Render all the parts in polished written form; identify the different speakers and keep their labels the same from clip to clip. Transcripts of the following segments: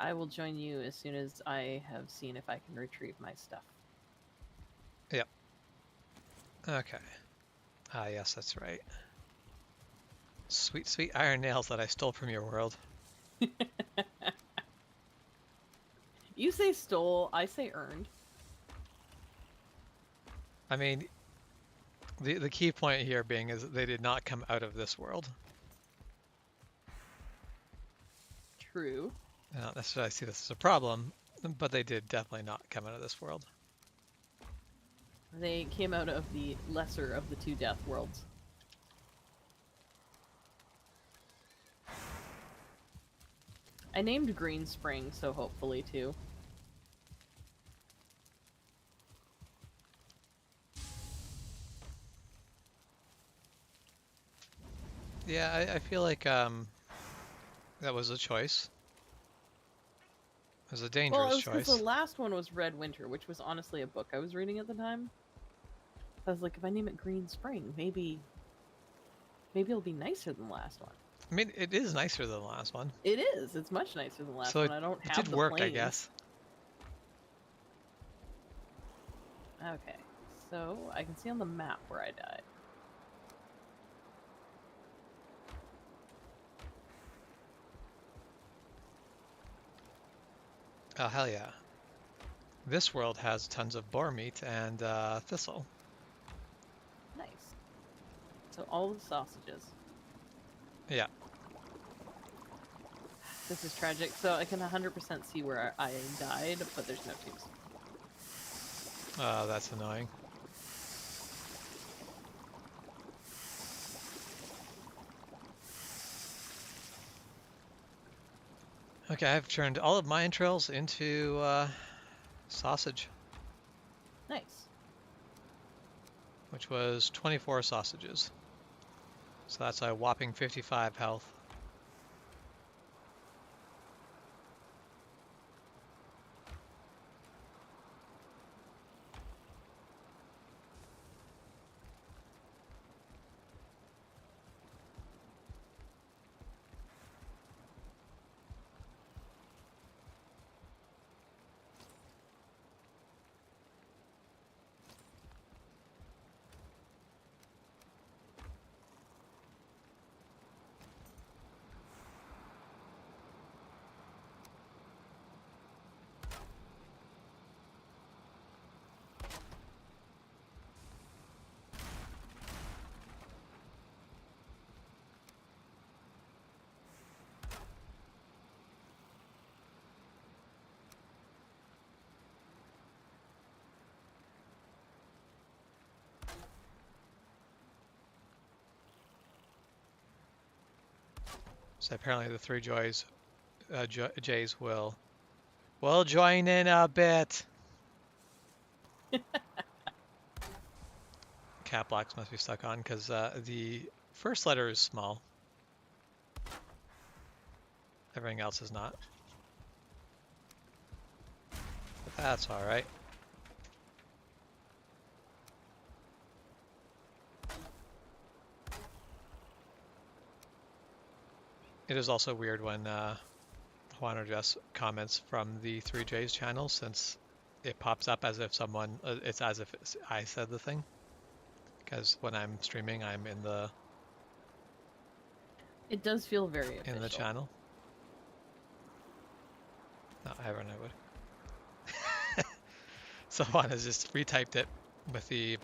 Speaker 1: I will join you as soon as I have seen if I can retrieve my stuff.
Speaker 2: Yep. Okay. Ah, yes, that's right. Sweet, sweet iron nails that I stole from your world.
Speaker 1: You say stole, I say earned.
Speaker 2: I mean, the key point here being is that they did not come out of this world.
Speaker 1: True.
Speaker 2: I don't necessarily see this as a problem, but they did definitely not come out of this world.
Speaker 1: They came out of the lesser of the two death worlds. I named Green Spring, so hopefully too.
Speaker 2: Yeah, I feel like that was a choice. It was a
Speaker 1: Well, it
Speaker 2: dangerous
Speaker 1: was because the
Speaker 2: choice.
Speaker 1: last one was Red Winter, which was honestly a book I was reading at the time. I was like, if I name it Green Spring, maybe it'll be nicer than the last one.
Speaker 2: I mean, it is nicer than the last one,
Speaker 1: It is. It's much nicer than the last
Speaker 2: so
Speaker 1: one. I don't
Speaker 2: it did
Speaker 1: have the
Speaker 2: work, I
Speaker 1: plains.
Speaker 2: guess.
Speaker 1: Okay, so I can see on the map where I died.
Speaker 2: Oh, hell yeah. This world has tons of boar meat and thistle.
Speaker 1: Nice. So all the sausages.
Speaker 2: Yeah.
Speaker 1: This is tragic. So I can 100% see where I died, but there's no tombs.
Speaker 2: Oh, that's annoying. Okay, I've turned all of my entrails into sausage,
Speaker 1: Nice.
Speaker 2: which was 24 sausages. So that's a whopping 55 health. So apparently the three Jays will join in a bit. Cap locks must be stuck on because the first letter is small. Everything else is not. But that's all right. It is also weird when Juan or Jess comments from the 3J's channel, since it pops up as if it's as if I said the thing. Because when I'm streaming, I'm in the
Speaker 1: It does feel very official.
Speaker 2: channel. Not Iron, I would. So Juan has just retyped it with the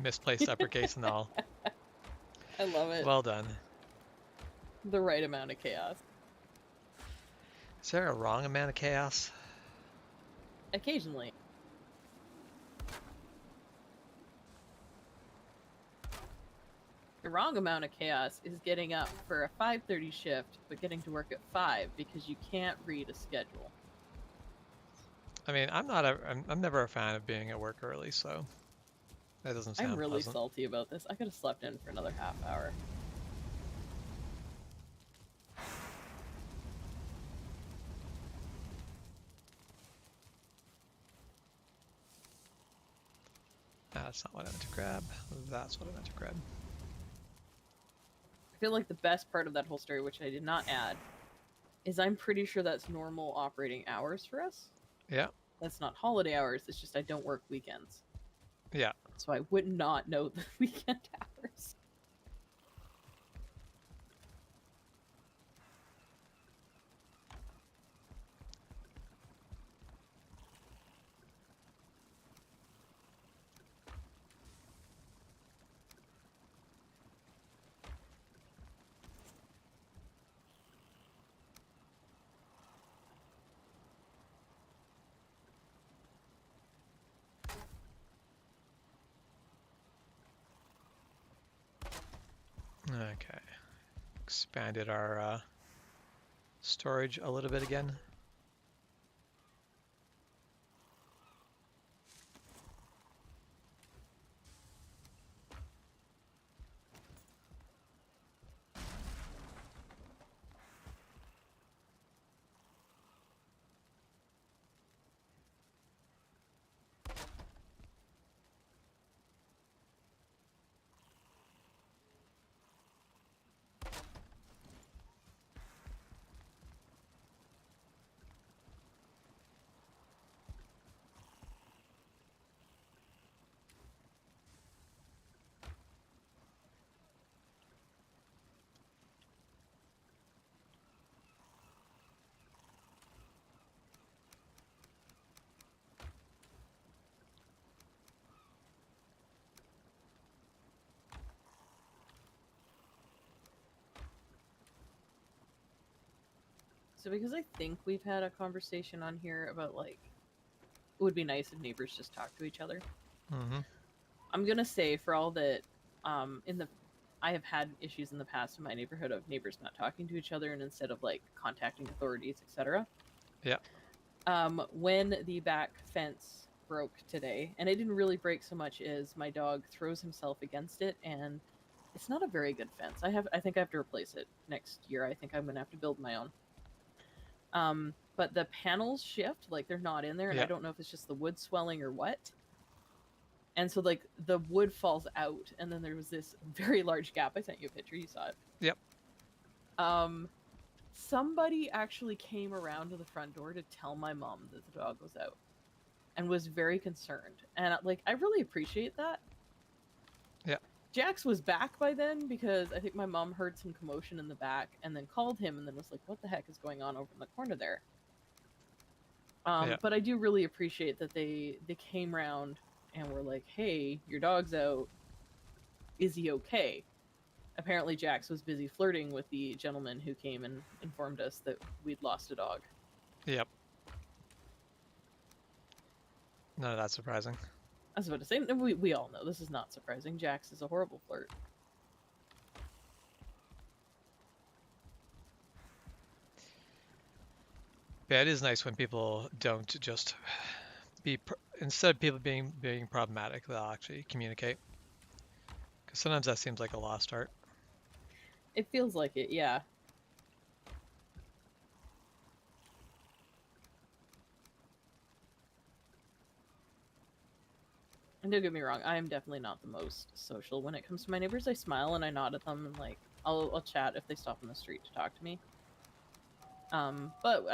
Speaker 2: misplaced uppercase and all.
Speaker 1: I love it.
Speaker 2: Well done.
Speaker 1: The right amount of chaos.
Speaker 2: Is there a wrong amount of chaos?
Speaker 1: Occasionally. The wrong amount of chaos is getting up for a 5:30 shift, but getting to work at 5 because you can't read a schedule.
Speaker 2: I mean, I'm never a fan of being at work early, so that doesn't sound
Speaker 1: I'm really
Speaker 2: pleasant.
Speaker 1: salty about this. I could have slept in for another half hour.
Speaker 2: That's not what I meant to grab. That's what I meant to grab.
Speaker 1: I feel like the best part of that whole story, which I did not add, is I'm pretty sure that's normal operating hours for us.
Speaker 2: Yeah.
Speaker 1: That's not holiday hours. It's just I don't work weekends.
Speaker 2: Yeah.
Speaker 1: So I would not know the weekend hours.
Speaker 2: Okay. Expanded our storage a little bit again.
Speaker 1: So because I think we've had a conversation on here about like it would be nice if neighbors just talk to each other.
Speaker 2: Mm-hmm.
Speaker 1: I'm gonna say for all that I have had issues in the past in my neighborhood of neighbors not talking to each other and instead of like contacting authorities, etc.
Speaker 2: Yeah.
Speaker 1: When the back fence broke today, and it didn't really break so much as my dog throws himself against it, and it's not a very good fence. I think I have to replace it next year. I think I'm gonna have to build my own. But the panels shift, like they're not in there, and
Speaker 2: Yeah.
Speaker 1: I don't know if it's just the wood swelling or what. And so like the wood falls out, and then there was this very large gap. I sent you a picture, you saw it.
Speaker 2: Yep.
Speaker 1: Somebody actually came around to the front door to tell my mom that the dog was out and was very concerned. And like I really appreciate that.
Speaker 2: Yeah.
Speaker 1: Jax was back by then because I think my mom heard some commotion in the back and then called him and then was like, what the heck is going on over in the corner there?
Speaker 2: Yeah.
Speaker 1: But I do really appreciate that they came around and were like, hey, your dog's out. Is he okay? Apparently Jax was busy flirting with the gentleman who came and informed us that we'd lost a dog.
Speaker 2: Yep. None of that surprising.
Speaker 1: I was about to say, we all know this is not surprising. Jax is a horrible flirt.
Speaker 2: Yeah, it is nice when people don't just be instead of people being problematic, they'll actually communicate. Because sometimes that seems like a lost art.
Speaker 1: It feels like it, yeah. And don't get me wrong, I am definitely not the most social when it comes to my neighbors. I smile and I nod at them and like I'll chat if they stop in the street to talk to me. But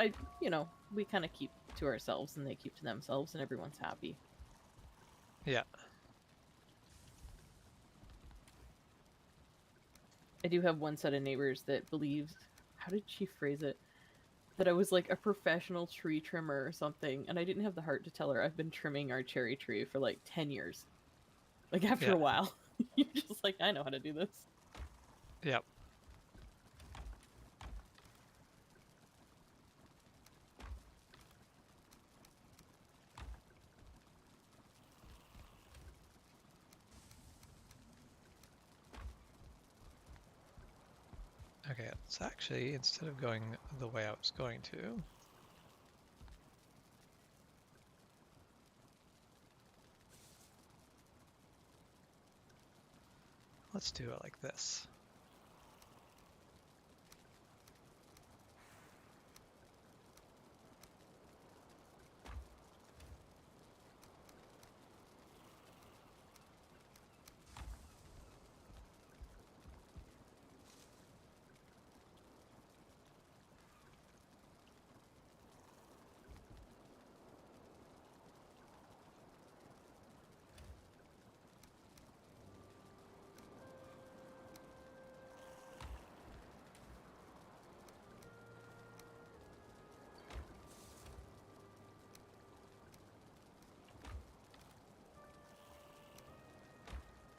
Speaker 1: we kind of keep to ourselves and they keep to themselves and everyone's happy.
Speaker 2: Yeah.
Speaker 1: I do have one set of neighbors that believes, how did she phrase it? That I was like a professional tree trimmer or something, and I didn't have the heart to tell her I've been trimming our cherry tree for like 10 years. Like after a while, you're just like, I know how to do this.
Speaker 2: Yep. Okay, it's actually, instead of going the way I was going to, let's do it like this.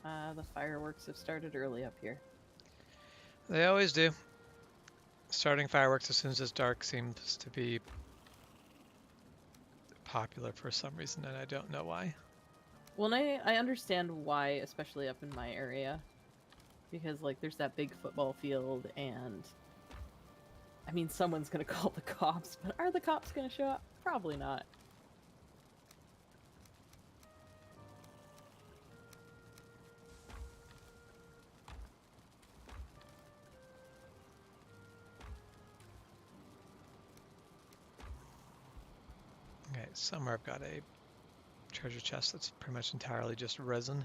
Speaker 1: The fireworks have started early up here.
Speaker 2: They always do. Starting fireworks as soon as it's dark seems to be popular for some reason, and I don't know why.
Speaker 1: Well, and I understand why, especially up in my area, because like there's that big football field, and I mean someone's gonna call the cops, but are the cops gonna show up? Probably not.
Speaker 2: Okay, somewhere I've got a treasure chest that's pretty much entirely just resin.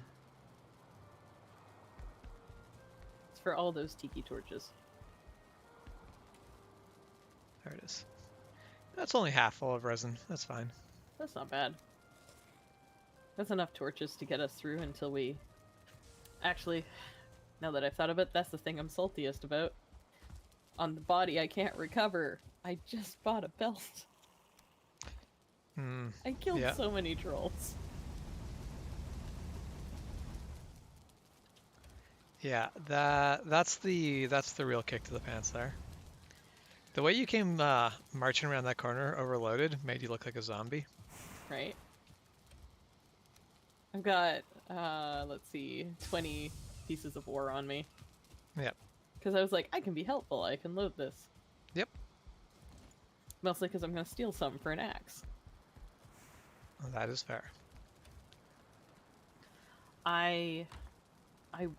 Speaker 1: It's for all those tiki torches.
Speaker 2: There it is. That's only half full of resin. That's fine.
Speaker 1: That's not bad. That's enough torches to get us through until we... Actually, now that I've thought of it, that's the thing I'm saltiest about. On the body, I can't recover. I just bought a belt. I killed so many trolls.
Speaker 2: Yeah, that's the real kick to the pants there. The way you came marching around that corner overloaded made you look like a zombie.
Speaker 1: Right? I've got, let's see, 20 pieces of ore on me.
Speaker 2: Yep.
Speaker 1: Because I was like, I can be helpful. I can load this.
Speaker 2: Yep.
Speaker 1: Mostly because I'm going to steal some for an axe.
Speaker 2: Well, that is fair.
Speaker 1: I am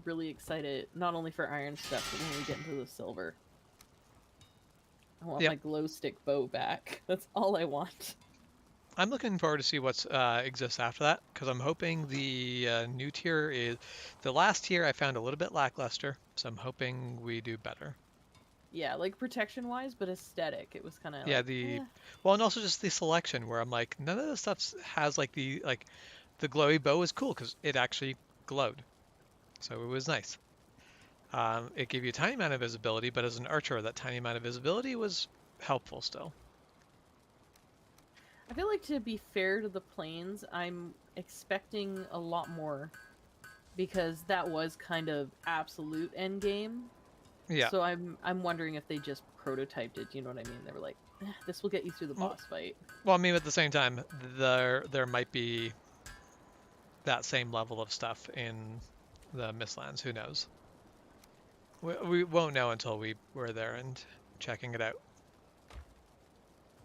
Speaker 1: really excited, not only for iron stuff, but when we get into the silver. I want my glow stick bow back. That's all I want.
Speaker 2: I'm looking forward to see what's exists after that, because I'm hoping the new tier is... The last tier I found a little bit lackluster, so I'm hoping we do better.
Speaker 1: Yeah, like protection-wise, but aesthetic. It was kind of
Speaker 2: yeah,
Speaker 1: like,
Speaker 2: well, and also just the selection, where I'm like, none of this stuff has like the glowy bow is cool because it actually glowed, so it was nice. It gave you a tiny amount of visibility, but as an archer, that tiny amount of visibility was helpful still.
Speaker 1: I feel like, to be fair to the planes, I'm expecting a lot more, because that was kind of absolute endgame.
Speaker 2: Yeah.
Speaker 1: So I'm wondering if they just prototyped it. You know what I mean? They were like, this will get you through the boss fight.
Speaker 2: Well, I mean, at the same time, there might be that same level of stuff in the Mistlands. Who knows? We won't know until we're there and checking it out.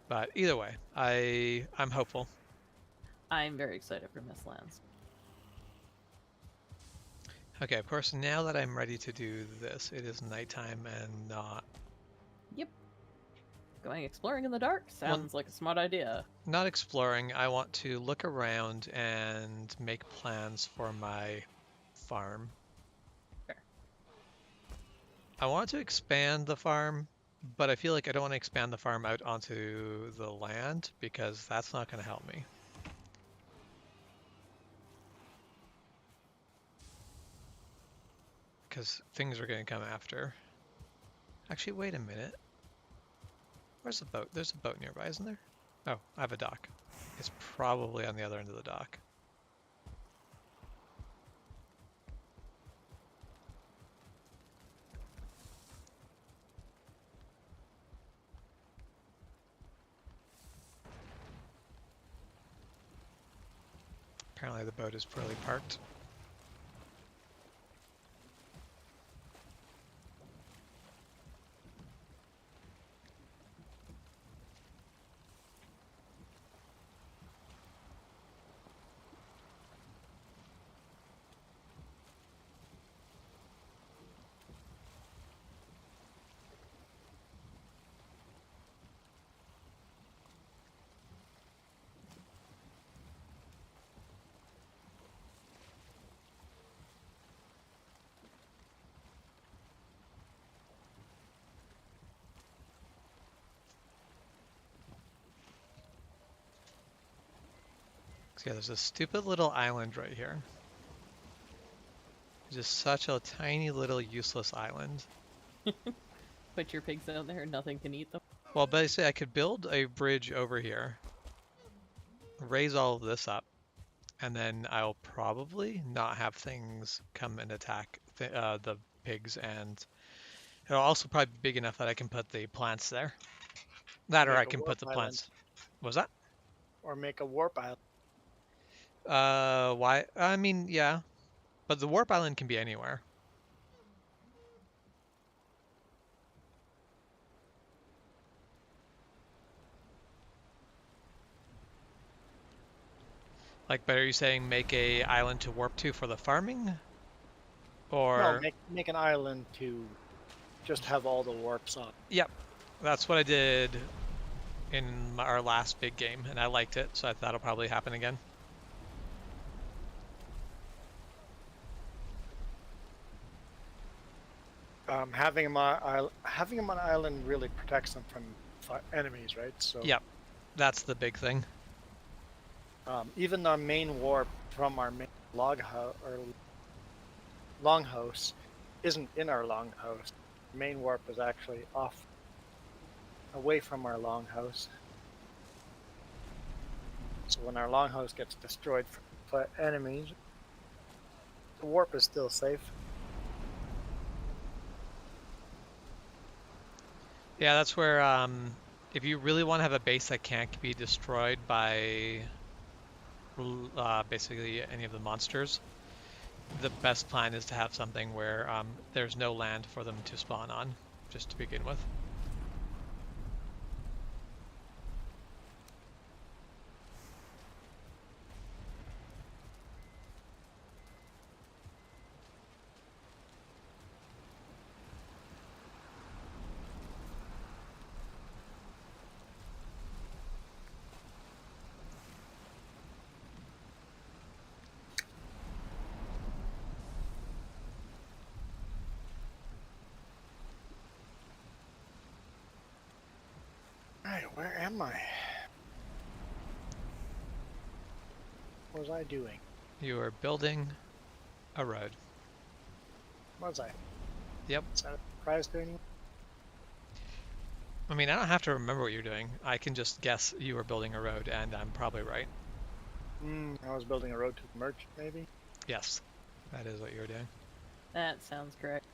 Speaker 2: But either way, I'm hopeful.
Speaker 1: I'm very excited for Mistlands.
Speaker 2: Okay, of course, now that I'm ready to do this, it is nighttime and not...
Speaker 1: Yep. Going exploring in the dark sounds like a smart idea.
Speaker 2: Not exploring. I want to look around and make plans for my farm.
Speaker 1: Fair.
Speaker 2: I want to expand the farm, but I feel like I don't want to expand the farm out onto the land, because that's not going to help me. Because things are going to come after. Actually, wait a minute. Where's the boat? There's a boat nearby, isn't there? Oh, I have a dock. It's probably on the other end of the dock. Apparently the boat is poorly parked. So yeah, there's a stupid little island right here. Just such a tiny little useless island.
Speaker 1: Put your pigs out there and nothing can eat them.
Speaker 2: Well, basically I could build a bridge over here, raise all of this up, and then I'll probably not have things come and attack the pigs, and it'll also probably be big enough that I can put the plants there. That or I
Speaker 3: Make a
Speaker 2: can
Speaker 3: warp
Speaker 2: put the
Speaker 3: island,
Speaker 2: plants. Was that?
Speaker 3: or make a warp island.
Speaker 2: Why? I mean, yeah, but the warp island can be anywhere. Like, but are you saying make a island to warp to for the farming?
Speaker 3: No,
Speaker 2: Or,
Speaker 3: make an island to just have all the warps on.
Speaker 2: yep, that's what I did in our last big game, and I liked it, so that'll probably happen again.
Speaker 3: Having them on island really protects them from enemies, right? So
Speaker 2: Yep, that's the big thing.
Speaker 3: even our main warp from our main loghouse or longhouse isn't in our longhouse. The main warp is actually off, away from our longhouse. So when our longhouse gets destroyed from enemies, the warp is still safe.
Speaker 2: Yeah, that's where if you really want to have a base that can't be destroyed by basically any of the monsters, the best plan is to have something where there's no land for them to spawn on, just to begin with.
Speaker 3: Alright, where am I? What was I doing?
Speaker 2: You are building a road.
Speaker 3: Was I?
Speaker 2: Yep.
Speaker 3: Is that a surprise to anyone?
Speaker 2: I mean, I don't have to remember what you're doing. I can just guess you are building a road, and I'm probably right.
Speaker 3: I was building a road to the merchant, maybe.
Speaker 2: Yes, that is what you're doing.
Speaker 1: That sounds correct.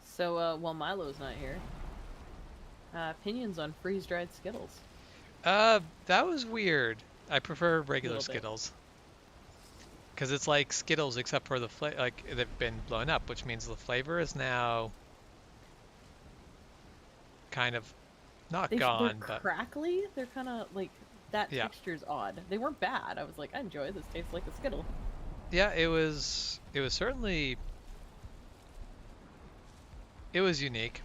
Speaker 1: So, while Milo's not here, opinions on freeze-dried Skittles.
Speaker 2: That was weird. I prefer regular
Speaker 1: Little bit.
Speaker 2: Skittles. Because it's like Skittles except for the like they've been blown up, which means the flavor is now kind of not gone,
Speaker 1: They're
Speaker 2: but
Speaker 1: crackly. They're kind of like that
Speaker 2: yeah.
Speaker 1: texture's odd. They weren't bad. I was like, I enjoy this. Tastes like a Skittle.
Speaker 2: Yeah, it was certainly it was unique.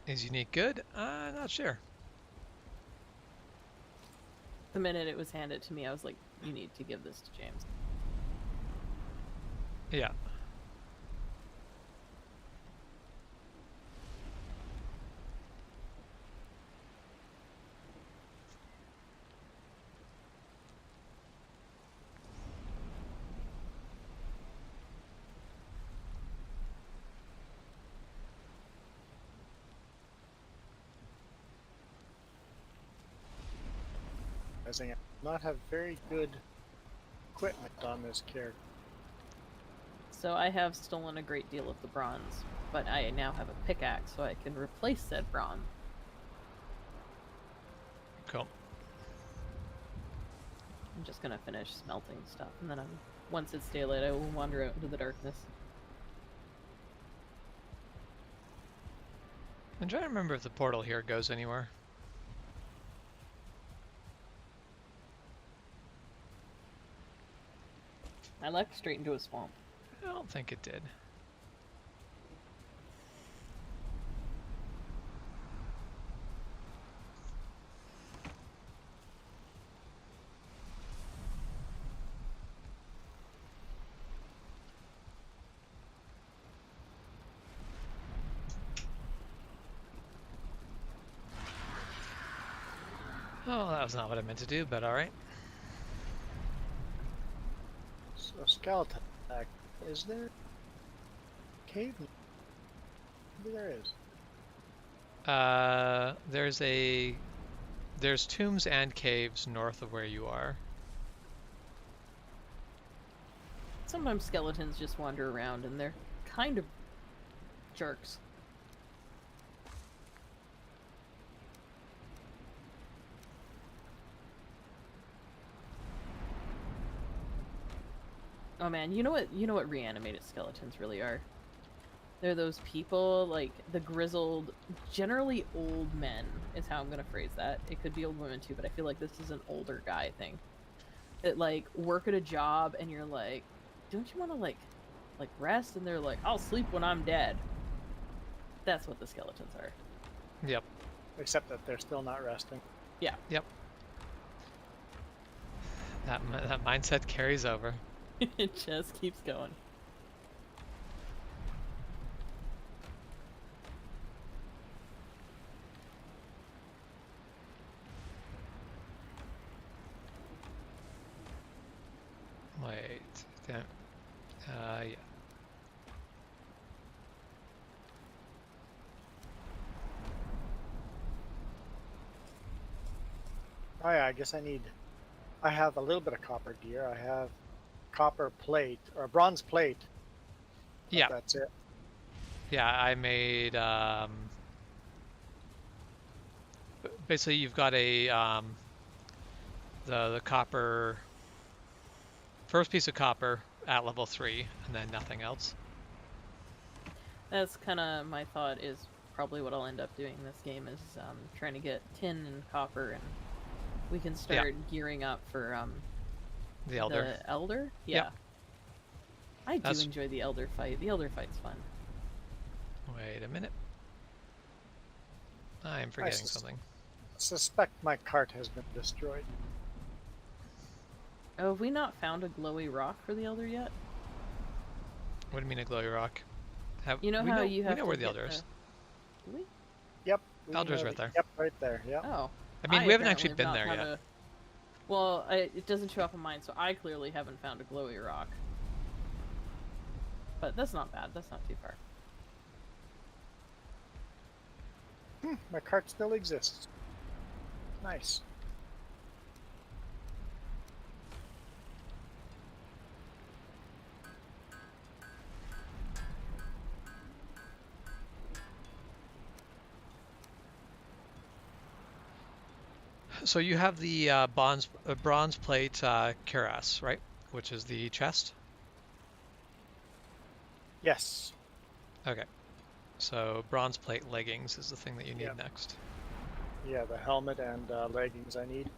Speaker 2: Is unique good? Not sure.
Speaker 1: The minute it was handed to me, I was like, you need to give this to James.
Speaker 2: Yeah.
Speaker 3: I think I do not have very good equipment on this character.
Speaker 1: So I have stolen a great deal of the bronze, but I now have a pickaxe, so I can replace said bronze.
Speaker 2: Cool.
Speaker 1: I'm just gonna finish smelting stuff, and then once it's daylight, I will wander out into the darkness.
Speaker 2: I'm trying to remember if the portal here goes anywhere.
Speaker 1: I left straight into a swamp.
Speaker 2: I don't think it did. Oh, that was not what I meant to do, but alright.
Speaker 3: So skeleton attack. Is there a cave? Maybe there is.
Speaker 2: There's a There's tombs and caves north of where you are.
Speaker 1: Sometimes skeletons just wander around and they're kind of jerks. Oh man, you know what reanimated skeletons really are? They're those people, like, the grizzled, generally old men, is how I'm gonna phrase that. It could be old women too, but I feel like this is an older guy thing. That, like, work at a job and you're like, don't you want to, like rest? And they're like, I'll sleep when I'm dead. That's what the skeletons are.
Speaker 2: Yep.
Speaker 3: Except that they're still not resting.
Speaker 1: Yeah.
Speaker 2: Yep. That mindset carries over.
Speaker 1: It just keeps going.
Speaker 2: Wait. Damn. Yeah.
Speaker 3: Oh yeah, I guess I have a little bit of copper gear. I have copper plate, or bronze plate. But
Speaker 2: Yeah.
Speaker 3: that's it.
Speaker 2: Yeah, I made, basically you've got a, the copper, first piece of copper at level 3, and then nothing else.
Speaker 1: That's kind of my thought, is probably what I'll end up doing in this game, is trying to get tin and copper, and we can start gearing up for
Speaker 2: The Elder.
Speaker 1: The Elder? Yeah.
Speaker 2: Yep.
Speaker 1: I do enjoy the Elder fight. The Elder fight's fun.
Speaker 2: Wait a minute. I am forgetting something.
Speaker 3: I suspect my cart has been destroyed.
Speaker 1: Oh, have we not found a glowy rock for the Elder yet?
Speaker 2: What do you mean a glowy rock?
Speaker 1: You know how you have
Speaker 2: we know
Speaker 1: to
Speaker 2: where the
Speaker 1: get
Speaker 2: Elder is.
Speaker 1: Do we?
Speaker 3: Yep.
Speaker 2: Elder's right there.
Speaker 3: Yep, right there. Yep.
Speaker 1: Oh.
Speaker 2: I mean, we haven't actually
Speaker 1: apparently
Speaker 2: been
Speaker 1: have
Speaker 2: there
Speaker 1: not
Speaker 2: yet.
Speaker 1: found Well, it doesn't show up on mine, so I clearly haven't found a glowy rock. But that's not bad. That's not too far.
Speaker 3: My cart still exists. Nice.
Speaker 2: So you have the bronze plate cuirass, right? Which is the chest.
Speaker 3: Yes.
Speaker 2: Okay. So bronze plate leggings is the thing that you need next.
Speaker 3: Yeah, the helmet and leggings I need.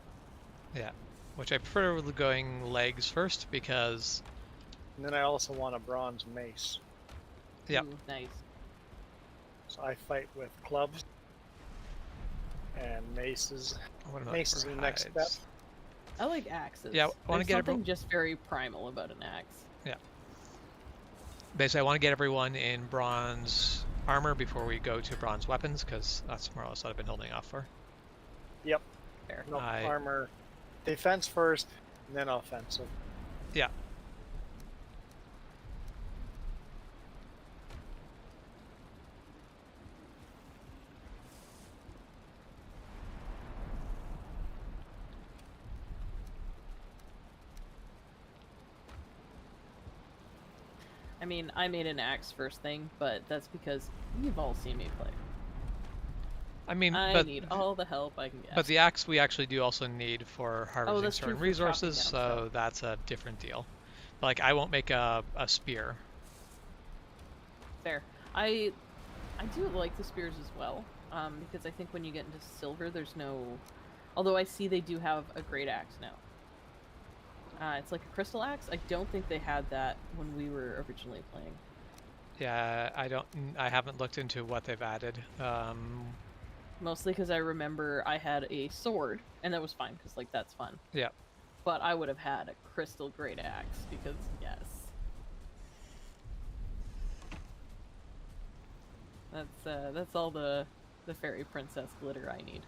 Speaker 2: Yeah. Which I prefer going legs first because...
Speaker 3: And then I also want a bronze mace.
Speaker 2: Yep.
Speaker 1: Ooh, nice.
Speaker 3: So I fight with clubs and maces. Mace is the next step.
Speaker 1: I like axes.
Speaker 2: Yeah, I want to get
Speaker 1: something just very primal about an axe.
Speaker 2: Yeah. Basically, I want to get everyone in bronze armor before we go to bronze weapons, because that's more or less what I've been holding off for.
Speaker 3: Yep.
Speaker 1: Fair.
Speaker 3: No, armor. Defense first, and then offensive.
Speaker 2: Yeah.
Speaker 1: I mean, I made an axe first thing, but that's because you've all seen me play.
Speaker 2: I mean,
Speaker 1: I need all the help I can get.
Speaker 2: But the axe we actually do also need for harvesting certain
Speaker 1: true,
Speaker 2: resources, so that's a different deal. Like, I won't make a spear.
Speaker 1: Fair. I do like the spears as well, because I think when you get into silver, there's no... Although I see they do have a great axe now. It's like a crystal axe. I don't think they had that when we were originally playing.
Speaker 2: Yeah, I haven't looked into what they've added.
Speaker 1: Mostly because I remember I had a sword, and that was fine, because, like, that's fun.
Speaker 2: Yeah.
Speaker 1: But I would have had a crystal great axe, because, yes. That's all the fairy princess glitter I need.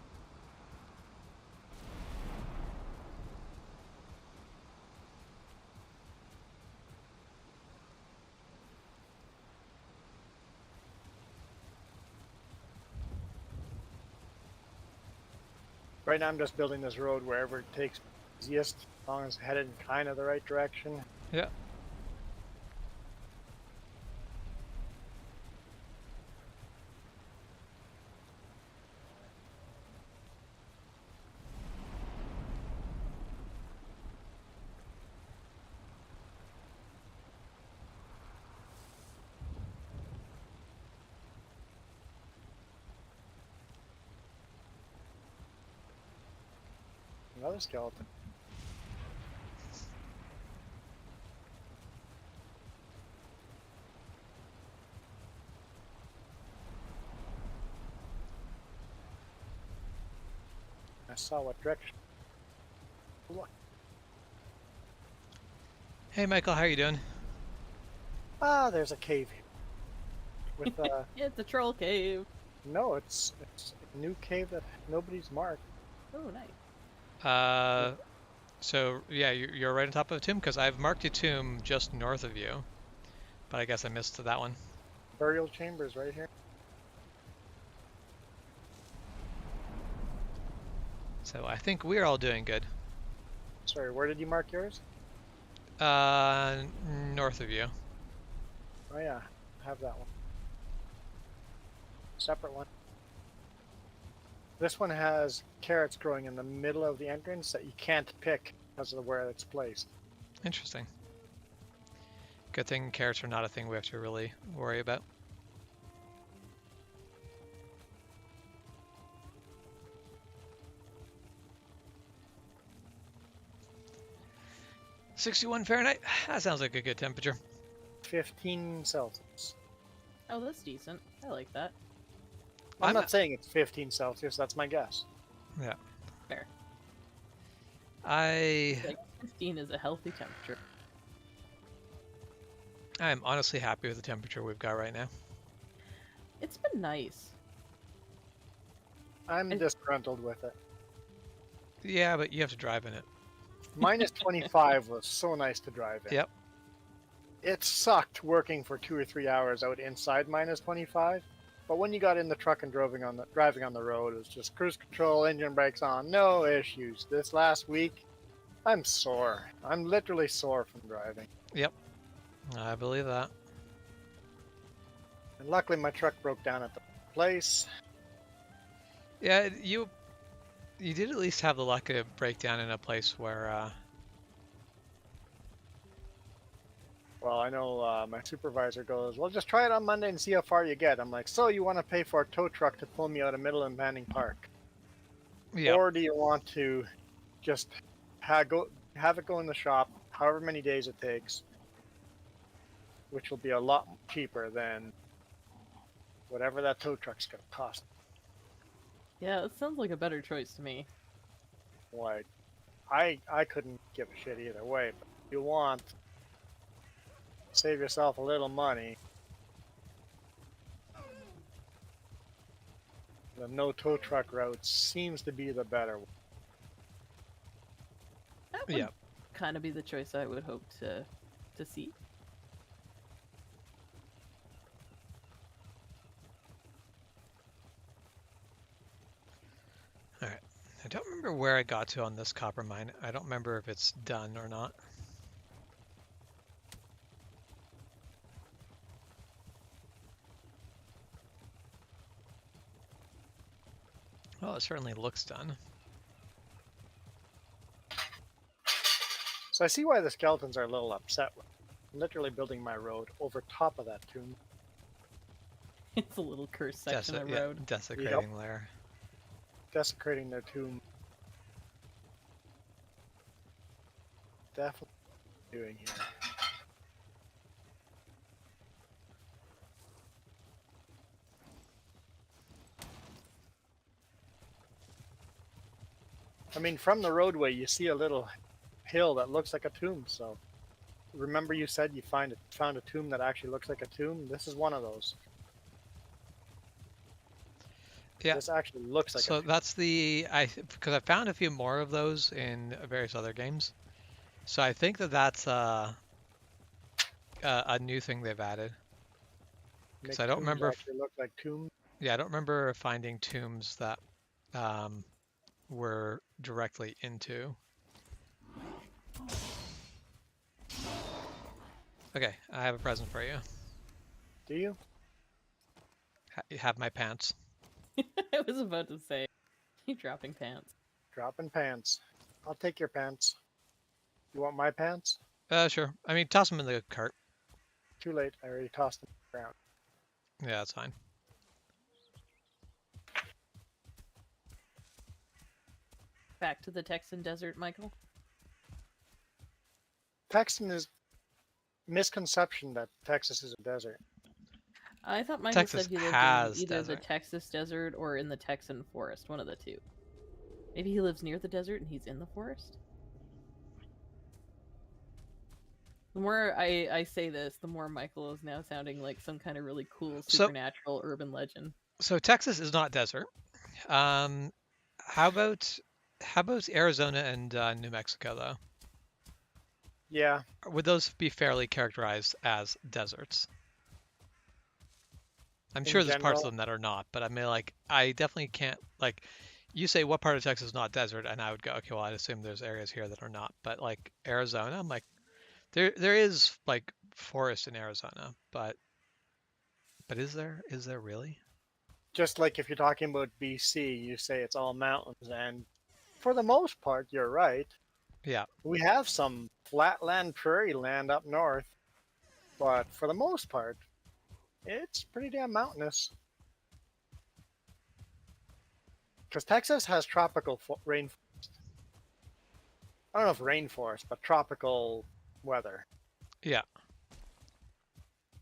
Speaker 3: Right now I'm just building this road wherever it takes easiest, as long as it's headed in kind of the right direction.
Speaker 2: Yeah.
Speaker 3: Another skeleton. I saw what direction. Look.
Speaker 2: Hey, Michael, how are you doing?
Speaker 3: Ah, there's a cave here. With
Speaker 1: It's a troll cave.
Speaker 3: no, it's a new cave that nobody's marked.
Speaker 1: Oh, nice.
Speaker 2: So yeah, you're right on top of a tomb because I've marked a tomb just north of you, but I guess I missed that one.
Speaker 3: Burial chambers right here.
Speaker 2: So I think we're all doing good.
Speaker 3: Sorry, where did you mark yours?
Speaker 2: Uh, North of you.
Speaker 3: Oh yeah, I have that one. Separate one. This one has carrots growing in the middle of the entrance that you can't pick because of where it's placed.
Speaker 2: Interesting. Good thing carrots are not a thing we have to really worry about. "61 Fahrenheit. That sounds like a good temperature."
Speaker 3: 15 Celsius.
Speaker 1: Oh, that's decent. I like that.
Speaker 3: I'm not saying it's 15 Celsius, that's my guess.
Speaker 2: Yeah.
Speaker 1: Fair.
Speaker 2: I
Speaker 1: Like 15 is a healthy temperature.
Speaker 2: I'm honestly happy with the temperature we've got right now.
Speaker 1: It's been nice.
Speaker 3: I'm disgruntled with it.
Speaker 2: Yeah, but you have to drive in it.
Speaker 3: Minus 25 was so nice to drive in.
Speaker 2: Yep.
Speaker 3: It sucked working for 2 or 3 hours out inside minus 25, but when you got in the truck and driving on the road, it was just cruise control, engine brakes on, no issues. This last week, I'm sore. I'm literally sore from driving.
Speaker 2: Yep. I believe that.
Speaker 3: And luckily my truck broke down at the place.
Speaker 2: Yeah, you did at least have the luck of breakdown in a place where
Speaker 3: Well, I know my supervisor goes, well, just try it on Monday and see how far you get. I'm like, so you want to pay for a tow truck to pull me out of middle and Manning Park?
Speaker 2: yeah.
Speaker 3: Or do you want to just have it go in the shop, however many days it takes, which will be a lot cheaper than whatever that tow truck's going to cost.
Speaker 1: Yeah, it sounds like a better choice to me.
Speaker 3: Like, I couldn't give a shit either way, but if you want save yourself a little money, the no tow truck route seems to be the better one.
Speaker 1: That would
Speaker 2: Yeah.
Speaker 1: kind of be the choice I would hope to see.
Speaker 2: All right. I don't remember where I got to on this copper mine. I don't remember if it's done or not. Well, it certainly looks done.
Speaker 3: So I see why the skeletons are a little upset with literally building my road over top of that tomb.
Speaker 1: It's a little cursed section of road.
Speaker 2: Desecrating lair.
Speaker 3: Desecrating their tomb. Definitely doing here. I mean, from the roadway, you see a little hill that looks like a tomb. So, remember you said you found a tomb that actually looks like a tomb? This is one of those.
Speaker 2: Yeah.
Speaker 3: This actually looks like a
Speaker 2: So
Speaker 3: tomb.
Speaker 2: that's because I found a few more of those in various other games. So I think that's a new thing they've added. Because I don't remember.
Speaker 3: Actually look like tombs.
Speaker 2: Yeah, I don't remember finding tombs that we're directly into. Okay, I have a present for you.
Speaker 3: Do you?
Speaker 2: You have my pants.
Speaker 1: I was about to say, you dropping pants.
Speaker 3: Dropping pants. I'll take your pants. You want my pants?
Speaker 2: Sure. I mean, toss them in the cart.
Speaker 3: Too late. I already tossed them around.
Speaker 2: Yeah, that's fine.
Speaker 1: Back to the Texan desert, Michael.
Speaker 3: Texan is misconception that Texas is a desert.
Speaker 1: I thought Michael
Speaker 2: Texas
Speaker 1: said he lived in
Speaker 2: has
Speaker 1: either the
Speaker 2: desert.
Speaker 1: Texas desert or in the Texan forest, one of the two. Maybe he lives near the desert and he's in the forest? The more I say this, the more Michael is now sounding like some kind of really cool supernatural urban legend.
Speaker 2: So Texas is not desert. How about Arizona and New Mexico though?
Speaker 3: Yeah.
Speaker 2: Would those be fairly characterized as deserts? I'm
Speaker 3: In
Speaker 2: sure there's parts of
Speaker 3: general?
Speaker 2: them that are not, but I mean, like, I definitely can't, like, you say what part of Texas is not desert, and I would go, okay, well, I'd assume there's areas here that are not. But like Arizona, I'm like, there is like forest in Arizona, but is there really?
Speaker 3: Just like if you're talking about BC, you say it's all mountains, and for the most part, you're right.
Speaker 2: Yeah.
Speaker 3: We have some flatland prairie land up north, but for the most part, it's pretty damn mountainous. Because Texas has tropical rainforest. I don't know if rainforest, but tropical weather.
Speaker 2: Yeah.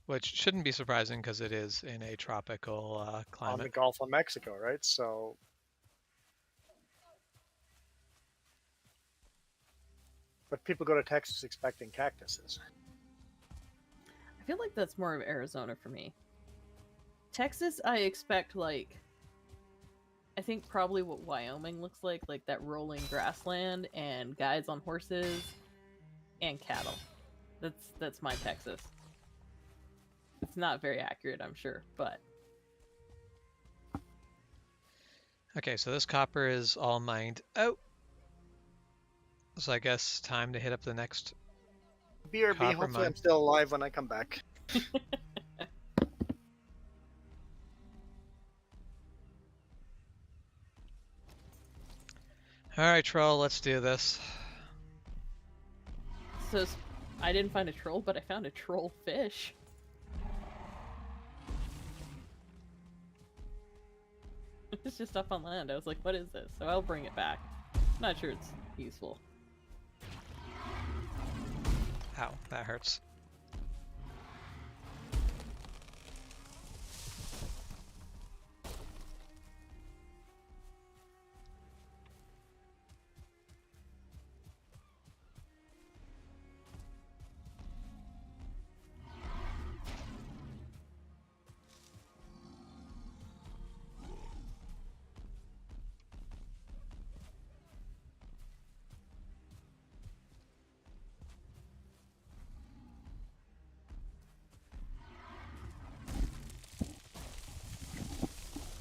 Speaker 2: Which shouldn't be surprising because it is in a tropical
Speaker 3: On the
Speaker 2: climate.
Speaker 3: Gulf of Mexico, right? So, but people go to Texas expecting cactuses.
Speaker 1: I feel like that's more of Arizona for me. Texas, I expect, like, I think probably what Wyoming looks like that rolling grassland and guys on horses and cattle. That's my Texas. It's not very accurate, I'm sure, but
Speaker 2: Okay, so this copper is all mined out. So I guess time to hit up the next
Speaker 3: BRB,
Speaker 2: copper
Speaker 3: hopefully
Speaker 2: mine.
Speaker 3: I'm still alive when I come back.
Speaker 2: All right, troll, let's do this.
Speaker 1: so I didn't find a troll, but I found a troll fish. It's just up on land. I was like, what is this? So I'll bring it back. I'm not sure it's useful.
Speaker 2: Ow, that hurts.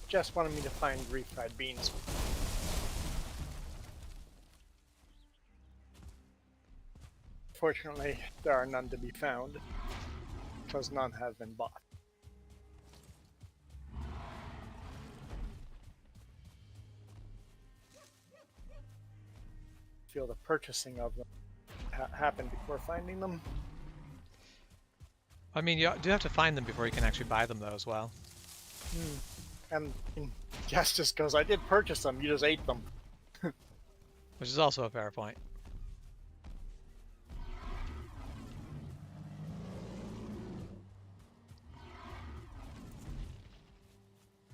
Speaker 3: Just wanted me to find refried beans. Fortunately, there are none to be found, because none have been bought. Feel the purchasing of them happen before finding them.
Speaker 2: I mean, you do have to find them before you can actually buy them, though, as well.
Speaker 3: And Jess just goes, I did purchase them, you just ate them.
Speaker 2: Which is also a fair point.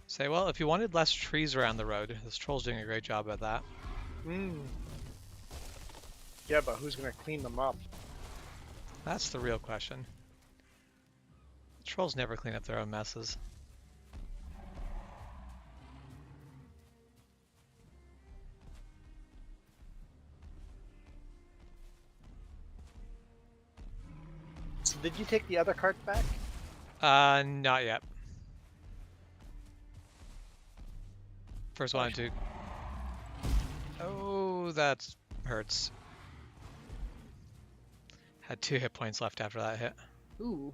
Speaker 2: Say, well, if you wanted less trees around the road, this troll's doing a great job at that.
Speaker 3: Yeah, but who's going to clean them up?
Speaker 2: That's the real question. Trolls never clean up their own messes.
Speaker 3: So did you take the other cart back?
Speaker 2: Not yet. First wanted to Oh, that hurts. Had 2 hit points left after that hit.
Speaker 1: Ooh.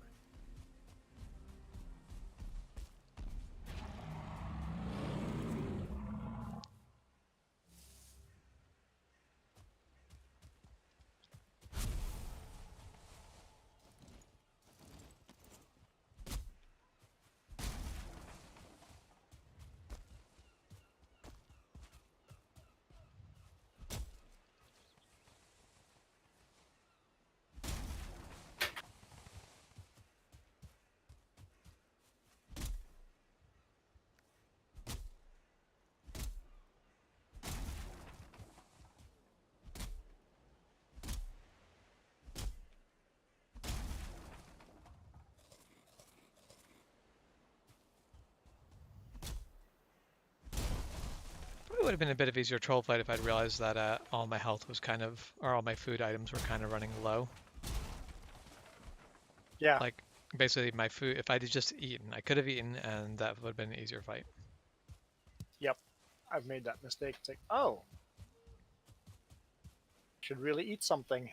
Speaker 2: Probably would have been a bit of easier troll fight if I'd realized that all my health was kind of, or all my food items were kind of running low.
Speaker 3: Yeah.
Speaker 2: Like, basically my food, if I'd just eaten, I could have eaten and that would have been an easier fight.
Speaker 3: Yep. I've made that mistake. It's like, oh, should really eat something.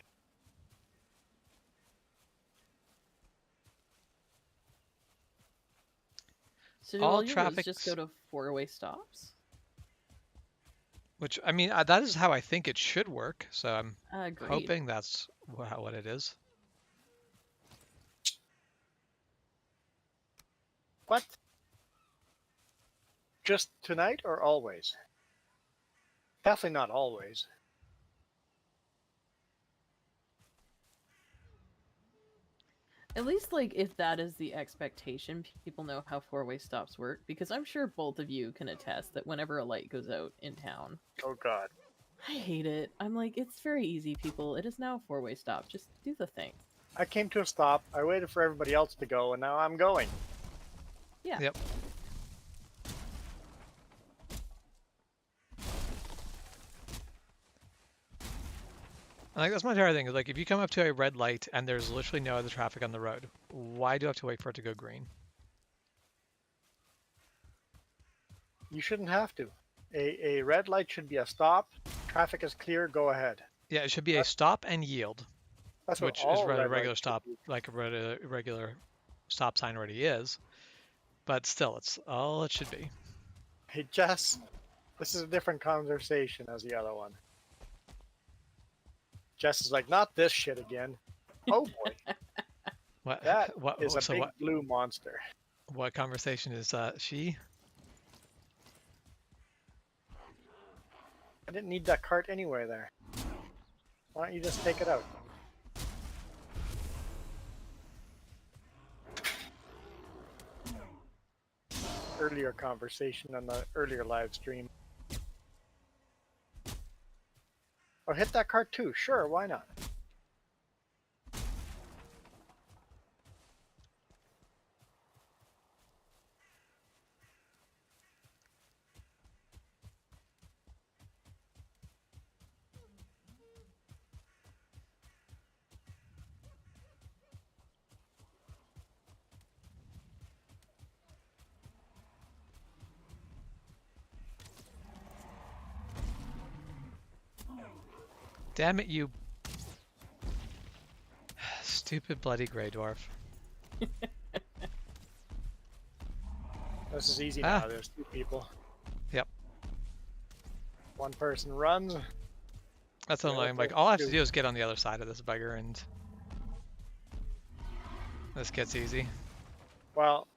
Speaker 1: So do
Speaker 2: All
Speaker 1: all your roads just
Speaker 2: traffic's-
Speaker 1: go to 4-way stops?
Speaker 2: Which, I mean, that is how I think it should work, so I'm
Speaker 1: Great.
Speaker 2: hoping that's what it is.
Speaker 3: What? Just tonight or always? Definitely not always.
Speaker 1: At least, like, if that is the expectation, people know how 4-way stops work, because I'm sure both of you can attest that whenever a light goes out in town,
Speaker 3: Oh god.
Speaker 1: I hate it. I'm like, it's very easy, people. It is now a 4-way stop. Just do the thing.
Speaker 3: I came to a stop, I waited for everybody else to go, and now I'm going.
Speaker 1: Yeah.
Speaker 2: Yep. Like, that's my entire thing, is like, if you come up to a red light and there's literally no other traffic on the road, why do I have to wait for it to go green?
Speaker 3: You shouldn't have to. A red light should be a stop. Traffic is clear, go ahead.
Speaker 2: Yeah, it should be a stop and yield,
Speaker 3: That's what
Speaker 2: which
Speaker 3: all
Speaker 2: is what a
Speaker 3: red
Speaker 2: regular
Speaker 3: lights should
Speaker 2: stop,
Speaker 3: be.
Speaker 2: like a regular stop sign already is. But still, it's all it should be.
Speaker 3: Hey Jess, this is a different conversation as the other one. Jess is like, not this shit again. Oh boy,
Speaker 2: What?
Speaker 3: that
Speaker 2: What?
Speaker 3: is a
Speaker 2: So
Speaker 3: big
Speaker 2: what?
Speaker 3: blue monster.
Speaker 2: What conversation is she?
Speaker 3: I didn't need that cart anyway there. Why don't you just take it out? Earlier conversation on the earlier live stream. Oh, hit that cart too. Sure, why not?
Speaker 2: Damn it, you stupid bloody gray dwarf.
Speaker 3: This is easy
Speaker 2: Ah.
Speaker 3: now. There's two people.
Speaker 2: Yep.
Speaker 3: One person runs.
Speaker 2: That's
Speaker 3: Yeah,
Speaker 2: annoying.
Speaker 3: that's
Speaker 2: Like, all I have to
Speaker 3: true.
Speaker 2: do is get on the other side of this bugger and this gets easy.
Speaker 3: Well,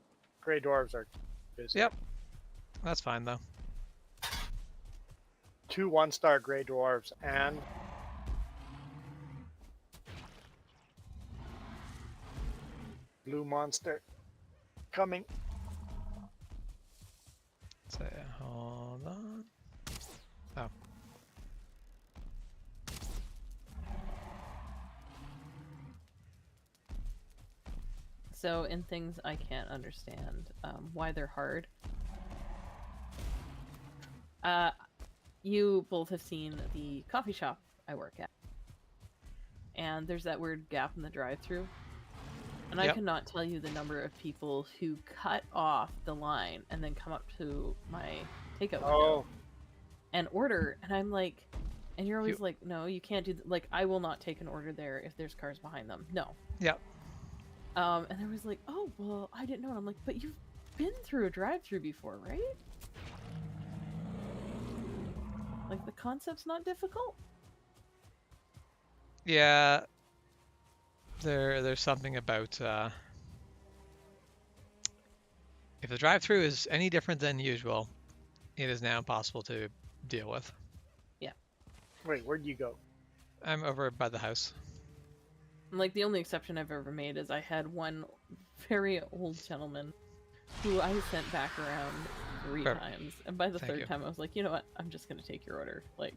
Speaker 3: gray dwarves are busy.
Speaker 2: Yep. That's fine though.
Speaker 3: 2 1-star gray dwarves and blue monster coming.
Speaker 2: So, hold on. Oh.
Speaker 1: So, in things I can't understand, why they're hard. You both have seen the coffee shop I work at. And there's that weird gap in the drive-thru. And I
Speaker 2: Yep.
Speaker 1: cannot tell you the number of people who cut off the line and then come up to my takeout window.
Speaker 3: Oh,
Speaker 1: and order, and I'm like, and you're always
Speaker 2: You-
Speaker 1: like, no, you can't do like I will not take an order there if there's cars behind them. No.
Speaker 2: Yep.
Speaker 1: And there was like, oh well, I didn't know. And I'm like, but you've been through a drive-through before, right? Like the concept's not difficult.
Speaker 2: Yeah. There's something about if the drive-through is any different than usual, it is now impossible to deal with.
Speaker 3: Wait, where'd you go?
Speaker 2: I'm over by the house.
Speaker 1: And, like the only exception I've ever made is I had one very old gentleman who I sent back around 3
Speaker 2: Perfect.
Speaker 1: times, and by the
Speaker 2: Thank
Speaker 1: third
Speaker 2: you.
Speaker 1: time I was like, you know what? I'm just gonna take your order. Like,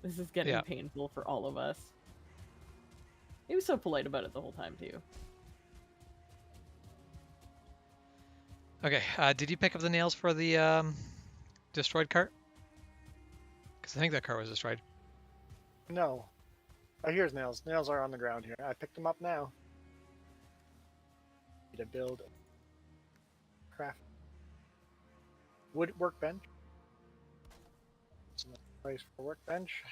Speaker 1: this is getting
Speaker 2: Yeah.
Speaker 1: painful for all of us. He was so polite about it the whole time too.
Speaker 2: Okay. Did you pick up the nails for the destroyed cart? Because I think that cart was destroyed.
Speaker 3: No. Oh, here's nails. Nails are on the ground here. I picked them up now. Need to build a craft wood workbench. It's a nice place for workbench.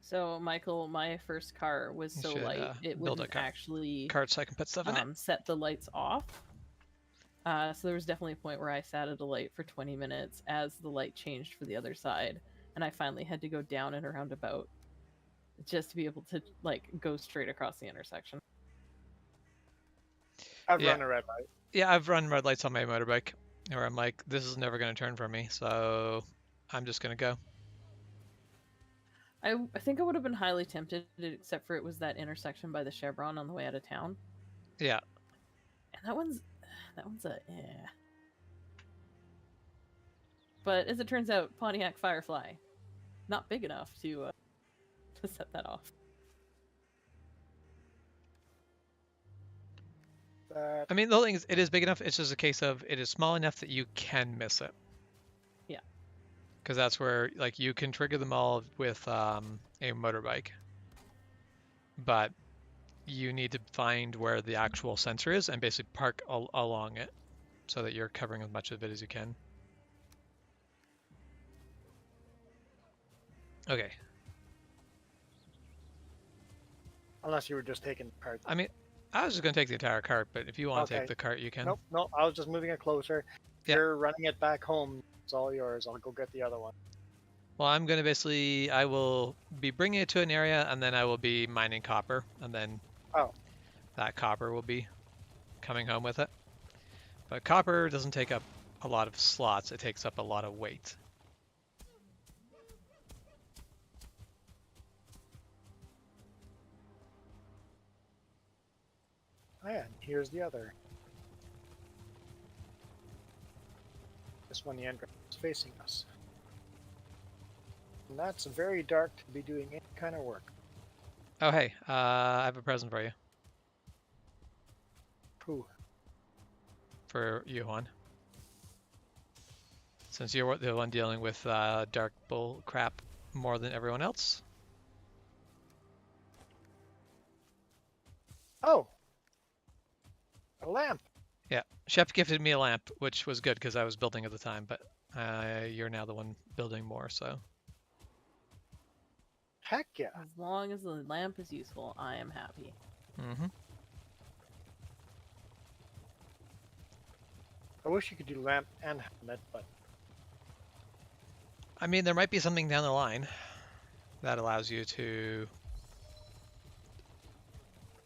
Speaker 1: So Michael, my first car was
Speaker 2: You
Speaker 1: so
Speaker 2: should,
Speaker 1: light it
Speaker 2: build a
Speaker 1: wouldn't actually
Speaker 2: Cart so I can put stuff in it.
Speaker 1: set the lights off. So there was definitely a point where I sat at a light for 20 minutes as the light changed for the other side, and I finally had to go down and around about just to be able to like go straight across the intersection.
Speaker 3: I've
Speaker 2: Yeah.
Speaker 3: run a red light.
Speaker 2: Yeah, I've run red lights on my motorbike where I'm like, this is never going to turn for me, so I'm just going to go.
Speaker 1: I think I would have been highly tempted, except for it was that intersection by the Chevron on the way out of town,
Speaker 2: Yeah.
Speaker 1: and that one's a But as it turns out, Pontiac Firefly, not big enough to set that off.
Speaker 2: I mean, the whole thing is, it is big enough. It's just a case of it is small enough that you can miss it.
Speaker 1: Yeah.
Speaker 2: Because that's where, like, you can trigger them all with a motorbike. But you need to find where the actual sensor is and basically park along it so that you're covering as much of it as you can. Okay.
Speaker 3: Unless you were just taking the cart.
Speaker 2: I mean, I was just going to take the entire cart, but if you want to
Speaker 3: Okay.
Speaker 2: take the cart, you can.
Speaker 3: Nope, no, I was just moving it closer.
Speaker 2: Yeah.
Speaker 3: You're running it back home. It's all yours. I'll go get the other one.
Speaker 2: Well, I'm going to basically, I will be bringing it to an area, and then I will be mining copper, and then that copper will be coming home with it. But copper doesn't take up a lot of slots, it takes up a lot of weight.
Speaker 3: And here's the other. This one, the entrance is facing us. And that's very dark to be doing any kind of work.
Speaker 2: Oh, hey, I have a present for you.
Speaker 3: Who?
Speaker 2: For you, Juan. Since you're the one dealing with dark bull crap more than everyone else.
Speaker 3: Oh! A lamp!
Speaker 2: Yeah, Shep gifted me a lamp, which was good because I was building at the time, but you're now the one building more, so.
Speaker 3: Heck yeah!
Speaker 1: As long as the lamp is useful, I am happy.
Speaker 2: Mm-hmm.
Speaker 3: I wish you could do lamp and helmet, but
Speaker 2: I mean, there might be something down the line that allows you to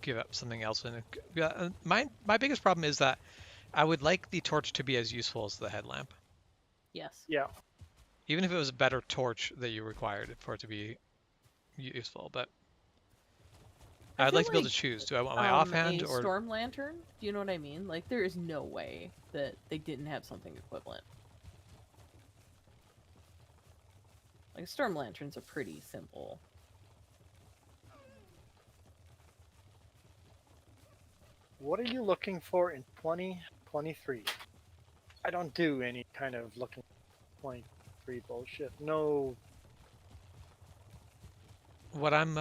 Speaker 2: give up something else. And my biggest problem is that I would like the torch to be as useful as the headlamp.
Speaker 1: Yes.
Speaker 3: yeah.
Speaker 2: Even if it was a better torch that you required for it to be useful, but
Speaker 1: I
Speaker 2: I'd
Speaker 1: feel
Speaker 2: like to be able
Speaker 1: like,
Speaker 2: to choose. Do I want my offhand
Speaker 1: a
Speaker 2: or
Speaker 1: storm lantern? Do you know what I mean? Like, there is no way that they didn't have something equivalent. Like, storm lanterns are pretty simple.
Speaker 3: What are you looking for in 2023? I don't do any kind of looking for 2023 bullshit. No.
Speaker 2: what I'm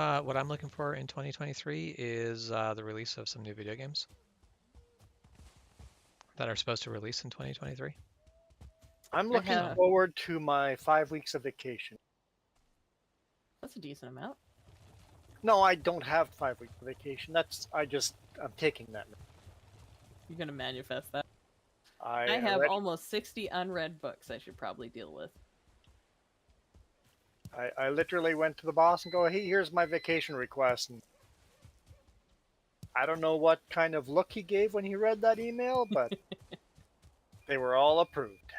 Speaker 2: looking for in 2023 is the release of some new video games that are supposed to release in 2023.
Speaker 3: I'm looking
Speaker 1: have-
Speaker 3: forward to my 5 weeks of vacation.
Speaker 1: That's a decent amount.
Speaker 3: No, I don't have 5 weeks of vacation. I'm taking that.
Speaker 1: You're gonna manifest that.
Speaker 3: I
Speaker 1: I have
Speaker 3: already,
Speaker 1: almost 60 unread books I should probably deal with.
Speaker 3: I literally went to the boss and go, hey, here's my vacation request. And I don't know what kind of look he gave when he read that email, but they were all approved.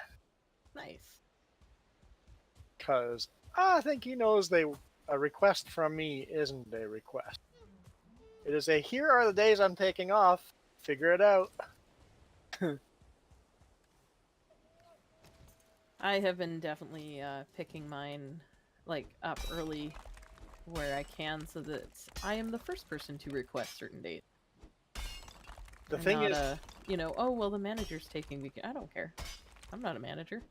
Speaker 1: Nice.
Speaker 3: Because I think he knows a request from me isn't a request. It is a, here are the days I'm taking off. Figure it out.
Speaker 1: I have been definitely picking mine like up early where I can, so that I am the first person to request certain dates.
Speaker 3: The
Speaker 1: And
Speaker 3: thing
Speaker 1: not
Speaker 3: is,
Speaker 1: you know, oh well, the manager's taking me. I don't care. I'm not a manager.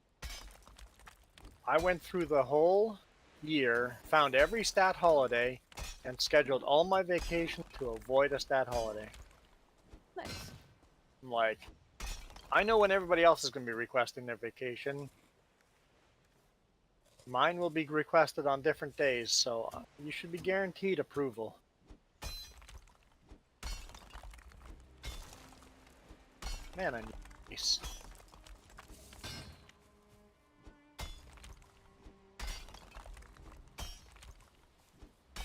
Speaker 3: I went through the whole year, found every stat holiday, and scheduled all my vacation to avoid a stat holiday.
Speaker 1: Nice.
Speaker 3: I'm like, I know when everybody else is going to be requesting their vacation. Mine will be requested on different days, so you should be guaranteed approval. Man, I need peace.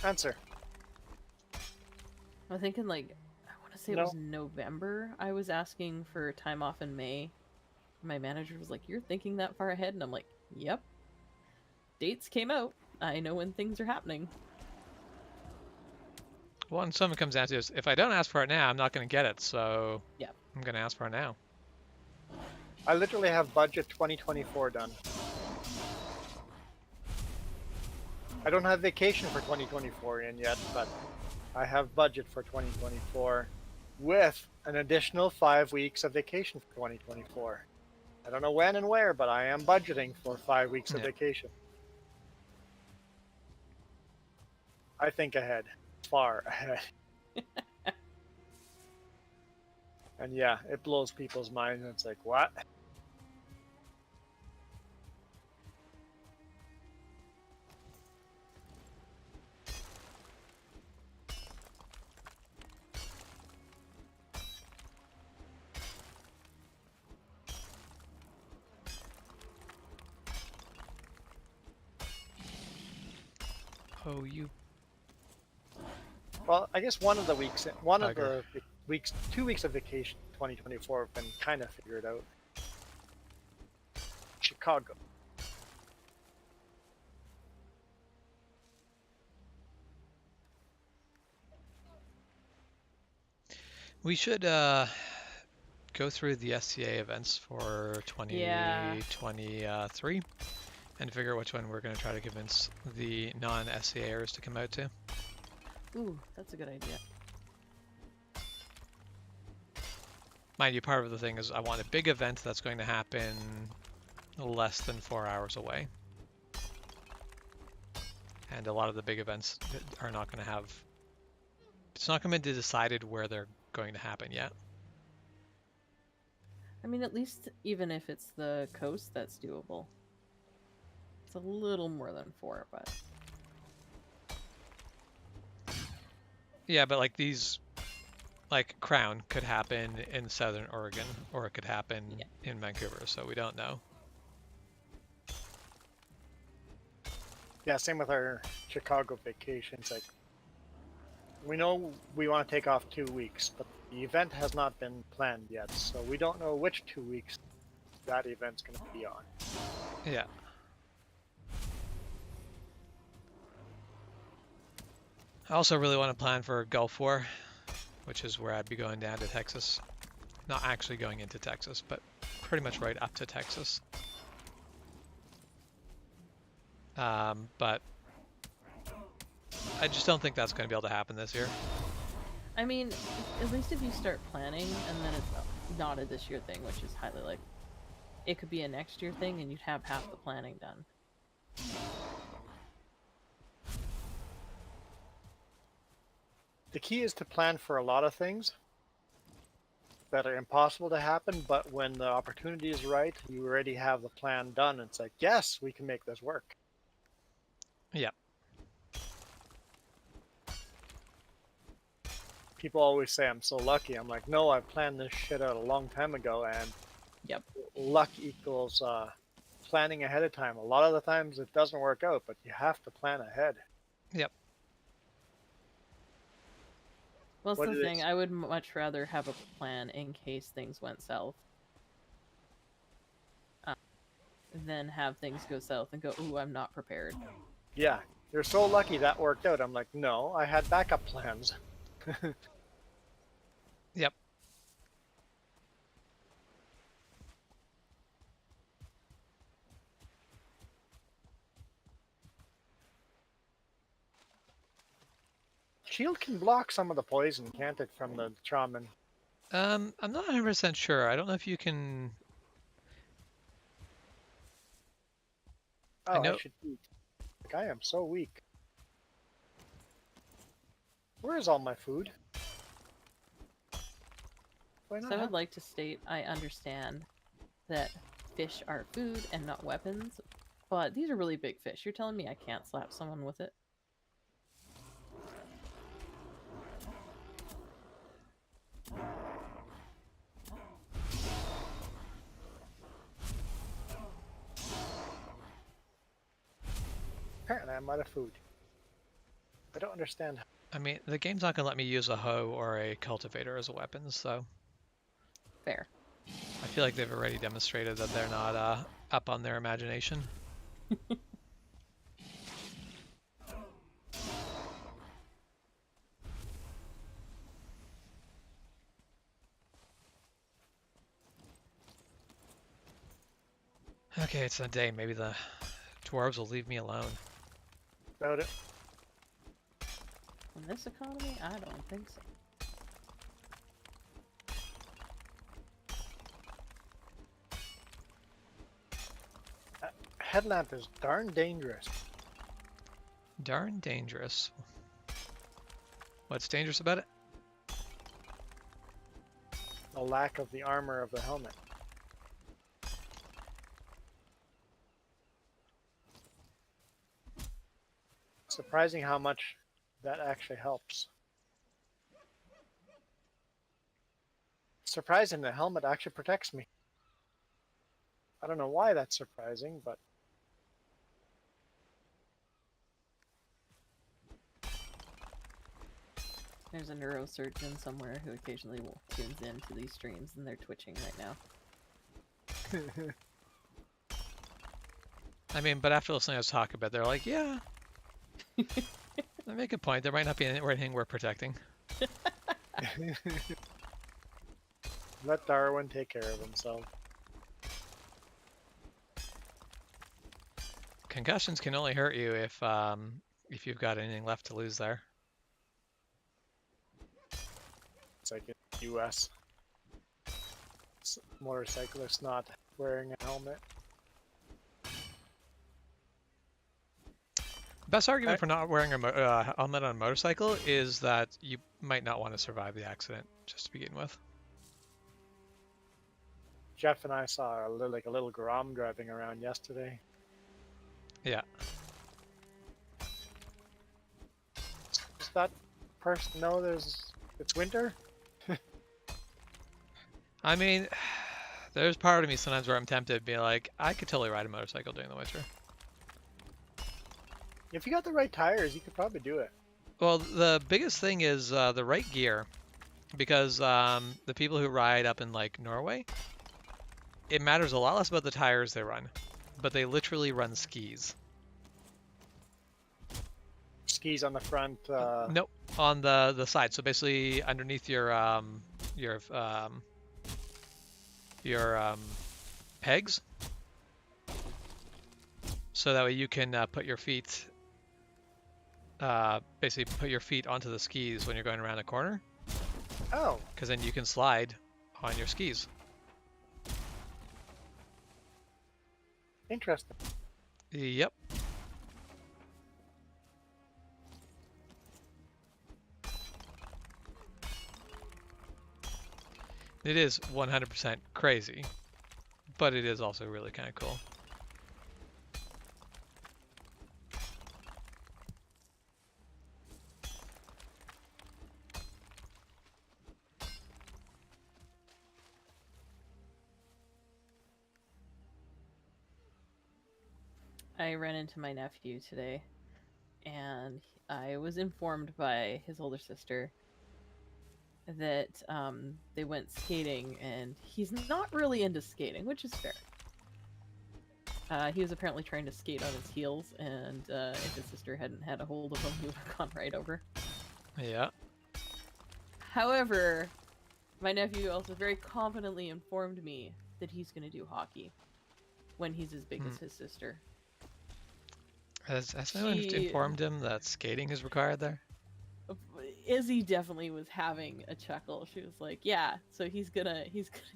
Speaker 3: Answer.
Speaker 1: I'm thinking like I want to say it
Speaker 3: No.
Speaker 1: was November. I was asking for time off in May. My manager was like, "You're thinking that far ahead," and I'm like, "Yep." Dates came out. I know when things are happening.
Speaker 2: Well, and something comes down to is if I don't ask for it now, I'm not going to get it. So
Speaker 1: Yeah.
Speaker 2: I'm going to ask for it now.
Speaker 3: I literally have budget 2024 done. I don't have vacation for 2024 in yet, but I have budget for 2024 with an additional 5 weeks of vacation for 2024. I don't know when and where, but I am budgeting for 5 weeks of
Speaker 2: Yeah.
Speaker 3: vacation. I think ahead, far ahead. And yeah, it blows people's minds. It's like, what?
Speaker 2: Oh, you.
Speaker 3: Well, I guess one of the
Speaker 2: Bugger.
Speaker 3: weeks, 2 weeks of vacation 2024 have been kind of figured out. Chicago.
Speaker 2: We should go through the SCA events for 2023 and figure out which one we're going to try to convince the non-SCAers to come out to.
Speaker 1: Ooh, that's a good idea.
Speaker 2: Mind you, part of the thing is I want a big event that's going to happen less than 4 hours away. And a lot of the big events are not going to have... It's not going to be decided where they're going to happen yet.
Speaker 1: I mean, at least even if it's the coast, that's doable. It's a little more than 4, but...
Speaker 2: Yeah, but like these... Like Crown could happen in Southern Oregon, or it could happen in Vancouver, so we don't know.
Speaker 3: Yeah, same with our Chicago vacations. Like, we know we want to take off 2 weeks, but the event has not been planned yet, so we don't know which 2 weeks that event's going to be on.
Speaker 2: Yeah. I also really want to plan for Gulf War, which is where I'd be going down to Texas. Not actually going into Texas, but pretty much right up to Texas. But I just don't think that's going to be able to happen this year.
Speaker 1: I mean, at least if you start planning, and then it's not a this year thing, which is highly likely. It could be a next year thing, and you'd have half the planning done.
Speaker 3: The key is to plan for a lot of things, that are impossible to happen, but when the opportunity is right, you already have the plan done. It's like, yes, we can make this work.
Speaker 2: Yeah.
Speaker 3: People always say I'm so lucky. I'm like, no, I planned this shit out a long time ago, and
Speaker 1: Yep.
Speaker 3: luck equals planning ahead of time. A lot of the times it doesn't work out, but you have to plan ahead.
Speaker 2: Yep.
Speaker 1: Well, it's
Speaker 3: What
Speaker 1: the
Speaker 3: it
Speaker 1: thing.
Speaker 3: is.
Speaker 1: I would much rather have a plan in case things went south than have things go south and go, ooh, I'm not prepared.
Speaker 3: Yeah, you're so lucky that worked out. I'm like, no, I had backup plans.
Speaker 2: Yep.
Speaker 3: Shield can block some of the poison, can't it, from the shaman?
Speaker 2: I'm not 100% sure. I don't know if you can. I
Speaker 3: Oh, I
Speaker 2: know.
Speaker 3: should eat. Like, I am so weak. Where is all my food? Why
Speaker 1: So
Speaker 3: not
Speaker 1: I
Speaker 3: have?
Speaker 1: would like to state I understand that fish are food and not weapons, but these are really big fish. You're telling me I can't slap someone with it?
Speaker 3: Apparently, I'm out of food. I don't understand.
Speaker 2: I mean, the game's not gonna let me use a hoe or a cultivator as a weapon, so
Speaker 1: Fair.
Speaker 2: I feel like they've already demonstrated that they're not up on their imagination. Okay, it's a day. Maybe the dwarves will leave me alone.
Speaker 3: About it.
Speaker 1: In this economy, I don't think so.
Speaker 3: That headlamp is darn dangerous.
Speaker 2: Darn dangerous. What's dangerous about it?
Speaker 3: The lack of the armor of the helmet. Surprising how much that actually helps. Surprising the helmet actually protects me. I don't know why that's surprising, but
Speaker 1: There's a neurosurgeon somewhere who occasionally tunes into these streams and they're twitching right now.
Speaker 2: I mean, but after listening to us talk about it, they're like, yeah, they make a point. There might not be anything we're protecting.
Speaker 3: let Darwin take care of himself.
Speaker 2: Concussions can only hurt you if you've got anything left to lose there.
Speaker 3: It's like in the U.S. Motorcyclists not wearing a helmet.
Speaker 2: Best argument for not wearing a helmet on a motorcycle is that you might not want to survive the accident, just to begin with.
Speaker 3: Jeff and I saw a little Grom driving around yesterday.
Speaker 2: Yeah.
Speaker 3: Does that person know it's winter?
Speaker 2: I mean, there's part of me sometimes where I'm tempted to be like, I could totally ride a motorcycle during the winter.
Speaker 3: If you got the right tires, you could probably do it.
Speaker 2: Well, the biggest thing is the right gear, because the people who ride up in like Norway, it matters a lot less about the tires they run, but they literally run skis.
Speaker 3: Skis on the front.
Speaker 2: Nope, on the side. So basically, underneath your pegs, so that way you can put your feet. Basically, put your feet onto the skis when you're going around a corner.
Speaker 3: Oh.
Speaker 2: Because then you can slide on your skis.
Speaker 3: Interesting.
Speaker 2: Yep. It is 100% crazy, but it is also really kind of cool.
Speaker 1: I ran into my nephew today, and I was informed by his older sister that they went skating, and he's not really into skating, which is fair. He was apparently trying to skate on his heels, and if his sister hadn't had a hold of him, he would have gone right over.
Speaker 2: Yeah.
Speaker 1: However, my nephew also very confidently informed me that he's going to do hockey when he's as big as his sister.
Speaker 2: Has anyone informed him that skating is required there?
Speaker 1: Izzy definitely was having a chuckle. She was like, "Yeah, so he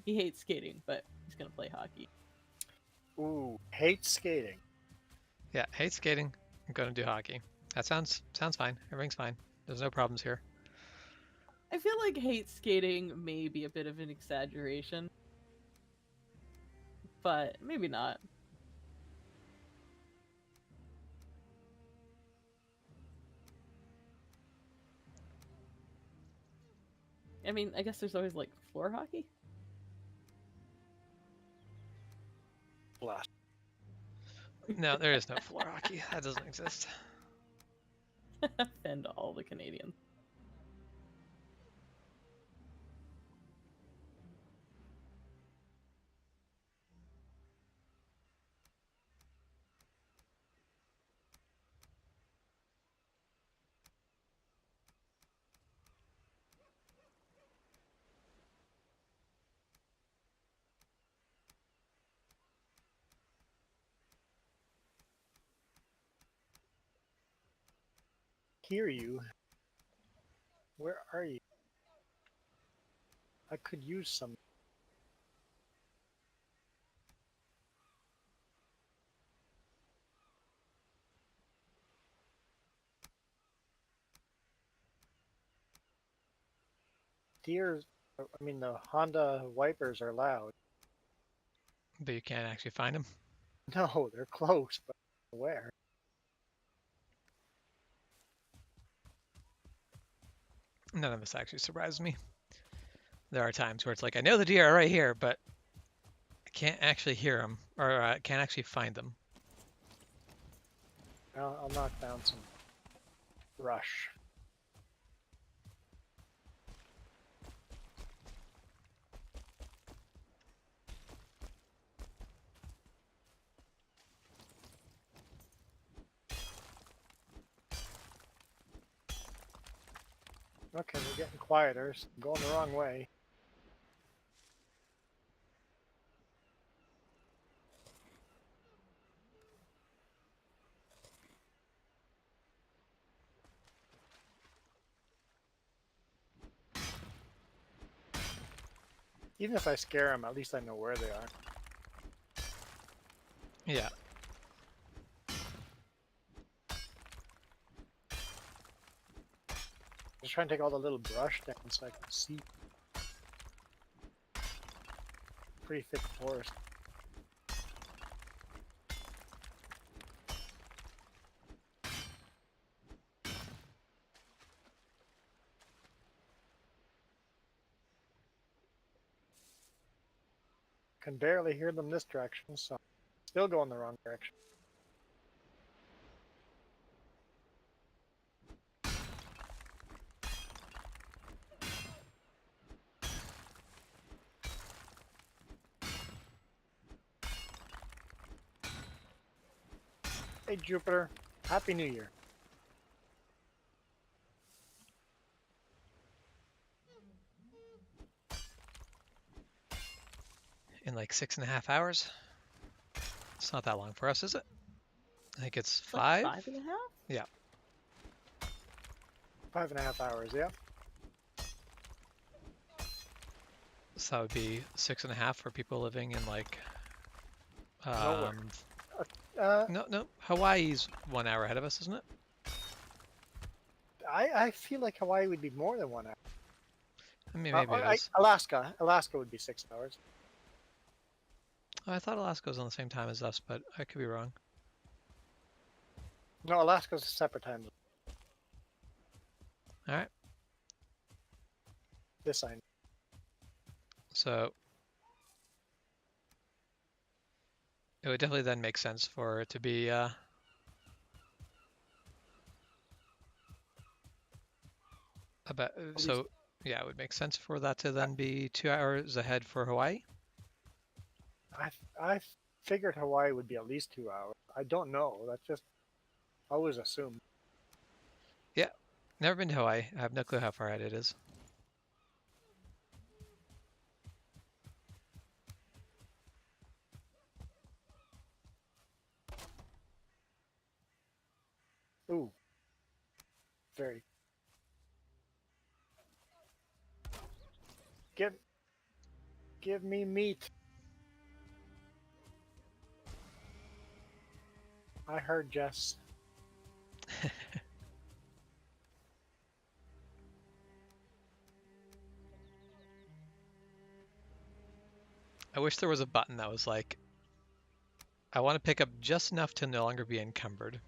Speaker 1: hates skating, but he's gonna play hockey."
Speaker 3: Ooh, hate skating.
Speaker 2: Yeah, hate skating. I'm gonna do hockey. That sounds fine. Everything's fine. There's no problems here.
Speaker 1: I feel like hate skating may be a bit of an exaggeration, but maybe not. I mean, I guess there's always like floor hockey.
Speaker 3: Blast.
Speaker 2: No, there is no floor hockey. That doesn't exist.
Speaker 1: Offend all the Canadians.
Speaker 3: Hear you. Where are you? I could use some. Deer. I mean, the Honda wipers are loud.
Speaker 2: But you can't actually find them.
Speaker 3: No, they're close, but where?
Speaker 2: None of this actually surprises me. There are times where it's like, I know the deer are right here, but I can't actually hear them, or I can't actually find them.
Speaker 3: I'll knock down some brush. Okay, we're getting quieter. It's going the wrong way. Even if I scare them, at least I know where they are.
Speaker 2: Yeah.
Speaker 3: Just trying to take all the little brush down so I can see. Pretty thick forest. Can barely hear them this direction, so still going the wrong direction. Hey Jupiter, Happy New Year.
Speaker 2: In like 6.5 hours. It's not that long for us, is it? I think it's 5.
Speaker 1: Like 5.5?
Speaker 2: Yeah.
Speaker 3: 5.5 hours, yeah.
Speaker 2: So that would be 6.5 for people living in like.
Speaker 3: Nowhere.
Speaker 2: No. Hawaii's 1 hour ahead of us, isn't it?
Speaker 3: I feel like Hawaii would be more than 1 hour.
Speaker 2: I mean, maybe it is.
Speaker 3: Alaska would be 6 hours.
Speaker 2: Oh, I thought Alaska was on the same time as us, but I could be wrong.
Speaker 3: No, Alaska's a separate time.
Speaker 2: All right.
Speaker 3: This I know.
Speaker 2: So it would definitely then make sense for it to be about. So yeah, it would make sense for that to then be 2 hours ahead for Hawaii.
Speaker 3: I figured Hawaii would be at least 2 hours. I don't know. That's just always assumed.
Speaker 2: Yeah, never been to Hawaii. I have no clue how far ahead it is.
Speaker 3: Ooh, very. Give me meat. I heard Jess.
Speaker 2: I wish there was a button that was like, I want to pick up just enough to no longer be encumbered.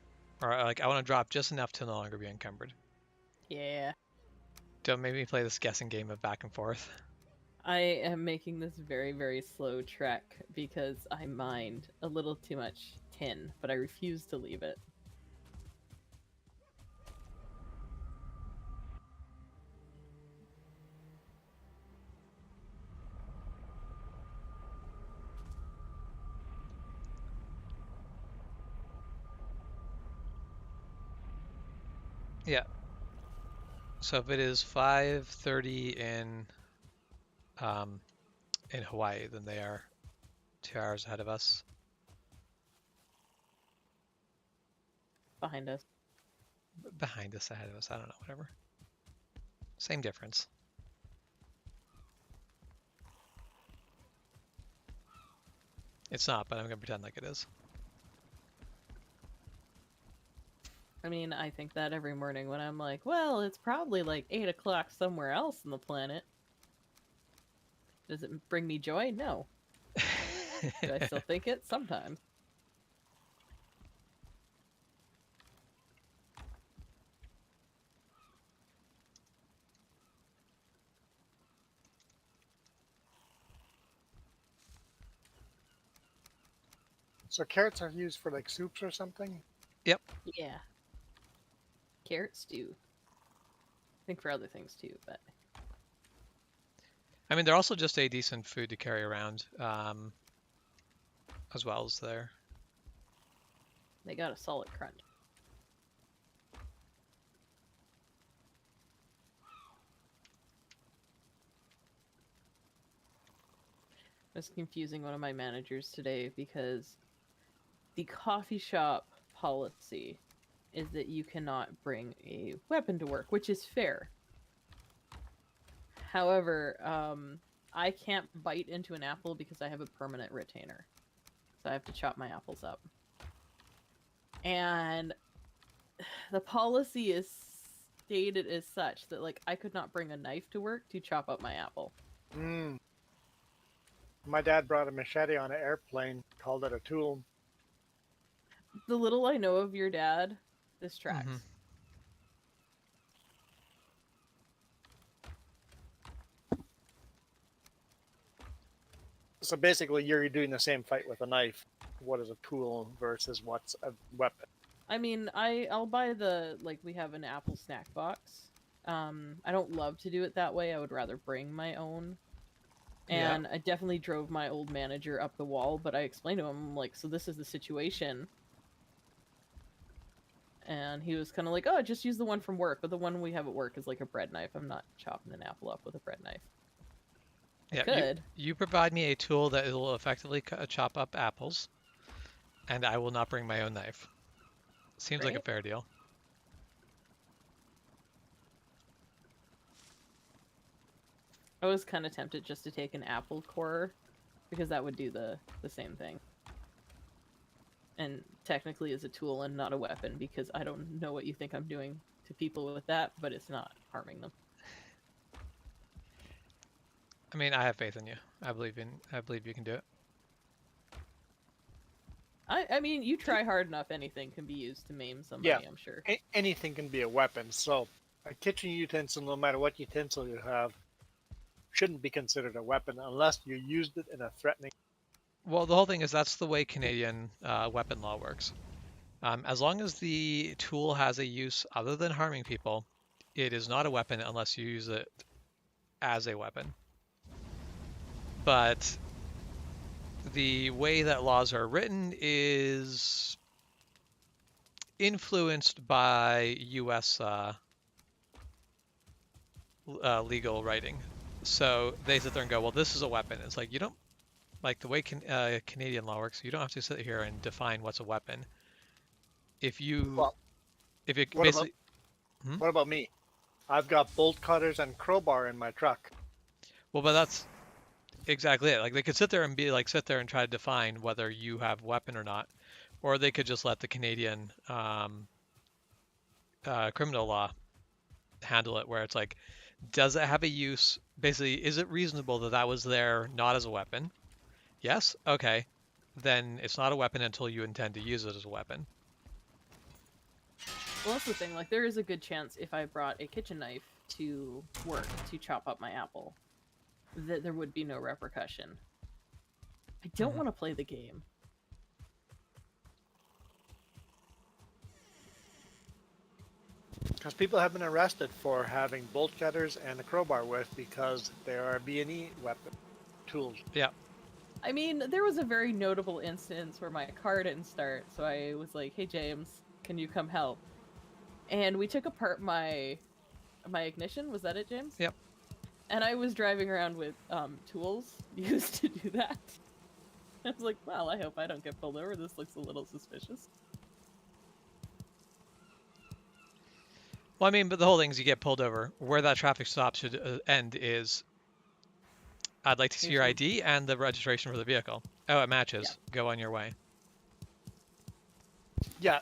Speaker 2: Or like, I want to drop just enough to no longer be encumbered.
Speaker 1: Yeah.
Speaker 2: Don't make me play this guessing game of back and forth.
Speaker 1: I am making this very, very slow trek because I mined a little too much tin, but I refuse to leave it.
Speaker 2: Yeah. So if it is 5:30 in Hawaii, then they are 2 hours ahead of us.
Speaker 1: Behind us.
Speaker 2: Behind us, ahead of us. I don't know, whatever. Same difference. It's not, but I'm gonna pretend like it is.
Speaker 1: I mean, I think that every morning when I'm like, well, it's probably like 8 o'clock somewhere else on the planet. Does it bring me joy? No. Do I still think it? Sometimes.
Speaker 3: So carrots are used for like soups or something?
Speaker 2: Yep.
Speaker 1: Yeah. Carrot stew. I think for other things too, but
Speaker 2: I mean, they're also just a decent food to carry around, as well as there.
Speaker 1: they got a solid crunch. I was confusing one of my managers today because the coffee shop policy is that you cannot bring a weapon to work, which is fair. However, I can't bite into an apple because I have a permanent retainer. So I have to chop my apples up. And the policy is stated as such that, like, I could not bring a knife to work to chop up my apple.
Speaker 3: Mm. My dad brought a machete on an airplane, called it a tool.
Speaker 1: The little I know of your dad, this tracks.
Speaker 2: Mm-hmm.
Speaker 3: So basically, you're doing the same fight with a knife. What is a tool versus what's a weapon?
Speaker 1: I mean, I'll buy the, like, we have an apple snack box. I don't love to do it that way. I would rather bring my own. And I definitely drove my old manager up the wall, but I explained to him, like, so this is the situation. And he was kind of like, oh, just use the one from work. But the one we have at work is like a bread knife. I'm not chopping an apple up with a bread knife. I could.
Speaker 2: You provide me a tool that will effectively chop up apples, and I will not bring my own knife. Seems like a fair deal.
Speaker 1: I was kind of tempted just to take an apple core, because that would do the same thing. And technically is a tool and not a weapon, because I don't know what you think I'm doing to people with that, but it's not harming them.
Speaker 2: I mean, I have faith in you. I believe you can do it.
Speaker 1: I mean, you try hard enough, anything can be used to maim
Speaker 3: Yeah,
Speaker 1: somebody, I'm sure.
Speaker 3: anything can be a weapon. So a kitchen utensil, no matter what utensil you have, shouldn't be considered a weapon unless you used it in a threatening.
Speaker 2: Well, the whole thing is that's the way Canadian weapon law works. As long as the tool has a use other than harming people, it is not a weapon unless you use it as a weapon. But the way that laws are written is influenced by U.S. Legal writing. So they sit there and go, well, this is a weapon. It's like, you don't, like the way Canadian law works, you don't have to sit here and define what's a weapon. If you,
Speaker 3: Well,
Speaker 2: if it
Speaker 3: what
Speaker 2: basically,
Speaker 3: what about me? I've got bolt cutters and crowbar in my truck.
Speaker 2: well, but that's exactly it. Like they could sit there and be like, sit there and try to define whether you have a weapon or not, or they could just let the Canadian criminal law handle it, where it's like, does it have a use? Basically, is it reasonable that that was there not as a weapon? Yes? Okay. Then it's not a weapon until you intend to use it as a weapon.
Speaker 1: Well, that's the thing. Like, there is a good chance if I brought a kitchen knife to work to chop up my apple, that there would be no repercussion. I don't want to play the game.
Speaker 3: Because people have been arrested for having bolt cutters and a crowbar with because they are B&E weapon tools.
Speaker 2: Yeah.
Speaker 1: I mean, there was a very notable instance where my car didn't start, so I was like, hey, James, can you come help? And we took apart my ignition. Was that it, James?
Speaker 2: Yep.
Speaker 1: And I was driving around with tools used to do that. I was like, well, I hope I don't get pulled over. This looks a little suspicious.
Speaker 2: Well, I mean, but the whole thing is you get pulled over. Where that traffic stop should end is, I'd like to see your ID and the registration for the vehicle. Oh, it matches.
Speaker 1: Yeah.
Speaker 2: Go on your way.
Speaker 3: Yeah,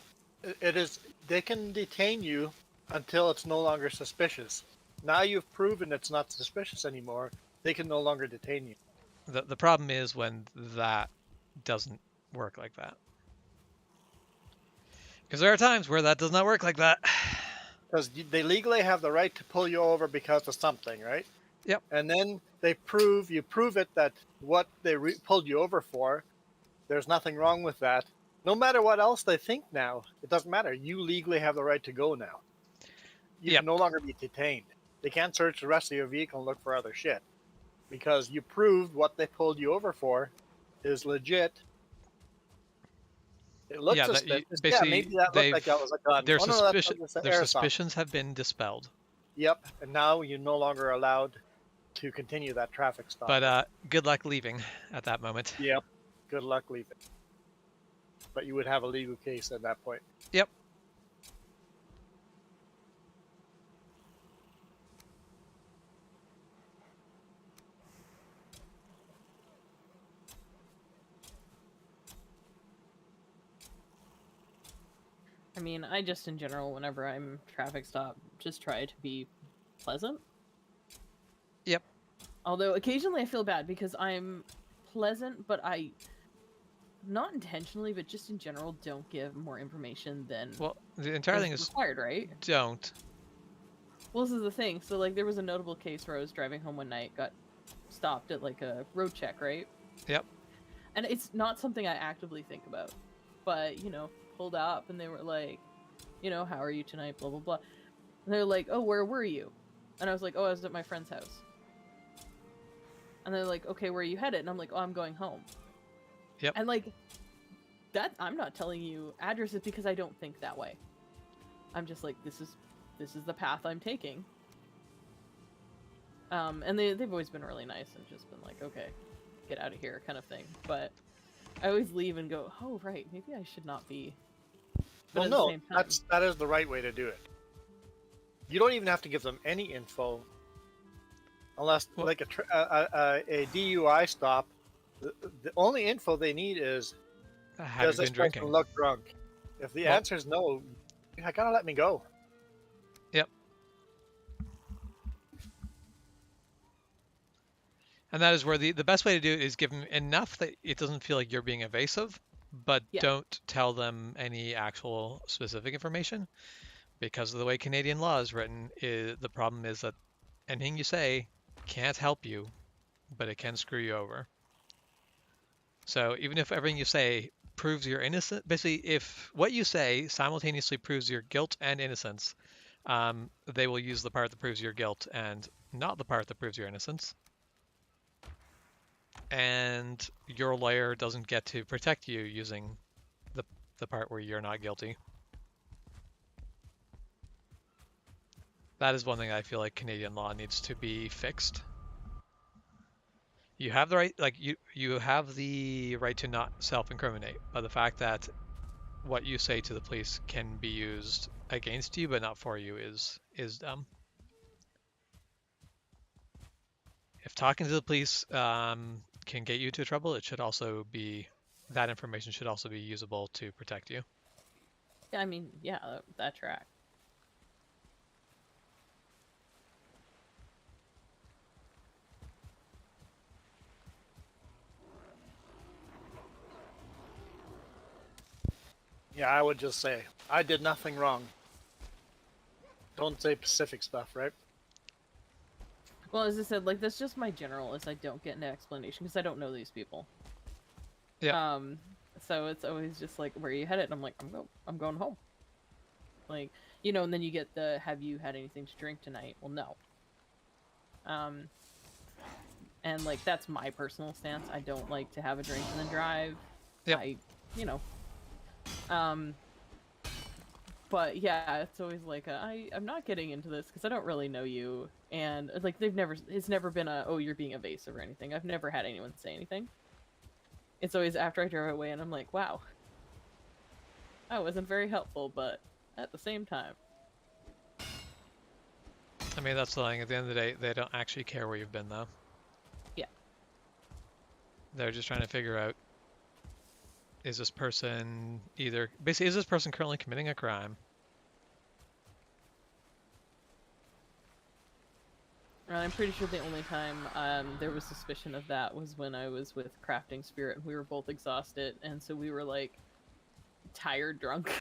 Speaker 3: it is. They can detain you until it's no longer suspicious. Now you've proven it's not suspicious anymore. They can no longer detain you.
Speaker 2: The problem is when that doesn't work like that. Because there are times where that does not work like that.
Speaker 3: Because they legally have the right to pull you over because of something, right?
Speaker 2: Yep.
Speaker 3: And then you prove it that what they pulled you over for, there's nothing wrong with that. No matter what else they think now, it doesn't matter. You legally have the right to go now. You can no longer be detained. They can't search the rest of your vehicle and look for other shit. Because you proved what they pulled you over for is legit. It looks suspicious. Yeah, maybe that looked like that was a gun.
Speaker 2: Their
Speaker 3: Their
Speaker 2: suspicions have been dispelled.
Speaker 3: Yep, and now you're no longer allowed to continue that traffic stop.
Speaker 2: But good luck leaving at that moment.
Speaker 3: Yep, good luck leaving. But you would have a legal case at that point.
Speaker 2: Yep.
Speaker 1: I mean, I just, in general, whenever I'm traffic stop, just try to be pleasant.
Speaker 2: Yep.
Speaker 1: Although, occasionally I feel bad because I'm pleasant, but I, not intentionally, but just in general, don't give more information than
Speaker 2: well, the entire thing is
Speaker 1: required, right?
Speaker 2: Don't.
Speaker 1: Well, this is the thing. So, like, there was a notable case where I was driving home one night, got stopped at, like, a road check, right?
Speaker 2: Yep.
Speaker 1: And it's not something I actively think about. But, you know, pulled up and they were like, you know, how are you tonight, blah, blah, blah. And they're like, oh, where were you? And I was like, oh, I was at my friend's house. And they're like, okay, where are you headed? And I'm like, oh, I'm going home.
Speaker 2: Yep.
Speaker 1: And, like, that, I'm not telling you addresses because I don't think that way. I'm just like, this is the path I'm taking. And they've always been really nice and just been like, okay, get out of here kind of thing. But I always leave and go, oh, right, maybe I should not be. But
Speaker 3: well, no, that is the right way to do it. You don't even have to give them any info, unless like a DUI stop. The only info they need is does this person look drunk? If the answer is no, I gotta let me go.
Speaker 2: Yep. And that is where the best way to do it is give them enough that it doesn't feel like you're being evasive, but
Speaker 1: Yeah.
Speaker 2: don't tell them any actual specific information. Because of the way Canadian law is written, the problem is that anything you say can't help you, but it can screw you over. So even if everything you say proves you're innocent, basically, if what you say simultaneously proves your guilt and innocence, they will use the part that proves your guilt and not the part that proves your innocence. And your lawyer doesn't get to protect you using the part where you're not guilty. That is one thing I feel like Canadian law needs to be fixed. You have the right, like you have the right to not self-incriminate, but the fact that what you say to the police can be used against you but not for you is dumb. If talking to the police can get you into trouble, it should also be that information should also be usable to protect you.
Speaker 1: I mean, yeah, that track.
Speaker 3: Yeah, I would just say, I did nothing wrong. Don't say specific stuff, right?
Speaker 1: Well, as I said, like that's just my general. Is I don't get into explanation because I don't know these people.
Speaker 2: Yeah.
Speaker 1: So it's always just like, where are you headed? And I'm like, I'm going home. Like, you know, and then you get the, have you had anything to drink tonight? Well, no. And like that's my personal stance. I don't like to have a drink and then drive.
Speaker 2: Yep.
Speaker 1: You know. But yeah, it's always like I'm not getting into this because I don't really know you, and like it's never been a, oh, you're being evasive or anything. I've never had anyone say anything. It's always after I drove away and I'm like, wow, I wasn't very helpful, but at the same time.
Speaker 2: I mean, that's the thing. At the end of the day, they don't actually care where you've been, though.
Speaker 1: Yeah.
Speaker 2: They're just trying to figure out, is this person basically, is this person currently committing a crime?
Speaker 1: And I'm pretty sure the only time there was suspicion of that was when I was with Crafting Spirit and we were both exhausted, and so we were like tired drunk.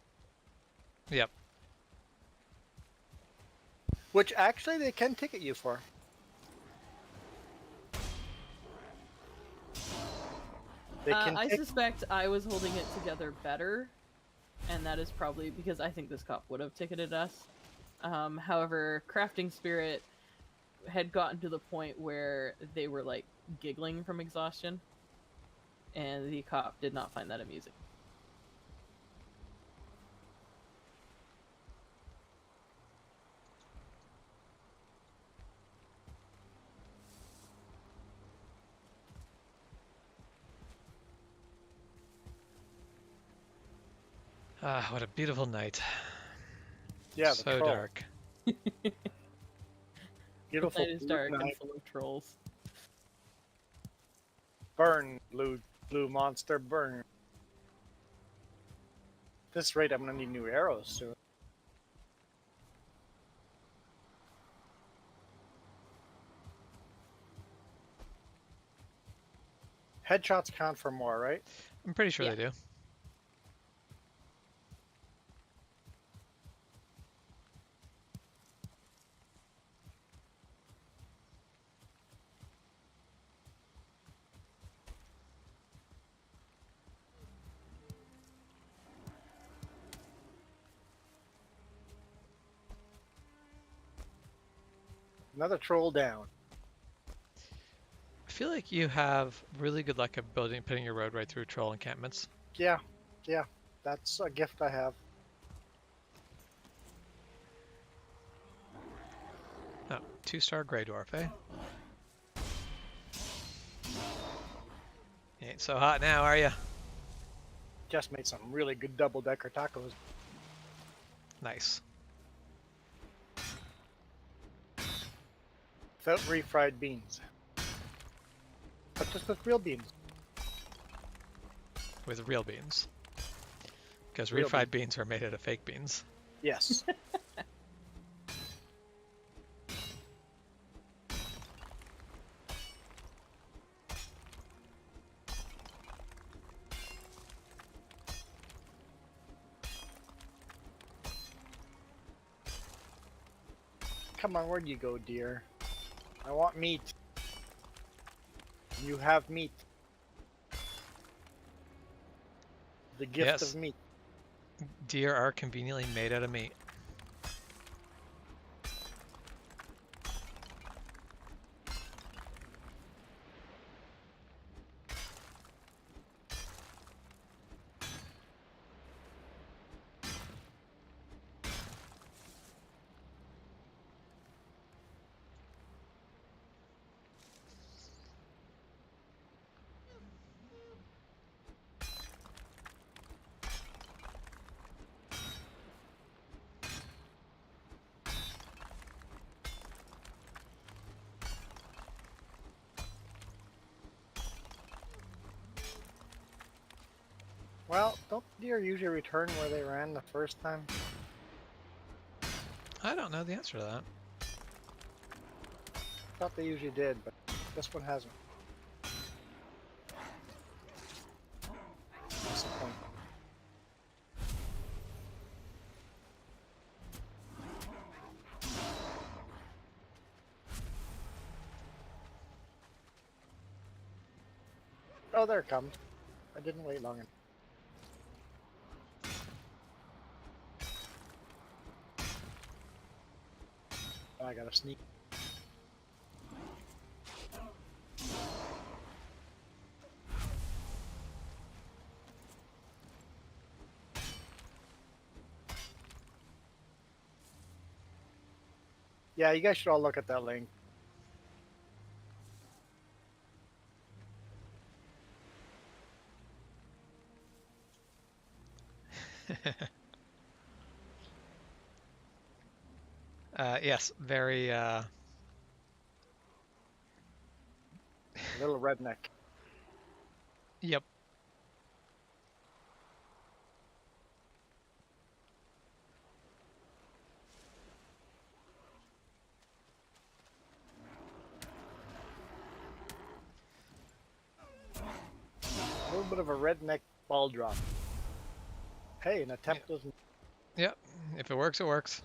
Speaker 2: Yep.
Speaker 3: Which actually they can ticket you for.
Speaker 1: I suspect I was holding it together better, and that is probably because I think this cop would have ticketed us. However, Crafting Spirit had gotten to the point where they were like giggling from exhaustion, and the cop did not find that amusing.
Speaker 2: Ah, what a beautiful night.
Speaker 3: Yeah, the
Speaker 2: so
Speaker 3: troll.
Speaker 2: dark.
Speaker 3: Beautiful.
Speaker 1: The night is dark and full of trolls.
Speaker 3: Burn, blue monster, burn. At this rate, I'm gonna need new arrows soon. Headshots count for more, right?
Speaker 2: I'm pretty sure they do.
Speaker 3: Another troll down.
Speaker 2: I feel like you have really good luck at putting your road right through troll encampments.
Speaker 3: Yeah, that's a gift I have.
Speaker 2: Oh, 2-star Grey Dwarf, eh? You ain't so hot now, are you?
Speaker 3: Just made some really good double-decker tacos.
Speaker 2: Nice.
Speaker 3: Without refried beans. But just with real beans.
Speaker 2: With real beans. Because
Speaker 3: Real
Speaker 2: refried beans are made out of fake beans.
Speaker 3: Yes. Come on, where'd you go, dear? I want meat. You have meat. The gift
Speaker 2: Yes,
Speaker 3: of meat.
Speaker 2: deer are conveniently made out of meat.
Speaker 3: Well, don't deer usually return where they ran the first time?
Speaker 2: I don't know the answer to that.
Speaker 3: I thought they usually did, but this one hasn't. What's the point? Oh, there it comes. I didn't wait long enough. I gotta sneak. Yeah, you guys should all look at that link.
Speaker 2: Yes, very.
Speaker 3: Little redneck.
Speaker 2: Yep.
Speaker 3: A little bit of a redneck ball drop. Hey, an attempt doesn't.
Speaker 2: Yep. If it works, it works.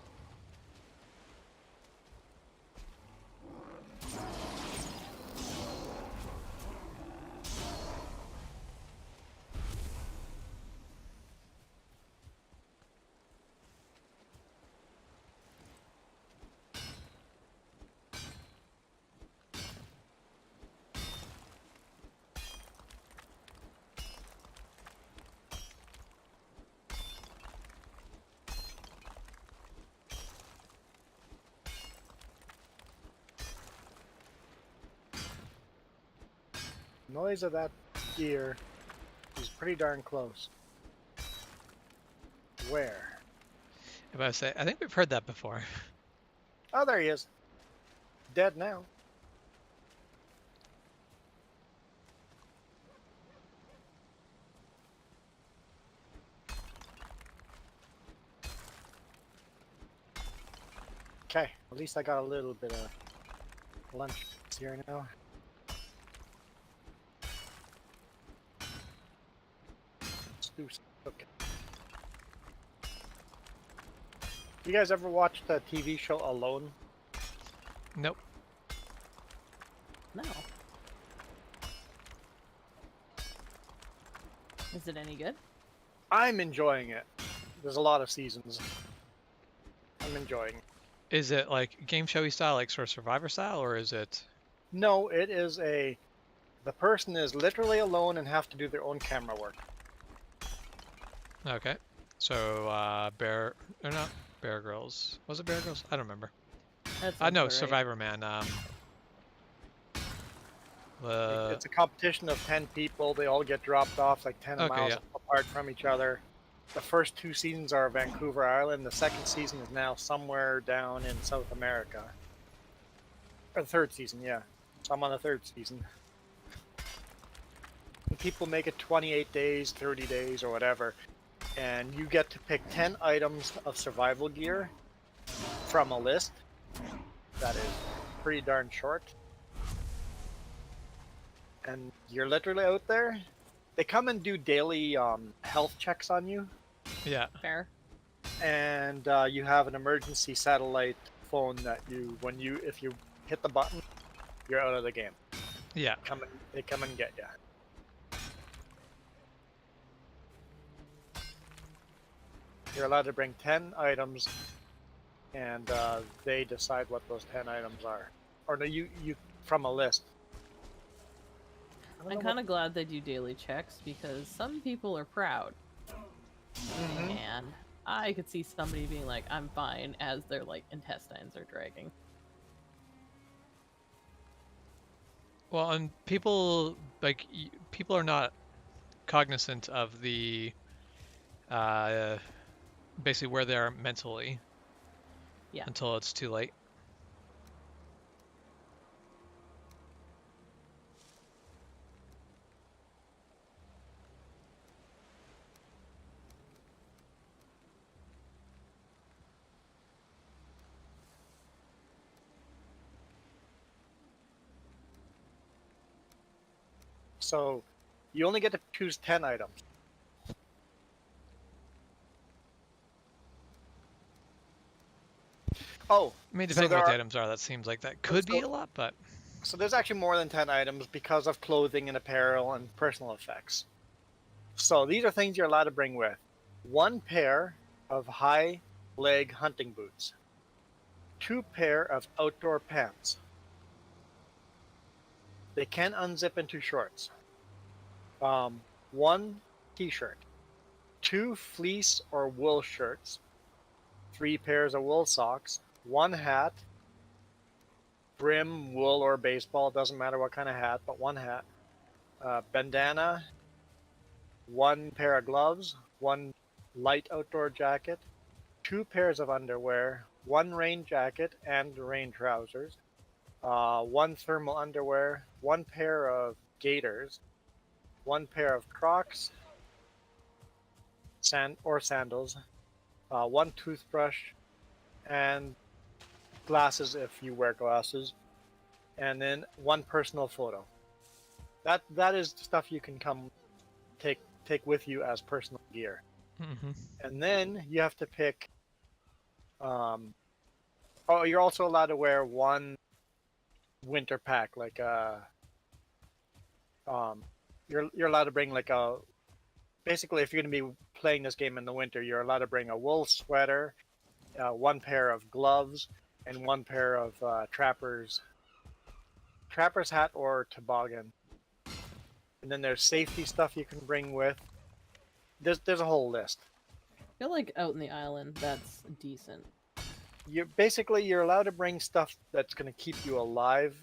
Speaker 3: Noise of that deer is pretty darn close. Where?
Speaker 2: If I say, I think we've heard that before.
Speaker 3: Oh, there he is. Dead now. Okay, at least I got a little bit of lunch here now. Okay. You guys ever watch the TV show Alone?
Speaker 2: Nope.
Speaker 1: No. Is it any good?
Speaker 3: I'm enjoying it. There's a lot of seasons. I'm enjoying it.
Speaker 2: Is it like game showy style, like sort of Survivor style, or is it?
Speaker 3: No, it is a... The person is literally alone and have to do their own camera work.
Speaker 2: Okay. So, Bear, or not Bear Girls. Was it Bear Girls? I don't remember.
Speaker 1: That's
Speaker 2: No,
Speaker 1: right.
Speaker 2: Survivor Man.
Speaker 3: It's a competition of 10 people. They all get dropped off like 10
Speaker 2: Okay,
Speaker 3: miles
Speaker 2: yeah.
Speaker 3: apart from each other. The first 2 seasons are Vancouver, Ireland. The second season is now somewhere down in South America. Or the third season, yeah. So I'm on the third season. And people make it 28 days, 30 days, or whatever. And you get to pick 10 items of survival gear from a list that is pretty darn short. And you're literally out there. They come and do daily health checks on you.
Speaker 2: Yeah.
Speaker 1: Fair.
Speaker 3: And you have an emergency satellite phone that if you hit the button, you're out of the game.
Speaker 2: Yeah.
Speaker 3: They come and get you. You're allowed to bring 10 items, and they decide what those 10 items are. Or no, you from a list.
Speaker 1: I'm kind of glad they do daily checks because some people are proud. And I could see somebody being like, I'm fine, as their like intestines are dragging.
Speaker 2: Well, and people people are not cognizant of the basically where they are mentally.
Speaker 1: Yeah.
Speaker 2: Until it's too late.
Speaker 3: So you only get to choose 10 items. Oh,
Speaker 2: I mean,
Speaker 3: so
Speaker 2: depending on what the items are, that seems like that could be a lot, but...
Speaker 3: So there's actually more than 10 items because of clothing and apparel and personal effects. So these are things you're allowed to bring with. 1 pair of high leg hunting boots. 2 pair of outdoor pants. They can unzip into shorts. 1 t-shirt. 2 fleece or wool shirts. 3 pairs of wool socks. 1 hat. Brim, wool, or baseball, doesn't matter what kind of hat, but 1 hat. Bandana. 1 pair of gloves. 1 light outdoor jacket. 2 pairs of underwear. 1 rain jacket and rain trousers. 1 thermal underwear. 1 pair of gaiters. 1 pair of Crocs sandals. 1 toothbrush, and glasses if you wear glasses, and then 1 personal photo. That is stuff you can come take with you as personal gear. And then you have to pick. You're also allowed to wear 1 winter pack, like you're allowed to bring like a. Basically, if you're going to be playing this game in the winter, you're allowed to bring a wool sweater, 1 pair of gloves, and 1 pair of trapper's hat or toboggan. And then there's safety stuff you can bring with. There's a whole list.
Speaker 1: I feel like out in the island, that's decent.
Speaker 3: You're allowed to bring stuff that's going to keep you alive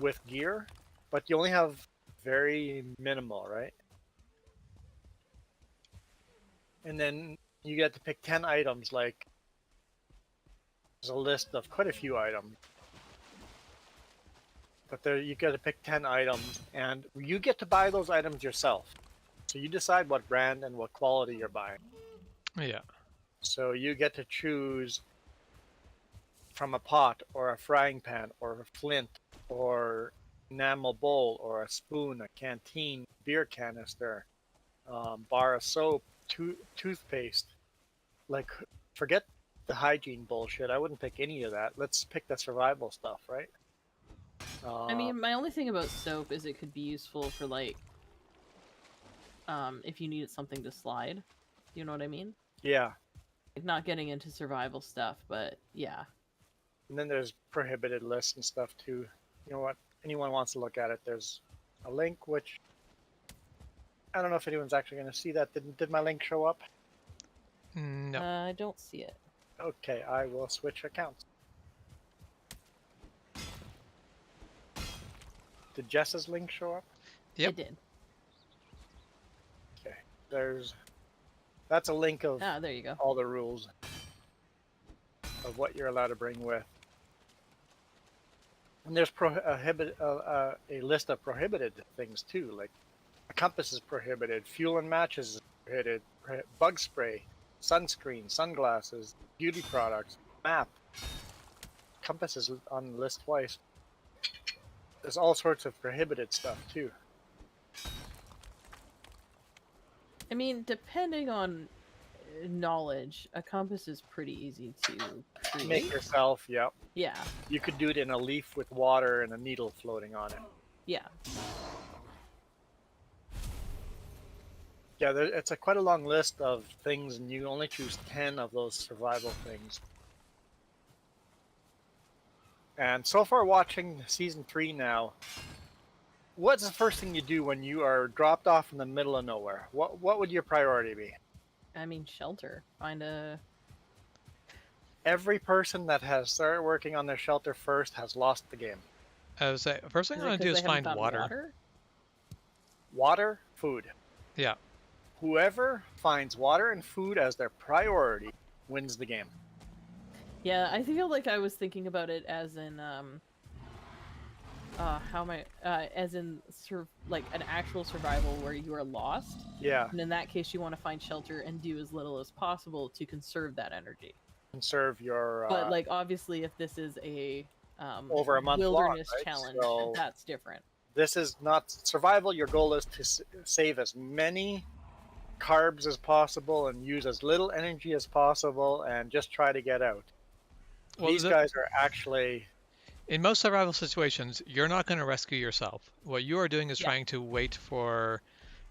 Speaker 3: with gear, but you only have very minimal, right? And then you get to pick 10 items. Like, there's a list of quite a few items, but you get to pick 10 items, and you get to buy those items yourself. So you decide what brand and what quality you're buying.
Speaker 2: Yeah.
Speaker 3: So you get to choose from a pot or a frying pan or a flint or enamel bowl or a spoon, a canteen, beer canister, bar of soap, toothpaste. Like, forget the hygiene bullshit. I wouldn't pick any of that. Let's pick the survival stuff, right?
Speaker 1: I mean, my only thing about soap is it could be useful for like, if you needed something to slide. You know what I mean?
Speaker 3: Yeah.
Speaker 1: Like, not getting into survival stuff, but yeah.
Speaker 3: And then there's prohibited lists and stuff too. You know what? Anyone wants to look at it, there's a link, which I don't know if anyone's actually going to see that. Did my link show up?
Speaker 2: No.
Speaker 1: I don't see it.
Speaker 3: Okay, I will switch accounts. Did Jess's link show up?
Speaker 2: Yep.
Speaker 1: It did.
Speaker 3: Okay, that's a link of
Speaker 1: there you go.
Speaker 3: all the rules of what you're allowed to bring with. And there's a list of prohibited things too, like a compass is prohibited, fuel and matches is prohibited, bug spray, sunscreen, sunglasses, beauty products, map. Compass is on the list twice. There's all sorts of prohibited stuff too.
Speaker 1: I mean, depending on knowledge, a compass is pretty easy to create.
Speaker 3: Make yourself, yep.
Speaker 1: Yeah,
Speaker 3: You could do it in a leaf with water and a needle floating on it.
Speaker 1: yeah.
Speaker 3: Yeah, it's quite a long list of things, and you only choose 10 of those survival things. And so far, watching season 3 now, what's the first thing you do when you are dropped off in the middle of nowhere? What would your priority be?
Speaker 1: I mean, shelter. Find a.
Speaker 3: Every person that has started working on their shelter first has lost the game.
Speaker 2: I would say first thing
Speaker 1: Is
Speaker 2: I'm
Speaker 1: it
Speaker 2: gonna do
Speaker 1: because
Speaker 2: is
Speaker 1: they haven't
Speaker 2: find
Speaker 1: found
Speaker 2: water.
Speaker 1: water?
Speaker 3: Water, food.
Speaker 2: Yeah.
Speaker 3: Whoever finds water and food as their priority wins the game.
Speaker 1: Yeah, I feel like I was thinking about it as in how am I as in like an actual survival where you are lost.
Speaker 3: Yeah,
Speaker 1: And in that case, you want to find shelter and do as little as possible to conserve that energy.
Speaker 3: conserve your
Speaker 1: But like obviously, if this is a
Speaker 3: over a month long,
Speaker 1: wilderness
Speaker 3: right?
Speaker 1: challenge,
Speaker 3: So
Speaker 1: that's different.
Speaker 3: this is not survival. Your goal is to save as many carbs as possible and use as little energy as possible and just try to get out.
Speaker 2: Well,
Speaker 3: These guys are actually
Speaker 2: in most survival situations, you're not going to rescue yourself. What you are doing is
Speaker 1: Yeah.
Speaker 2: trying to wait for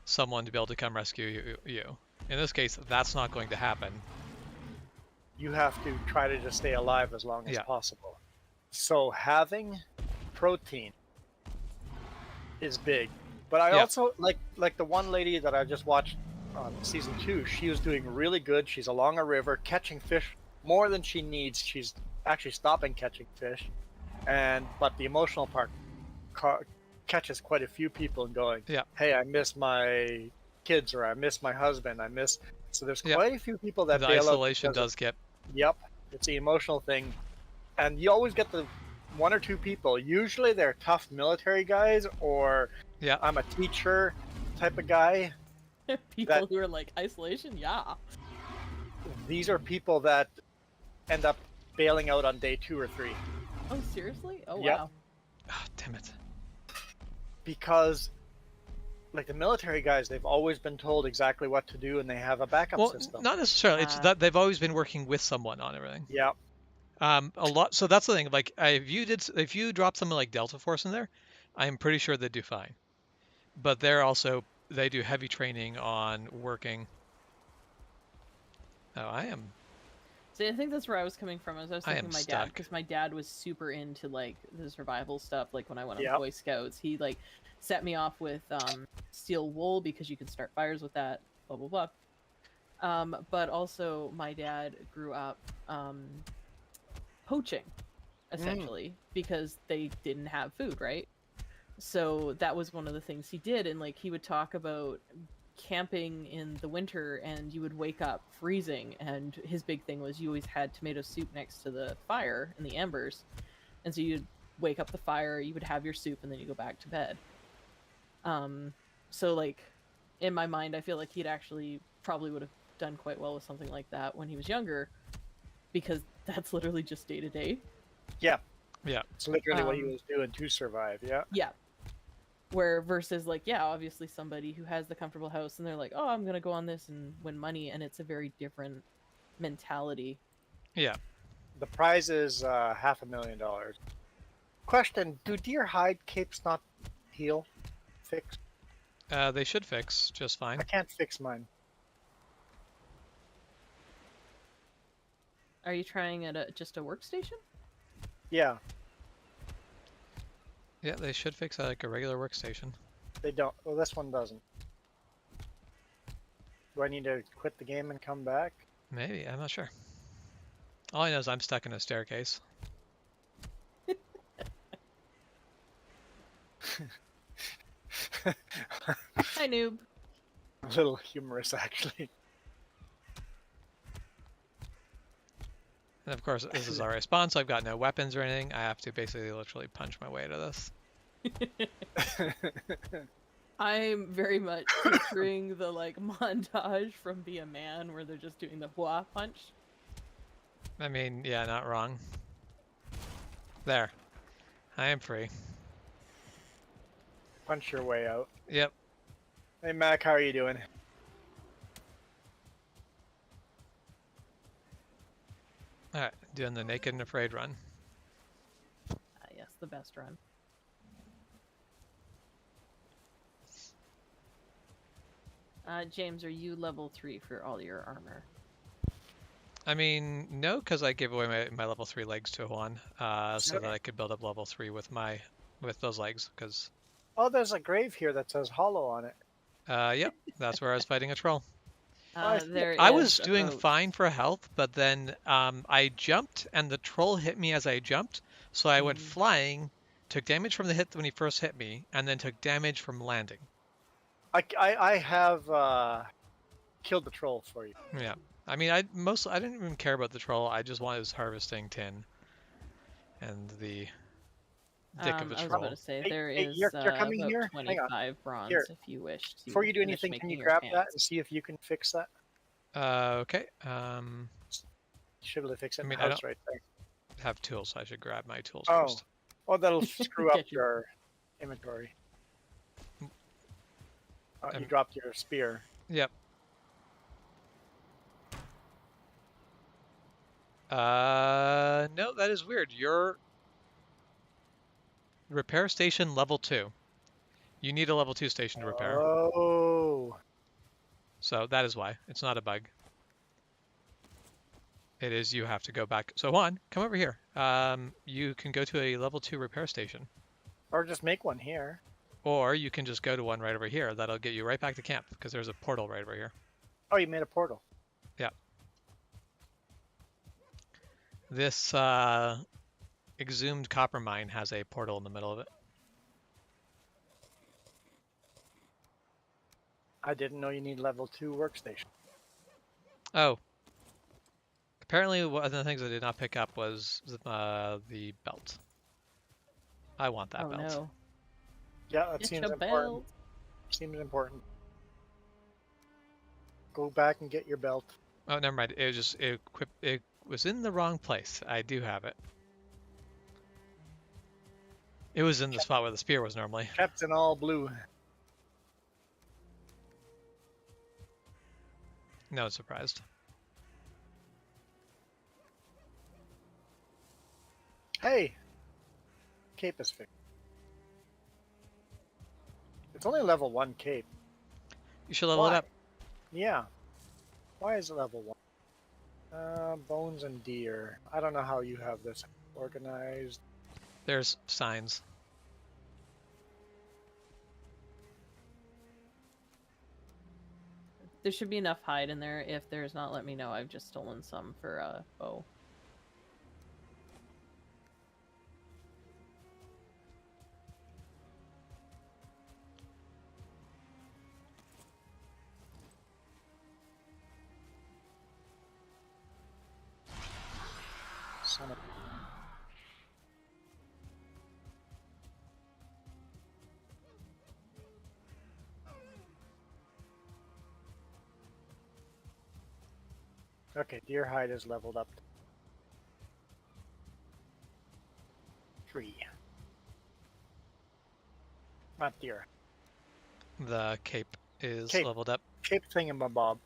Speaker 2: someone to be able to come rescue you. In this case, that's not going to happen.
Speaker 3: you have to try to just stay alive as long as
Speaker 2: Yeah.
Speaker 3: possible. So having protein is big. But I
Speaker 2: Yeah.
Speaker 3: also like the one lady that I just watched on season 2. She was doing really good. She's along a river catching fish more than she needs. She's actually stopping catching fish, but the emotional part catches quite a few people and going,
Speaker 2: Yeah.
Speaker 3: "Hey, I miss my kids, or I miss my husband. I miss." So there's
Speaker 2: Yeah.
Speaker 3: quite a few people that
Speaker 2: The
Speaker 3: bail out
Speaker 2: isolation
Speaker 3: because of-
Speaker 2: does get.
Speaker 3: Yep, it's the emotional thing, and you always get the one or two people. Usually they're tough military guys, or
Speaker 2: Yeah.
Speaker 3: I'm a teacher type of guy.
Speaker 1: People who are like isolation, yeah.
Speaker 3: These are people that end up bailing out on day 2 or 3
Speaker 1: Oh, seriously? Oh,
Speaker 3: Yep.
Speaker 1: wow.
Speaker 2: Oh, damn it.
Speaker 3: because, like the military guys, they've always been told exactly what to do, and they have a backup
Speaker 2: Well,
Speaker 3: system.
Speaker 2: not necessarily. It's that they've always been working with someone on everything.
Speaker 3: Yeah,
Speaker 2: A lot. So that's the thing. Like, if you drop something like Delta Force in there, I'm pretty sure they do fine. But they do heavy training on working. Oh, I am.
Speaker 1: See, I think that's where I was coming from. I was
Speaker 2: I am
Speaker 1: thinking my dad,
Speaker 2: stuck.
Speaker 1: because my dad was super into like the survival stuff. Like when I went on
Speaker 3: Yep.
Speaker 1: Boy Scouts, he like set me off with steel wool because you can start fires with that. Blah blah blah. But also my dad grew up poaching, essentially, because they didn't have food, right? So that was one of the things he did, and like he would talk about camping in the winter and you would wake up freezing, and his big thing was you always had tomato soup next to the fire in the embers, and so you'd wake up the fire, you would have your soup, and then you go back to bed. So like in my mind I feel like he'd actually probably would have done quite well with something like that when he was younger, because that's literally just day to day.
Speaker 3: yeah,
Speaker 2: Yeah.
Speaker 3: it's literally what he was doing to survive. Yeah,
Speaker 1: Where versus like, yeah, obviously somebody who has the comfortable house and they're like, oh, I'm gonna go on this and win money, and it's a very different mentality.
Speaker 2: Yeah.
Speaker 3: the prize is $500,000. Question: do deer hide capes not heal? Fix?
Speaker 2: They should fix just fine.
Speaker 3: I can't fix mine.
Speaker 1: Are you trying at just a workstation?
Speaker 3: Yeah,
Speaker 2: Yeah, they should fix like a regular workstation.
Speaker 3: they don't. Well, this one doesn't. Do I need to quit the game and come back?
Speaker 2: Maybe, I'm not sure. All I know is I'm stuck in a staircase.
Speaker 1: Hi, noob.
Speaker 3: A little humorous, actually.
Speaker 2: And of course, this is our response. I've got no weapons or anything. I have to basically literally punch my way to this.
Speaker 1: I'm very much picturing the like montage from Be a Man where they're just doing the hua punch.
Speaker 2: I mean, yeah, not wrong. There. I am free.
Speaker 3: Punch your way out.
Speaker 2: Yep.
Speaker 3: Hey, Mac, how are you doing?
Speaker 2: Alright, doing the naked and afraid run.
Speaker 1: Yes, the best run. James, are you level 3 for all your armor?
Speaker 2: I mean, no, because I gave away my level 3 legs to Juan, so that I could build up level 3 with those legs. Because
Speaker 3: Oh, there's a grave here that says hollow on it.
Speaker 2: yep, that's where I was fighting a troll.
Speaker 3: I see it.
Speaker 1: There
Speaker 2: I
Speaker 1: is
Speaker 2: was
Speaker 1: a
Speaker 2: doing
Speaker 1: boat.
Speaker 2: fine for health, but then I jumped and the troll hit me as I jumped, so I went flying, took damage from the hit when he first hit me, and then took damage from landing.
Speaker 3: I have killed the troll for you.
Speaker 2: Yeah, I mean, I didn't even care about the troll. I just wanted harvesting tin, and the dick of a
Speaker 1: I was
Speaker 2: troll.
Speaker 1: about to say
Speaker 3: Hey,
Speaker 1: there
Speaker 3: hey,
Speaker 1: is
Speaker 3: you're coming
Speaker 1: about
Speaker 3: here? Hang on.
Speaker 1: 25 bronze
Speaker 3: Here.
Speaker 1: if you wish to.
Speaker 3: Before you do
Speaker 1: finish
Speaker 3: anything, can you
Speaker 1: making your
Speaker 3: grab that
Speaker 1: pants.
Speaker 3: and see if you can fix that?
Speaker 2: Okay.
Speaker 3: You should be able to fix it
Speaker 2: I
Speaker 3: in
Speaker 2: mean,
Speaker 3: the
Speaker 2: I
Speaker 3: house
Speaker 2: don't
Speaker 3: right there.
Speaker 2: have tools, so I should grab my tools
Speaker 3: Oh.
Speaker 2: first.
Speaker 3: Oh, that'll screw up
Speaker 1: Get you.
Speaker 3: your inventory. You
Speaker 2: Um,
Speaker 3: dropped your spear.
Speaker 2: Yep. No, that is weird. Your repair station level 2. You need a level 2 station to repair.
Speaker 3: Oh.
Speaker 2: So that is why. It's not a bug. It is you have to go back. So Juan, come over here. You can go to a level 2 repair station.
Speaker 3: Or just make one here.
Speaker 2: Or you can just go to one right over here. That'll get you right back to camp, because there's a portal right over here.
Speaker 3: Oh, you made a portal.
Speaker 2: Yeah. This exhumed copper mine has a portal in the middle of it.
Speaker 3: I didn't know you need level 2 workstation.
Speaker 2: Oh. Apparently one of the things I did not pick up was the belt. I want that
Speaker 1: Oh
Speaker 2: belt.
Speaker 1: no.
Speaker 3: Yeah, that
Speaker 1: Get
Speaker 3: seems
Speaker 1: your
Speaker 3: important.
Speaker 1: belt.
Speaker 3: Seems important. Go back and get your belt.
Speaker 2: Oh, never mind. It was in the wrong place. I do have it. It was in the spot where the spear was normally.
Speaker 3: Kept in all blue.
Speaker 2: No one's surprised.
Speaker 3: Hey! Cape is fixed. It's only level 1 cape.
Speaker 2: You should level it
Speaker 3: Why?
Speaker 2: up.
Speaker 3: Yeah. Why is it level 1? Bones and deer. I don't know how you have this organized.
Speaker 2: There's signs.
Speaker 1: There should be enough hide in there. If there's not, let me know. I've just stolen some for a bow.
Speaker 3: Son of... Okay, deer hide is leveled up. 3. Not deer.
Speaker 2: The cape is
Speaker 3: Cape.
Speaker 2: leveled up.
Speaker 3: Cape thingamabob.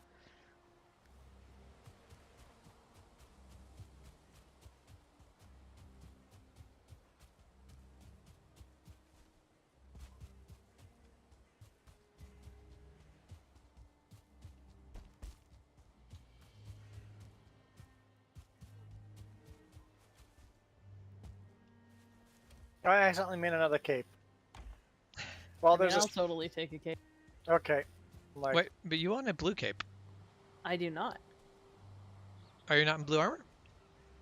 Speaker 3: I accidentally made another cape. Well,
Speaker 1: I mean,
Speaker 3: there's
Speaker 1: I'll
Speaker 3: a...
Speaker 1: totally take a cape.
Speaker 3: Okay. Like,
Speaker 2: Wait, but you want a blue cape.
Speaker 1: I do not.
Speaker 2: Are you not in blue armor?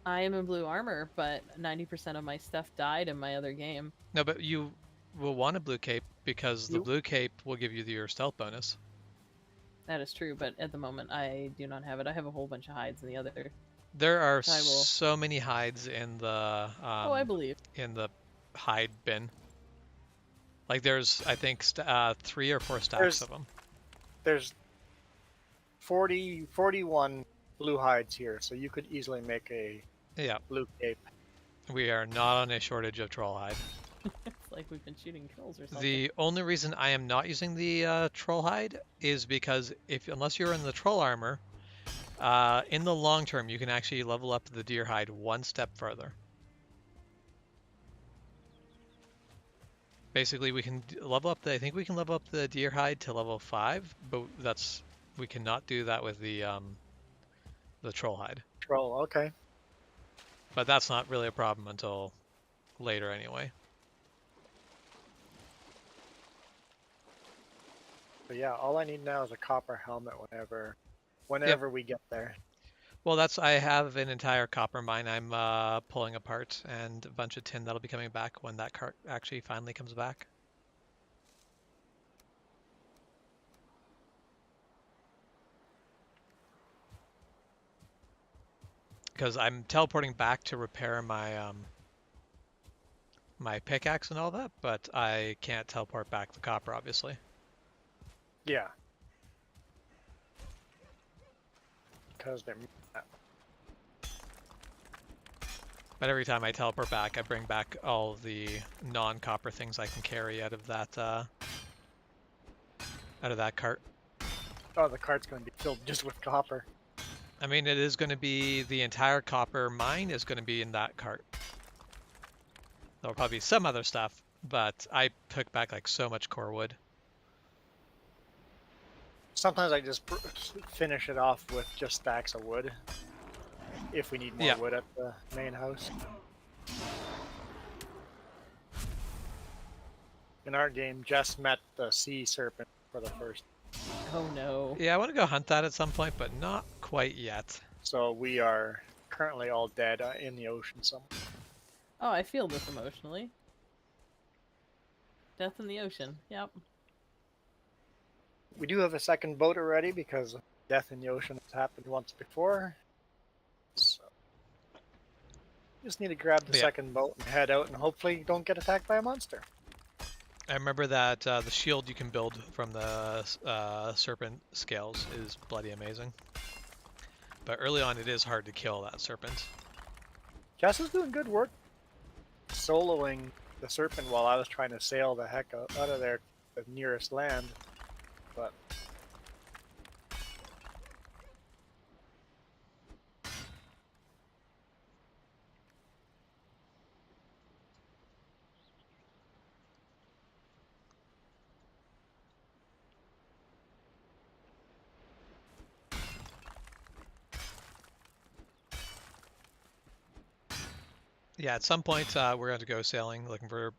Speaker 1: I am in blue armor, but 90% of my stuff died in my other game.
Speaker 2: No, but you will want a blue cape because the
Speaker 3: You-
Speaker 2: blue cape will give you your stealth bonus.
Speaker 1: That is true, but at the moment I do not have it. I have a whole bunch of hides in the other.
Speaker 2: There are
Speaker 1: I will-
Speaker 2: so many hides in the
Speaker 1: Oh, I believe.
Speaker 2: in the hide bin. Like there's, I think, 3 or 4 stacks
Speaker 3: There's-
Speaker 2: of them.
Speaker 3: there's 41 blue hides here, so you could easily make a
Speaker 2: Yeah,
Speaker 3: blue cape.
Speaker 2: we are not on a shortage of troll hide.
Speaker 1: It's like we've been shooting trolls or something.
Speaker 2: The only reason I am not using the troll hide is because unless you're in the troll armor, In the long term, you can actually level up the deer hide one step further. Basically, we can level up I think we can level up the deer hide to level 5, but we cannot do that with the troll hide.
Speaker 3: Troll, okay.
Speaker 2: But that's not really a problem until later anyway.
Speaker 3: But yeah, all I need now is a copper helmet whenever we get there.
Speaker 2: Well, I have an entire copper mine I'm pulling apart, and a bunch of tin that'll be coming back when that cart actually finally comes back. Because I'm teleporting back to repair my my pickaxe and all that, but I can't teleport back the copper, obviously.
Speaker 3: Yeah. Because they're...
Speaker 2: But every time I teleport back, I bring back all the non-copper things I can carry out of that cart.
Speaker 3: Oh, the cart's going to be filled just with copper.
Speaker 2: I mean, it is going to be the entire copper mine is going to be in that cart. There'll probably be some other stuff, but I took back like so much core wood.
Speaker 3: Sometimes I just finish it off with just stacks of wood. If we need more wood at the main house. In our game, Jess met the sea serpent for the first.
Speaker 1: Oh no.
Speaker 2: Yeah, I want to go hunt that at some point, but not quite yet.
Speaker 3: So we are currently all dead in the ocean somewhere.
Speaker 1: Oh, I feel this emotionally. Death in the ocean. Yep.
Speaker 3: We do have a second boat already because death in the ocean has happened once before. So just need to grab the second boat and head out and hopefully don't get attacked by a monster.
Speaker 2: I remember that the shield you can build from the serpent scales is bloody amazing. But early on it is hard to kill that serpent.
Speaker 3: Jess is doing good work soloing the serpent while I was trying to sail the heck out of there to the nearest land. But
Speaker 2: yeah, at some point we're going to go sailing looking for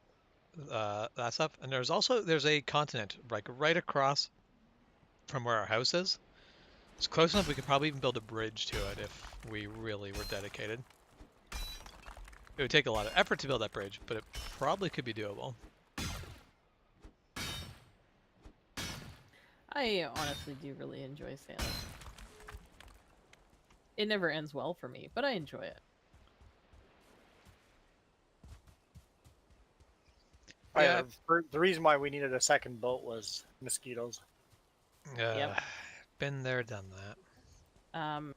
Speaker 2: that stuff. And there's a continent like right across from where our house is. It's close enough we could probably even build a bridge to it if we really were dedicated. It would take a lot of effort to build that bridge, but it probably could be doable.
Speaker 1: I honestly do really enjoy sailing. It never ends well for me, but I enjoy it.
Speaker 2: Yeah.
Speaker 3: The reason why we needed a second boat was mosquitoes.
Speaker 1: Yep.
Speaker 2: Been there, done that.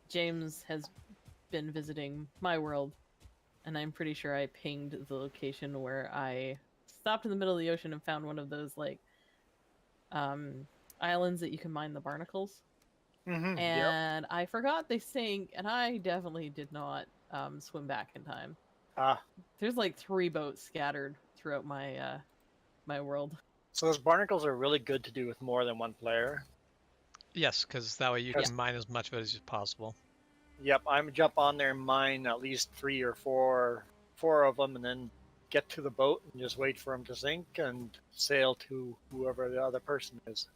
Speaker 1: James has been visiting my world, and I'm pretty sure I pinged the location where I stopped in the middle of the ocean and found one of those like islands that you can mine the barnacles.
Speaker 3: Mm-hmm,
Speaker 1: and I forgot they sank, and I definitely did not swim back in time. There's like 3 boats scattered throughout my my world.
Speaker 3: So those barnacles are really good to do with more than one player.
Speaker 2: Yes, because that way you can mine as much of it as possible.
Speaker 3: Yep, I'm jump on there and mine at least 3 or 4 of them, and then get to the boat and just wait for them to sink and sail to whoever the other person is.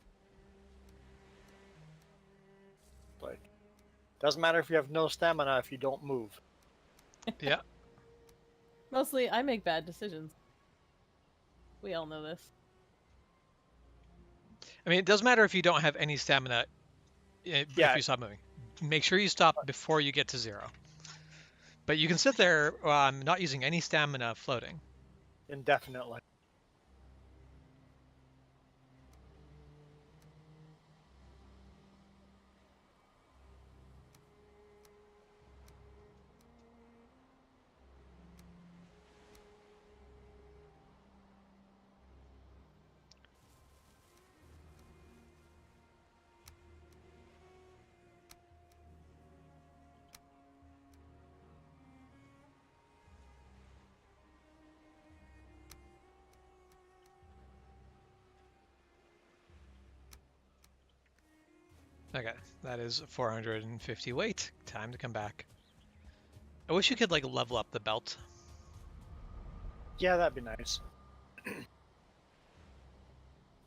Speaker 3: Like, doesn't matter if you have no stamina if you don't move.
Speaker 2: Yeah.
Speaker 1: Mostly, I make bad decisions. We all know this.
Speaker 2: I mean, it doesn't matter if you don't have any stamina if you stop moving. Make sure you stop before you get to 0. But you can sit there not using any stamina floating.
Speaker 3: Indefinitely.
Speaker 2: Okay, that is 450 weight. Time to come back. I wish you could like level up the belt.
Speaker 3: Yeah, that'd be nice.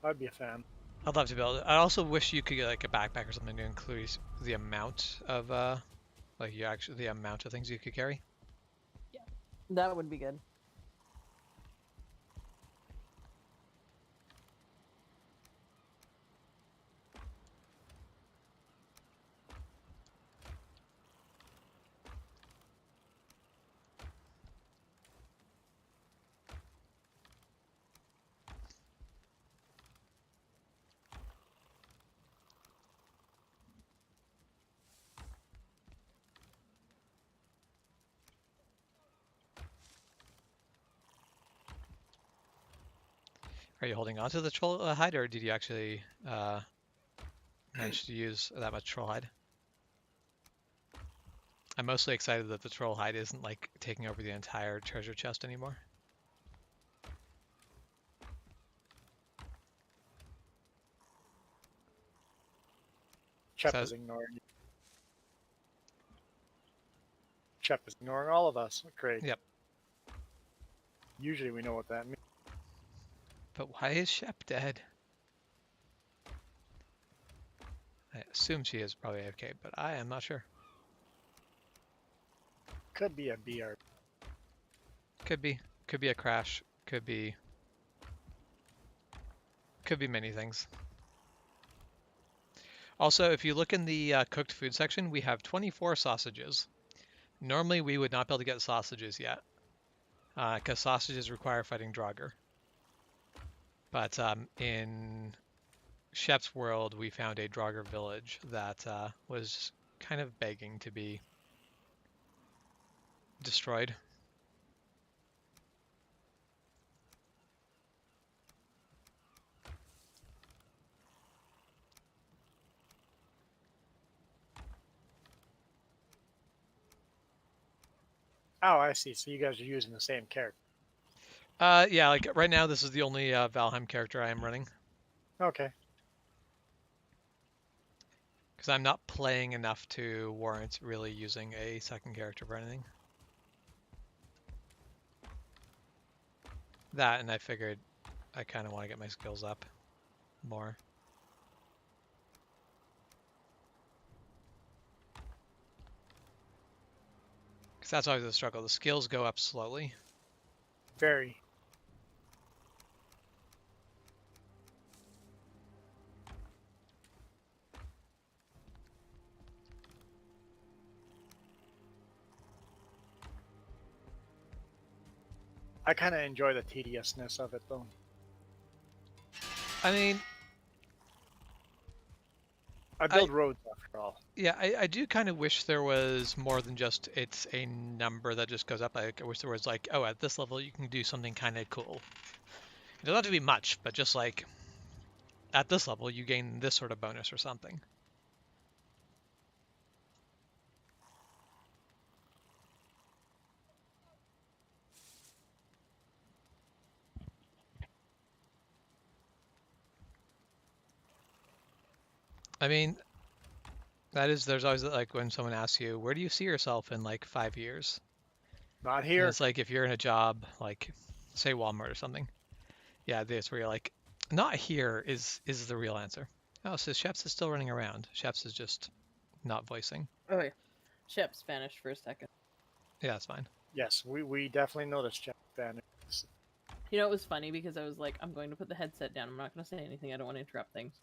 Speaker 3: I'd be a fan.
Speaker 2: I'd love to be able to. I also wish you could get like a backpack or something to increase the amount of like you actually the amount of things you could carry.
Speaker 1: That would be good.
Speaker 2: Are you holding on to the troll hide, or did you actually manage to use that much troll hide? I'm mostly excited that the troll hide isn't like taking over the entire treasure chest anymore.
Speaker 3: Chep
Speaker 2: So-
Speaker 3: is ignoring you. Chep is ignoring all of us. Great.
Speaker 2: Yep.
Speaker 3: Usually we know what that means.
Speaker 2: But why is Shep dead? I assume she is probably AFK, but I am not sure.
Speaker 3: Could be a BR.
Speaker 2: Could be a crash. Could be many things. Also, if you look in the cooked food section, we have 24 sausages. Normally, we would not be able to get sausages yet, because sausages require fighting Draugr. But in Shep's world, we found a Draugr village that was kind of begging to be destroyed.
Speaker 3: Oh, I see. So you guys are using the same character.
Speaker 2: Yeah, like right now, this is the only Valheim character I am running,
Speaker 3: Okay.
Speaker 2: because I'm not playing enough to warrant really using a second character for anything. That, and I figured I kind of want to get my skills up more. Because that's always the struggle. The skills go up slowly.
Speaker 3: Very. I kind of enjoy the tediousness of it, though.
Speaker 2: I mean,
Speaker 3: I build roads after all.
Speaker 2: yeah, I do kind of wish there was more than just it's a number that just goes up. I wish there was like, oh, at this level you can do something kind of cool. It doesn't have to be much, but just like at this level you gain this sort of bonus or something. I mean, there's always like when someone asks you, where do you see yourself in like 5 years?
Speaker 3: Not
Speaker 2: And
Speaker 3: here.
Speaker 2: it's like if you're in a job, like say Walmart or something. Yeah, this where you're like, not here is the real answer. Oh, so Sheps is still running around. Sheps is just not voicing.
Speaker 1: Oh yeah. Shep's vanished for a second.
Speaker 2: Yeah, that's fine.
Speaker 3: Yes, we definitely noticed Chep Banner.
Speaker 1: You know, it was funny because I was like, I'm going to put the headset down. I'm not going to say anything. I don't want to interrupt things.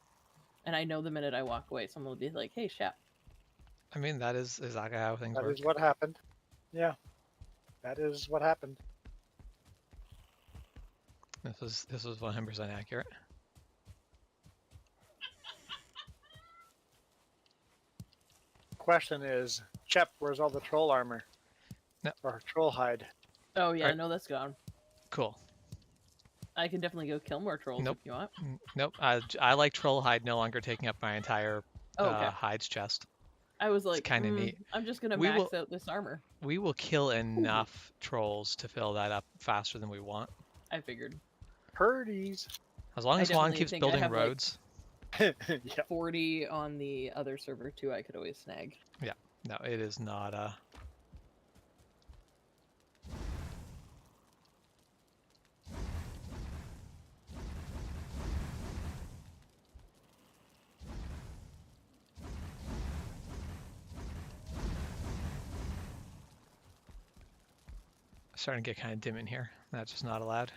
Speaker 1: And I know the minute I walk away, someone will be like, hey, Shep.
Speaker 2: I mean, that is exactly how things
Speaker 3: That
Speaker 2: work.
Speaker 3: is what happened. Yeah. That is what happened.
Speaker 2: This was 100% accurate.
Speaker 3: Question is, Chep, where's all the troll armor?
Speaker 2: No.
Speaker 3: Or troll hide?
Speaker 1: Oh, yeah,
Speaker 2: Alright.
Speaker 1: no, that's gone.
Speaker 2: Cool.
Speaker 1: I can definitely go kill more trolls
Speaker 2: Nope.
Speaker 1: if you want.
Speaker 2: Nope. I like troll hide no longer taking up my entire
Speaker 1: Oh, okay.
Speaker 2: hides chest.
Speaker 1: I was like,
Speaker 2: kinda neat.
Speaker 1: I'm just going to
Speaker 2: We
Speaker 1: max
Speaker 2: will-
Speaker 1: out this armor.
Speaker 2: We will kill enough trolls to fill that up faster than we want.
Speaker 1: I figured.
Speaker 3: Purdies.
Speaker 2: As long
Speaker 1: I
Speaker 2: as Juan
Speaker 1: definitely
Speaker 2: keeps
Speaker 1: think I
Speaker 2: building
Speaker 1: have, like-
Speaker 2: roads.
Speaker 3: Yeah.
Speaker 1: 40 on the other server too, I could always snag.
Speaker 2: No, it is not starting to get kind of dim in here. That's just not allowed.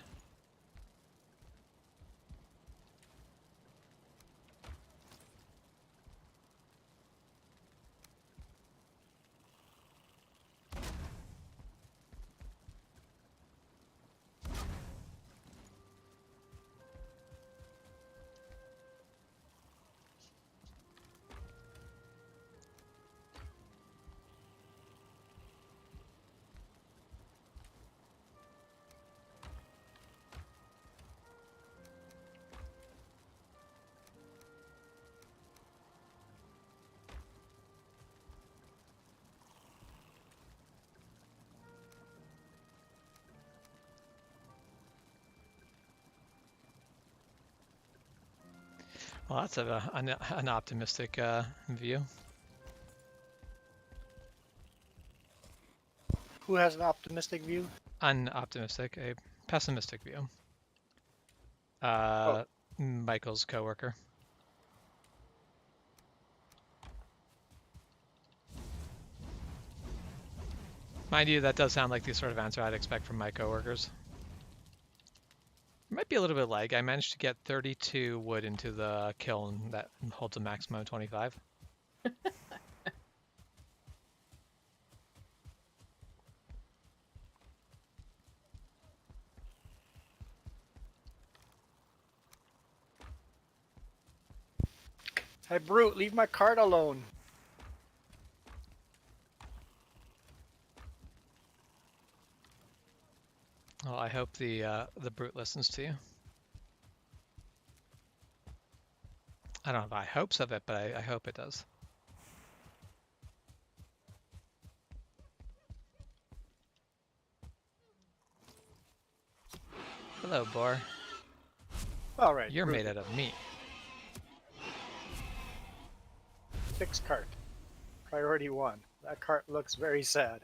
Speaker 2: Well, that's an optimistic view.
Speaker 3: Who has an optimistic view?
Speaker 2: Unoptimistic, a pessimistic view. Michael's coworker. Mind you, that does sound like the sort of answer I'd expect from my coworkers. Might be a little bit lag. I managed to get 32 wood into the kiln that holds a maximum of 25.
Speaker 3: Hey, Brute, leave my cart alone.
Speaker 2: Well, I hope the brute listens to you. I don't have high hopes of it, but I hope it does. Hello, boar.
Speaker 3: All right.
Speaker 2: You're
Speaker 3: Brute,
Speaker 2: made out of meat.
Speaker 3: Fix cart. Priority 1. That cart looks very sad.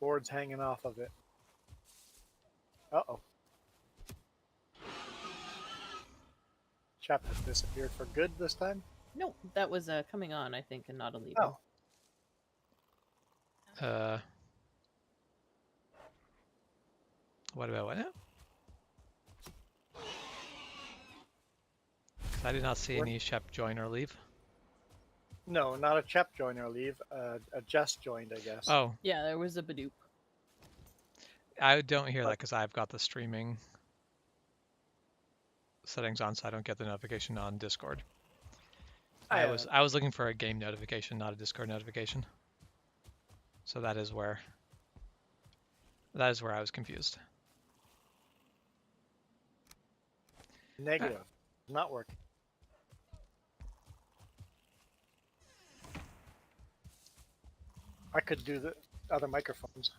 Speaker 3: Board's hanging off of it. Uh-oh. Chap has disappeared for good this time?
Speaker 1: Nope, that was coming on, I think, and not a leaving.
Speaker 3: Oh.
Speaker 2: What about what now? 'Cause I did not see any Shep join or leave.
Speaker 3: No, not a Chep join or leave. A Just joined, I guess.
Speaker 2: Oh,
Speaker 1: Yeah, there was a Badoop.
Speaker 2: I don't hear that because I've got the streaming settings on, so I don't get the notification on Discord. I was looking for a game notification, not a Discord notification. So that is where I was confused.
Speaker 3: Negative. Not working. I could do the other microphones.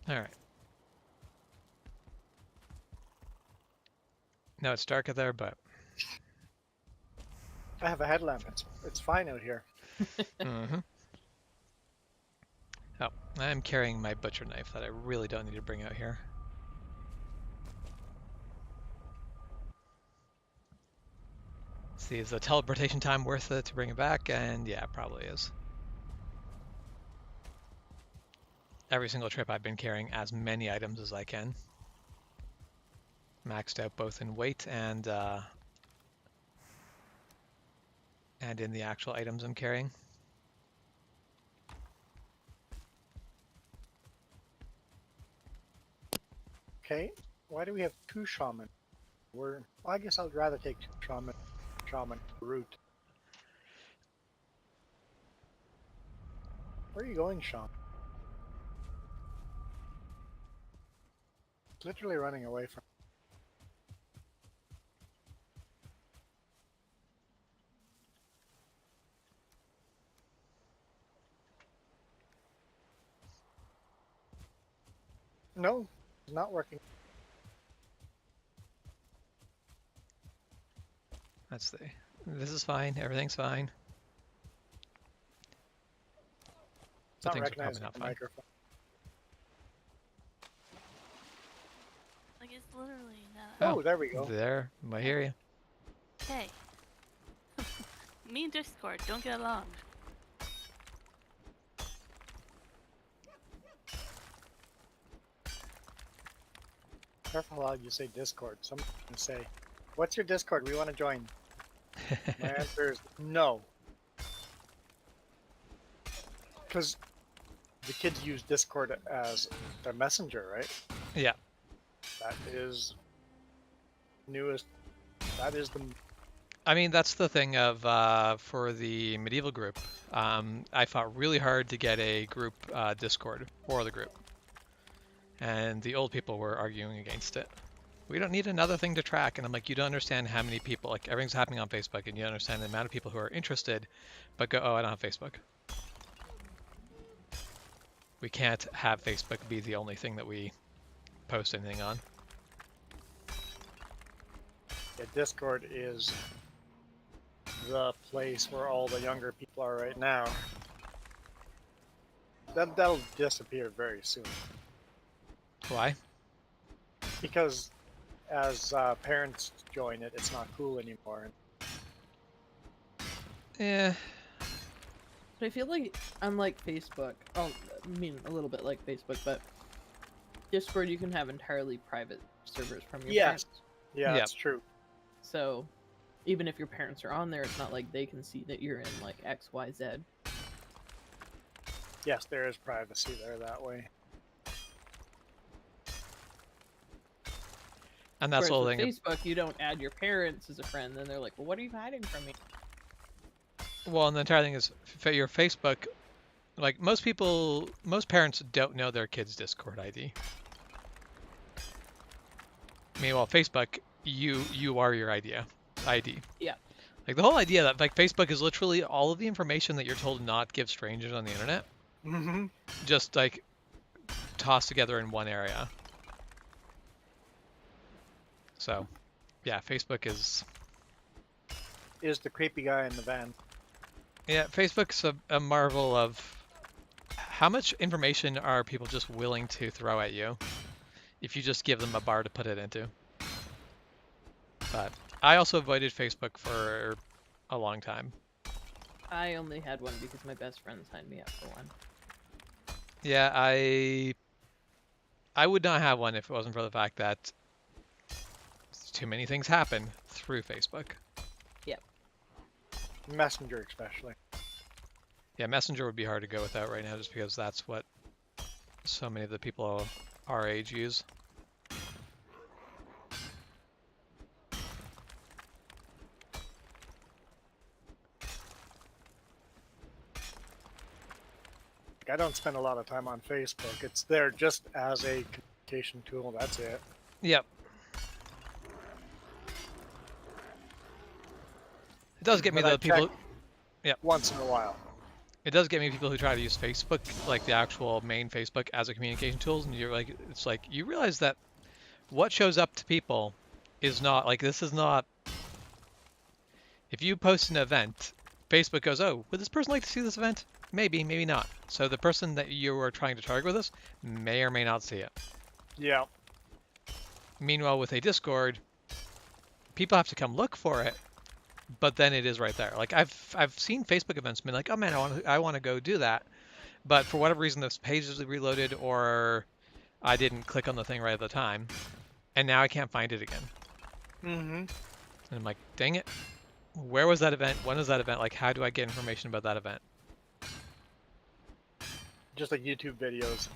Speaker 2: All right. No, it's dark out there, but
Speaker 3: I have a headlamp. It's fine out here.
Speaker 2: mm-hmm. Oh, I'm carrying my butcher knife that I really don't need to bring out here. See, is the teleportation time worth it to bring it back? And yeah, it probably is. Every single trip I've been carrying as many items as I can. Maxed out both in weight and in the actual items I'm carrying.
Speaker 3: Okay. Why do we have 2 shaman? Well, I guess I'd rather take 2 shaman route. Where are you going, Sean? It's literally running away from. No, it's not working.
Speaker 2: That's the. This is fine. Everything's fine.
Speaker 3: It's
Speaker 2: But
Speaker 3: not
Speaker 2: things are probably
Speaker 3: recognizing
Speaker 2: not
Speaker 3: the
Speaker 2: fine.
Speaker 3: microphone.
Speaker 4: Like, it's literally not.
Speaker 3: Oh, there we go.
Speaker 2: There. I hear you.
Speaker 4: Hey. Me and Discord don't get along.
Speaker 3: Careful how loud you say Discord. Someone can say, "What's your Discord? We want to join." My answer is no. Because the kids use Discord as their messenger, right?
Speaker 2: Yeah.
Speaker 3: That is newest. That is the.
Speaker 2: I mean, that's the thing of for the medieval group. I fought really hard to get a group Discord for the group, and the old people were arguing against it. We don't need another thing to track, and I'm like, you don't understand how many people. Like everything's happening on Facebook, and you don't understand the amount of people who are interested, but go, oh, I don't have Facebook. We can't have Facebook be the only thing that we post anything on.
Speaker 3: Yeah, Discord is the place where all the younger people are right now. That'll disappear very soon
Speaker 2: Why?
Speaker 3: because as parents join it, it's not cool anymore.
Speaker 2: Yeah.
Speaker 1: But I feel like, unlike Facebook, oh, I mean a little bit like Facebook, but Discord you can have entirely private servers from your
Speaker 3: Yes.
Speaker 1: parents.
Speaker 3: Yeah,
Speaker 2: Yep.
Speaker 3: that's true.
Speaker 1: So even if your parents are on there, it's not like they can see that you're in like X, Y, Z.
Speaker 3: Yes, there is privacy there that way.
Speaker 2: And that's
Speaker 1: Whereas
Speaker 2: the whole
Speaker 1: with
Speaker 2: thing.
Speaker 1: Facebook, you don't add your parents as a friend, then they're like, well, what are you hiding from me?
Speaker 2: Well, and the entire thing is your Facebook. Like most people, most parents don't know their kids' Discord ID. Meanwhile, Facebook, you are your ID.
Speaker 1: Yeah.
Speaker 2: Like the whole idea that like Facebook is literally all of the information that you're told not give strangers on the internet,
Speaker 3: Mm-hmm.
Speaker 2: just like tossed together in one area. So, yeah, Facebook is.
Speaker 3: Is the creepy guy in the van?
Speaker 2: Yeah, Facebook's a marvel of how much information are people just willing to throw at you if you just give them a bar to put it into. But I also avoided Facebook for a long time.
Speaker 1: I only had one because my best friend signed me up for one.
Speaker 2: Yeah, I would not have one if it wasn't for the fact that too many things happen through Facebook.
Speaker 3: Messenger, especially.
Speaker 2: Yeah, Messenger would be hard to go without right now just because that's what so many of the people our age use.
Speaker 3: I don't spend a lot of time on Facebook. It's there just as a communication tool. That's it.
Speaker 2: Yep. It does get me
Speaker 3: But I
Speaker 2: the people.
Speaker 3: check
Speaker 2: Yep.
Speaker 3: once in a while.
Speaker 2: It does get me people who try to use Facebook, like the actual main Facebook, as a communication tool, and you're like, it's like you realize that what shows up to people is not like this is not. If you post an event, Facebook goes, oh, would this person like to see this event? Maybe, maybe not. So the person that you are trying to target with this may or may not see it.
Speaker 3: Yeah.
Speaker 2: Meanwhile, with a Discord, people have to come look for it, but then it is right there. Like I've seen Facebook events been like, oh man, I want to go do that, but for whatever reason this page is reloaded or I didn't click on the thing right at the time, and now I can't find it again.
Speaker 3: Mm-hmm.
Speaker 2: And I'm like, dang it, where was that event? When was that event? Like, how do I get information about that event?
Speaker 3: Just like YouTube videos.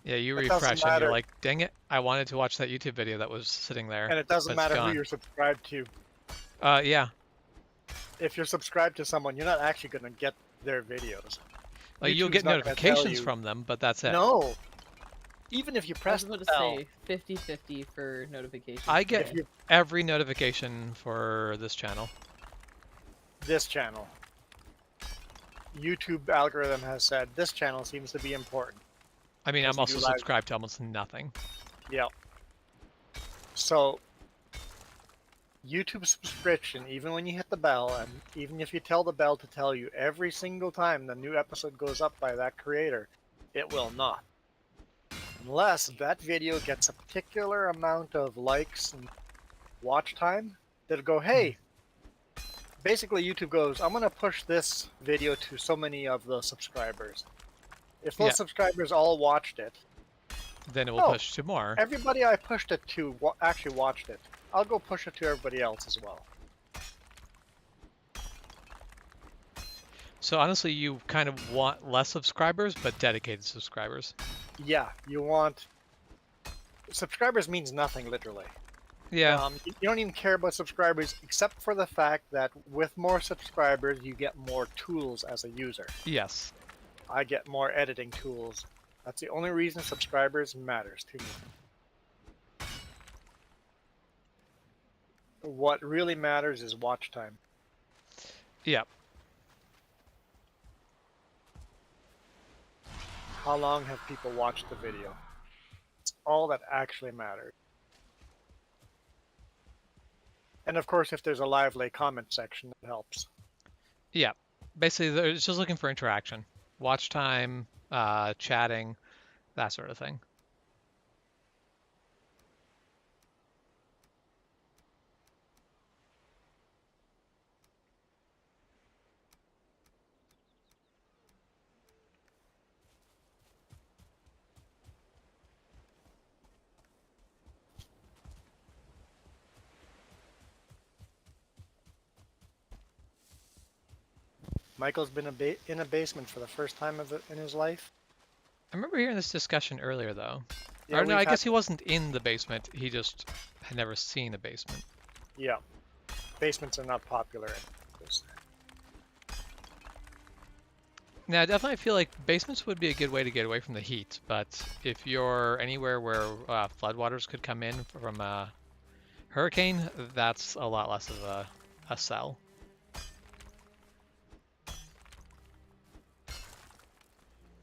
Speaker 2: Yeah, you
Speaker 3: It doesn't
Speaker 2: refresh and you're
Speaker 3: matter.
Speaker 2: like, dang it, I wanted to watch that YouTube video that was sitting there,
Speaker 3: And it doesn't
Speaker 2: but it's
Speaker 3: matter who
Speaker 2: gone.
Speaker 3: you're subscribed to.
Speaker 2: Yeah.
Speaker 3: If you're subscribed to someone, you're not actually going to get their videos.
Speaker 2: Like, you'll
Speaker 3: YouTube's
Speaker 2: get
Speaker 3: not going to tell
Speaker 2: notifications
Speaker 3: you.
Speaker 2: from them, but that's it.
Speaker 3: No. Even if you
Speaker 1: I
Speaker 3: press
Speaker 1: was
Speaker 3: the
Speaker 1: about to
Speaker 3: bell,
Speaker 1: say 50-50 for notifications.
Speaker 2: I
Speaker 1: for
Speaker 2: get
Speaker 3: if
Speaker 1: me.
Speaker 3: you
Speaker 2: every notification for this channel.
Speaker 3: this channel, YouTube algorithm has said this channel seems to be important.
Speaker 2: I mean,
Speaker 3: Because
Speaker 2: I'm
Speaker 3: we
Speaker 2: also
Speaker 3: do live-
Speaker 2: subscribed to almost nothing.
Speaker 3: Yeah. So YouTube subscription, even when you hit the bell, and even if you tell the bell to tell you every single time the new episode goes up by that creator, it will not. Unless that video gets a particular amount of likes and watch time, they'll go, hey, basically YouTube goes, I'm going to push this video to so many of the subscribers. If those
Speaker 2: Yeah.
Speaker 3: subscribers all watched it,
Speaker 2: Then it will
Speaker 3: Oh.
Speaker 2: push to more.
Speaker 3: everybody I pushed it to actually watched it. I'll go push it to everybody else as well.
Speaker 2: So honestly, you kind of want less subscribers, but dedicated subscribers.
Speaker 3: Yeah, you want... Subscribers means nothing, literally.
Speaker 2: Yeah.
Speaker 3: You don't even care about subscribers, except for the fact that with more subscribers, you get more tools as a user.
Speaker 2: Yes.
Speaker 3: I get more editing tools. That's the only reason subscribers matters to me. What really matters is watch time.
Speaker 2: Yeah.
Speaker 3: How long have people watched the video? It's all that actually matters. And of course, if there's a lively comment section, it helps.
Speaker 2: Yeah. Basically, it's just looking for interaction, watch time, chatting, that sort of thing.
Speaker 3: Michael's been in a basement for the first time in his life.
Speaker 2: I remember hearing this discussion earlier, though.
Speaker 3: Yeah,
Speaker 2: Or no, I
Speaker 3: we've
Speaker 2: guess he wasn't in the basement. He just had never seen a basement.
Speaker 3: Yeah. Basements are not popular in this.
Speaker 2: Now, I definitely feel like basements would be a good way to get away from the heat, but if you're anywhere where floodwaters could come in from a hurricane, that's a lot less of a sell.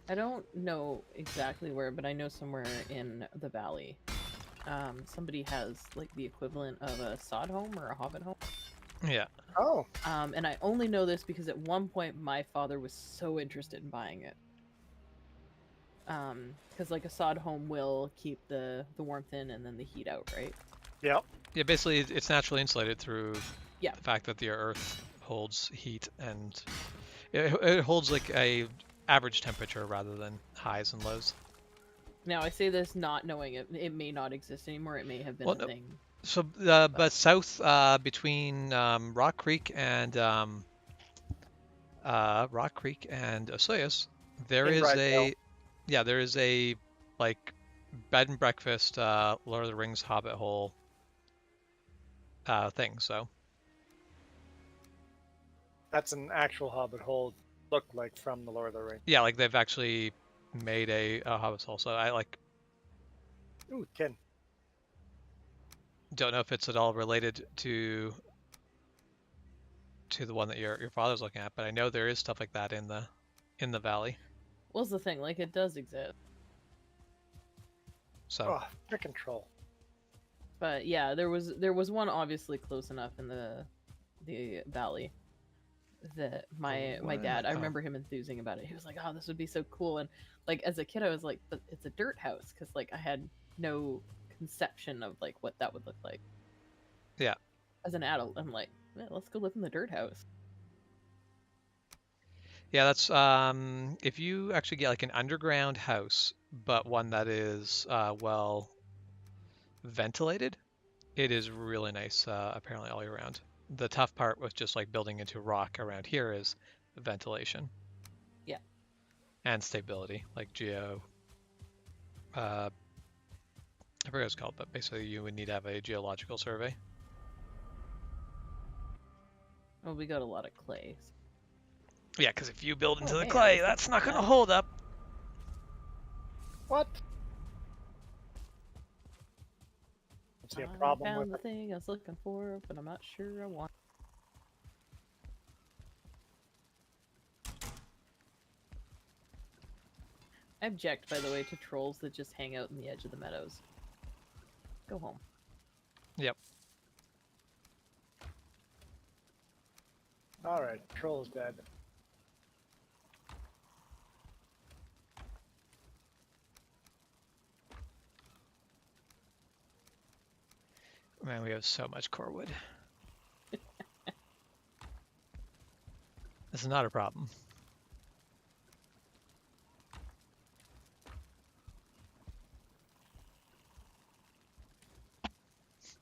Speaker 1: I don't know exactly where, but I know somewhere in the valley. Somebody has like the equivalent of a sod home or a hobbit home.
Speaker 2: Yeah.
Speaker 3: Oh,
Speaker 1: And I only know this because at one point my father was so interested in buying it. Because like a sod home will keep the warmth in and then the heat out, right?
Speaker 3: yeah.
Speaker 2: Yeah, basically it's naturally insulated through
Speaker 1: Yeah.
Speaker 2: the fact that the earth holds heat and it holds like a average temperature rather than highs and lows.
Speaker 1: Now I say this not knowing it. It may not exist anymore. It may have been
Speaker 2: Well,
Speaker 1: a
Speaker 2: no.
Speaker 1: thing.
Speaker 2: So, but south between Rock Creek and Osoyoos, there
Speaker 3: In
Speaker 2: is
Speaker 3: Bridedale.
Speaker 2: there is a like bed and breakfast Lord of the Rings Hobbit hole thing. So
Speaker 3: That's an actual hobbit hole looked like from the Lord of the Rings.
Speaker 2: yeah, like they've actually made a Hobbit hole. So I like
Speaker 3: Ooh, tin.
Speaker 2: don't know if it's at all related to the one that your father's looking at, but I know there is stuff like that in the valley.
Speaker 1: What's the thing? Like it does exist.
Speaker 2: So
Speaker 3: Oh, frickin' troll.
Speaker 1: But yeah, there was one obviously close enough in the valley that my
Speaker 2: Where am
Speaker 1: dad,
Speaker 2: I?
Speaker 1: I
Speaker 2: Oh.
Speaker 1: remember him enthusing about it. He was like, "Oh, this would be so cool." And like as a kid, I was like, "But it's a dirt house," because like I had no conception of like what that would look like.
Speaker 2: Yeah.
Speaker 1: As an adult, I'm like, "Yeah, let's go live in the dirt house."
Speaker 2: Yeah, that's if you actually get like an underground house, but one that is well ventilated, it is really nice apparently all year round. The tough part with just like building into rock around here is ventilation.
Speaker 1: Yeah.
Speaker 2: And stability, like I forget what it's called, but basically you would need to have a geological survey.
Speaker 1: Well, we got a lot of clay.
Speaker 2: Yeah, because if you build into
Speaker 1: Oh,
Speaker 2: the
Speaker 1: hey, I
Speaker 2: clay,
Speaker 1: was
Speaker 2: that's
Speaker 1: thinking
Speaker 2: not
Speaker 1: of
Speaker 2: going to
Speaker 1: that.
Speaker 2: hold up.
Speaker 3: What? Don't see a
Speaker 1: I
Speaker 3: problem
Speaker 1: found the
Speaker 3: with it.
Speaker 1: thing I was looking for, but I'm not sure I want. I object, by the way, to trolls that just hang out in the edge of the meadows. Go home.
Speaker 2: Yep.
Speaker 3: Alright, troll's dead.
Speaker 2: Man, we have so much core wood. This is not a problem.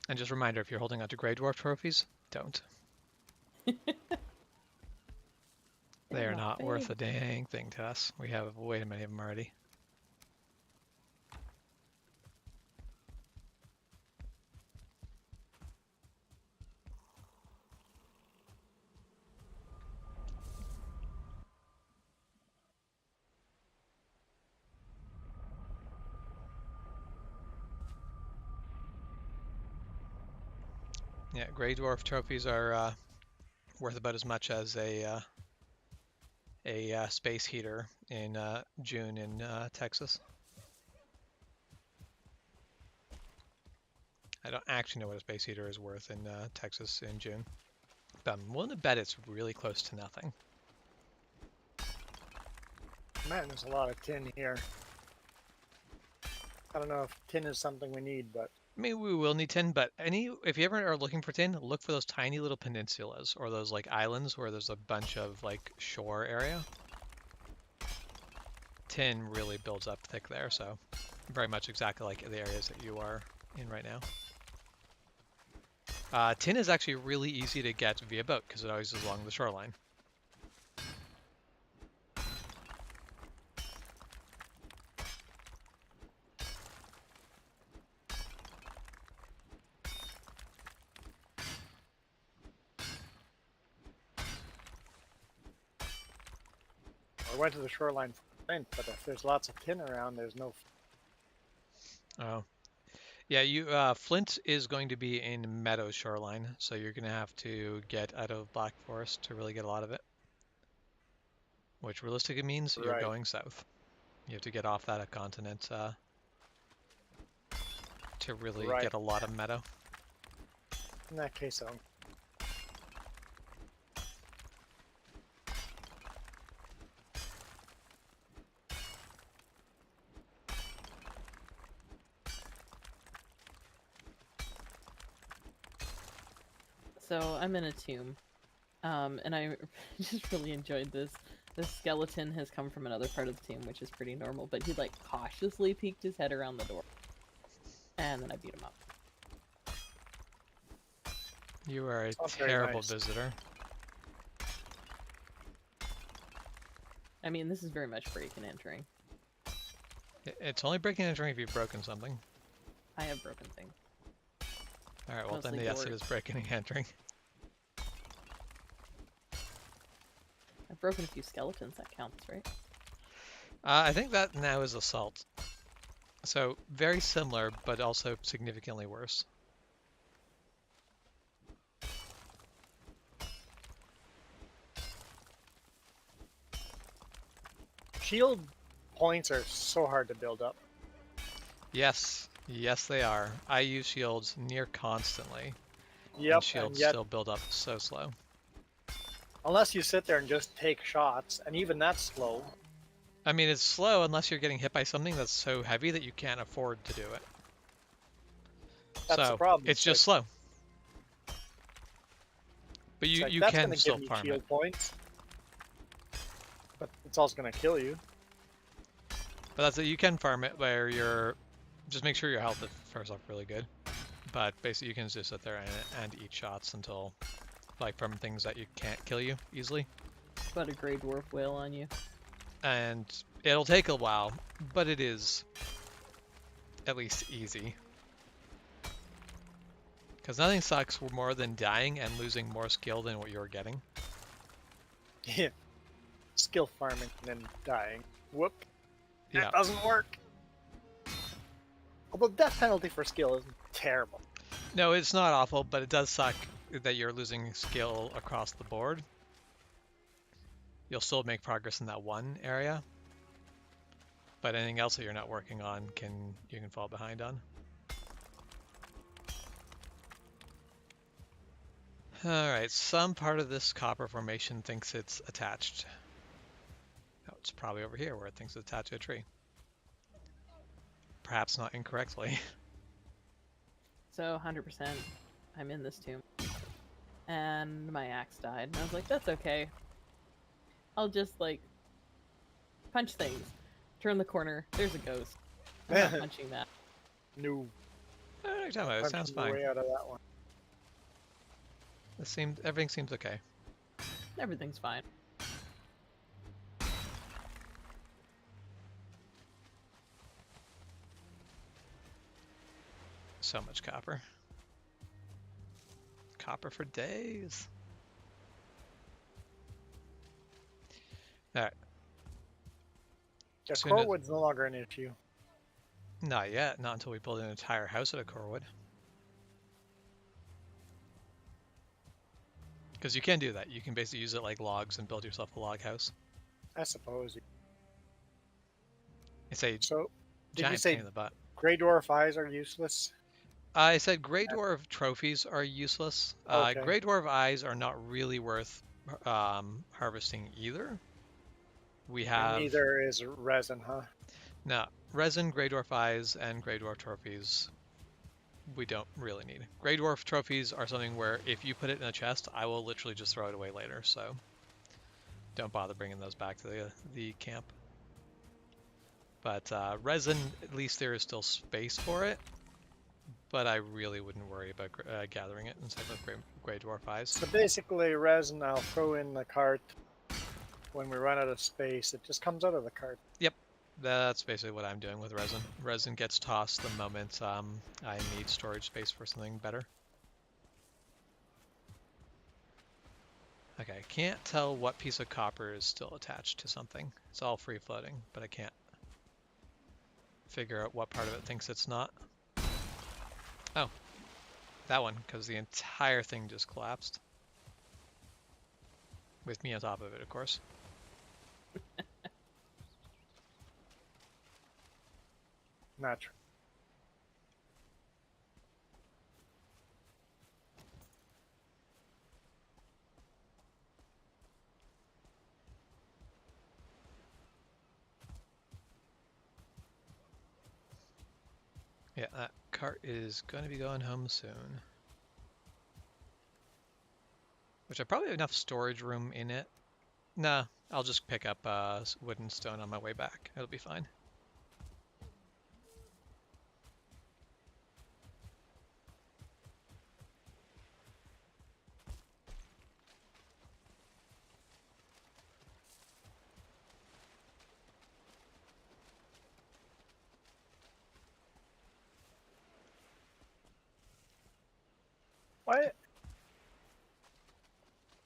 Speaker 2: And just a reminder, if you're holding on to Grey Dwarf trophies, don't. They are not worth a dang thing to us. We have way too many of them already. Yeah, Grey Dwarf trophies are worth about as much as a space heater in June in Texas. I don't actually know what a space heater is worth in Texas in June, but I'm willing to bet it's really close to nothing.
Speaker 3: Man, there's a lot of tin here. I don't know if tin is something we need, but
Speaker 2: I mean, we will need tin, but if you ever are looking for tin, look for those tiny little peninsulas or those like islands where there's a bunch of like shore area. Tin really builds up thick there, so very much exactly like the areas that you are in right now. Tin is actually really easy to get via boat because it always is along the shoreline.
Speaker 3: I went to the shoreline for flint, but if there's lots of tin around, there's no.
Speaker 2: Oh. Yeah, Flint is going to be in Meadow shoreline, so you're going to have to get out of Black Forest to really get a lot of it. Which realistically means you're
Speaker 3: Right.
Speaker 2: going south. You have to get off that continent to really
Speaker 3: Right.
Speaker 2: get a lot of meadow.
Speaker 3: In that case, I'll.
Speaker 1: So I'm in a tomb, and I just really enjoyed this. This skeleton has come from another part of the tomb, which is pretty normal, but he like cautiously peeked his head around the door, and then I beat him up.
Speaker 2: You are a
Speaker 3: Sounds very
Speaker 2: terrible
Speaker 3: nice.
Speaker 2: visitor.
Speaker 1: I mean, this is very much break and entering.
Speaker 2: It's only breaking and entering if you've broken something.
Speaker 1: I have broken things.
Speaker 2: Alright, well then
Speaker 1: Mostly
Speaker 2: yes, it
Speaker 1: doors.
Speaker 2: is breaking and entering.
Speaker 1: I've broken a few skeletons, that counts, right?
Speaker 2: I think that now is assault. So very similar, but also significantly worse.
Speaker 3: Shield points are so hard to build up.
Speaker 2: Yes, yes they are. I use shields near constantly.
Speaker 3: Yep,
Speaker 2: And shields
Speaker 3: and yet,
Speaker 2: still build up so slow.
Speaker 3: unless you sit there and just take shots, and even that's slow.
Speaker 2: I mean, it's slow unless you're getting hit by something that's so heavy that you can't afford to do it.
Speaker 3: That's
Speaker 2: so
Speaker 3: the problem.
Speaker 2: it's just slow. But
Speaker 3: It's
Speaker 2: you,
Speaker 3: like,
Speaker 2: you
Speaker 3: that's
Speaker 2: can
Speaker 3: gonna
Speaker 2: still
Speaker 3: give me
Speaker 2: farm
Speaker 3: shield
Speaker 2: it.
Speaker 3: points, but it's also going to kill you.
Speaker 2: But that's it. You can farm it where you're... Just make sure your health is first off really good. But basically you can just sit there and eat shots until... Like from things that you can't kill you easily.
Speaker 1: Got a Grey Dwarf whale on you.
Speaker 2: And it'll take a while, but it is at least easy. Because nothing sucks more than dying and losing more skill than what you're getting.
Speaker 3: Yeah. Skill farming and then dying. Whoop.
Speaker 2: Yeah.
Speaker 3: That doesn't work. Although death penalty for skill is terrible.
Speaker 2: No, it's not awful, but it does suck that you're losing skill across the board. You'll still make progress in that one area, but anything else that you're not working on you can fall behind on. Alright, some part of this copper formation thinks it's attached. Oh, it's probably over here where it thinks it's attached to a tree. Perhaps not incorrectly.
Speaker 1: So 100%, I'm in this tomb. And my axe died. And I was like, that's okay. I'll just, like, punch things. Turn the corner. There's a ghost. I'm not punching that.
Speaker 3: No.
Speaker 2: It sounds
Speaker 3: Punching
Speaker 2: fine.
Speaker 3: the way out of that one.
Speaker 2: Everything seems okay.
Speaker 1: Everything's fine.
Speaker 2: So much copper. Copper for days. Alright.
Speaker 3: Yeah,
Speaker 2: Soon as-
Speaker 3: Corewood's no longer an issue.
Speaker 2: Not yet. Not until we build an entire house out of core wood. Because you can do that. You can basically use it like logs and build yourself a log house.
Speaker 3: I suppose.
Speaker 2: It's a
Speaker 3: So, did you
Speaker 2: giant
Speaker 3: say
Speaker 2: pain in the butt.
Speaker 3: Grey Dwarf eyes are useless?
Speaker 2: I said Grey Dwarf trophies are useless.
Speaker 3: Okay.
Speaker 2: Grey Dwarf eyes are not really worth harvesting either. We have...
Speaker 3: And neither is resin, huh?
Speaker 2: No, resin, Grey Dwarf eyes, and Grey Dwarf trophies we don't really need. Grey Dwarf trophies are something where if you put it in a chest, I will literally just throw it away later, so don't bother bringing those back to the camp. But resin, at least there is still space for it, but I really wouldn't worry about gathering it instead of Grey Dwarf eyes.
Speaker 3: So basically, resin I'll throw in the cart. When we run out of space, it just comes out of the cart.
Speaker 2: Yep, that's basically what I'm doing with resin. Resin gets tossed the moment I need storage space for something better. Okay, I can't tell what piece of copper is still attached to something. It's all free floating, but I can't figure out what part of it thinks it's not. Oh, that one, because the entire thing just collapsed. With me on top of it, of course.
Speaker 3: Not true.
Speaker 2: Yeah, that cart is going to be going home soon. Which I probably have enough storage room in it. Nah, I'll just pick up wood and stone on my way back. It'll be fine.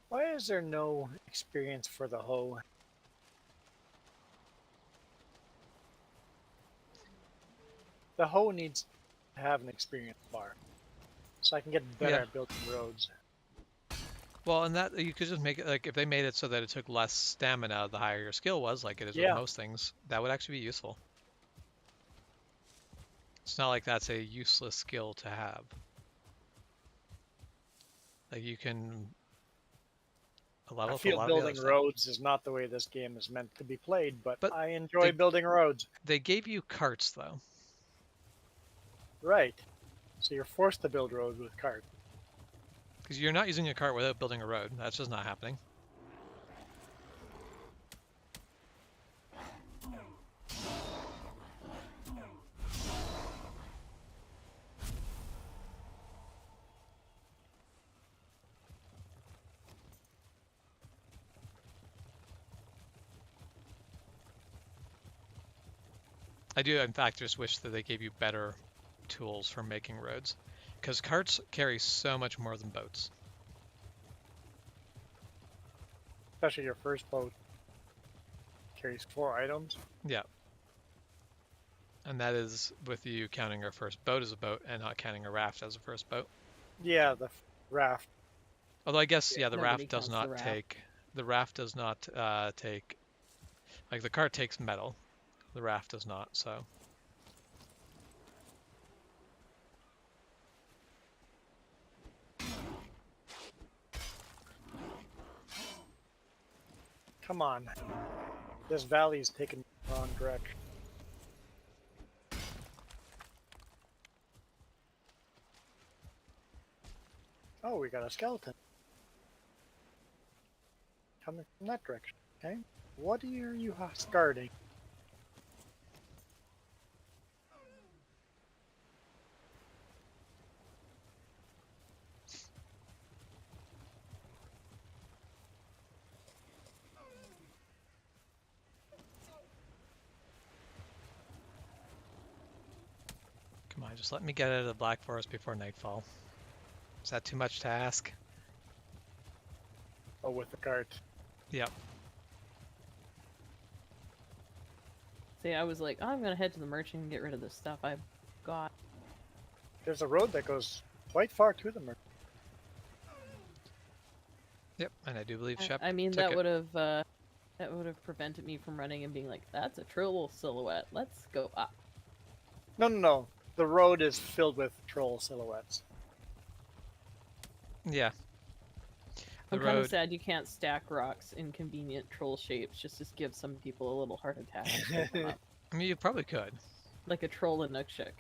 Speaker 3: Why is there no experience for the hoe? The hoe needs to have an experience bar, so I can get better
Speaker 2: Yeah.
Speaker 3: at building roads.
Speaker 2: Well, and that you could just make it like if they made it so that it took less stamina the higher your skill was, like it is
Speaker 3: Yeah.
Speaker 2: with most things, that would actually be useful. It's not like that's a useless skill to have. Like you can level
Speaker 3: I
Speaker 2: up a
Speaker 3: feel
Speaker 2: lot of the other
Speaker 3: building
Speaker 2: stuff.
Speaker 3: roads is not the way this game is meant to be played, but
Speaker 2: But
Speaker 3: I enjoy
Speaker 2: they-
Speaker 3: building roads.
Speaker 2: They gave you carts though.
Speaker 3: Right. So you're forced to build roads with cart.
Speaker 2: Because you're not using a cart without building a road. That's just not happening. I do, in fact, just wish that they gave you better tools for making roads, because carts carry so much more than boats.
Speaker 3: Especially your first boat carries 4 items.
Speaker 2: Yeah. And that is with you counting our first boat as a boat and not counting a raft as a first boat.
Speaker 3: Yeah, the raft.
Speaker 2: Although I guess, yeah, the
Speaker 1: Nobody
Speaker 2: raft does
Speaker 1: counts
Speaker 2: not
Speaker 1: the raft.
Speaker 2: take, the raft does not take, like the cart takes metal, the raft does not, so.
Speaker 3: Come on. This valley's taking the wrong direction. Oh, we got a skeleton. Coming from that direction. Okay. What are you guarding?
Speaker 2: Come on, just let me get out of the Black Forest before nightfall. Is that too much to ask?
Speaker 3: Oh, with the cart.
Speaker 2: Yep.
Speaker 1: See, I was like, oh, I'm gonna head to the merchant and get rid of this stuff I've got.
Speaker 3: There's a road that goes quite far to the merchant.
Speaker 2: Yep, and I do believe Shep
Speaker 1: I mean,
Speaker 2: took
Speaker 1: that
Speaker 2: it.
Speaker 1: would have prevented me from running and being like, that's a troll silhouette. Let's go up.
Speaker 3: No. The road is filled with troll silhouettes.
Speaker 2: Yeah. The
Speaker 1: I'm kind of
Speaker 2: road,
Speaker 1: sad you can't stack rocks in convenient troll shapes just to give some people a little heart attack. and pull them up.
Speaker 2: I mean, you probably could.
Speaker 1: Like a troll in Nookshuk.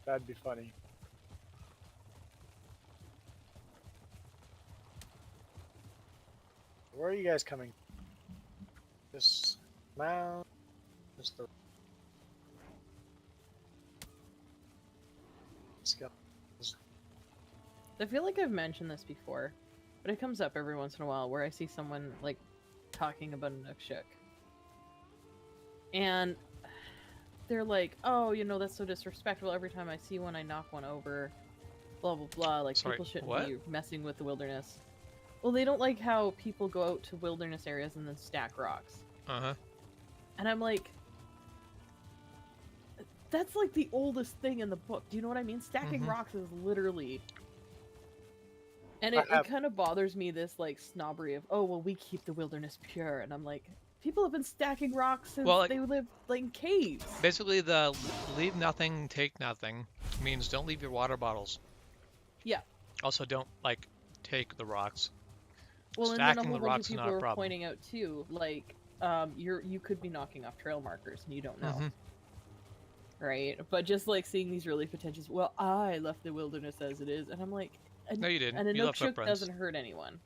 Speaker 3: That'd be funny. Where are you guys coming? This mound? This the skeleton.
Speaker 1: I feel like I've mentioned this before, but it comes up every once in a while where I see someone like talking about a Nookshuk. And they're like, oh, you know, that's so disrespectful. Every time I see one, I knock one over. Blah, blah, blah. Like,
Speaker 2: Sorry,
Speaker 1: people shouldn't
Speaker 2: what?
Speaker 1: be messing with the wilderness. Well, they don't like how people go out to wilderness areas and then stack rocks.
Speaker 2: Uh-huh.
Speaker 1: And I'm like, that's like the oldest thing in the book. Do you know what I mean? Stacking
Speaker 2: Mhm.
Speaker 1: rocks is literally... And
Speaker 3: I
Speaker 1: it
Speaker 3: have-
Speaker 1: kind of bothers me, this like snobbery of, oh, well, we keep the wilderness pure. And I'm like, people have been stacking rocks since
Speaker 2: Well, like-
Speaker 1: they lived like in caves.
Speaker 2: Basically, the leave nothing, take nothing means don't leave your water bottles.
Speaker 1: Yeah.
Speaker 2: Also, don't, like, take the rocks.
Speaker 1: Well, and then a
Speaker 2: Stacking
Speaker 1: whole
Speaker 2: the
Speaker 1: bunch of
Speaker 2: rocks is
Speaker 1: people
Speaker 2: not a
Speaker 1: were
Speaker 2: problem.
Speaker 1: pointing out too, like, you could be knocking off trail markers and you don't know,
Speaker 2: Mhm.
Speaker 1: right? But just like seeing these really pretentious, well, I left the wilderness as it is, and I'm like,
Speaker 2: No, you didn't.
Speaker 1: and a
Speaker 2: You left
Speaker 1: Nookshuk
Speaker 2: footprints.
Speaker 1: doesn't hurt anyone.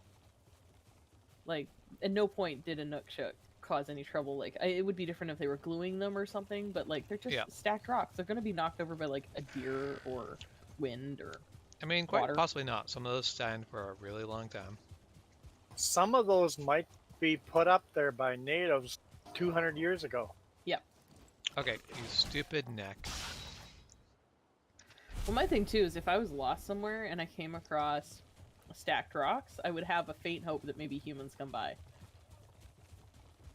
Speaker 1: Like, at no point did a Nookshuk cause any trouble. Like, it would be different if they were gluing them or something, but like, they're just
Speaker 2: Yeah.
Speaker 1: stacked rocks. They're gonna be knocked over by like a deer or wind or
Speaker 2: I mean, quite
Speaker 1: water.
Speaker 2: possibly not. Some of those stand for a really long time.
Speaker 3: Some of those might be put up there by natives 200 years ago.
Speaker 2: Okay, you stupid neck.
Speaker 1: Well, my thing too is if I was lost somewhere and I came across stacked rocks, I would have a faint hope that maybe humans come by.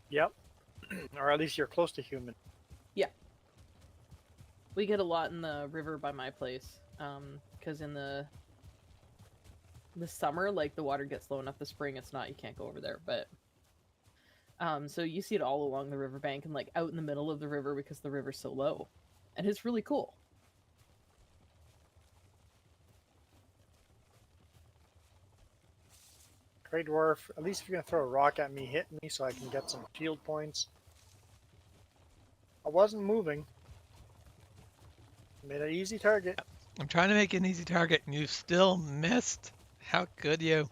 Speaker 3: Yep. Or at least you're close to human.
Speaker 1: We get a lot in the river by my place, because in the summer, like, the water gets low enough. The spring, it's not. You can't go over there, but so you see it all along the riverbank and like out in the middle of the river because the river's so low, and it's really cool.
Speaker 3: Grey Dwarf, at least if you're going to throw a rock at me, hit me so I can get some shield points. I wasn't moving. Made an easy target.
Speaker 2: I'm trying to make an easy target, and you still missed. How could you?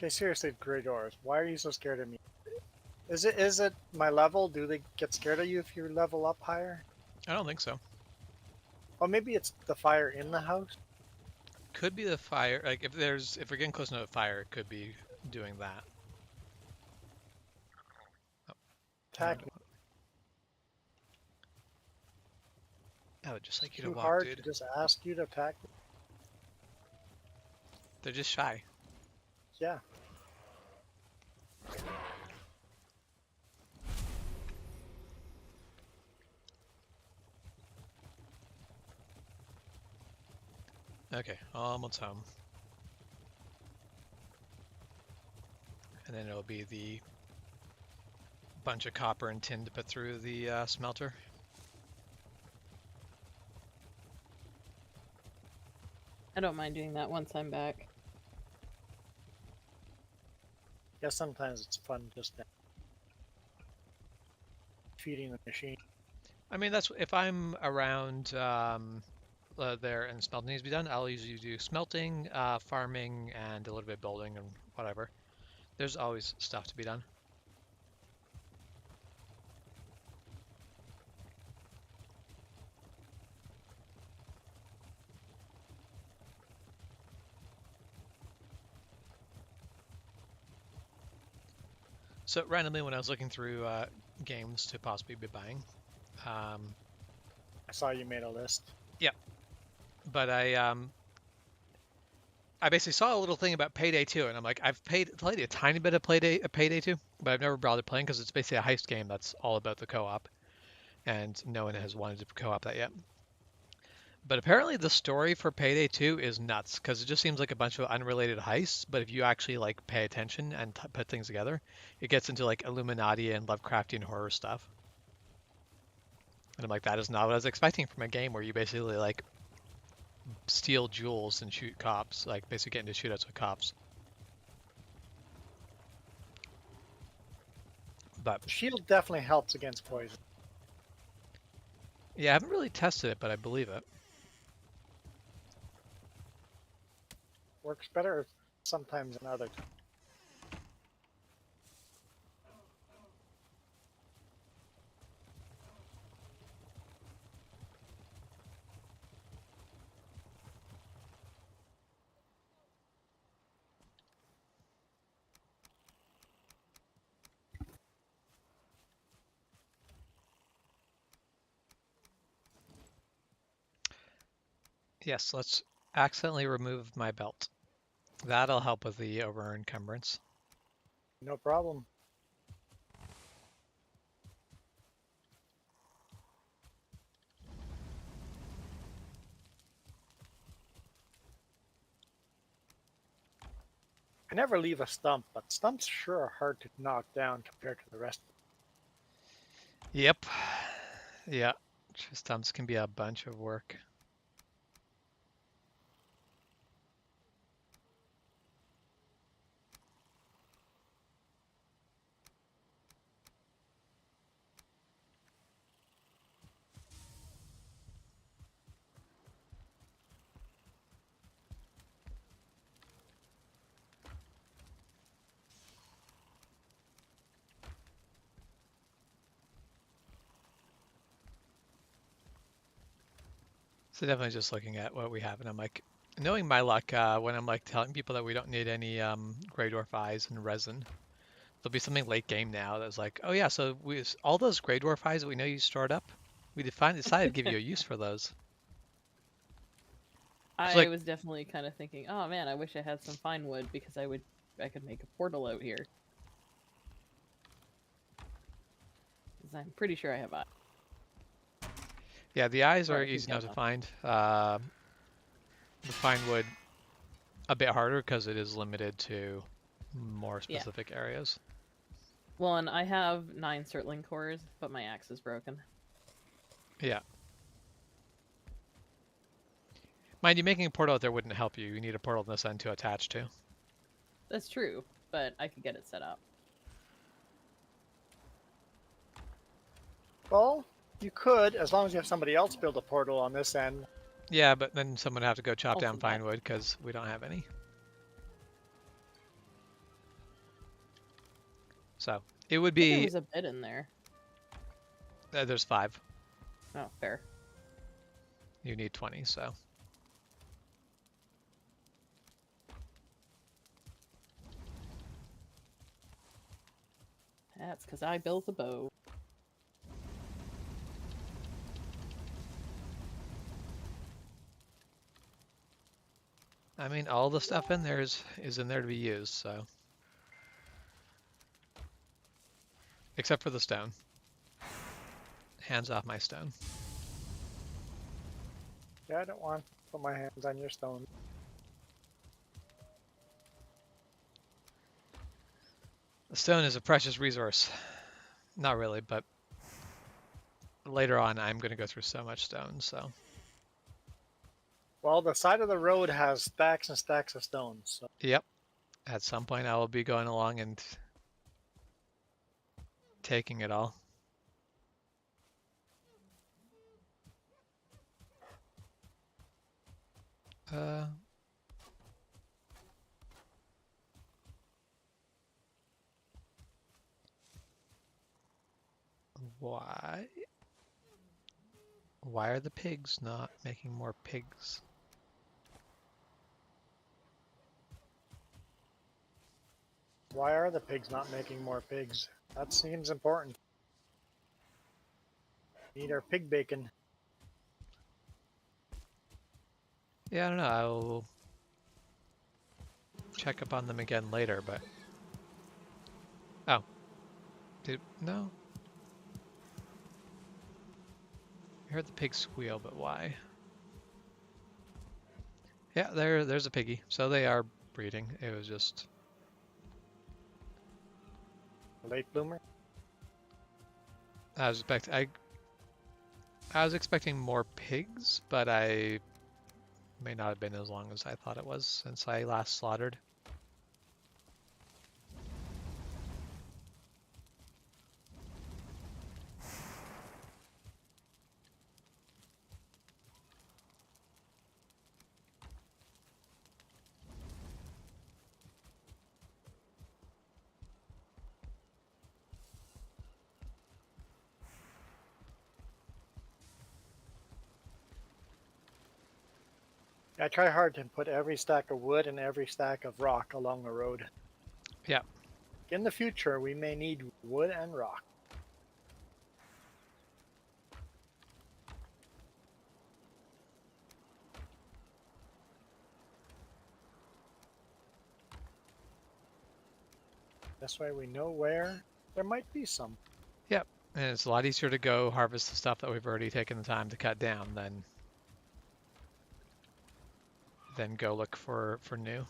Speaker 3: Okay, seriously, gray doors. Why are you so scared of me? Is it my level? Do they get scared of you if you level up higher?
Speaker 2: I don't think so.
Speaker 3: Or maybe it's the fire in the house.
Speaker 2: Could be the fire. Like if we're getting close enough to fire, it could be doing that. Oh,
Speaker 3: Attack me.
Speaker 2: I would just like you to
Speaker 3: Too
Speaker 2: walk,
Speaker 3: hard
Speaker 2: dude.
Speaker 3: to just ask you to attack me.
Speaker 2: They're just shy.
Speaker 3: Yeah.
Speaker 2: Okay, almost home. And then it'll be the bunch of copper and tin to put through the smelter.
Speaker 1: I don't mind doing that once I'm back.
Speaker 3: Yeah, sometimes it's fun just feeding the machine.
Speaker 2: I mean, that's if I'm around there and smelting needs to be done, I'll usually do smelting, farming, and a little bit of building and whatever. There's always stuff to be done. So randomly, when I was looking through games to possibly be buying,
Speaker 3: I saw you made a list.
Speaker 2: but I basically saw a little thing about Payday 2, and I'm like, I've played a tiny bit of Payday 2, but I've never bothered playing because it's basically a heist game that's all about the co-op, and no one has wanted to co-op that yet. But apparently the story for Payday 2 is nuts because it just seems like a bunch of unrelated heists, but if you actually like pay attention and put things together, it gets into like Illuminati and Lovecraftian horror stuff. And I'm like, that is not what I was expecting from a game where you basically like steal jewels and shoot cops, like basically get into shootouts with cops. But
Speaker 3: The shield definitely helps against poison.
Speaker 2: yeah, I haven't really tested it, but I believe it.
Speaker 3: Works better sometimes than other times.
Speaker 2: Yes, let's accidentally remove my belt. That'll help with the over encumbrance.
Speaker 3: No problem. I never leave a stump, but stumps sure are hard to knock down compared to the rest.
Speaker 2: Yep. Yeah. Stumps can be a bunch of work. So definitely just looking at what we have, and I'm like, knowing my luck, when I'm like telling people that we don't need any gray dwarf eyes and resin, there'll be something late game now that's like, oh yeah, so all those gray dwarf eyes that we know you stored up, we decided to give you a use for those.
Speaker 1: I
Speaker 2: like-
Speaker 1: was definitely kind of thinking, oh man, I wish I had some fine wood because I could make a portal out here. 'Cause I'm pretty sure I have eyes.
Speaker 2: Yeah, the eyes
Speaker 1: Or
Speaker 2: are
Speaker 1: I think
Speaker 2: easy enough to
Speaker 1: yellow.
Speaker 2: find. The fine wood a bit harder because it is limited to more
Speaker 1: Yeah.
Speaker 2: specific areas.
Speaker 1: Well, and I have 9 Surtling cores, but my axe is broken.
Speaker 2: Yeah. Mind you, making a portal out there wouldn't help you. You need a portal on this end to attach to.
Speaker 1: That's true, but I could get it set up.
Speaker 3: Well, you could, as long as you have somebody else build a portal on this end.
Speaker 2: Yeah, but then someone would have to go chop
Speaker 1: Also
Speaker 2: down
Speaker 1: that.
Speaker 2: fine wood because we don't have any. So it would
Speaker 1: I think there
Speaker 2: be
Speaker 1: was a bit in there.
Speaker 2: there's 5.
Speaker 1: Oh, fair.
Speaker 2: You need 20, so
Speaker 1: That's because I built a bow.
Speaker 2: I mean all the stuff in there is in there to be used, so except for the stone. Hands off my stone.
Speaker 3: Yeah, I don't want to put my hands on your stone.
Speaker 2: The stone is a precious resource. Not really, but later on I'm going to go through so much stone, so
Speaker 3: Well, the side of the road has stacks and stacks of stones. So
Speaker 2: yep. At some point I will be going along and taking it all. Uh why? Why are the pigs not making more pigs?
Speaker 3: why are the pigs not making more pigs? That seems important. Need our pig bacon.
Speaker 2: Yeah, I don't know. I'll check up on them again later, but oh, no? I heard the pig squeal, but why? Yeah, there's a piggy. So they are breeding. It was just
Speaker 3: Late bloomer.
Speaker 2: I was expecting more pigs, but I may not have been as long as I thought it was since I last slaughtered.
Speaker 3: I try hard to put every stack of wood and every stack of rock along the road.
Speaker 2: Yeah.
Speaker 3: In the future, we may need wood and rock. This way we know where there might be some.
Speaker 2: Yep. And it's a lot easier to go harvest the stuff that we've already taken the time to cut down than go look for new.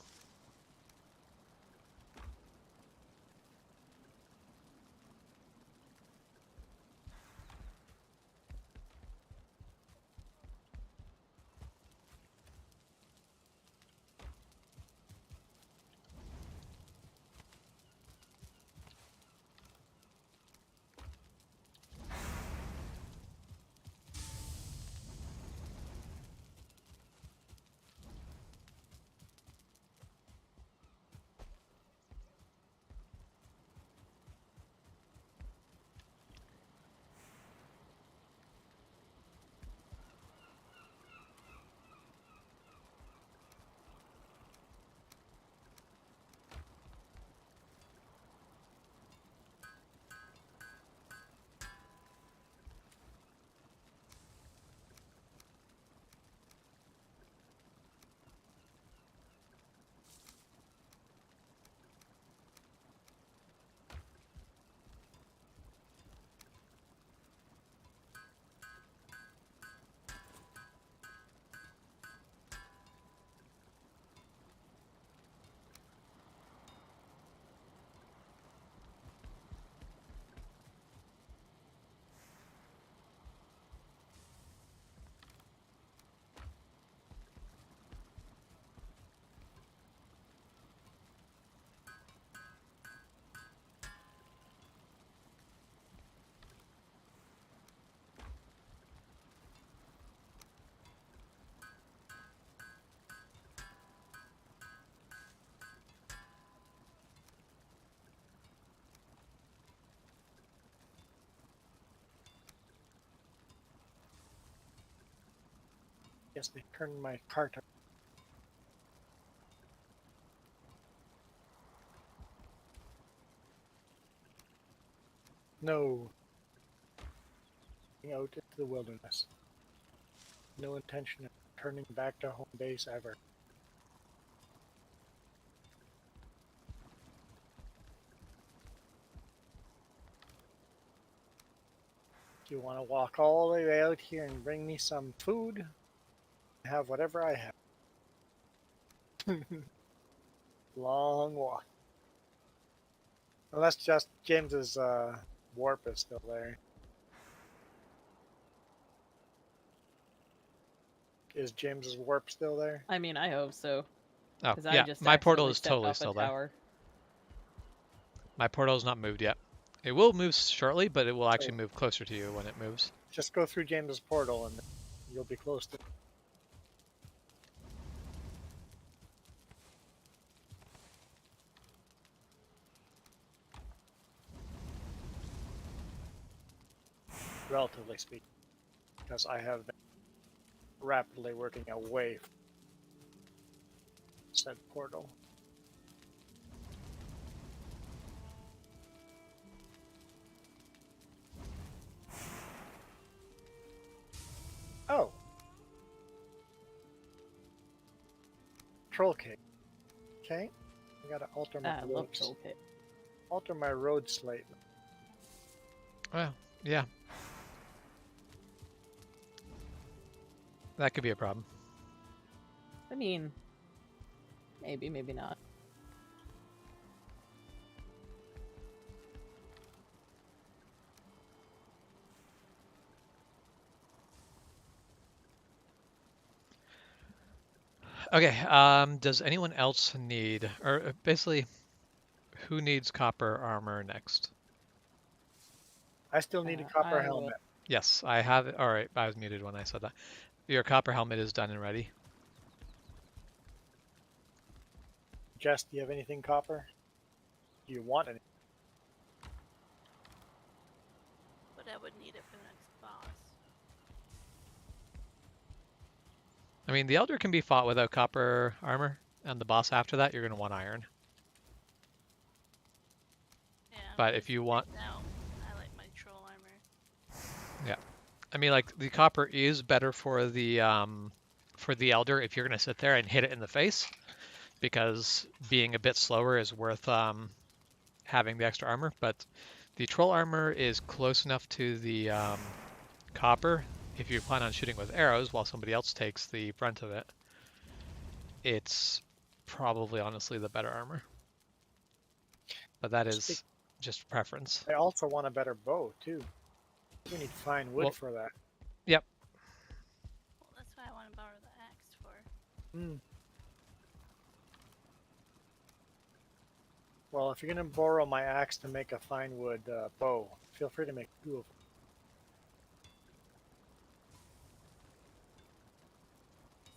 Speaker 3: Guess they turned my cart. No. Out into the wilderness. No intention of turning back to home base ever. Do you want to walk all the way out here and bring me some food? Have whatever I have. Long walk. Unless just James's warp is still there. Is James's warp still there?
Speaker 1: I mean, I hope so.
Speaker 2: Oh,
Speaker 1: Because I
Speaker 2: yeah,
Speaker 1: just
Speaker 2: my portal
Speaker 1: accidentally
Speaker 2: is
Speaker 1: stepped
Speaker 2: totally
Speaker 1: off
Speaker 2: still
Speaker 1: a
Speaker 2: there.
Speaker 1: tower.
Speaker 2: My portal is not moved yet. It will move shortly, but it will actually
Speaker 3: Oh.
Speaker 2: move closer to you when it moves.
Speaker 3: Just go through James's portal and you'll be close to. Relatively speaking, because I have been rapidly working away from said portal. Oh. Troll cake. Okay. I gotta alter my
Speaker 1: I love
Speaker 3: roads.
Speaker 1: troll pit.
Speaker 3: Alter my road slightly.
Speaker 2: Well, yeah. That could be a problem.
Speaker 1: I mean, maybe, maybe not.
Speaker 2: Okay, does anyone else need, or basically, who needs copper armor next?
Speaker 3: I still need a copper
Speaker 1: I
Speaker 3: helmet.
Speaker 1: will.
Speaker 2: Yes, I have it. All right, I was muted when I said that. Your copper helmet is done and ready.
Speaker 3: Jess, do you have anything copper? Do you want any?
Speaker 4: But I would need it for the next boss.
Speaker 2: I mean, the Elder can be fought without copper armor, and the boss after that, you're going to want iron.
Speaker 4: Yeah.
Speaker 2: But if you want...
Speaker 4: Now, I like my troll armor.
Speaker 2: Yeah. I mean, like, the copper is better for the Elder if you're going to sit there and hit it in the face, because being a bit slower is worth having the extra armor. But the troll armor is close enough to the copper. If you plan on shooting with arrows while somebody else takes the brunt of it, it's probably honestly the better armor. But that is just preference.
Speaker 3: I also want a better bow, too. We need fine wood for that.
Speaker 2: Yep.
Speaker 4: Well, that's why I want to borrow the axe for.
Speaker 3: Hmm. Well, if you're going to borrow my axe to make a fine wood bow, feel free to make 2 of them.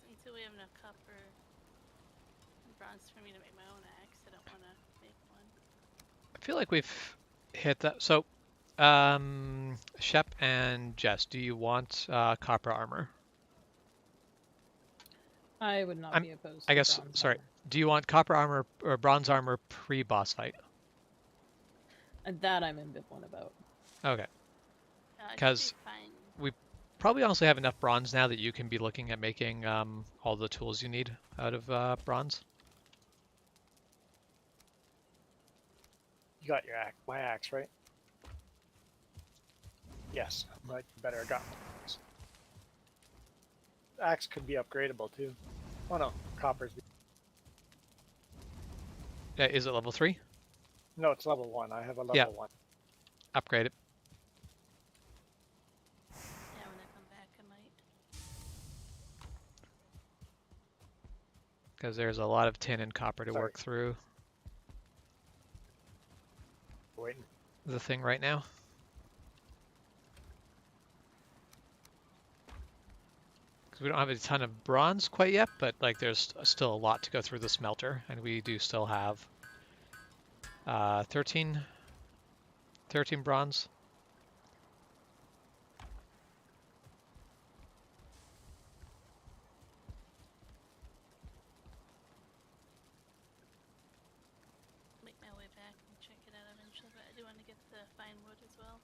Speaker 4: Until we have enough copper and bronze for me to make my own axe, I don't want to make one.
Speaker 2: I feel like we've hit that. So, Shep and Jess, do you want copper armor?
Speaker 1: I would not be opposed to
Speaker 2: I guess,
Speaker 1: bronze
Speaker 2: sorry.
Speaker 1: armor.
Speaker 2: Do you want copper armor or bronze armor pre-boss fight?
Speaker 1: And that I'm ambivalent about.
Speaker 2: Okay.
Speaker 4: It should
Speaker 2: 'Cause
Speaker 4: be fine.
Speaker 2: Probably honestly have enough bronze now that you can be looking at making all the tools you need out of bronze.
Speaker 3: You got your axe, my axe, right? Yes, but you better have got my axe. The axe could be upgradable too. Oh no, copper's.
Speaker 2: Yeah, is it level 3?
Speaker 3: No, it's level 1. I have a level
Speaker 2: Yeah.
Speaker 3: 1.
Speaker 2: Upgrade it.
Speaker 4: Yeah, when I come back, I might.
Speaker 2: Because there's a lot of tin and copper to
Speaker 3: Sorry.
Speaker 2: work through
Speaker 3: Waiting.
Speaker 2: the thing right now. Because we don't have a ton of bronze quite yet, but like there's still a lot to go through the smelter, and we do still have 13 bronze.
Speaker 4: to find wood as well.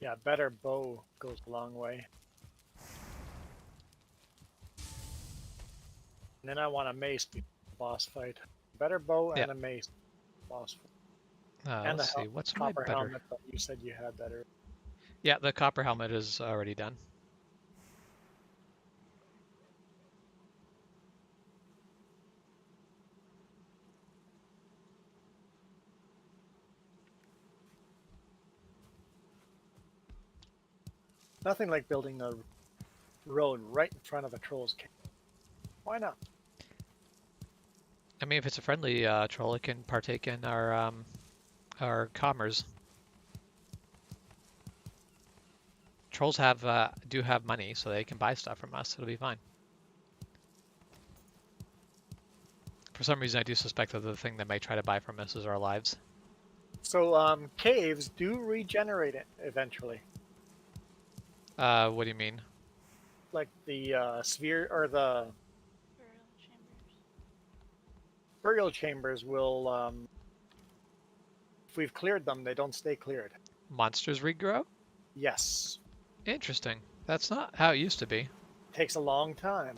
Speaker 3: Yeah, better bow goes a long way. And then I want a mace before the boss fight. Better bow and
Speaker 2: Yeah.
Speaker 3: a mace boss fight. And
Speaker 2: Let's
Speaker 3: the
Speaker 2: see. What's my
Speaker 3: copper
Speaker 2: better?
Speaker 3: helmet that you said you had better.
Speaker 2: Yeah, the copper helmet is already done.
Speaker 3: Nothing like building a road right in front of a troll's cave. Why not?
Speaker 2: I mean, if it's a friendly troll, it can partake in our commerce. Trolls do have money, so they can buy stuff from us. It'll be fine. For some reason, I do suspect that the thing they may try to buy from us is our lives.
Speaker 3: So caves do regenerate it eventually.
Speaker 2: What do you mean?
Speaker 3: Like the sphere or the
Speaker 4: Burial chambers.
Speaker 3: burial chambers will, if we've cleared them, they don't stay cleared.
Speaker 2: Monsters regrow?
Speaker 3: Yes.
Speaker 2: Interesting. That's not how it used to be.
Speaker 3: Takes a long time.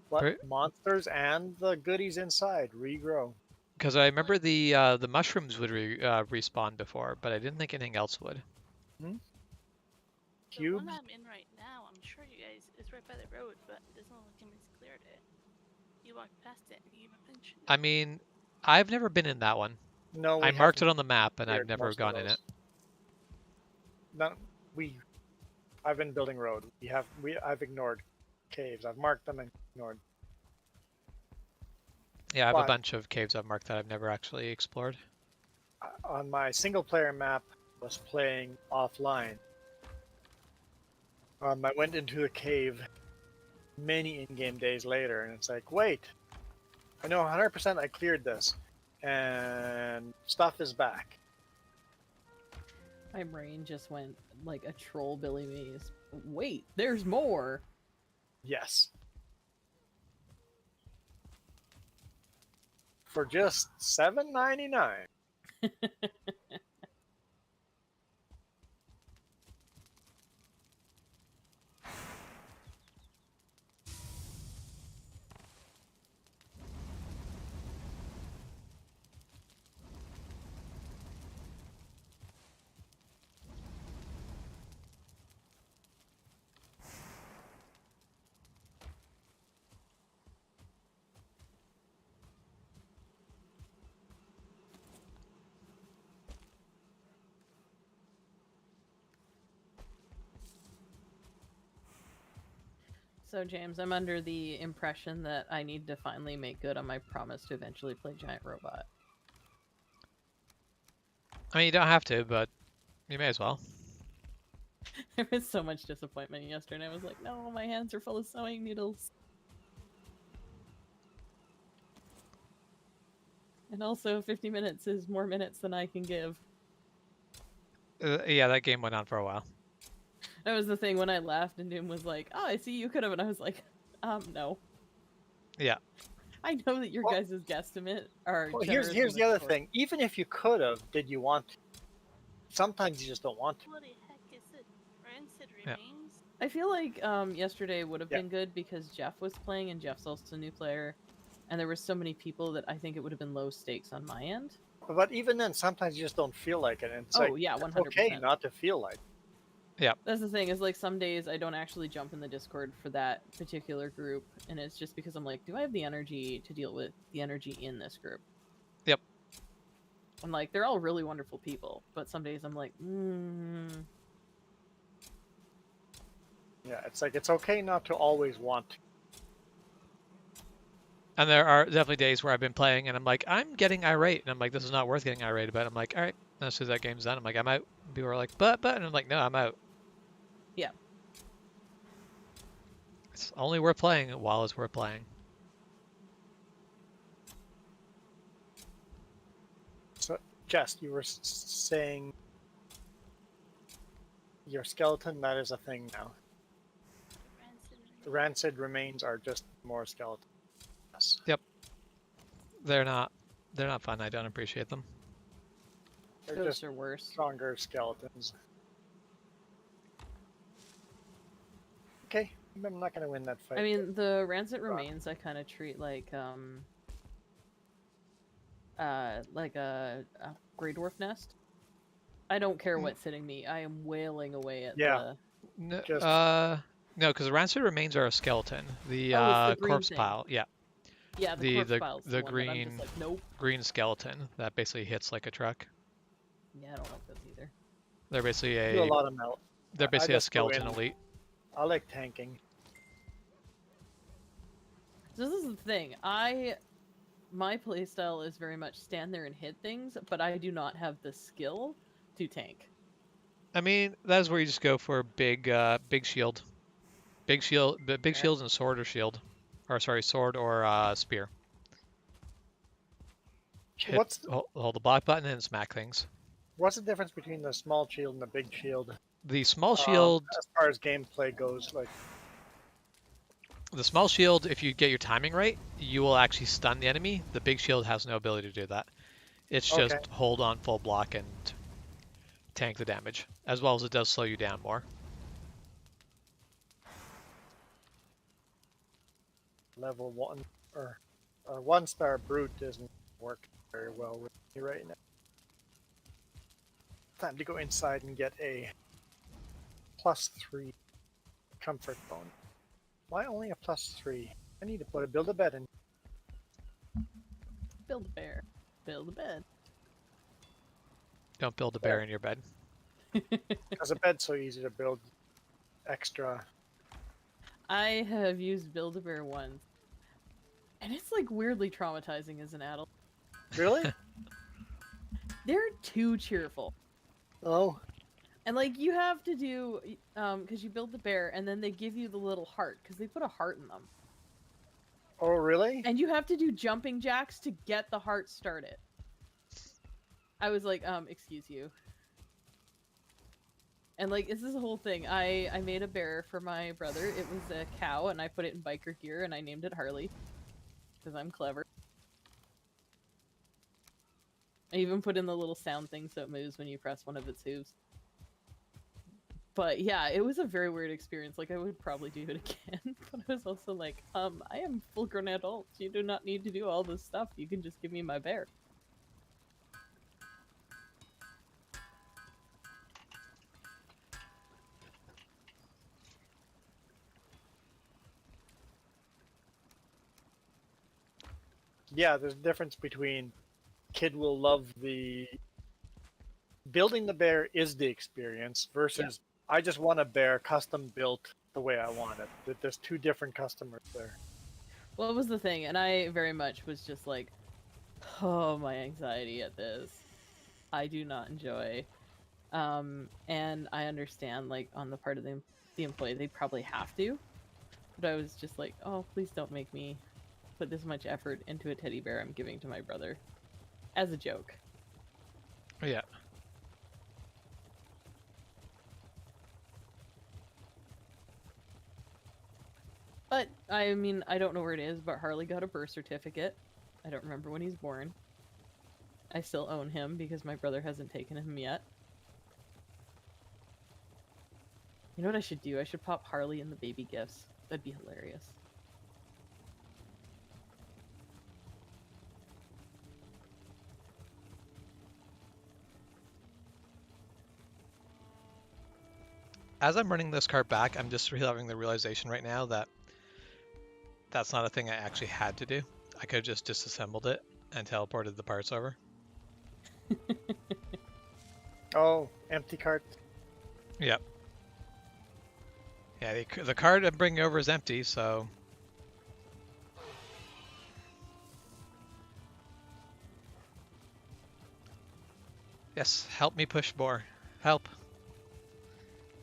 Speaker 3: But
Speaker 2: Right.
Speaker 3: monsters and the goodies inside regrow.
Speaker 2: Because I remember the mushrooms would respawn before, but I didn't think anything else would.
Speaker 4: The
Speaker 3: Cubes?
Speaker 4: one I'm in right now, I'm sure you guys, it's right by the road, but it doesn't look like anyone's cleared it. You walked past it and you even mentioned it.
Speaker 2: I mean, I've never been in that one.
Speaker 3: No,
Speaker 2: I marked it on the map, and I've
Speaker 3: cleared
Speaker 2: never
Speaker 3: most of
Speaker 2: gone in
Speaker 3: those.
Speaker 2: it.
Speaker 3: No, I've been building road. I've ignored caves. I've marked them and ignored.
Speaker 2: Yeah, I have a
Speaker 3: But-
Speaker 2: bunch of caves I've marked that I've never actually explored.
Speaker 3: On my single player map, I was playing offline. I went into the cave many in-game days later, and it's like, wait, I know 100% I cleared this, and stuff is back.
Speaker 1: My brain just went like a troll Billy Mays. Wait, there's more.
Speaker 3: Yes. For just $7.99.
Speaker 1: So, James, I'm under the impression that I need to finally make good on my promise to eventually play Giant Robot.
Speaker 2: I mean, you don't have to, but you may as well.
Speaker 1: There was so much disappointment yesterday. I was like, no, my hands are full of sewing needles. And also, 50 minutes is more minutes than I can give.
Speaker 2: Yeah, that game went on for a while.
Speaker 1: That was the thing when I laughed and Doom was like, oh, I see you could have. And I was like, no.
Speaker 2: Yeah.
Speaker 1: I know that your
Speaker 3: Well-
Speaker 1: guys' guesstimate are
Speaker 3: Well,
Speaker 1: generous
Speaker 3: here's
Speaker 1: in
Speaker 3: the other
Speaker 1: this sort.
Speaker 3: thing. Even if you could have, did you want to? Sometimes you just don't want to.
Speaker 4: What the heck is it? Rancid
Speaker 2: Yeah.
Speaker 4: remains?
Speaker 1: I feel like yesterday would have
Speaker 3: Yeah.
Speaker 1: been good because Jeff was playing and Jeff's also a new player. And there were so many people that I think it would have been low stakes on my end.
Speaker 3: But even then, sometimes you just don't feel like it. And it's
Speaker 1: Oh,
Speaker 3: like,
Speaker 1: yeah,
Speaker 3: it's
Speaker 1: 100%.
Speaker 3: okay not to feel like.
Speaker 1: That's the thing, is like some days I don't actually jump in the Discord for that particular group, and it's just because I'm like, do I have the energy to deal with the energy in this group?
Speaker 2: Yep.
Speaker 1: I'm like, they're all really wonderful people, but some days I'm like,
Speaker 3: Yeah, it's like it's okay not to always want to.
Speaker 2: And there are definitely days where I've been playing and I'm like, I'm getting irate. And I'm like, this is not worth getting irate about. I'm like, all right. And as soon as that game's done, I'm like, I'm out. And people are like, but. And I'm like, no, I'm out.
Speaker 1: Yeah.
Speaker 2: It's only worth playing while it's worth playing.
Speaker 3: So, Jess, you were saying Your skeleton, that is a thing now.
Speaker 4: Rancid.
Speaker 3: The rancid remains are just more skeletons. Yes.
Speaker 2: They're not fun. I don't appreciate them.
Speaker 3: They're
Speaker 1: Ghosts
Speaker 3: just
Speaker 1: are worse.
Speaker 3: stronger skeletons. Okay, I'm not gonna win that fight.
Speaker 1: I mean, the rancid remains I kind of treat like a Grey Dwarf nest. I don't care what's hitting me. I am wailing away at
Speaker 3: Yeah.
Speaker 2: No,
Speaker 3: Just-
Speaker 2: no, because the rancid remains are a skeleton. The
Speaker 1: Oh, it's the green
Speaker 2: corpse
Speaker 1: thing.
Speaker 2: pile, yeah,
Speaker 1: yeah, the
Speaker 2: the-
Speaker 1: corpse
Speaker 2: the-
Speaker 1: pile's
Speaker 2: the
Speaker 1: one that I'm just
Speaker 2: green-
Speaker 1: like, nope.
Speaker 2: green skeleton that basically hits like a truck.
Speaker 1: Yeah, I don't like those either.
Speaker 2: They're basically
Speaker 3: do a
Speaker 2: a
Speaker 3: lot of melt.
Speaker 2: they're
Speaker 3: I
Speaker 2: basically a
Speaker 3: just go
Speaker 2: skeleton
Speaker 3: in.
Speaker 2: elite.
Speaker 3: I like tanking.
Speaker 1: So this is the thing. My playstyle is very much stand there and hit things, but I do not have the skill to tank.
Speaker 2: I mean, that's where you just go for big shield, big shield and sword or shield, or sorry, sword or spear. Hit,
Speaker 3: What's
Speaker 2: hold the block button and smack things.
Speaker 3: the difference between the small shield and the big shield?
Speaker 2: The small shield,
Speaker 3: As far as gameplay goes, like
Speaker 2: if you get your timing right, you will actually stun the enemy. The big shield has no ability to do that. It's just
Speaker 3: Okay.
Speaker 2: hold on full block and tank the damage, as well as it does slow you down more.
Speaker 3: level 1 or 1-star brute doesn't work very well with me right now. Time to go inside and get a +3 comfort bone. Why only a +3? I need to build a bed in.
Speaker 1: Build a bear. Build a bed.
Speaker 2: Don't build a bear in your bed.
Speaker 3: Because a bed's so easy to build extra.
Speaker 1: I have used Build-A-Bear once, and it's like weirdly traumatizing as an adult.
Speaker 3: Really?
Speaker 1: They're too cheerful.
Speaker 3: Oh,
Speaker 1: And like you have to do, because you build the bear, and then they give you the little heart, because they put a heart in them,
Speaker 3: oh, really?
Speaker 1: and you have to do jumping jacks to get the heart started. I was like, excuse you. And like, this is the whole thing. I made a bear for my brother. It was a cow, and I put it in biker gear, and I named it Harley, because I'm clever. I even put in the little sound thing so it moves when you press one of its hooves. But yeah, it was a very weird experience. Like, I would probably do it again. But I was also like, I am full-grown adult. You do not need to do all this stuff. You can just give me my bear.
Speaker 3: Yeah, there's a difference between kid will love the building the bear is the experience versus I just want a bear custom built the way I want it. There's two different customers there.
Speaker 1: Well, it was the thing, and I very much was just like, oh, my anxiety at this. I do not enjoy. And I understand, like, on the part of the employee, they probably have to. But I was just like, oh, please don't make me put this much effort into a teddy bear I'm giving to my brother. As a joke.
Speaker 2: Yeah.
Speaker 1: But, I mean, I don't know where it is, but Harley got a birth certificate. I don't remember when he's born. I still own him because my brother hasn't taken him yet. You know what I should do? I should pop Harley in the baby gifts. That'd be hilarious.
Speaker 2: As I'm running this cart back, I'm just having the realization right now that that's not a thing I actually had to do. I could have just disassembled it and teleported the parts over.
Speaker 3: Oh, empty cart.
Speaker 2: Yep. Yeah, the cart I'm bringing over is empty, so... Yes, help me push more. Help.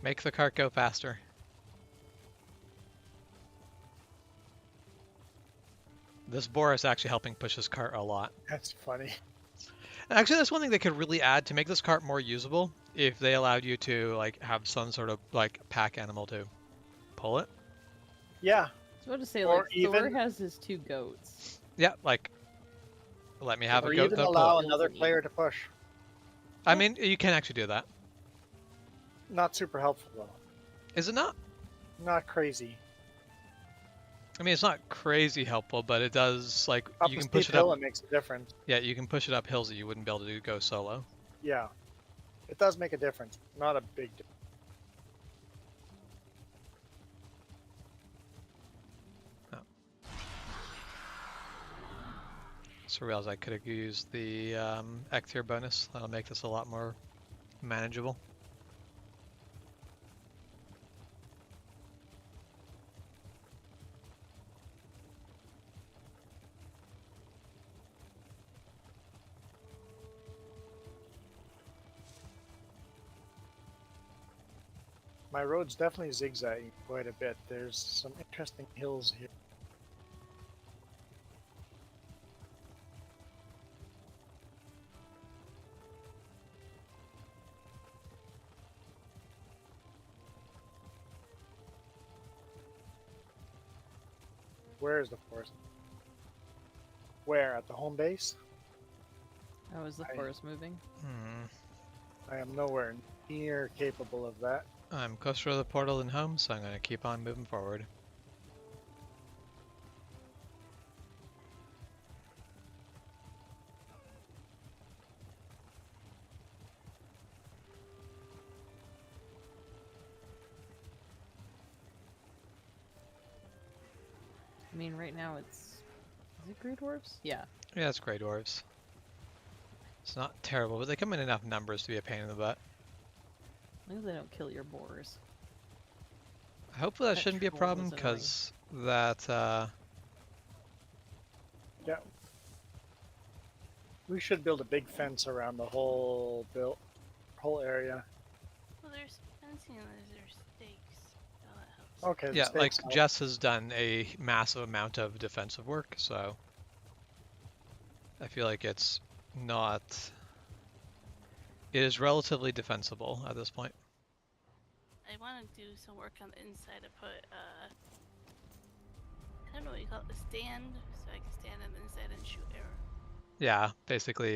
Speaker 2: Make the cart go faster. This boar is actually helping push this cart a lot.
Speaker 3: That's funny.
Speaker 2: Actually, that's one thing they could really add to make this cart more usable. if they allowed you to like have some sort of like pack animal to pull it.
Speaker 3: Yeah,
Speaker 1: So I was to say,
Speaker 3: Or
Speaker 1: like, Thor
Speaker 3: even-
Speaker 1: has his 2 goats.
Speaker 2: Yeah, like let me have
Speaker 3: or
Speaker 2: a goat
Speaker 3: even
Speaker 2: that pull it.
Speaker 3: allow
Speaker 1: Feels
Speaker 3: another
Speaker 1: in you.
Speaker 3: player to push.
Speaker 2: I
Speaker 1: Yeah.
Speaker 2: mean, you can actually do that.
Speaker 3: Not super helpful though.
Speaker 2: Is it not?
Speaker 3: Not crazy.
Speaker 2: I mean, it's not crazy helpful, but it does like
Speaker 3: Up
Speaker 2: you
Speaker 3: a
Speaker 2: can push
Speaker 3: steep
Speaker 2: it up.
Speaker 3: hill, it makes a difference.
Speaker 2: Yeah, you can push it up hills that you wouldn't be able to go solo.
Speaker 3: Yeah, it does make a difference. Not a big difference.
Speaker 2: So I realized I could have used the Ectier bonus. That'll make this a lot more manageable.
Speaker 3: My road's definitely zigzagging quite a bit. There's some interesting hills here. Where is the forest? Where? At the home base?
Speaker 1: How is the
Speaker 3: I-
Speaker 1: forest moving?
Speaker 3: I am nowhere near capable of that.
Speaker 2: I'm closer to the portal than home, so I'm going to keep on moving forward.
Speaker 1: I mean, right now it's... Is it Grey Dwarfs? Yeah.
Speaker 2: Yeah, it's Grey Dwarves. It's not terrible, but they come in enough numbers to be a pain in the butt.
Speaker 1: As long as they don't kill your boars.
Speaker 2: Hopefully that
Speaker 1: That
Speaker 2: shouldn't be a
Speaker 1: troll
Speaker 2: problem,
Speaker 1: was annoying.
Speaker 2: because that,
Speaker 3: Yeah. We should build a big fence around the whole area.
Speaker 4: Well, there's fencing and there's stakes. Oh, that helps.
Speaker 3: Okay. the
Speaker 2: yeah, like
Speaker 3: stakes help.
Speaker 2: Jess has done a massive amount of defensive work, so I feel like it's not... It is relatively defensible at this point.
Speaker 4: I want to do some work on the inside to put, I don't know what you call it, a stand, so I can stand on the inside and shoot arrow.
Speaker 2: Yeah, basically,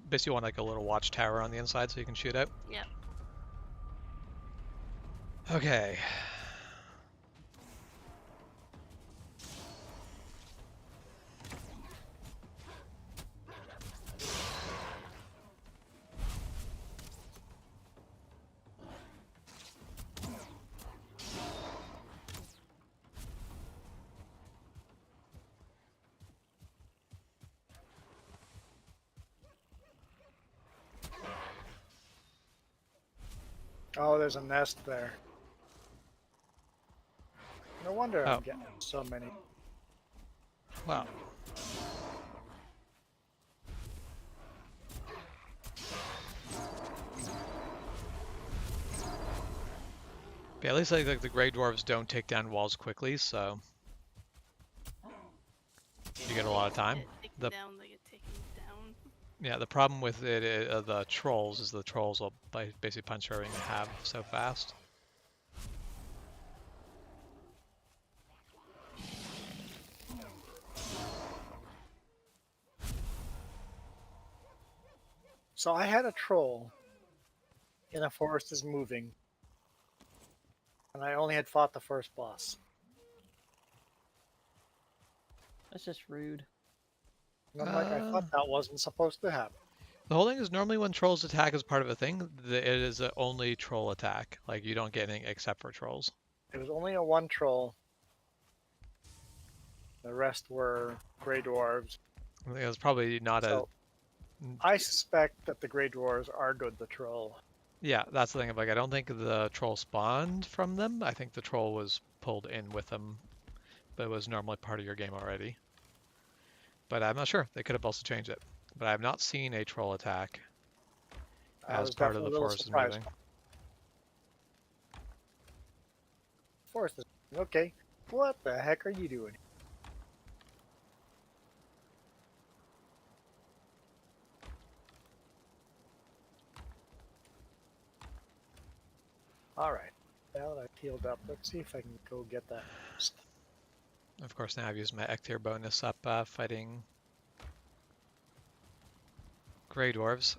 Speaker 2: basically you want like a little watchtower on the inside so you can shoot out.
Speaker 4: Yep.
Speaker 2: Okay.
Speaker 3: Oh, there's a nest there. No wonder
Speaker 2: Oh.
Speaker 3: I'm getting so many.
Speaker 2: Wow. But at least like the Grey Dwarves don't take down walls quickly, so you get a lot of time.
Speaker 4: Take
Speaker 2: The-
Speaker 4: them down, they get taken down.
Speaker 2: Yeah, the problem with it, the trolls, is the trolls will basically punch everything in half so fast.
Speaker 3: So I had a troll in a forest is moving, and I only had fought the first boss.
Speaker 1: That's just rude.
Speaker 3: And I'm like, I thought that wasn't supposed to happen.
Speaker 2: The whole thing is normally when trolls attack as part of a thing, it is an only troll attack. Like you don't get anything except for trolls.
Speaker 3: It was only a one troll. The rest were Grey Dwarves.
Speaker 2: I think it was probably not
Speaker 3: So I suspect that the Grey Dwarves are good the troll.
Speaker 2: Yeah, that's the thing. Like, I don't think the troll spawned from them. I think the troll was pulled in with them, but it was normally part of your game already. But I'm not sure. They could have also changed it. But I have not seen a troll attack
Speaker 3: I
Speaker 2: as
Speaker 3: was
Speaker 2: part of
Speaker 3: definitely
Speaker 2: the
Speaker 3: a little
Speaker 2: forest is
Speaker 3: surprised.
Speaker 2: moving.
Speaker 3: Forest is okay. What the heck are you doing? All right. Now that I've healed up, let's see if I can go get that.
Speaker 2: Of course, now I've used my Ectir bonus up fighting Grey Dwarves.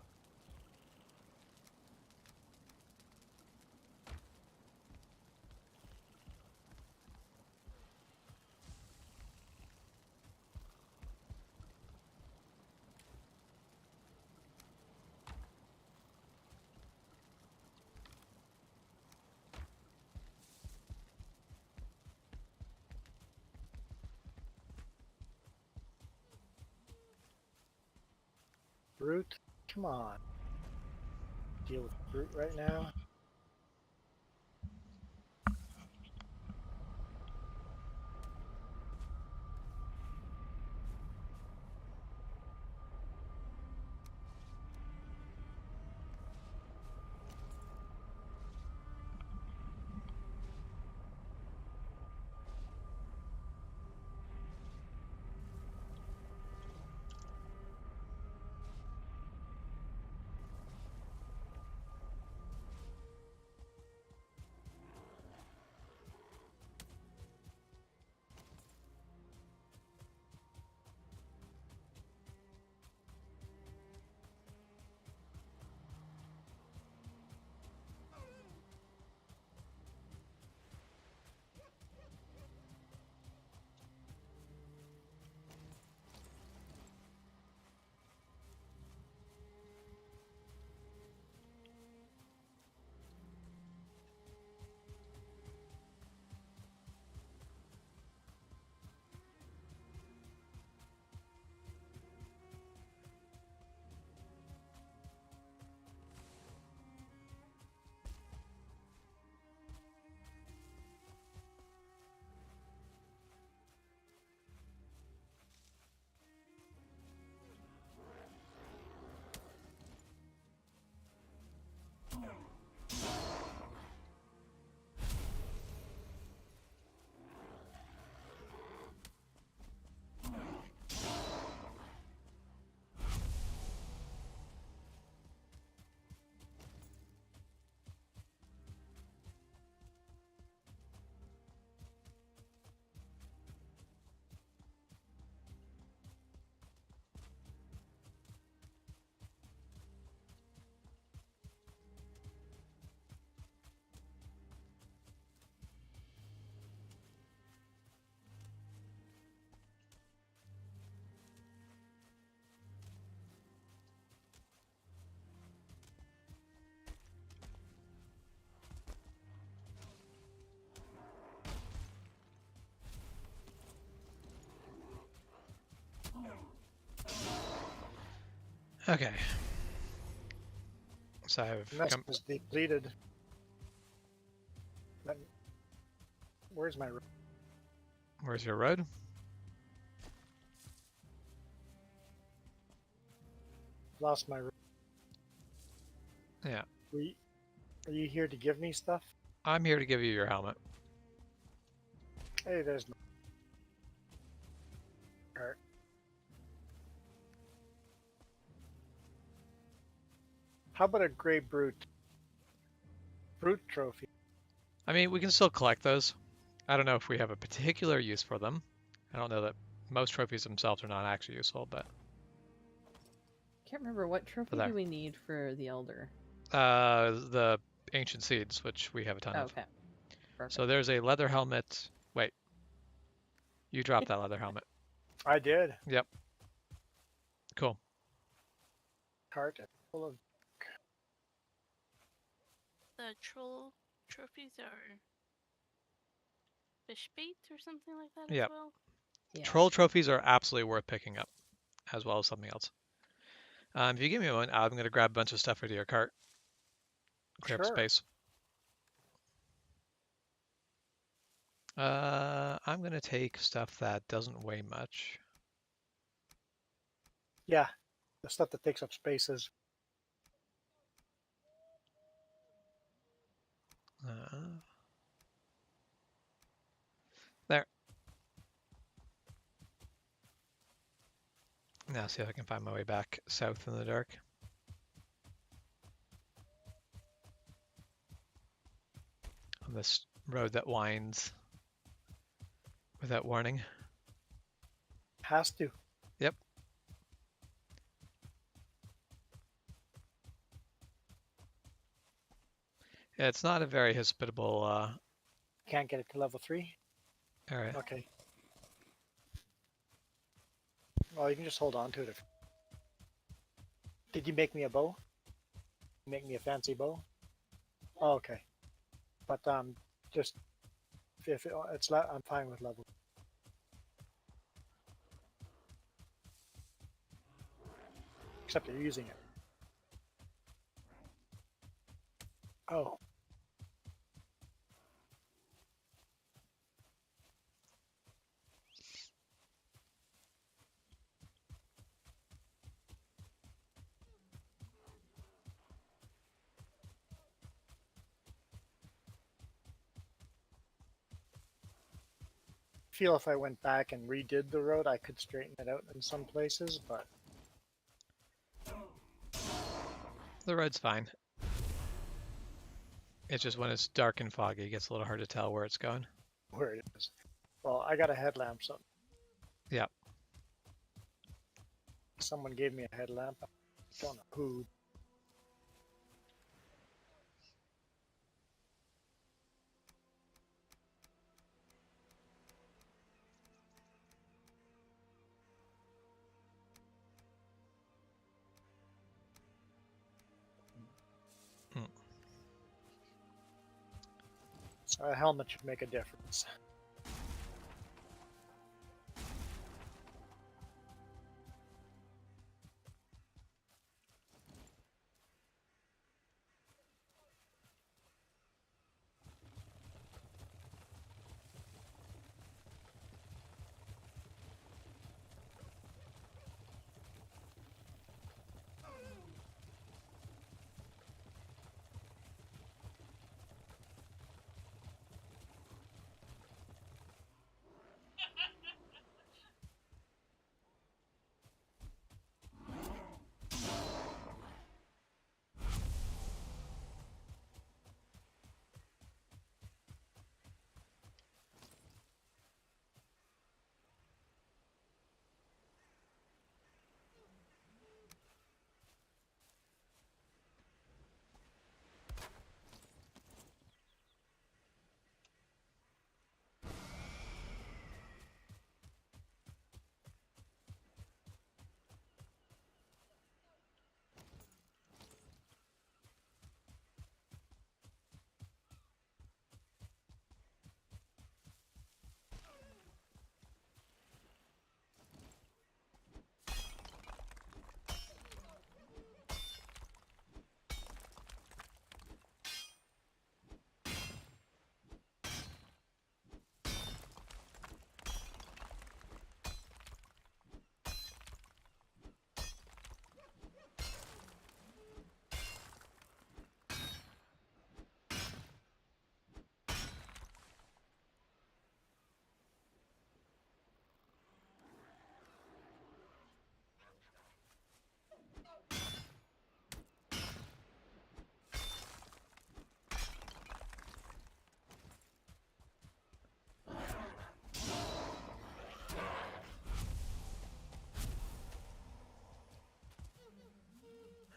Speaker 3: Brute, come on. Deal with Brute right now.
Speaker 2: Okay. So I've
Speaker 3: Nest
Speaker 2: come.
Speaker 3: is depleted. Where's my...
Speaker 2: Where's your road?
Speaker 3: Lost my...
Speaker 2: Yeah.
Speaker 3: Are you here to give me stuff?
Speaker 2: I'm here to give you your helmet.
Speaker 3: Hey, there's my... Alright. How about a Grey Brute? Brute trophy.
Speaker 2: I mean, we can still collect those. I don't know if we have a particular use for them. I don't know that most trophies themselves are not actually useful, but
Speaker 1: Can't remember what trophy
Speaker 2: there.
Speaker 1: do we need for the Elder?
Speaker 2: The ancient seeds, which we have a ton
Speaker 1: Oh,
Speaker 2: of.
Speaker 1: okay. Perfect.
Speaker 2: So there's a leather helmet. Wait, you dropped that leather helmet.
Speaker 3: I did.
Speaker 2: Yep. Cool.
Speaker 3: Cart full of...
Speaker 4: The troll trophies are fish bait or something like that
Speaker 2: Yep.
Speaker 4: as well.
Speaker 1: Yeah.
Speaker 2: Troll trophies are absolutely worth picking up, as well as something else. If you give me a moment, I'm going to grab a bunch of stuff into your cart. Clear up
Speaker 3: Sure.
Speaker 2: space. I'm going to take stuff that doesn't weigh much.
Speaker 3: Yeah, the stuff that takes up spaces.
Speaker 2: There. Now see if I can find my way back south in the dark. on this road that winds without warning.
Speaker 3: Has to.
Speaker 2: Yep. Yeah, it's not a very hospitable
Speaker 3: Can't get it to level 3?
Speaker 2: area.
Speaker 3: Okay. Well, you can just hold on to it. Did you make me a bow? Make me a fancy bow? Oh, okay. But just if I'm fine with level. Except you're using it. Oh. I feel if I went back and redid the road, I could straighten it out in some places, but
Speaker 2: The road's fine. It's just when it's dark and foggy, it gets a little hard to tell where it's going.
Speaker 3: where it is. Well, I got a headlamp, so
Speaker 2: Yeah.
Speaker 3: someone gave me a headlamp. I don't know who.
Speaker 2: Hmm.
Speaker 3: So a helmet should make a difference.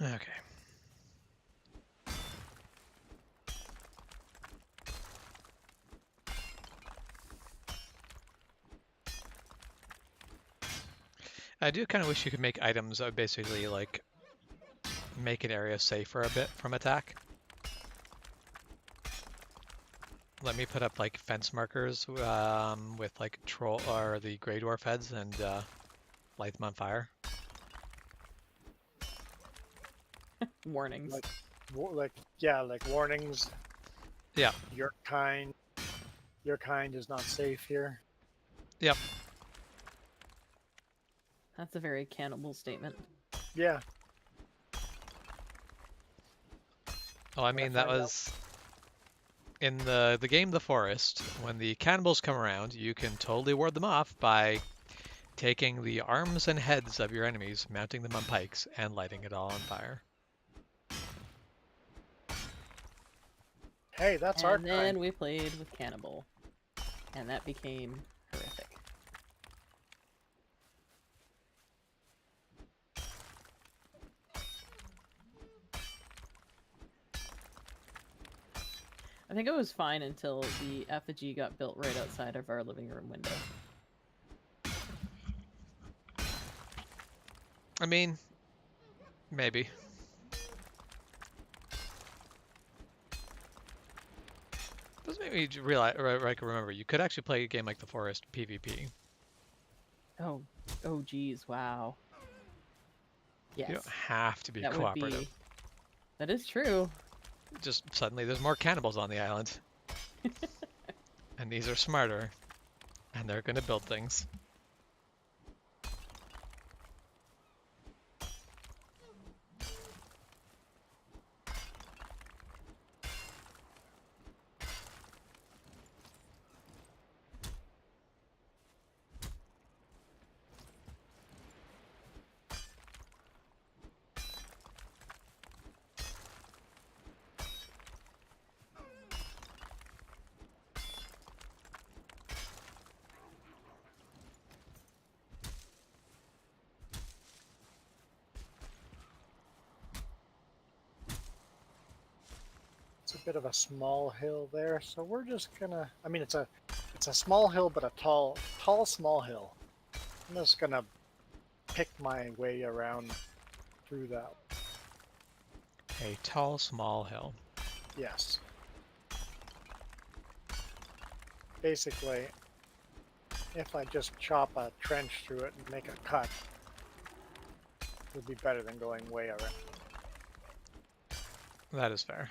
Speaker 2: Okay. I do kind of wish you could make items that would basically like make an area safer a bit from attack. Let me put up like fence markers with like troll or the Grey Dwarf heads and light them on fire.
Speaker 1: Warnings.
Speaker 3: Like warnings.
Speaker 2: Yeah.
Speaker 3: Your kind is not safe here.
Speaker 2: Yep.
Speaker 1: That's a very cannibal statement.
Speaker 3: Yeah.
Speaker 2: Well, I
Speaker 3: When I
Speaker 2: mean that
Speaker 3: find out-
Speaker 2: was in the game The Forest. When the cannibals come around, you can totally ward them off by taking the arms and heads of your enemies, mounting them on pikes, and lighting it all on fire.
Speaker 3: Hey, that's our
Speaker 1: And then
Speaker 3: kind.
Speaker 1: we played with Cannibal, and that became horrific. I think it was fine until the effigy got built right outside of our living room window.
Speaker 2: I mean, maybe. Does make me realize, remember, you could actually play a game like The Forest PvP.
Speaker 1: Oh, geez, wow. Yes,
Speaker 2: You don't have to be
Speaker 1: that would
Speaker 2: cooperative.
Speaker 1: be. That is true.
Speaker 2: Just suddenly there's more cannibals on the island. And these are smarter. And they're gonna build things.
Speaker 3: It's a bit of a small hill there, so we're just gonna. I mean, it's a small hill, but a tall small hill. I'm just gonna pick my way around through that.
Speaker 2: A tall, small hill.
Speaker 3: Yes. Basically, if I just chop a trench through it and make a cut, it would be better than going way around.
Speaker 2: That is fair.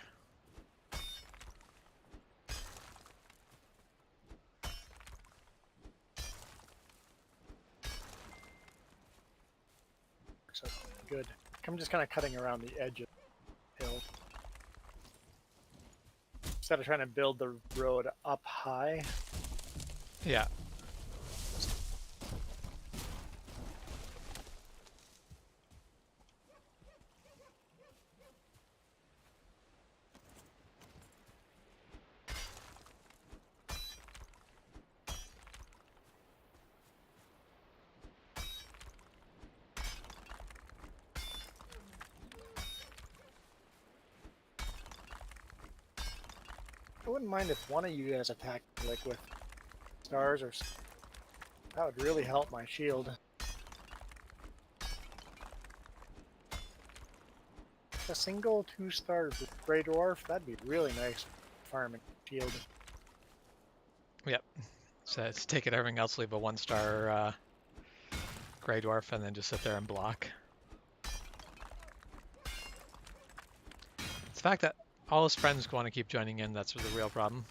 Speaker 3: So good. I'm just kind of cutting around the edge of the hill. Instead of trying to build the road up high.
Speaker 2: Yeah.
Speaker 3: I wouldn't mind if one of you guys attacked, like with stars or. That would really help my shield. A single 2-star Grey Dwarf, that'd be really nice farming shield.
Speaker 2: Yep. So it's taking everything else, leave a 1-star Grey Dwarf, and then just sit there and block. It's the fact that all his friends want to keep joining in that's the real problem.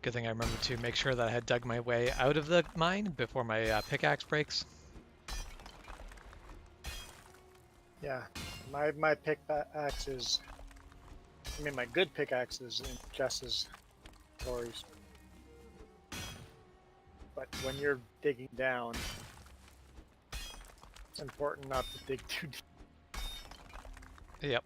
Speaker 2: Good thing I remembered to make sure that I had dug my way out of the mine before my pickaxe breaks.
Speaker 3: Yeah, my pickaxe is. I mean, my good pickaxe is in Jess's stories. But when you're digging down, it's important not to dig too deep.
Speaker 2: Yep.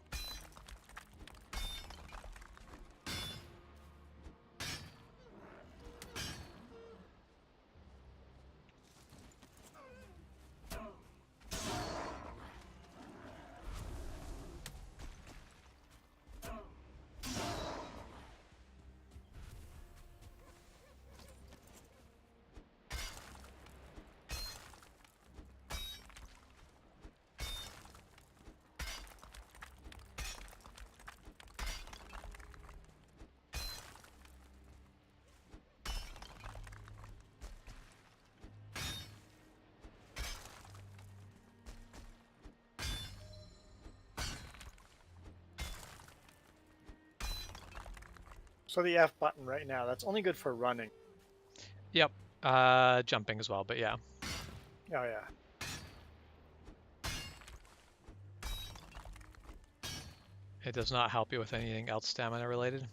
Speaker 3: So the F button right now, that's only good for running.
Speaker 2: Yep. Jumping as well, but yeah.
Speaker 3: Oh yeah.
Speaker 2: It does not help you with anything else stamina related.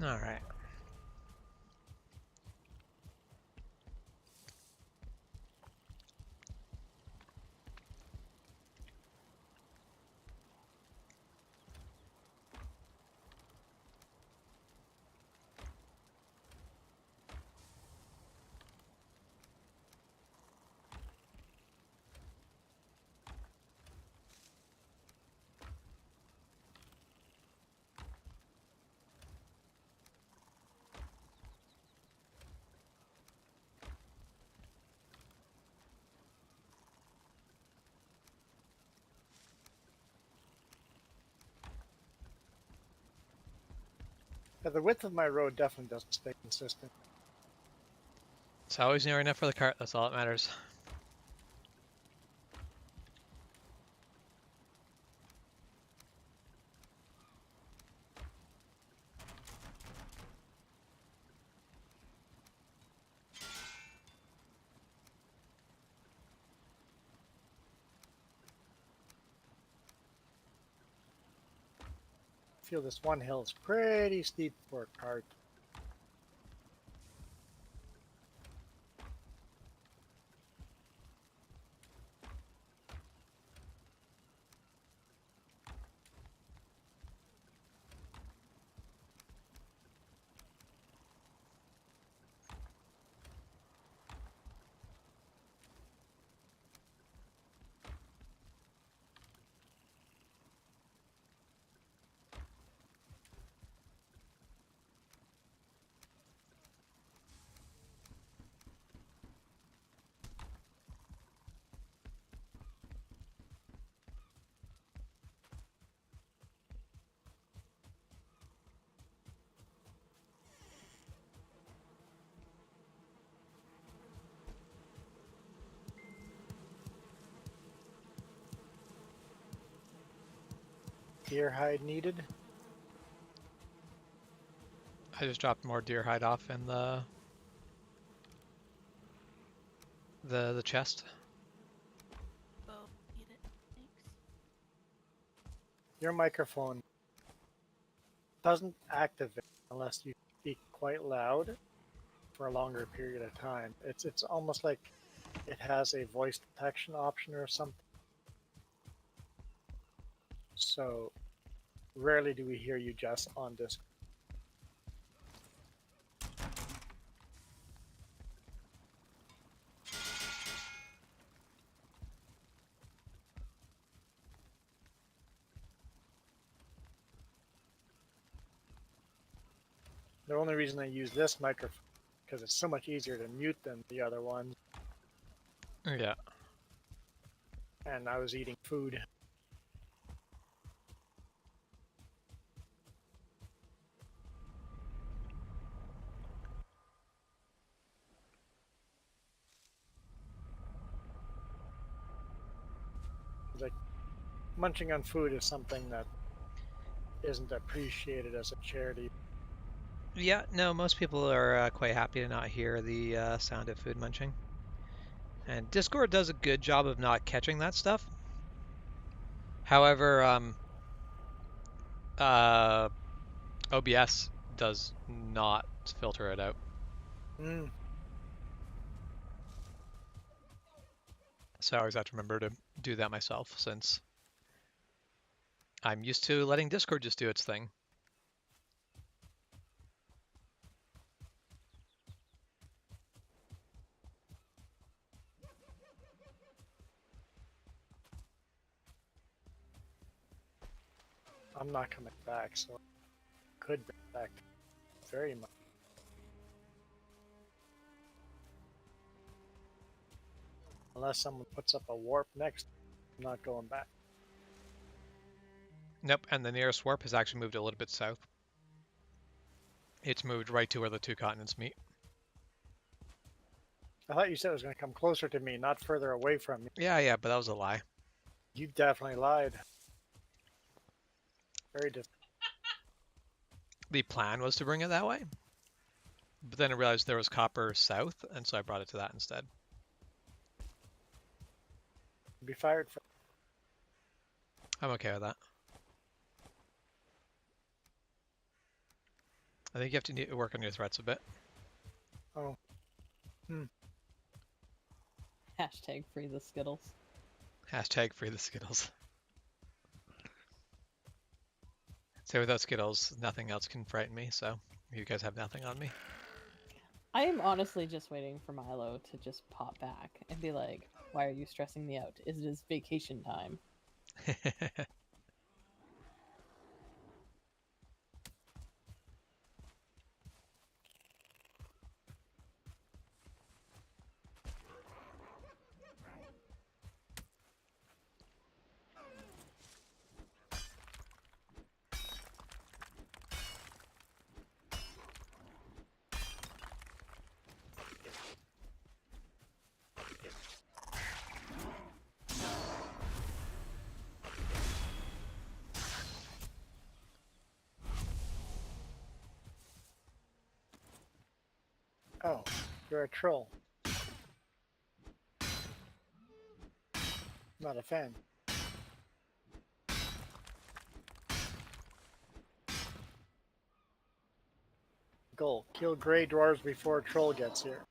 Speaker 2: All right.
Speaker 3: Yeah, the width of my road definitely doesn't stay consistent.
Speaker 2: It's always near enough for the cart. That's all that matters.
Speaker 3: I feel this one hill is pretty steep for a cart. Deer hide needed.
Speaker 2: I just dropped more deer hide off in the chest.
Speaker 4: Oh, eat it. Thanks.
Speaker 3: Your microphone doesn't activate unless you speak quite loud for a longer period of time. It's almost like it has a voice detection option or something. So rarely do we hear you just on Discord. The only reason I use this microphone because it's so much easier to mute than the other ones.
Speaker 2: Yeah.
Speaker 3: And I was eating food. Like munching on food is something that isn't appreciated as a charity.
Speaker 2: Yeah, no, most people are quite happy to not hear the sound of food munching. And Discord does a good job of not catching that stuff. However, OBS does not filter it out.
Speaker 3: Mm.
Speaker 2: So I always have to remember to do that myself since I'm used to letting Discord just do its thing.
Speaker 3: I'm not coming back, so could be back very much. Unless someone puts up a warp next, I'm not going back.
Speaker 2: Nope, and the nearest warp has actually moved a little bit south. It's moved right to where the two continents meet.
Speaker 3: I thought you said it was going to come closer to me, not further away from me.
Speaker 2: Yeah, but that was a lie.
Speaker 3: You definitely lied. Very different.
Speaker 2: The plan was to bring it that way, but then I realized there was copper south, and so I brought it to that instead.
Speaker 3: Be fired for.
Speaker 2: I'm okay with that. I think you have to work on your threats a bit.
Speaker 3: Oh.
Speaker 1: Hashtag free the Skittles.
Speaker 2: Hashtag free the Skittles. So without Skittles, nothing else can frighten me, so you guys have nothing on me.
Speaker 1: I am honestly just waiting for Milo to just pop back and be like, why are you stressing me out? It is vacation time.
Speaker 3: Oh, you're a troll. Not a fan. Goal: kill gray dwarves before a troll gets here.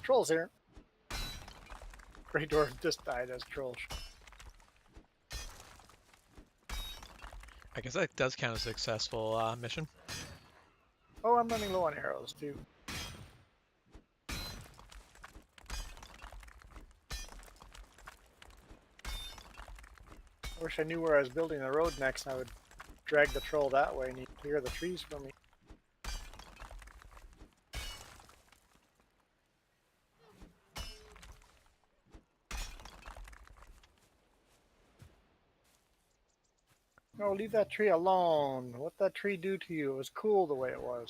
Speaker 3: Troll's here. Gray dwarf just died as trolls.
Speaker 2: I guess that does count as a successful mission.
Speaker 3: Oh, I'm running low on arrows too. I wish I knew where I was building the road next. I would drag the troll that way and he'd clear the trees for me. No, leave that tree alone. What'd that tree do to you? It was cool the way it was.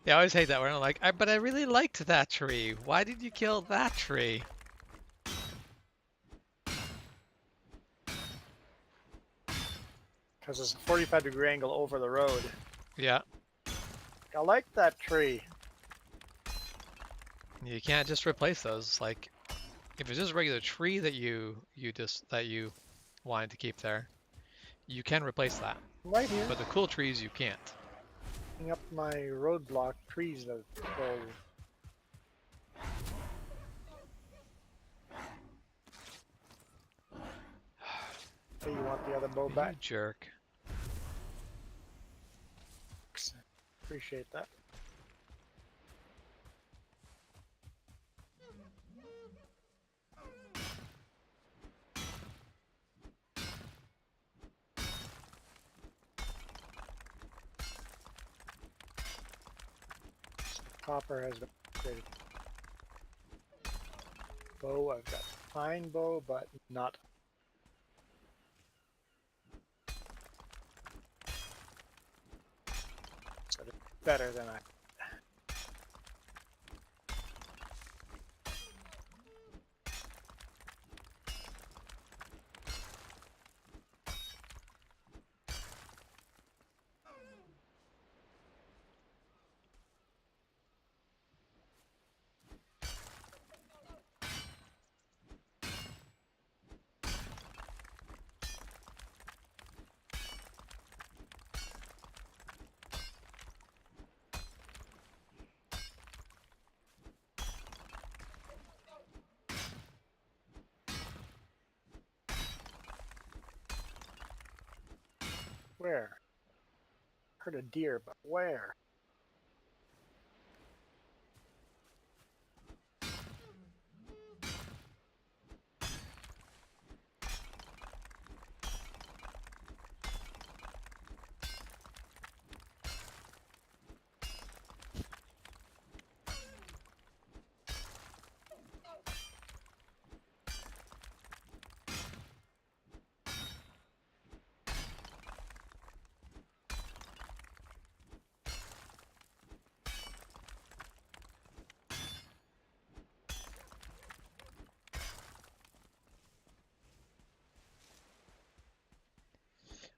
Speaker 2: Yeah, I always hate that where I'm like, but I really liked that tree. Why did you kill that tree?
Speaker 3: Because it's a 45-degree angle over the road.
Speaker 2: Yeah,
Speaker 3: I like that tree.
Speaker 2: you can't just replace those. Like, if it's just a regular tree that you wanted to keep there, you can replace that.
Speaker 3: Right here.
Speaker 2: But the cool trees you can't.
Speaker 3: Picking up my roadblock trees that go. Hey, you want the other bow
Speaker 2: You
Speaker 3: back?
Speaker 2: jerk.
Speaker 3: Appreciate that. Copper has been upgraded. Bow, I've got fine bow, but not. So it's better than I. Where? Heard a deer, but where?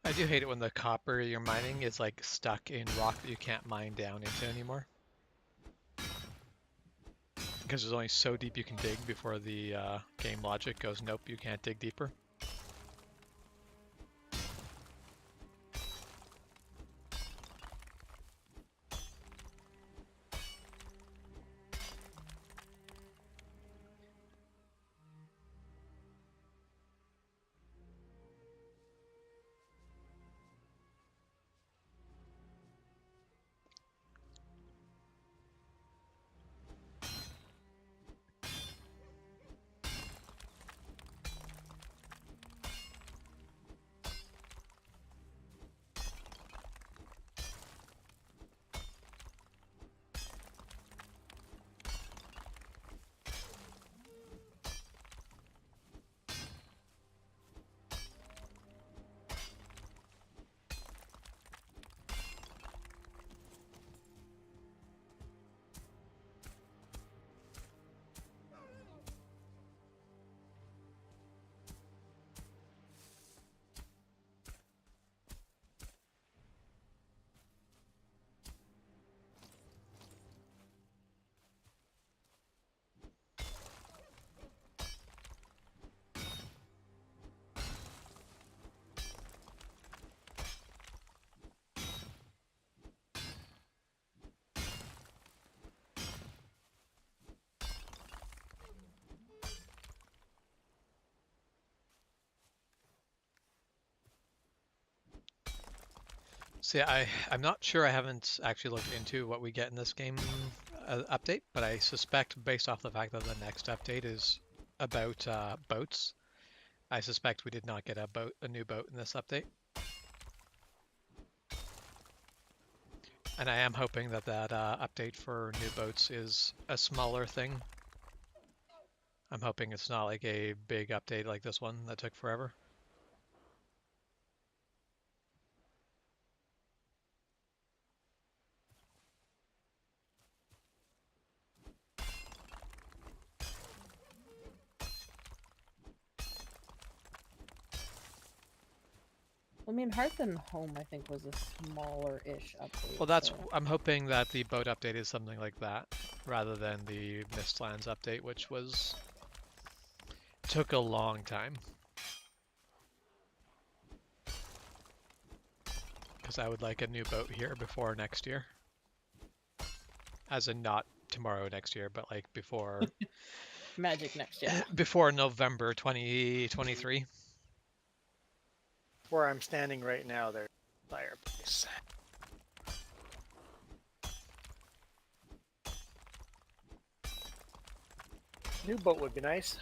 Speaker 2: I do hate it when the copper you're mining is like stuck in rock that you can't mine down into anymore. Because there's only so deep you can dig before the game logic goes, nope, you can't dig deeper. See, I'm not sure. I haven't actually looked into what we get in this game update, but I suspect, based off the fact that the next update is about boats, I suspect we did not get a new boat in this update. And I am hoping that that update for new boats is a smaller thing. I'm hoping it's not like a big update like this one that took forever.
Speaker 1: I mean, Hearth and Home, I think, was a smaller-ish update.
Speaker 2: Well, that's
Speaker 1: so-
Speaker 2: I'm hoping that the boat update is something like that, rather than the Mistlands update, which took a long time. Because I would like a new boat here before next year. As in not tomorrow next year, but like before
Speaker 1: Magic next year.
Speaker 2: before November 2023.
Speaker 3: Where I'm standing right now, there's a fireplace. New boat would be nice.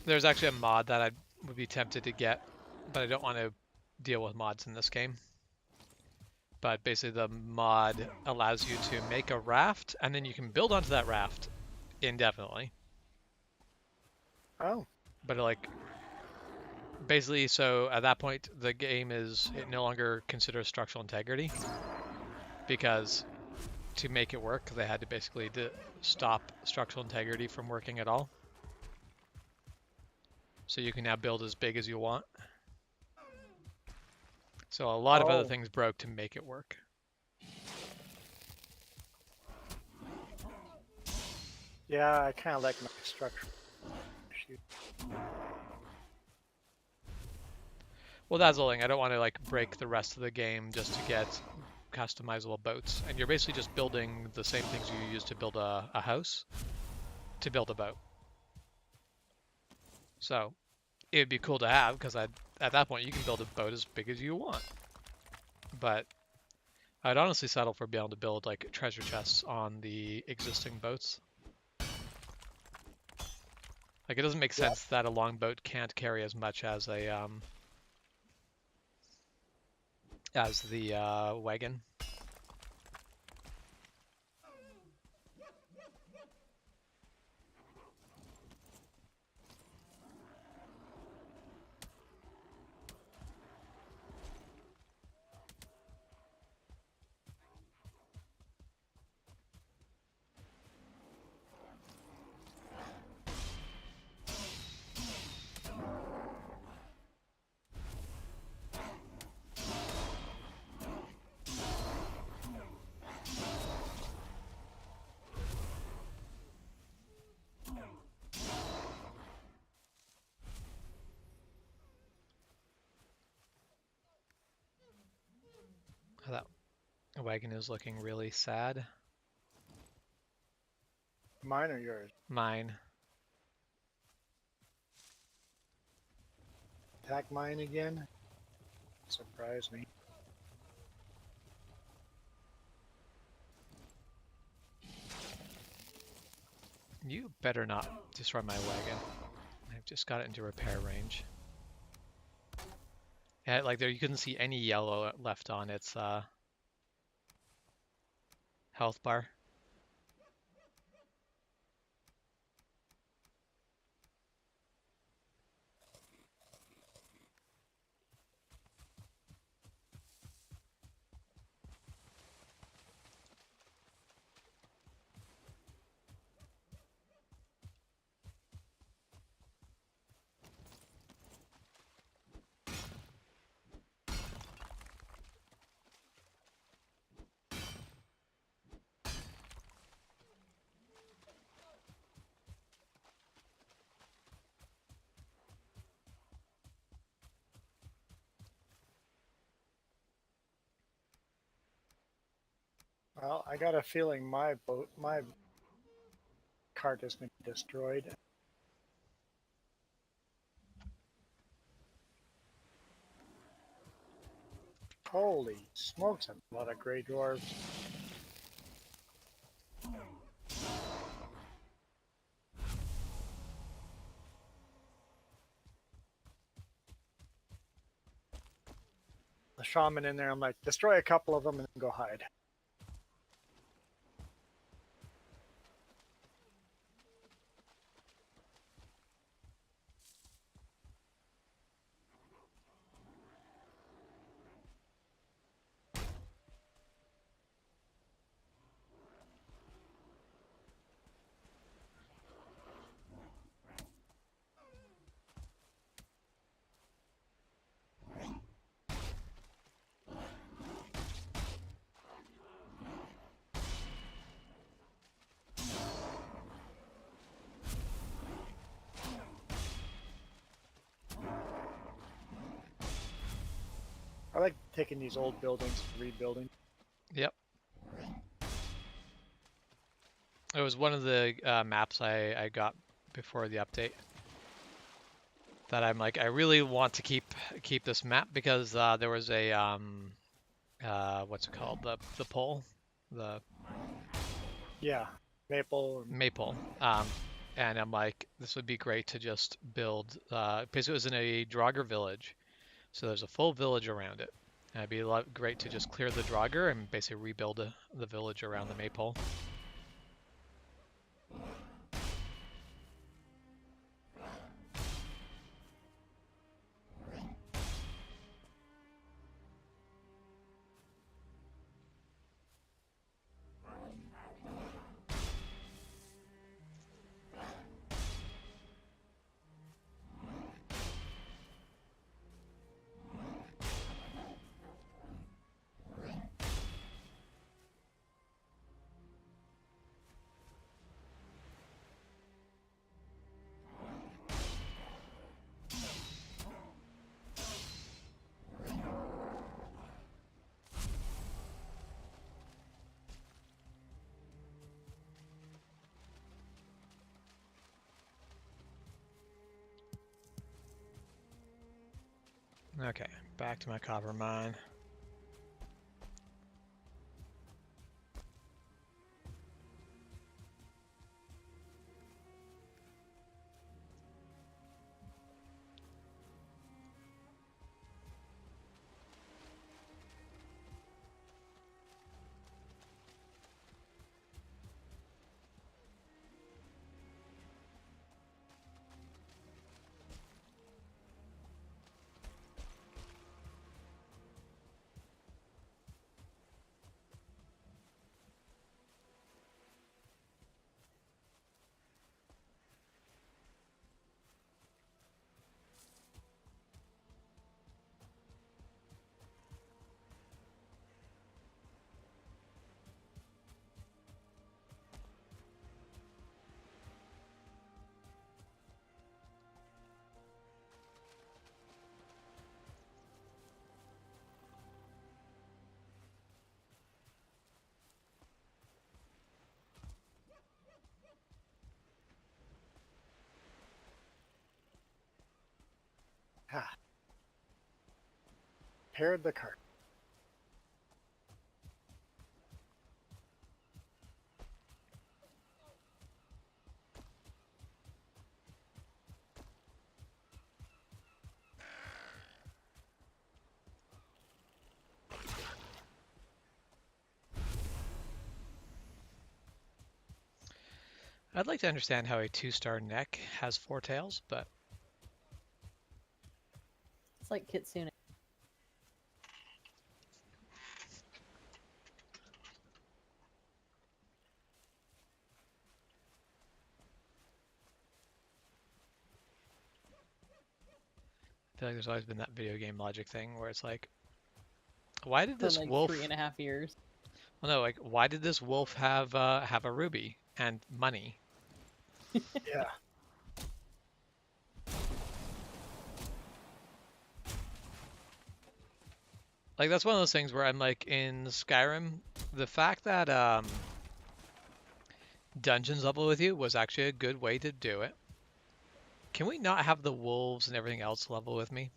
Speaker 2: There's actually a mod that I would be tempted to get, but I don't want to deal with mods in this game. But basically the mod allows you to make a raft, and then you can build onto that raft indefinitely.
Speaker 3: Oh.
Speaker 2: But like, basically, so at that point, the game it no longer considers structural integrity, because to make it work, they had to basically stop structural integrity from working at all. So you can now build as big as you want. So a lot of other things broke to make it work.
Speaker 3: Yeah, I kind of like my structure.
Speaker 2: Well, that's the thing. I don't want to like break the rest of the game just to get customizable boats. And you're basically just building the same things you use to build a house to build a boat. So It'd be cool to have, because at that point you can build a boat as big as you want. But I'd honestly settle for being able to build like treasure chests on the existing boats. Like it doesn't make sense that a longboat can't carry as much as a as the wagon. That wagon is looking really sad.
Speaker 3: Mine or yours?
Speaker 2: Mine.
Speaker 3: Attack mine again? Surprise me.
Speaker 2: You better not destroy my wagon. I've just got it into repair range. Yeah, like there you couldn't see any yellow left on its health bar.
Speaker 3: Well, I got a feeling my cart is going to be destroyed. Holy smokes, a lot of gray dwarves. The shaman in there, I'm like, destroy a couple of them and then go hide. I like taking these old buildings and rebuilding.
Speaker 2: Yep. It was one of the maps I got before the update that I'm like, I really want to keep this map because there was a what's it called, the pole, the
Speaker 3: Yeah, maple.
Speaker 2: maypole, and I'm like, this would be great to just build because it was in a Draugr village, so there's a full village around it. And it'd be great to just clear the Draugr and basically rebuild the village around the maypole. Okay, back to my copper mine.
Speaker 3: Ah. Paired the cart.
Speaker 2: I'd like to understand how a 2-star neck has 4 tails, but
Speaker 1: It's like Kitsune.
Speaker 2: I feel like there's always been that video game logic thing where it's like, why did
Speaker 1: For
Speaker 2: this
Speaker 1: like
Speaker 2: wolf?
Speaker 1: 3.5 years.
Speaker 2: Well, no, like why did this wolf have a ruby and money?
Speaker 3: Yeah.
Speaker 2: Like that's one of those things where I'm like in Skyrim, the fact that dungeons level with you was actually a good way to do it. Can we not have the wolves and everything else level with me?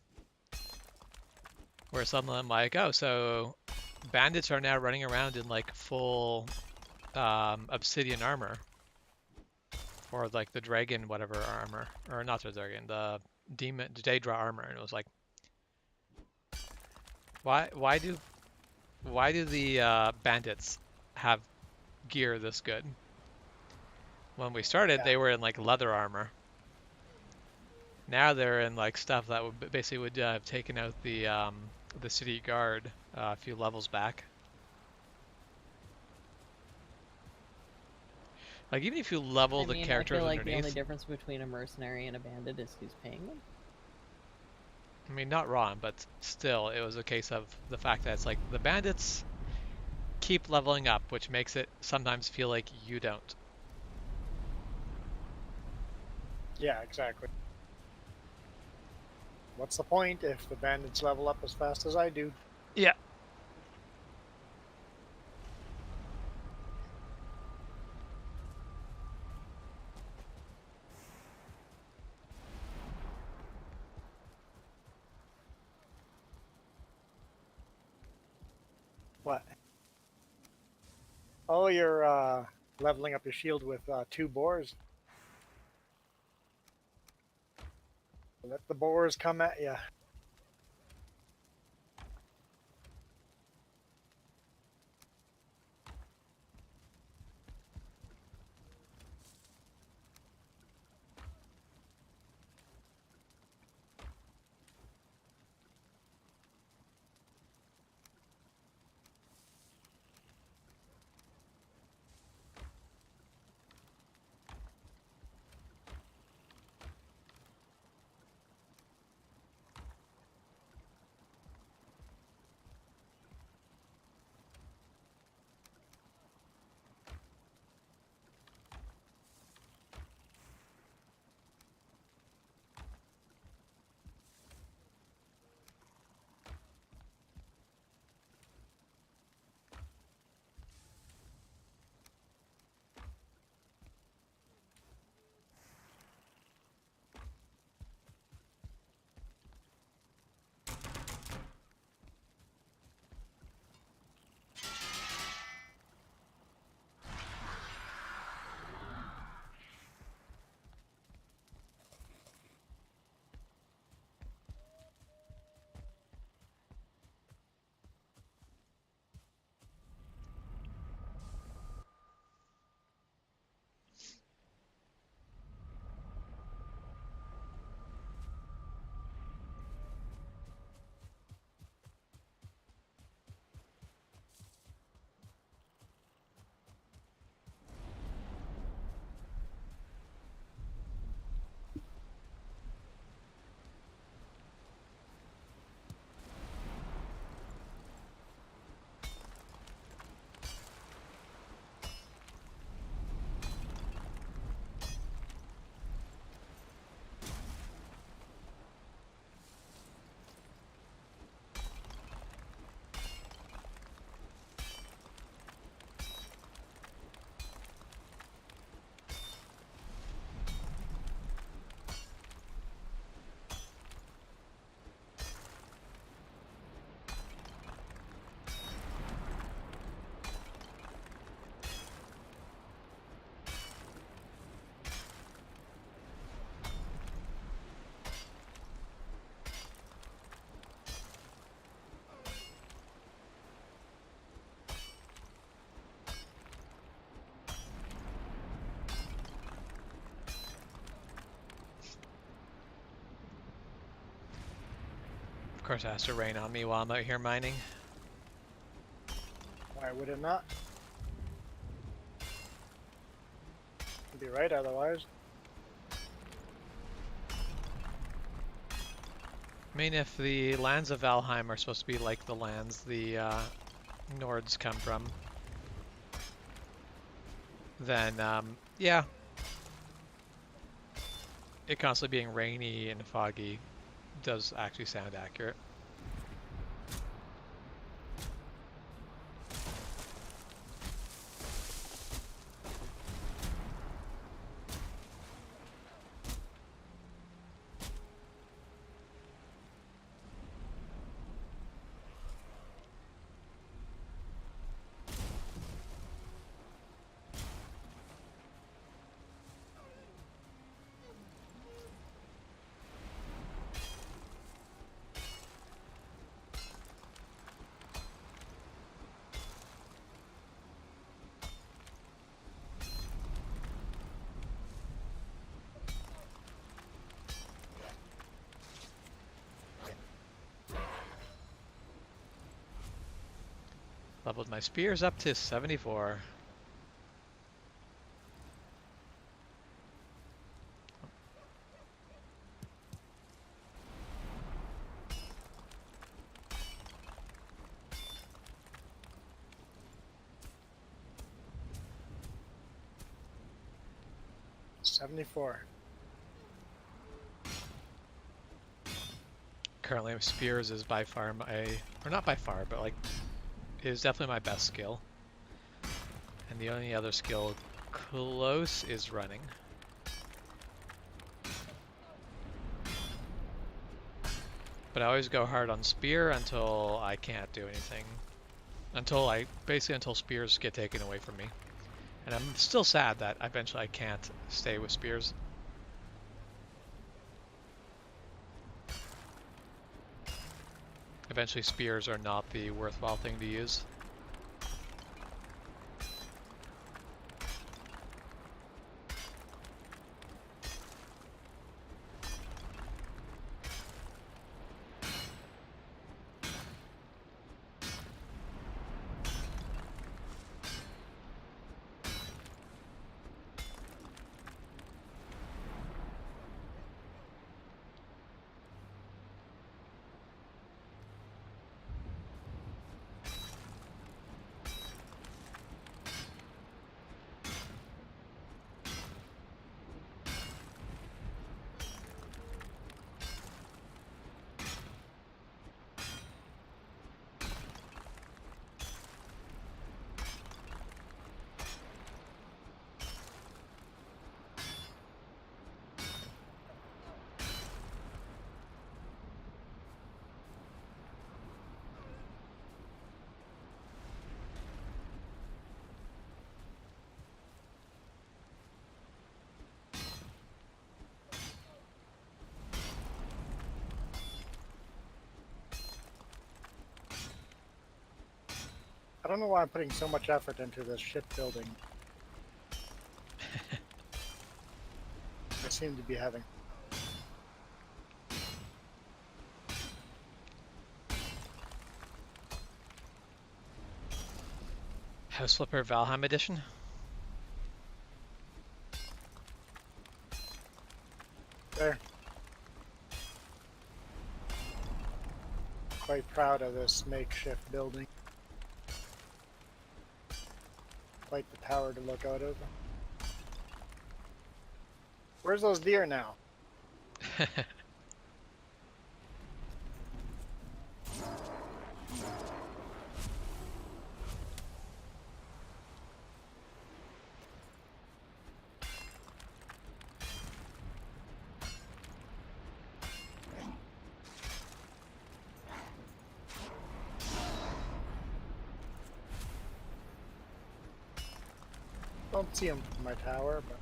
Speaker 2: Where suddenly I'm like, oh, so bandits are now running around in like full obsidian armor. Or like the dragon whatever armor. Or not the dragon, the demon Daedra armor. And it was like, why do the bandits have gear this good? When we started,
Speaker 3: Yeah.
Speaker 2: they were in like leather armor. Now they're in like stuff that would basically would have taken out the city guard a few levels back. Like even if you level
Speaker 1: I
Speaker 2: the
Speaker 1: mean, I
Speaker 2: characters
Speaker 1: feel like the only
Speaker 2: underneath,
Speaker 1: difference between a mercenary and a bandit is who's paying them.
Speaker 2: I mean not wrong, but still it was a case of the fact that it's like the bandits keep leveling up, which makes it sometimes feel like you don't.
Speaker 3: Yeah, exactly. What's the point if the bandits level up as fast as I do?
Speaker 2: Yeah.
Speaker 3: What? Oh, you're leveling up your shield with 2 boars. Let the boars come at you.
Speaker 2: Of course, it has to rain on me while I'm out here mining.
Speaker 3: Why would it not? You'd be right otherwise.
Speaker 2: I mean, if the lands of Valheim are supposed to be like the lands the Nords come from, then yeah, it constantly being rainy and foggy does actually sound accurate. Leveled my spears up to 74.
Speaker 3: $74.
Speaker 2: Currently, spears is by far my, or not by far, but like, is definitely my best skill. And the only other skill close is running. But I always go hard on spear until I can't do anything. Basically until spears get taken away from me. And I'm still sad that eventually I can't stay with spears. Eventually spears are not the worthwhile thing to use.
Speaker 3: I don't know why I'm putting so much effort into this shipbuilding. I seem to be having.
Speaker 2: House Flipper Valheim edition.
Speaker 3: There. Quite proud of this makeshift building. Quite the tower to look out of. Where's those deer now? Don't see them from my tower, but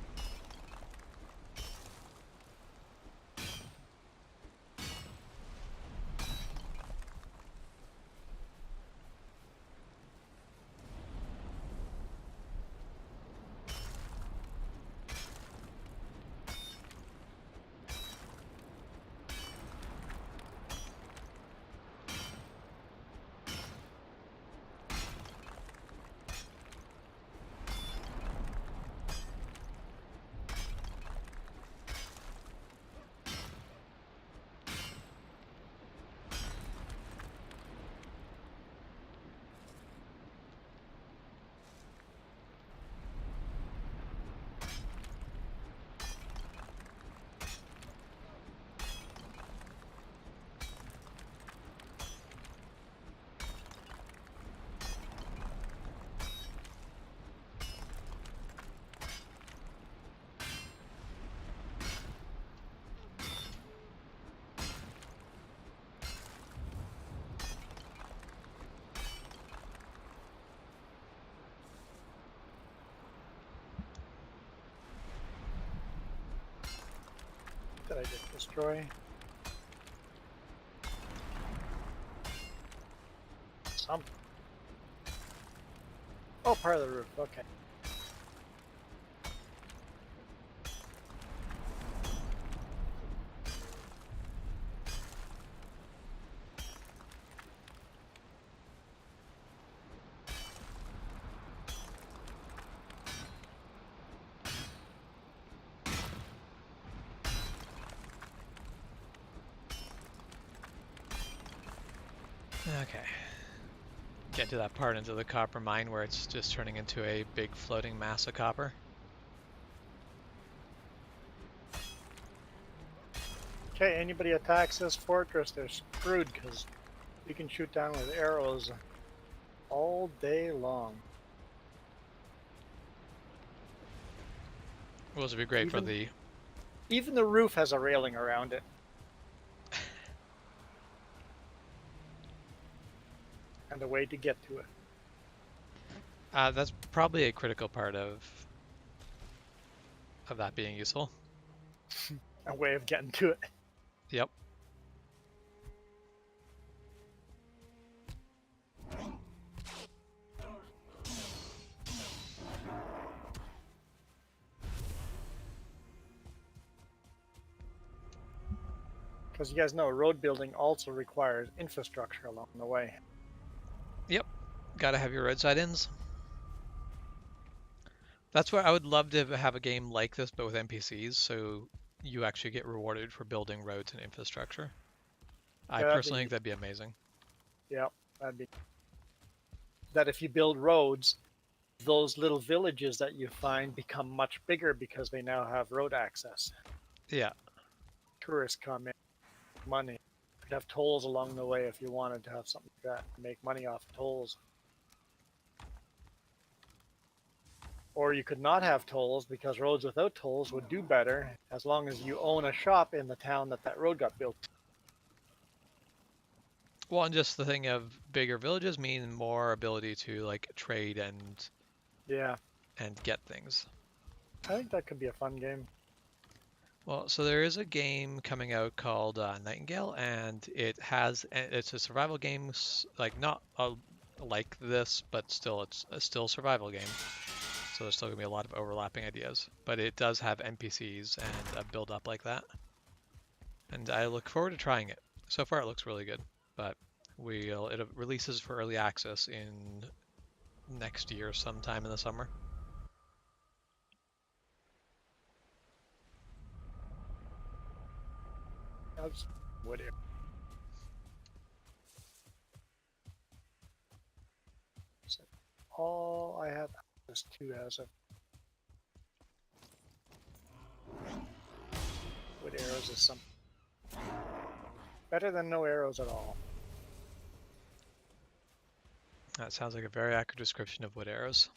Speaker 3: did I just destroy? Something. Oh, part of the roof. Okay.
Speaker 2: Okay. Get to that part into the copper mine where it's just turning into a big floating mass of copper.
Speaker 3: Okay, anybody attacks this fortress, they're screwed because you can shoot down with arrows all day long.
Speaker 2: Well, this would be great for
Speaker 3: Even-
Speaker 2: the...
Speaker 3: Even the roof has a railing around it. And a way to get to it.
Speaker 2: That's probably a critical part of that being useful.
Speaker 3: A way of getting to it.
Speaker 2: Yep.
Speaker 3: Because you guys know, road building also requires infrastructure along the way.
Speaker 2: Yep. Gotta have your roadside inns. That's where I would love to have a game like this, but with NPCs, so you actually get rewarded for building roads and infrastructure. I
Speaker 3: Yeah, that'd
Speaker 2: personally
Speaker 3: be-
Speaker 2: think that'd be amazing.
Speaker 3: Yeah, that'd be... That if you build roads, those little villages that you find become much bigger because they now have road access.
Speaker 2: Yeah.
Speaker 3: Tourists come in, money. You could have tolls along the way if you wanted to have something like that, make money off tolls. Or you could not have tolls because roads without tolls would do better as long as you own a shop in the town that road got built.
Speaker 2: Well, and just the thing of bigger villages mean more ability to like trade and
Speaker 3: Yeah,
Speaker 2: get things.
Speaker 3: I think that could be a fun game.
Speaker 2: Well, so there is a game coming out called Nightingale, and it's a survival game, like not like this, but still it's still a survival game. So there's still gonna be a lot of overlapping ideas, but it does have NPCs and a build up like that. And I look forward to trying it. So far, it looks really good, but it releases for early access in next year, sometime in the summer.
Speaker 3: That's whatever. So all I have is 2 as of wood arrows is something better than no arrows at all.
Speaker 2: That sounds like a very accurate description of wood arrows.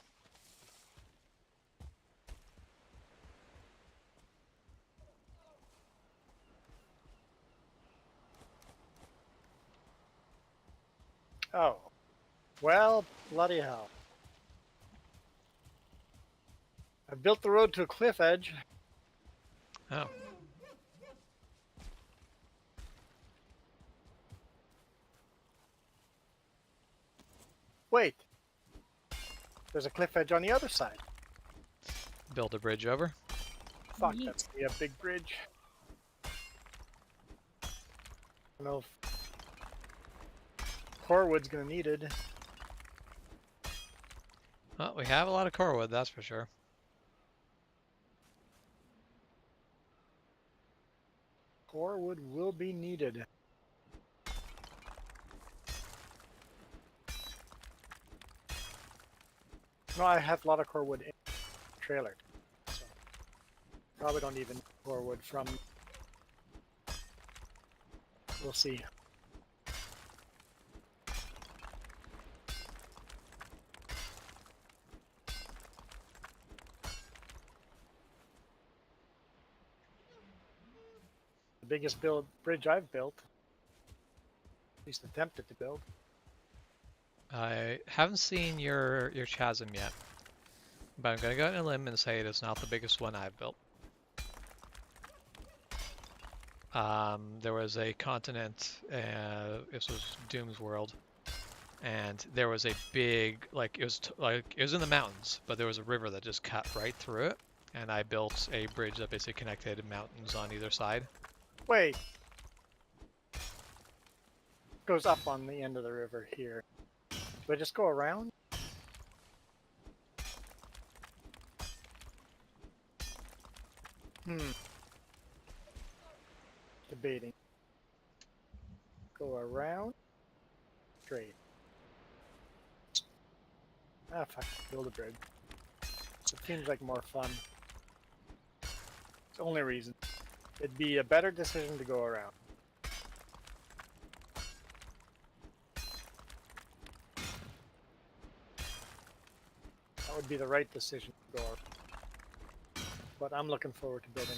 Speaker 3: Oh, well, bloody hell! I built the road to a cliff edge.
Speaker 2: Oh,
Speaker 3: Wait, there's a cliff edge on the other side.
Speaker 2: build a bridge over.
Speaker 3: Fuck,
Speaker 1: Yeet.
Speaker 3: that's gonna be a big bridge. I don't know if core wood's gonna need it.
Speaker 2: Well, we have a lot of core wood, that's for sure.
Speaker 3: Core wood will be needed. No, I have a lot of core wood in the trailer. So probably don't even need core wood from. We'll see. The biggest bridge I've built, at least attempted to build.
Speaker 2: I haven't seen your chasm yet, but I'm gonna go on a limb and say it is not the biggest one I've built. There was a continent, this was Doom's World, and there was a big, like, it was in the mountains, but there was a river that just cut right through it, and I built a bridge that basically connected mountains on either side.
Speaker 3: Wait. Goes up on the end of the river here. Do I just go around? Debating. Go around. Straight. Ah, fuck. Build a bridge. It seems like more fun. It's the only reason. It'd be a better decision to go around. That would be the right decision to go around. But I'm looking forward to building.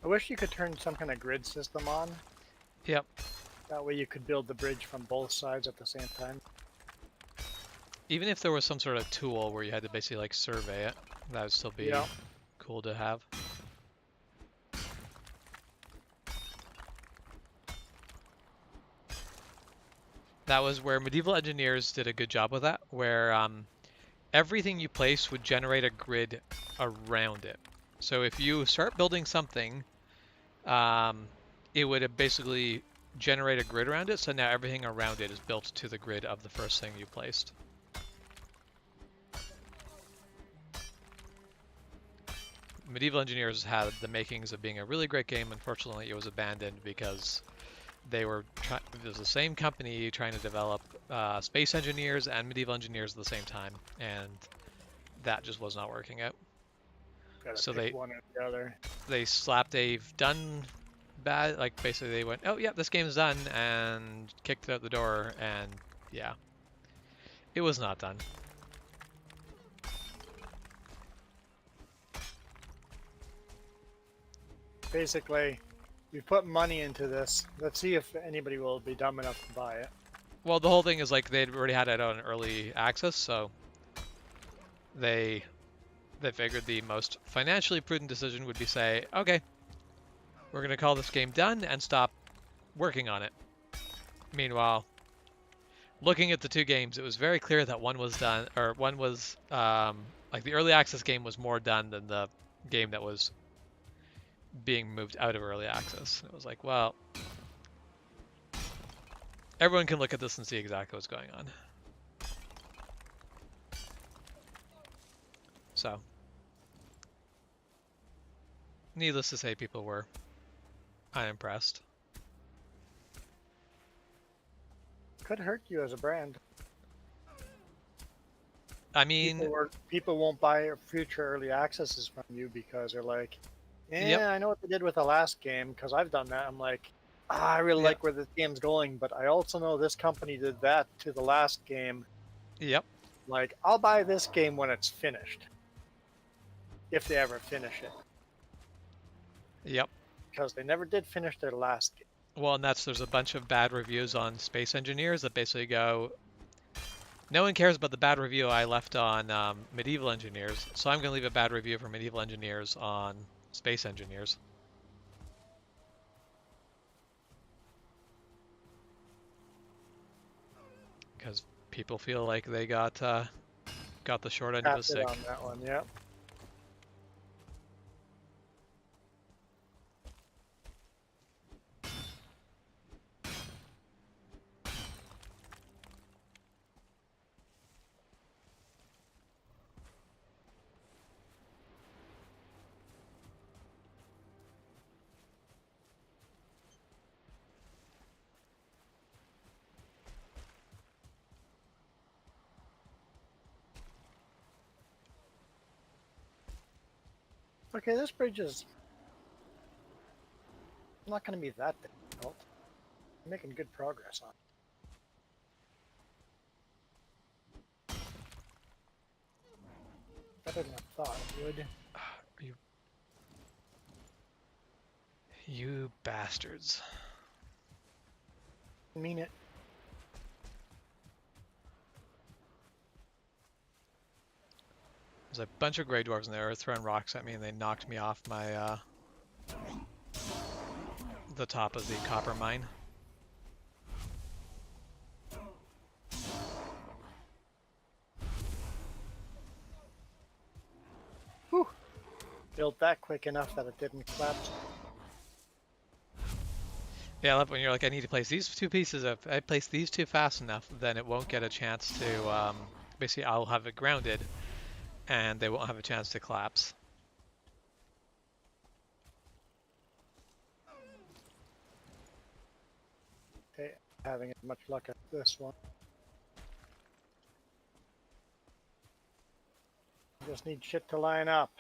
Speaker 3: I wish you could turn some kind of grid system on.
Speaker 2: Yep.
Speaker 3: That way you could build the bridge from both sides at the same time.
Speaker 2: Even if there was some sort of tool where you had to basically like survey it, that would still be cool to have. That was where Medieval Engineers did a good job with that, where everything you place would generate a grid around it. So if you start building something, it would basically generate a grid around it, so now everything around it is built to the grid of the first thing you placed. Medieval Engineers had the makings of being a really great game. Unfortunately, it was abandoned because it was the same company trying to develop Space Engineers and Medieval Engineers at the same time, and that just was not working out. So
Speaker 3: one or the other.
Speaker 2: They slapped a done bad, like basically they went, oh yeah, this game's done, and kicked it out the door, and yeah, it was not done.
Speaker 3: Basically, we put money into this. Let's see if anybody will be dumb enough to buy it.
Speaker 2: Well, the whole thing is like they'd already had it on early access, so they figured the most financially prudent decision would be say, okay, we're going to call this game done and stop working on it. Meanwhile, looking at the two games, it was very clear that one was done, or one was, like the early access game was more done than the game that was being moved out of early access. It was like, well, everyone can look at this and see exactly what's going on. So, needless to say, people were unimpressed.
Speaker 3: Could hurt you as a brand.
Speaker 2: I mean,
Speaker 3: people won't buy future early accesses from you because they're like, yeah,
Speaker 2: Yep.
Speaker 3: I know what they did with the last game because I've done that. I'm like, I really like where this game's going, but I also know this company did that to the last game.
Speaker 2: Yep.
Speaker 3: Like, I'll buy this game when it's finished. If they ever finish it.
Speaker 2: Yep.
Speaker 3: Because they never did finish their last game.
Speaker 2: Well, and there's a bunch of bad reviews on Space Engineers that basically go, no one cares about the bad review I left on Medieval Engineers, so I'm going to leave a bad review for Medieval Engineers on Space Engineers. Because people feel like they got the short end of the stick.
Speaker 3: On that one, yeah. Okay, this bridge is not going to be that difficult. I'm making good progress on it. Couldn't have thought it would.
Speaker 2: You bastards.
Speaker 3: I mean it.
Speaker 2: There's a bunch of Grey Dwarves in there throwing rocks at me, and they knocked me off my the top of the copper mine.
Speaker 3: Whew. Built that quick enough that it didn't collapse.
Speaker 2: Yeah, I love when you're like, I need to place these two pieces. If I place these two fast enough, then it won't get a chance to, basically I'll have it grounded, and they won't have a chance to collapse.
Speaker 3: Okay, having as much luck as this one. Just need shit to line up.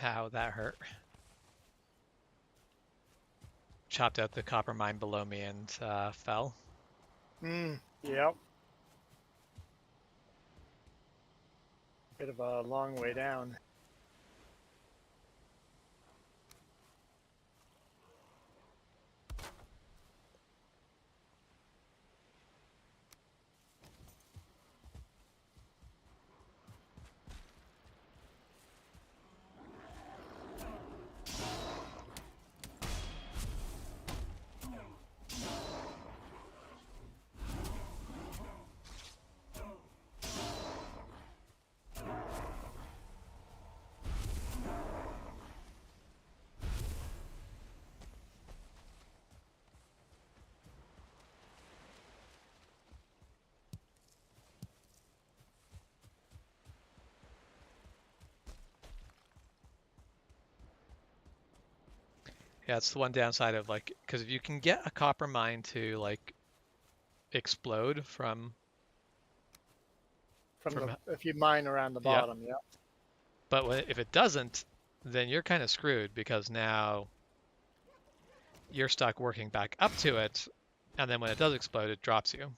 Speaker 2: Ow, that hurt. Chopped out the copper mine below me and fell.
Speaker 3: Yep. Bit of a long way down.
Speaker 2: Yeah, it's the one downside of like, because if you can get a copper mine to like explode from
Speaker 3: From
Speaker 2: from,
Speaker 3: the if you mine around the
Speaker 2: yeah,
Speaker 3: bottom, yeah.
Speaker 2: but if it doesn't, then you're kind of screwed because now you're stuck working back up to it, and then when it does explode, it drops you.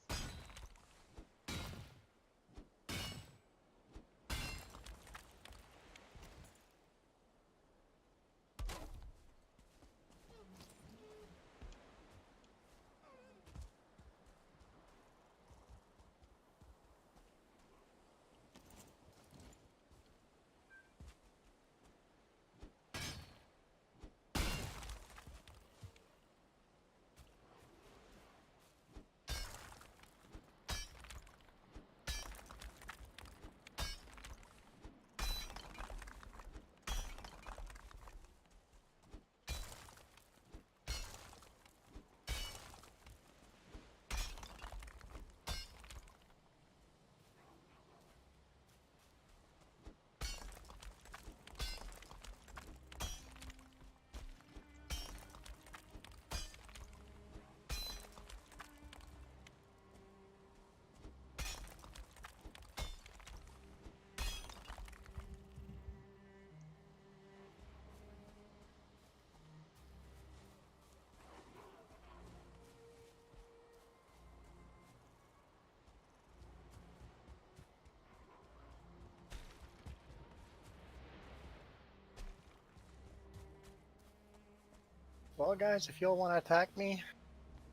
Speaker 3: Well, guys, if you'll want to attack me,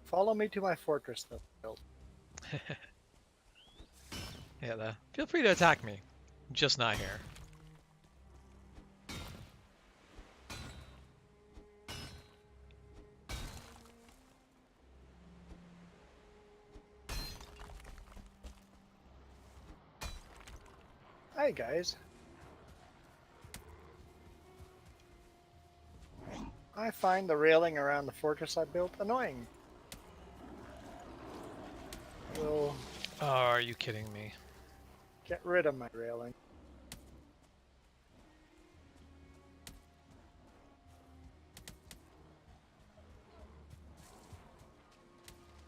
Speaker 3: follow me to my fortress that I built.
Speaker 2: Yeah, feel free to attack me. Just not here.
Speaker 3: Hi, guys. I find the railing around the fortress I built annoying. We'll
Speaker 2: Oh, are you kidding me?
Speaker 3: get rid of my railing.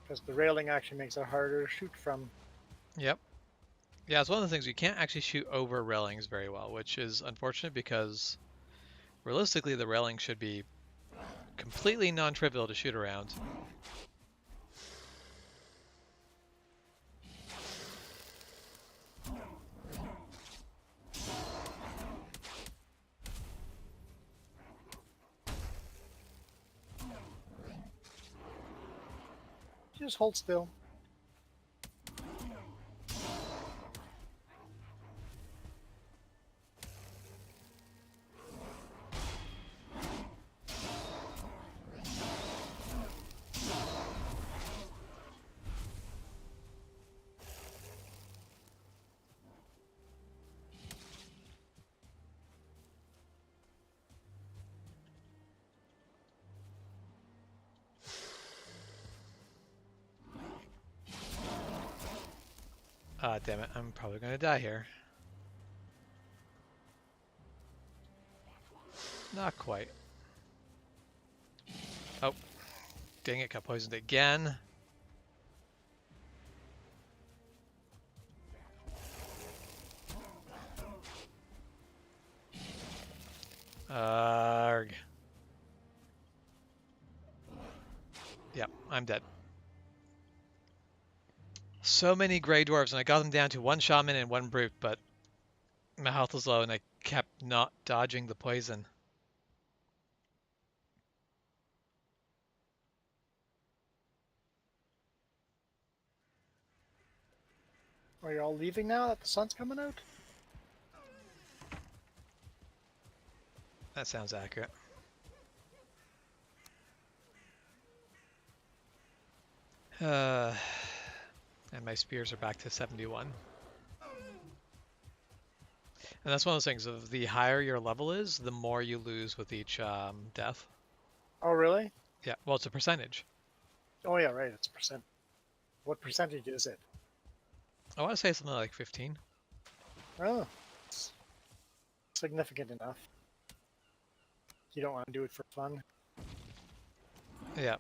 Speaker 3: Because the railing actually makes it harder to shoot from.
Speaker 2: Yep. Yeah, it's one of the things you can't actually shoot over railings very well, which is unfortunate because realistically the railing should be completely non-trivial to shoot around.
Speaker 3: Just hold still.
Speaker 2: Ah, damn it, I'm probably gonna die here. Not quite. Oh, dang it, got poisoned again. Arg. Yep, I'm dead. So many Grey Dwarves, and I got them down to one Shaman and one Brute, but my health was low and I kept not dodging the poison.
Speaker 3: Are you all leaving now that the sun's coming out?
Speaker 2: That sounds accurate. And my spears are back to 71. And that's one of those things, of the higher your level is, the more you lose with each death.
Speaker 3: Oh, really?
Speaker 2: Yeah, well, it's a percentage.
Speaker 3: Oh, yeah, right. It's percent. What percentage is it?
Speaker 2: I want to say something like 15.
Speaker 3: Oh, it's significant enough. You don't want to do it for fun.
Speaker 2: Yeah.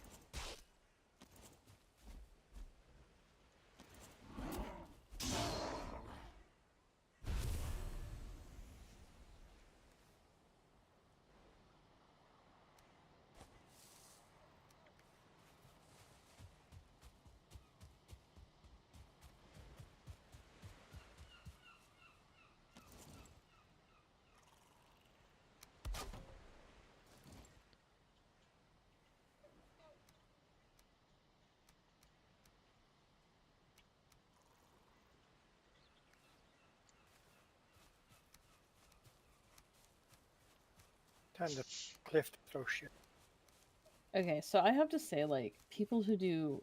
Speaker 3: Time to cliff to throw shit.
Speaker 1: Okay, so I have to say, like, people who do,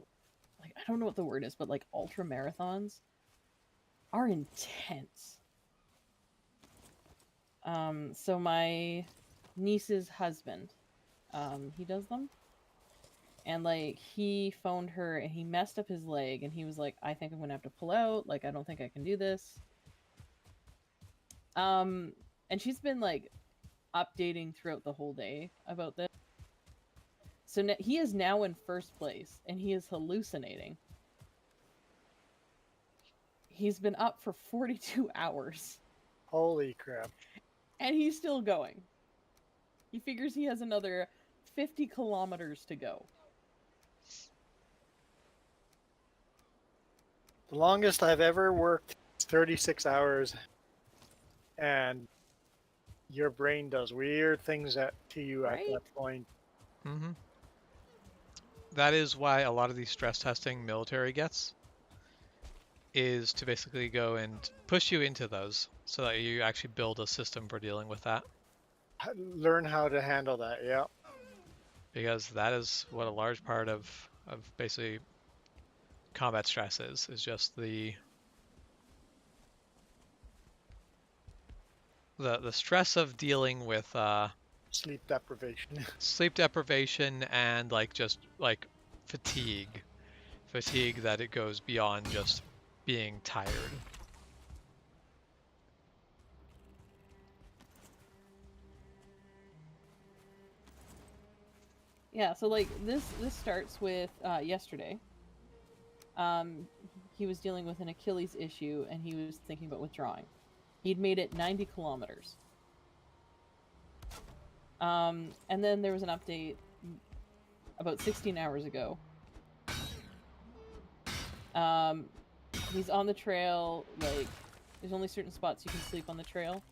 Speaker 1: like, I don't know what the word is, but like ultra marathons are intense. So my niece's husband, he does them. And like he phoned her and he messed up his leg and he was like, I think I'm gonna have to pull out, like I don't think I can do this. And she's been like updating throughout the whole day about this. So he is now in first place and he is hallucinating. He's been up for 42 hours.
Speaker 3: Holy crap.
Speaker 1: And he's still going. He figures he has another 50 kilometers to go.
Speaker 3: The longest I've ever worked is 36 hours, and your brain does weird things to you at
Speaker 1: Right?
Speaker 3: that point.
Speaker 2: Mm-hmm. that is why a lot of these stress testing military gets is to basically go and push you into those so that you actually build a system for dealing with that.
Speaker 3: Learn how to handle that. Yeah.
Speaker 2: Because that is what a large part of basically combat stress is just the stress of dealing with
Speaker 3: Sleep deprivation.
Speaker 2: sleep deprivation and like just like fatigue that it goes beyond just being tired.
Speaker 1: Yeah, so like this starts with yesterday. He was dealing with an Achilles issue and he was thinking about withdrawing. He'd made it 90 kilometers. And then there was an update about 16 hours ago. He's on the trail, like, there's only certain spots you can sleep on the trail.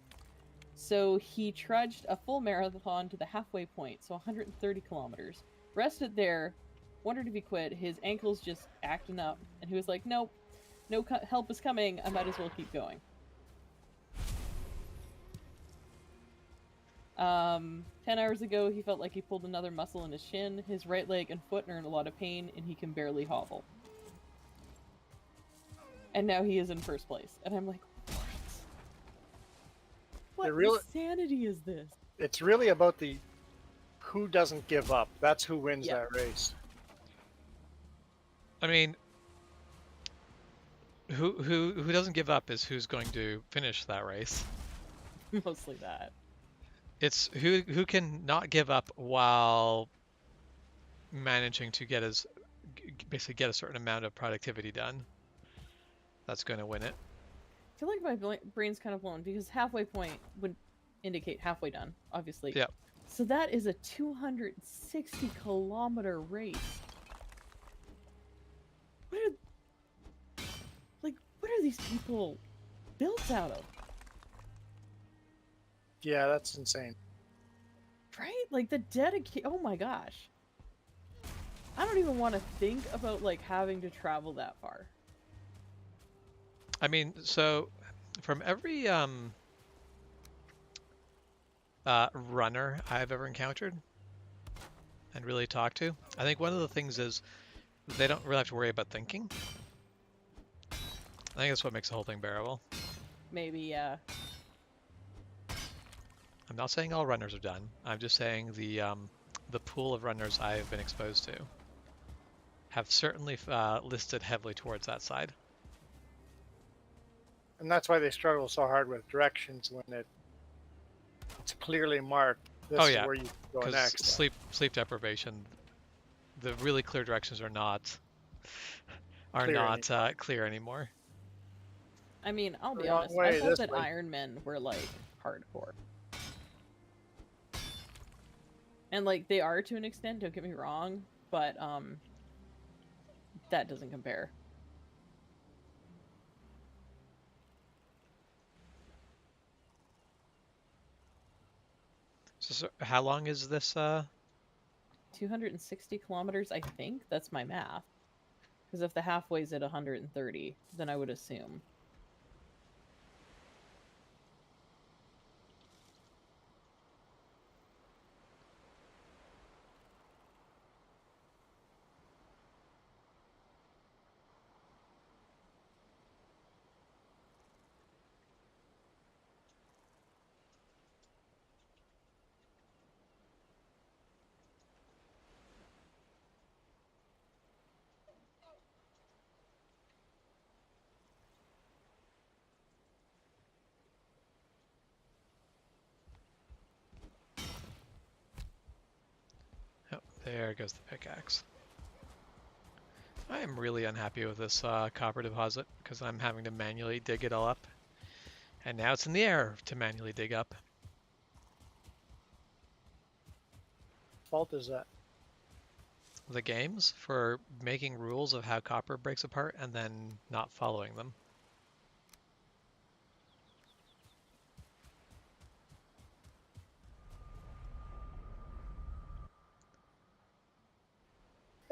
Speaker 1: So he trudged a full marathon to the halfway point, so 130 kilometers. Rested there, wondered if he quit. His ankle's just acting up, and he was like, nope, no help is coming, I might as well keep going. 10 hours ago, he felt like he pulled another muscle in his shin. His right leg and foot are in a lot of pain, and he can barely hobble. And now he is in first place. And I'm like, what insanity is this?
Speaker 3: It's really about the who doesn't give up. That's who wins
Speaker 1: Yeah.
Speaker 3: that race.
Speaker 2: I mean, who doesn't give up is who's going to finish that race.
Speaker 1: Mostly that.
Speaker 2: It's who can not give up while managing to basically get a certain amount of productivity done. That's going to win it.
Speaker 1: I feel like my brain's kind of blown because halfway point would indicate halfway done, obviously.
Speaker 2: Yep.
Speaker 1: So that is a 260 kilometer race. What are these people built out of?
Speaker 3: Yeah, that's insane.
Speaker 1: Right? Like the dedication. Oh my gosh. I don't even want to think about like having to travel that far.
Speaker 2: I mean, so from every runner I've ever encountered and really talked to, I think one of the things is they don't really have to worry about thinking. I think that's what makes the whole thing bearable.
Speaker 1: Maybe, yeah.
Speaker 2: I'm not saying all runners are done. I'm just saying the pool of runners I've been exposed to have certainly listed heavily towards that side.
Speaker 3: And that's why they struggle so hard with directions when it's clearly marked. This is where you go next.
Speaker 2: Sleep deprivation, the really clear directions are not clear anymore.
Speaker 1: I mean, I'll be honest. I thought that Ironmen were like hardcore. And like they are to an extent, don't get me wrong, but that doesn't compare.
Speaker 2: So how long is this
Speaker 1: 260 kilometers, I think. That's my math. Because if the halfway's at 130, then I would assume.
Speaker 2: There goes the pickaxe. I am really unhappy with this copper deposit because I'm having to manually dig it all up. And now it's in the air to manually dig up.
Speaker 3: Fault is that?
Speaker 2: The games for making rules of how copper breaks apart and then not following them.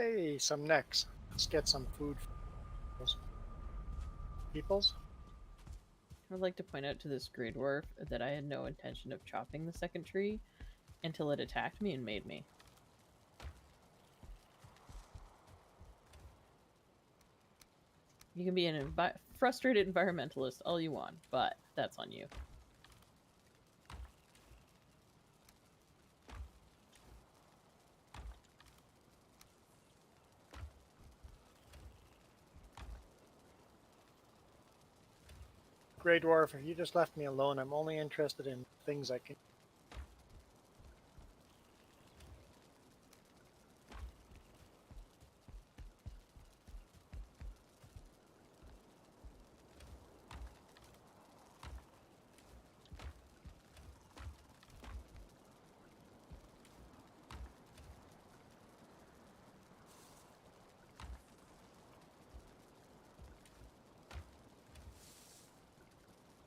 Speaker 3: Hey, some necks. Let's get some food for those peoples.
Speaker 1: I would like to point out to this Grey Dwarf that I had no intention of chopping the second tree until it attacked me and made me. You can be an frustrated environmentalist all you want, but that's on you.
Speaker 3: Grey Dwarf, if you just left me alone, I'm only interested in things I can.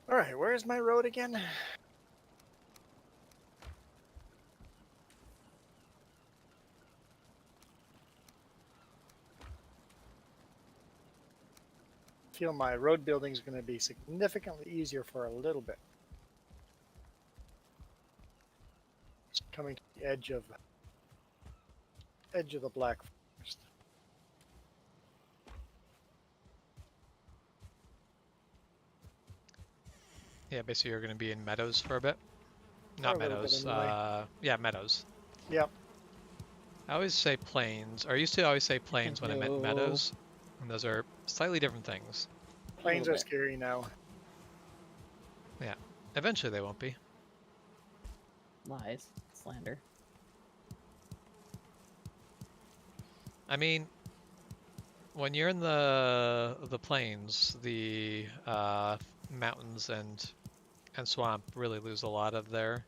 Speaker 3: Alright, where's my road again? I feel my road building is going to be significantly easier for a little bit. It's coming to the edge of the Black Forest.
Speaker 2: Yeah, basically you're going to be in meadows for a bit.
Speaker 3: For
Speaker 2: Not
Speaker 3: a little bit
Speaker 2: meadows.
Speaker 3: anyway.
Speaker 2: Yeah, meadows.
Speaker 3: Yep.
Speaker 2: I always say plains, or I used to always say plains when I meant
Speaker 1: No.
Speaker 2: meadows. And those are slightly different things.
Speaker 3: Plains
Speaker 1: little
Speaker 3: are
Speaker 1: bit.
Speaker 3: scary now.
Speaker 2: Yeah, eventually they won't be.
Speaker 1: Lies. Slander.
Speaker 2: I mean, when you're in the plains, the mountains and swamp really lose a lot of their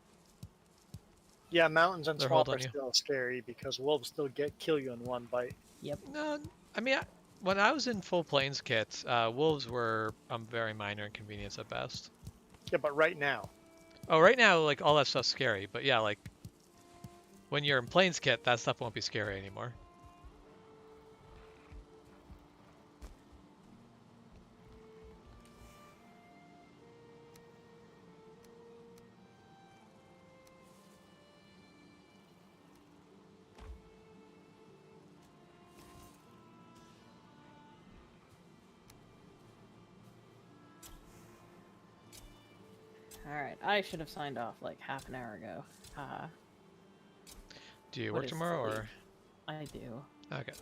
Speaker 3: Yeah, mountains and
Speaker 2: Their hold
Speaker 3: swamp
Speaker 2: on
Speaker 3: are
Speaker 2: you.
Speaker 3: still scary because wolves still kill you in one bite.
Speaker 1: Yep.
Speaker 2: No, I mean, when I was in full plains kit, wolves were very minor inconvenience at best.
Speaker 3: Yeah, but right now.
Speaker 2: Oh, right now, like all that stuff's scary, but yeah, like when you're in plains kit, that stuff won't be scary anymore.
Speaker 1: Alright, I should have signed off like half an hour ago.
Speaker 2: Do you
Speaker 1: What
Speaker 2: work
Speaker 1: is
Speaker 2: tomorrow
Speaker 1: the
Speaker 2: or?
Speaker 1: I do.
Speaker 2: Okay.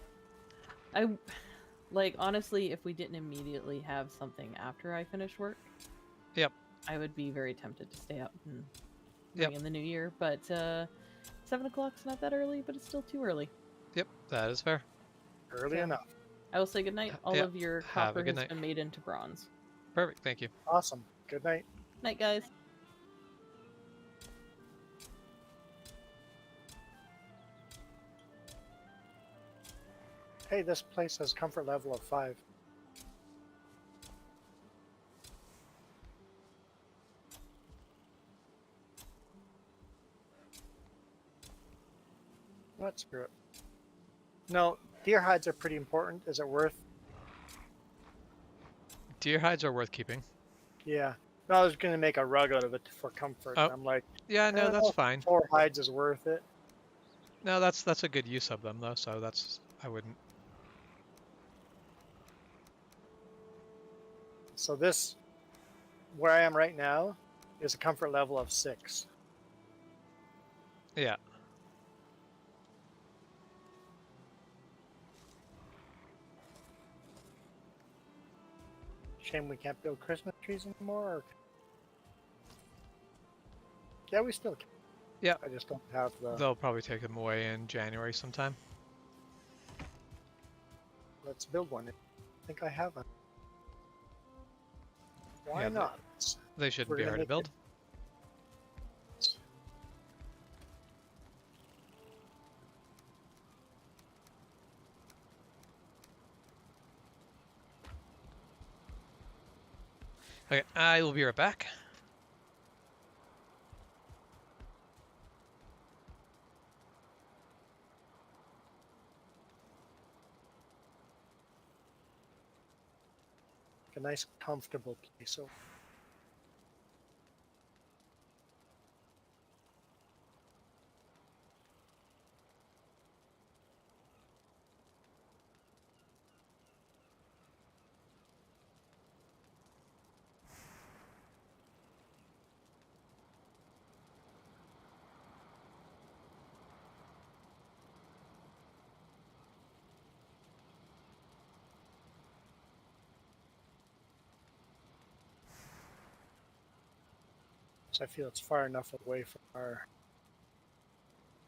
Speaker 1: Like, honestly, if we didn't immediately have something after I finish work,
Speaker 2: Yep.
Speaker 1: I would be very tempted to stay up and
Speaker 2: Yep.
Speaker 1: bring in the new year. But 7 o'clock's not that early, but it's still too early.
Speaker 2: Yep, that is fair.
Speaker 3: Early
Speaker 1: So,
Speaker 3: enough.
Speaker 1: I will say goodnight. All
Speaker 2: Yep.
Speaker 1: of your
Speaker 2: Have a
Speaker 1: copper
Speaker 2: good
Speaker 1: has
Speaker 2: night.
Speaker 1: been made into bronze.
Speaker 2: Perfect, thank you.
Speaker 3: Awesome. Good night.
Speaker 1: Night, guys.
Speaker 3: Hey, this place has comfort level of 5. What? Screw it. No, deer hides are pretty important. Is it worth?
Speaker 2: Deer hides are worth keeping.
Speaker 3: Yeah. No, I was going to make a rug out of it for comfort.
Speaker 2: Oh.
Speaker 3: And I'm like,
Speaker 2: Yeah, no, that's fine.
Speaker 3: 4 hides is worth it.
Speaker 2: No, that's a good use of them though, so I wouldn't.
Speaker 3: So this, where I am right now, is a comfort level of 6.
Speaker 2: Yeah.
Speaker 3: Shame we can't build Christmas trees anymore. Or... Yeah, we still can.
Speaker 2: Yeah.
Speaker 3: I just don't have the.
Speaker 2: They'll probably take them away in January sometime.
Speaker 3: Let's build one. I think I have a. Why
Speaker 2: Yeah,
Speaker 3: not?
Speaker 2: They shouldn't
Speaker 3: We're
Speaker 2: be
Speaker 3: gonna
Speaker 2: hard to
Speaker 3: make
Speaker 2: build. Okay, I will be right back.
Speaker 3: a nice comfortable place. So I feel it's far enough away from our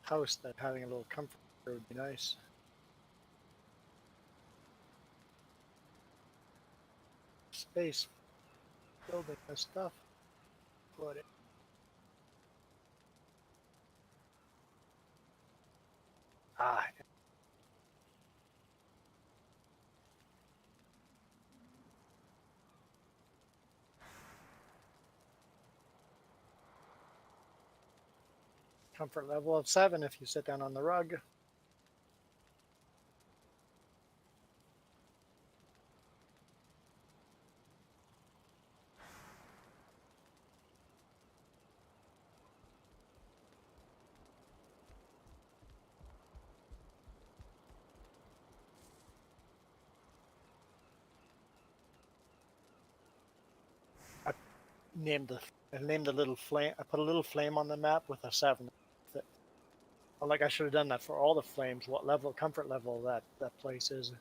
Speaker 3: house that having a little comfort would be nice. Space, building this stuff. Put it. Ah, comfort level of 7 if you sit down on the rug. I named the little flame. I put a little flame on the map with a 7. Like I should have done that for all the flames. What level, comfort level that place is.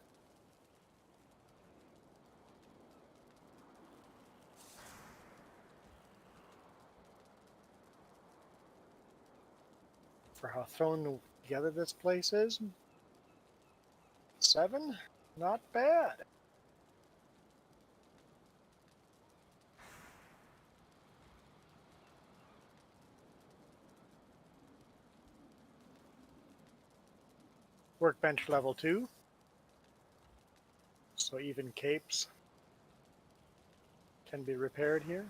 Speaker 3: For how thrown together this place is. 7, not bad. Workbench level 2. So even capes can be repaired here.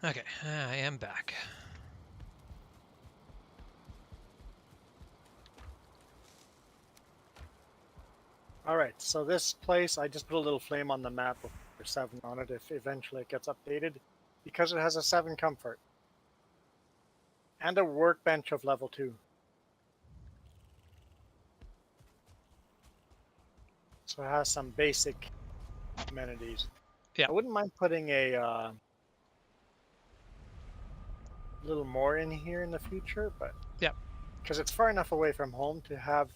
Speaker 2: Okay, I am back.
Speaker 3: All right, so this place, I just put a little flame on the map with 7 on it if eventually it gets updated, because it has a 7 comfort and a workbench of level 2. So it has some basic amenities.
Speaker 2: Yeah.
Speaker 3: I wouldn't mind putting a little more in here in the future, but
Speaker 2: yeah,
Speaker 3: because it's far enough away from home to have,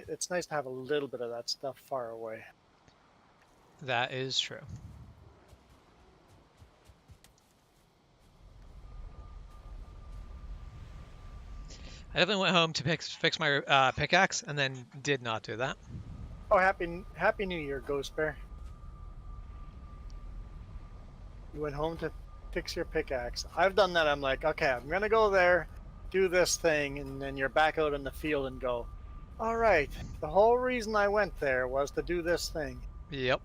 Speaker 3: it's nice to have a little bit of that stuff far away.
Speaker 2: that is true. I definitely went home to fix my pickaxe and then did not do that.
Speaker 3: Oh, happy New Year, Ghost Bear. You went home to fix your pickaxe. I've done that. I'm like, okay, I'm gonna go there, do this thing, and then you're back out in the field and go, all right, the whole reason I went there was to do this thing.
Speaker 2: Yep.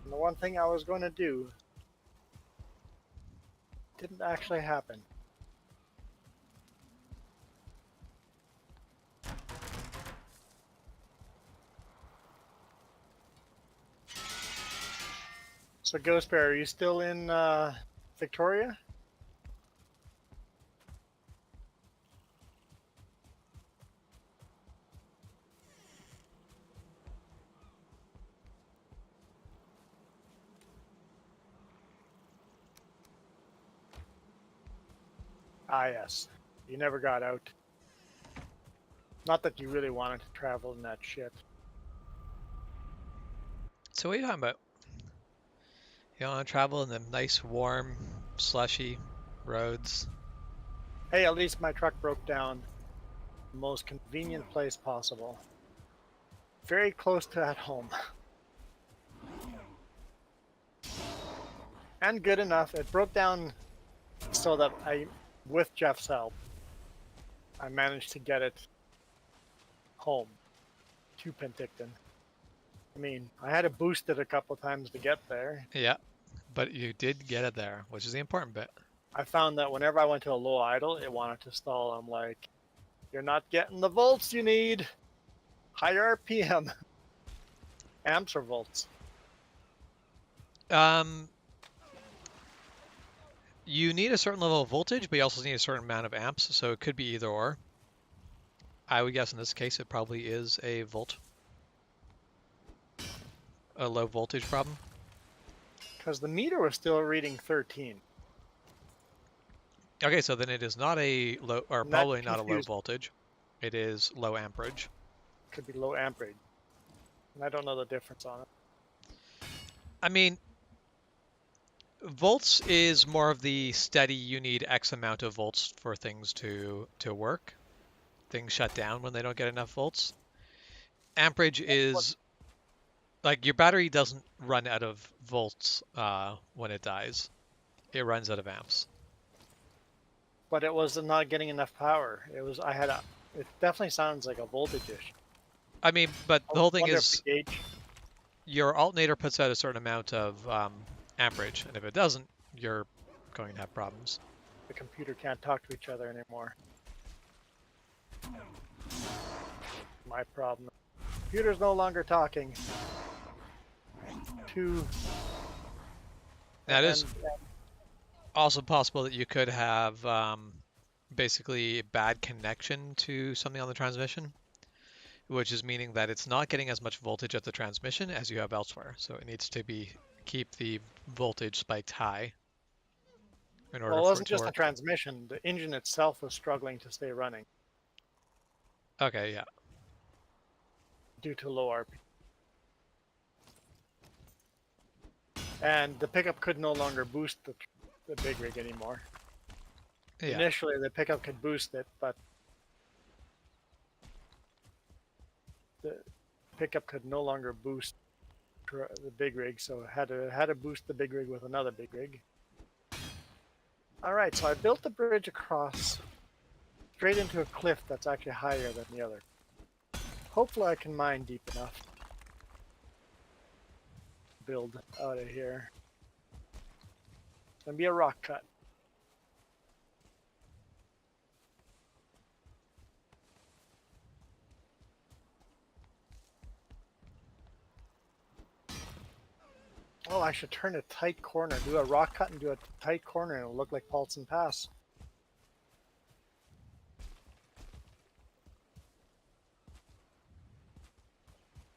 Speaker 3: And the one thing I was going to do didn't actually happen. So, Ghost Bear, are you still in Victoria? Ah, yes. You never got out. Not that you really wanted to travel in that shit.
Speaker 2: So what are you talking about? You want to travel in the nice, warm, slushy roads?
Speaker 3: Hey, at least my truck broke down the most convenient place possible. Very close to at home. And good enough. It broke down so that with Jeff's help, I managed to get it home to Penticton. I mean, I had to boost it a couple times to get there.
Speaker 2: Yeah, but you did get it there, which is the important bit.
Speaker 3: I found that whenever I went to a low idle, it wanted to stall. I'm like, you're not getting the volts you need. Higher RPM. Amps or volts?
Speaker 2: You need a certain level of voltage, but you also need a certain amount of amps, so it could be either or. I would guess in this case it probably is a low voltage problem.
Speaker 3: Because the meter was still reading 13.
Speaker 2: Okay, so then it is not a low, or
Speaker 3: And that
Speaker 2: probably not a low
Speaker 3: confused.
Speaker 2: voltage. It is low amperage.
Speaker 3: Could be low amperage. And I don't know the difference on it.
Speaker 2: I mean, volts is more of the steady, you need X amount of volts for things to work. Things shut down when they don't get enough volts. Amperage is like your battery doesn't run out of volts when it dies. It runs out of amps.
Speaker 3: But it was not getting enough power. It definitely sounds like a voltage issue.
Speaker 2: I mean, but the whole thing
Speaker 3: Wonder if
Speaker 2: is
Speaker 3: the gauge.
Speaker 2: your alternator puts out a certain amount of amperage, and if it doesn't, you're going to have problems.
Speaker 3: The computer can't talk to each other anymore. My problem. Computer's no longer talking.
Speaker 2: Now, it is
Speaker 3: and
Speaker 2: also possible that you could have basically a bad connection to something on the transmission, which is meaning that it's not getting as much voltage at the transmission as you have elsewhere. So it needs to keep the voltage spiked high in order
Speaker 3: well, it
Speaker 2: for it
Speaker 3: wasn't
Speaker 2: to
Speaker 3: just the
Speaker 2: work.
Speaker 3: transmission. The engine itself was struggling to stay running
Speaker 2: Okay, yeah.
Speaker 3: due to low RPM. And the pickup could no longer boost the big rig anymore.
Speaker 2: Yeah.
Speaker 3: Initially, the pickup could boost it, but the pickup could no longer boost the big rig, so it had to boost the big rig with another big rig. All right, so I built the bridge across straight into a cliff that's actually higher than the other. Hopefully, I can mine deep enough. Build out of here. It's gonna be a rock cut. Oh, I should turn a tight corner, do a rock cut and do a tight corner, and it'll look like Paulson Pass.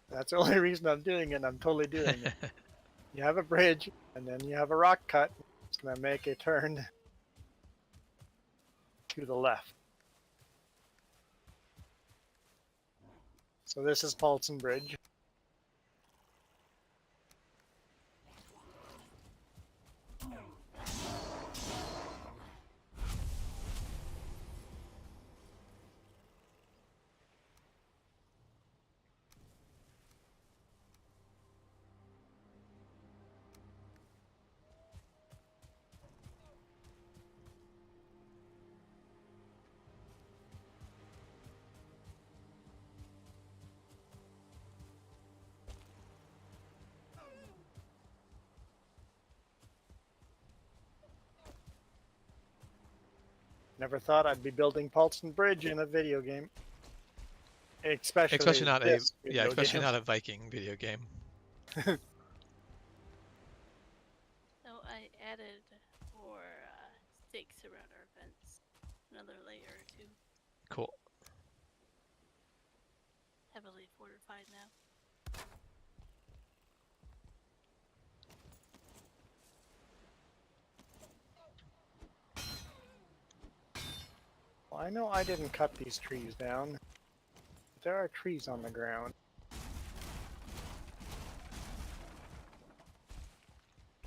Speaker 3: That's the only reason I'm doing it. I'm totally doing it. You have a bridge, and then you have a rock cut. It's going to make a turn to the left. So this is Paulson Bridge. Never thought I'd be building Paulson Bridge in a video game.
Speaker 2: Especially not
Speaker 3: this video
Speaker 2: especially
Speaker 3: game.
Speaker 2: not a Viking video game.
Speaker 4: So I added 4 stakes around our fence. Another layer or 2.
Speaker 2: Cool.
Speaker 4: Heavily fortified now.
Speaker 3: Well, I know I didn't cut these trees down. There are trees on the ground.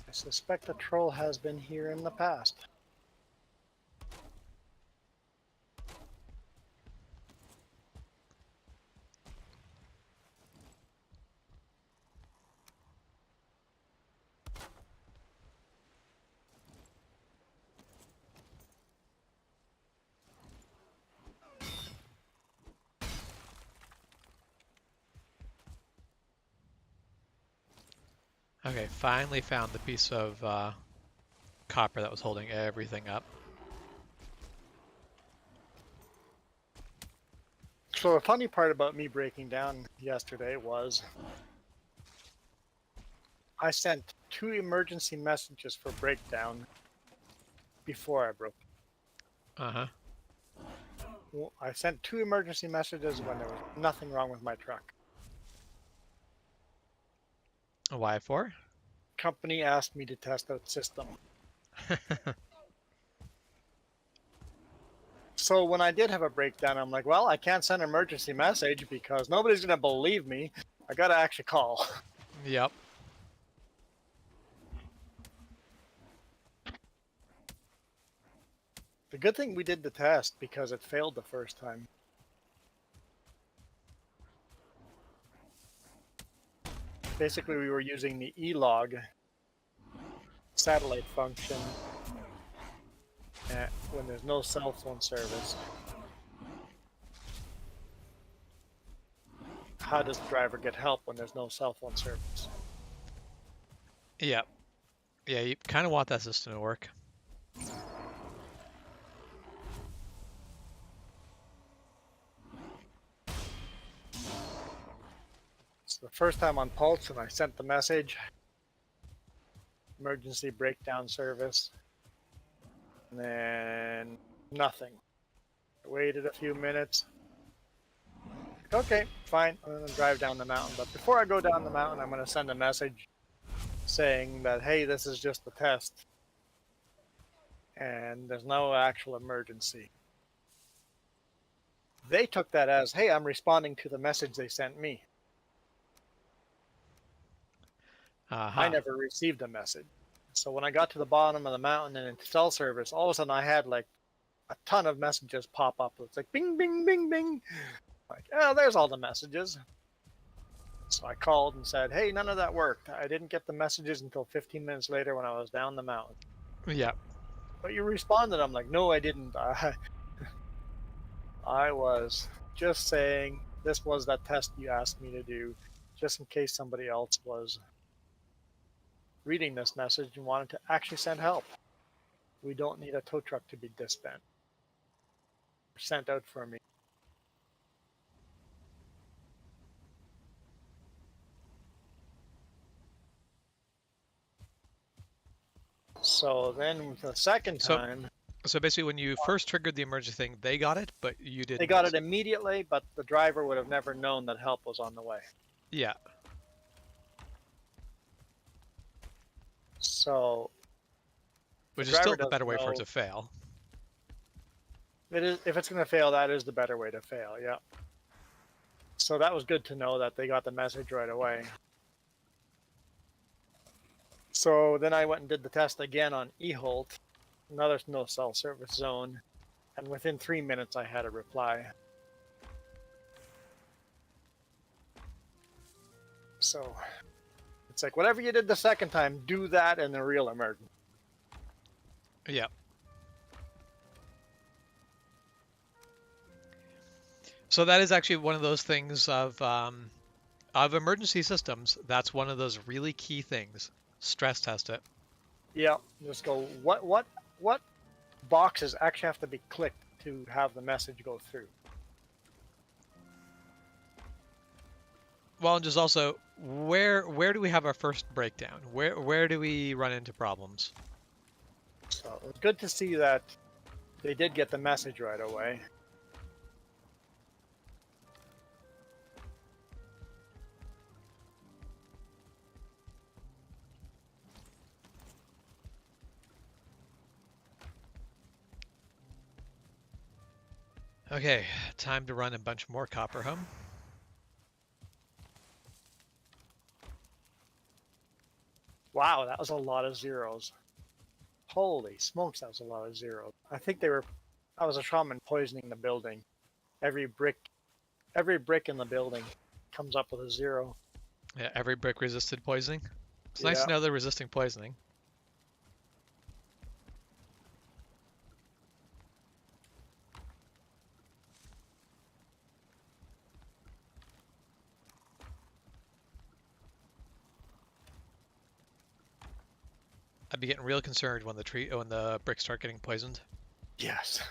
Speaker 3: I suspect a troll has been here in the past.
Speaker 2: Okay, finally found the piece of copper that was holding everything up.
Speaker 3: So the funny part about me breaking down yesterday was I sent 2 emergency messages for breakdown before I broke.
Speaker 2: Uh-huh.
Speaker 3: Well, I sent 2 emergency messages when there was nothing wrong with my truck.
Speaker 2: Why for?
Speaker 3: Company asked me to test out system. So when I did have a breakdown, I'm like, well, I can't send an emergency message because nobody's going to believe me. I got to actually call.
Speaker 2: Yep.
Speaker 3: The good thing we did the test because it failed the first time. Basically, we were using the E-log satellite function when there's no cell phone service. How does the driver get help when there's no cell phone service?
Speaker 2: Yep. Yeah, you kind of want that system to work.
Speaker 3: So the first time on Pulse, and I sent the message, emergency breakdown service, and then nothing. I waited a few minutes. Okay, fine. I'm going to drive down the mountain. But before I go down the mountain, I'm going to send a message saying that, hey, this is just a test. And there's no actual emergency. They took that as, hey, I'm responding to the message they sent me. I never received a message. So when I got to the bottom of the mountain and into cell service, all of a sudden I had like a ton of messages pop up. It's like bing, bing, bing, bing. Like, oh, there's all the messages. So I called and said, hey, none of that worked. I didn't get the messages until 15 minutes later when I was down the mountain.
Speaker 2: Yep.
Speaker 3: But you responded. I'm like, no, I didn't. I was just saying this was that test you asked me to do, just in case somebody else was reading this message and wanted to actually send help. We don't need a tow truck to be dispatched or sent out for me. So then the second time,
Speaker 2: So basically, when you first triggered the emergency thing, they got it, but you didn't.
Speaker 3: they got it immediately, but the driver would have never known that help was on the way.
Speaker 2: Yeah.
Speaker 3: So,
Speaker 2: Which is still the better way for it to fail.
Speaker 3: It is, if it's going to fail, that is the better way to fail. Yeah. So that was good to know that they got the message right away. So then I went and did the test again on Eholt, another no cell service zone, and within 3 minutes I had a reply. So it's like whatever you did the second time, do that in the real emergency.
Speaker 2: Yeah. So that is actually one of those things of emergency systems. That's one of those really key things. Stress test it.
Speaker 3: Yeah, just go. What boxes actually have to be clicked to have the message go through?
Speaker 2: Well, and just also, where do we have our first breakdown? Where do we run into problems?
Speaker 3: So it was good to see that they did get the message right away.
Speaker 2: Okay, time to run a bunch more copper home.
Speaker 3: Wow, that was a lot of zeros. Holy smokes, that was a lot of zeros. I think I was a shaman poisoning the building. Every brick in the building comes up with a 0.
Speaker 2: Yeah, every brick resisted poisoning. It's nice to know they're resisting poisoning. be getting real concerned when the bricks start getting poisoned.
Speaker 3: Yes.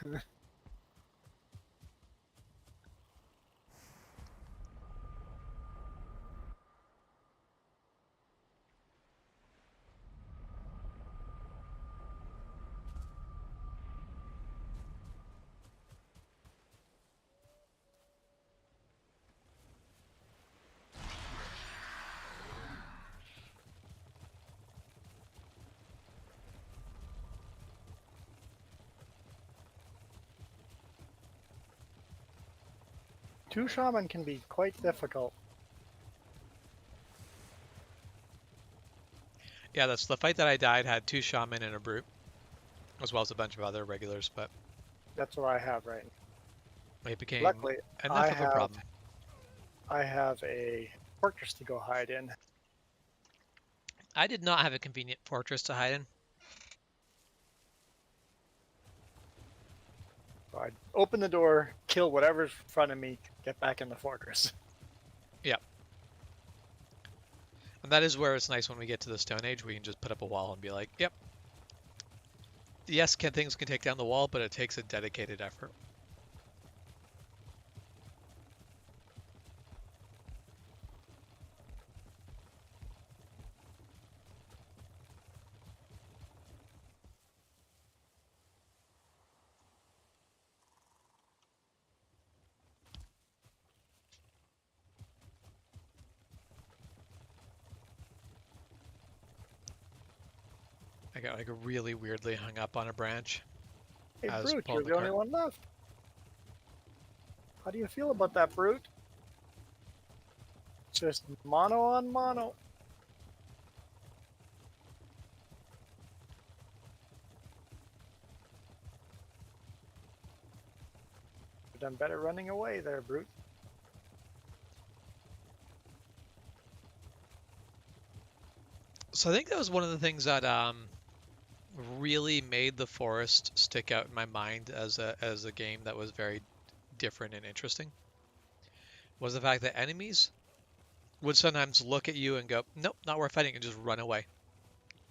Speaker 3: Two shaman can be quite difficult.
Speaker 2: Yeah, that's the fight that I died had 2 shaman and a brute, as well as a bunch of other regulars, but
Speaker 3: That's what I have right now.
Speaker 2: it became
Speaker 3: Luckily,
Speaker 2: enough of a problem.
Speaker 3: I have a fortress to go hide in.
Speaker 2: I did not have a convenient fortress to hide in.
Speaker 3: So I'd open the door, kill whatever's in front of me, get back in the fortress.
Speaker 2: And that is where it's nice when we get to the Stone Age, we can just put up a wall and be like, yep. Yes, things can take down the wall, but it takes a dedicated effort. I got like really weirdly hung up on a branch.
Speaker 3: Hey,
Speaker 2: I was
Speaker 3: Brute,
Speaker 2: pulling
Speaker 3: you're
Speaker 2: the
Speaker 3: the only
Speaker 2: cart.
Speaker 3: one left. How do you feel about that, Brute? Just mono on mono. You've done better running away there, Brute.
Speaker 2: So I think that was one of the things that really made the forest stick out in my mind as a game that was very different and interesting. Was the fact that enemies would sometimes look at you and go, "Nope, not worth fighting," and just run away.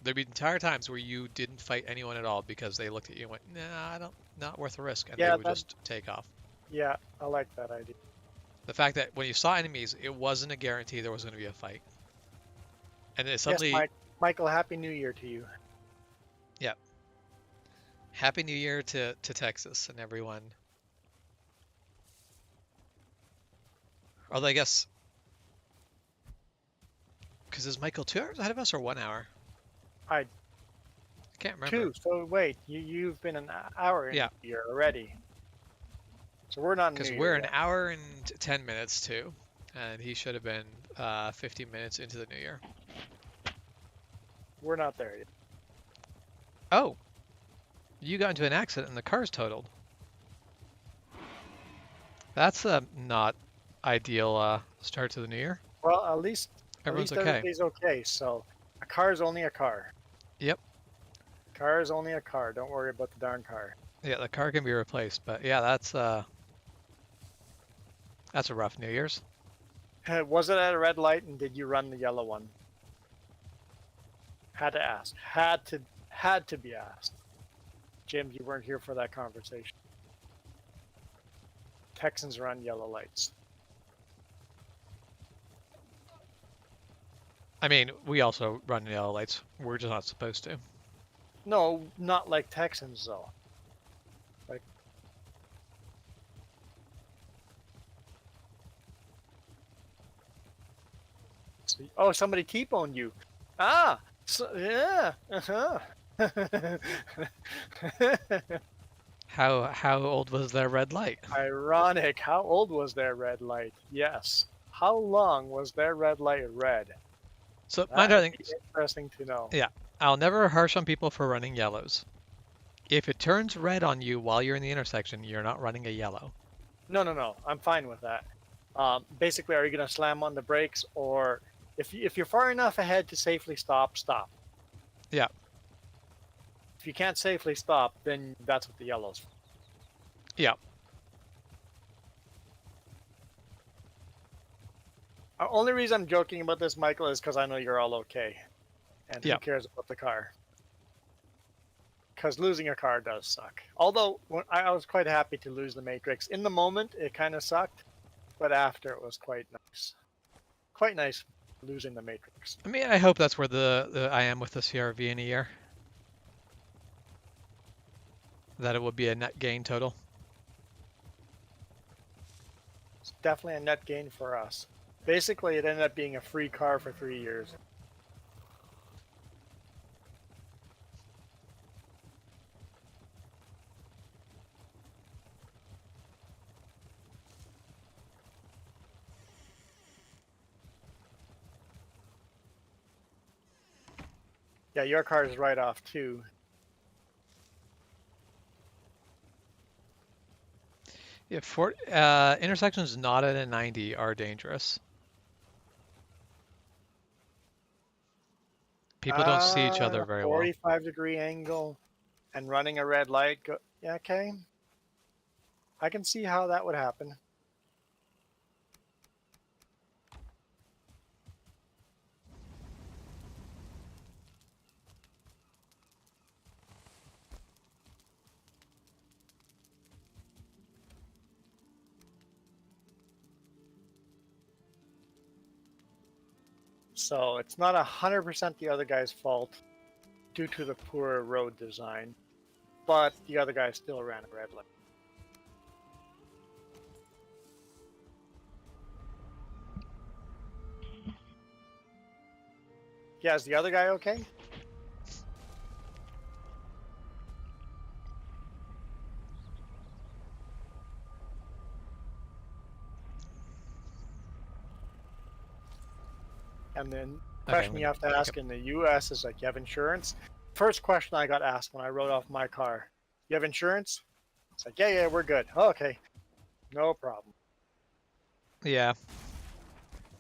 Speaker 2: There'd be entire times where you didn't fight anyone at all because they looked at you and went, "Nah, not worth the risk," and they
Speaker 3: Yeah,
Speaker 2: would
Speaker 3: that,
Speaker 2: just take off.
Speaker 3: yeah, I like that idea.
Speaker 2: The fact that when you saw enemies, it wasn't a guarantee there was going to be a fight, and it
Speaker 3: Yes,
Speaker 2: suddenly,
Speaker 3: Michael, Happy New Year to you.
Speaker 2: yeah, Happy New Year to Texas and everyone. Although I guess, because is Michael 2 hours ahead of us or 1 hour?
Speaker 3: I
Speaker 2: Can't remember.
Speaker 3: Two. So wait, you've been an hour in
Speaker 2: Yeah.
Speaker 3: New Year already. So we're not in
Speaker 2: Because
Speaker 3: New
Speaker 2: we're
Speaker 3: Year
Speaker 2: an
Speaker 3: yet.
Speaker 2: hour and 10 minutes too, and he should have been 15 minutes into the new year.
Speaker 3: We're not there yet.
Speaker 2: Oh, you got into an accident and the car's totaled. That's a not ideal start to the new year.
Speaker 3: Well, at least
Speaker 2: Everyone's okay.
Speaker 3: everybody's okay. So a car is only a car.
Speaker 2: Yep.
Speaker 3: Car is only a car. Don't worry about the darn car.
Speaker 2: Yeah, the car can be replaced, but yeah, that's a rough New Year's.
Speaker 3: Was it at a red light and did you run the yellow one? Had to ask. Had to be asked. Jim, you weren't here for that conversation. Texans run yellow lights.
Speaker 2: I mean, we also run yellow lights. We're just not supposed to.
Speaker 3: No, not like Texans though. Like oh, somebody T-boned you. Ah, so, yeah. Uh-huh.
Speaker 2: How old was their red light?
Speaker 3: Ironic. How old was their red light? Yes. How long was their red light red?
Speaker 2: So my darling,
Speaker 3: Interesting to know.
Speaker 2: yeah, I'll never harsh on people for running yellows. If it turns red on you while you're in the intersection, you're not running a yellow.
Speaker 3: No. I'm fine with that. Basically, are you going to slam on the brakes, or if you're far enough ahead to safely stop, stop.
Speaker 2: Yeah.
Speaker 3: If you can't safely stop, then that's what the yellow's for.
Speaker 2: Yeah.
Speaker 3: Only reason I'm joking about this, Michael, is because I know you're all okay. And
Speaker 2: Yeah.
Speaker 3: who cares about the car? because losing a car does suck. Although I was quite happy to lose the Matrix. In the moment, it kind of sucked, but after it was quite nice. Quite nice losing the Matrix.
Speaker 2: I mean, I hope that's where I am with the CRV in a year. That it will be a net gain total.
Speaker 3: It's definitely a net gain for us. Basically, it ended up being a free car for 3 years. Yeah, your car is right off too.
Speaker 2: Yeah, intersections not at a 90 are dangerous. People don't see each other very well.
Speaker 3: 45-degree angle and running a red light. Yeah, okay. I can see how that would happen. So it's not 100% the other guy's fault due to the poor road design, but the other guy still ran a red light. Yeah, is the other guy okay? And then question you have to ask in the US is like, you have insurance? First question I got asked when I rode off my car, you have insurance? It's like, yeah, we're good. Oh, okay, no problem.
Speaker 2: Yeah.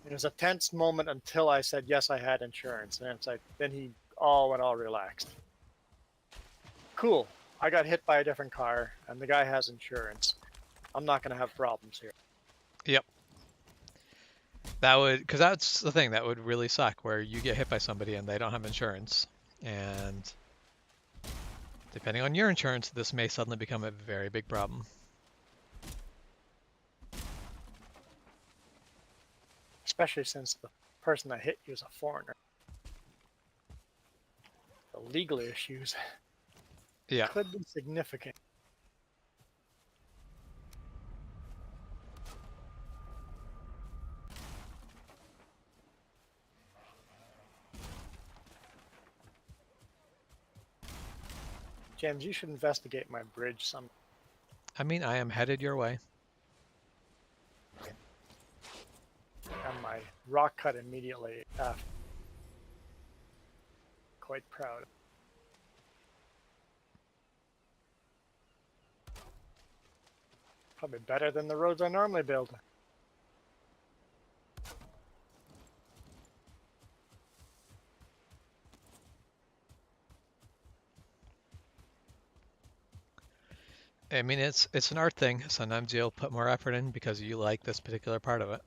Speaker 3: It was a tense moment until I said, yes, I had insurance. And it's like, then he went all relaxed. Cool. I got hit by a different car and the guy has insurance. I'm not going to have problems here.
Speaker 2: Yep. Because that's the thing that would really suck, where you get hit by somebody and they don't have insurance. And depending on your insurance, this may suddenly become a very big problem.
Speaker 3: Especially since the person that hit you is a foreigner. The legal issues could be significant. James, you should investigate my bridge some.
Speaker 2: I mean, I am headed your way.
Speaker 3: And my rock cut immediately after. Quite proud. Probably better than the roads I normally build.
Speaker 2: I mean, it's an art thing. Sometimes you'll put more effort in because you like this particular part of it.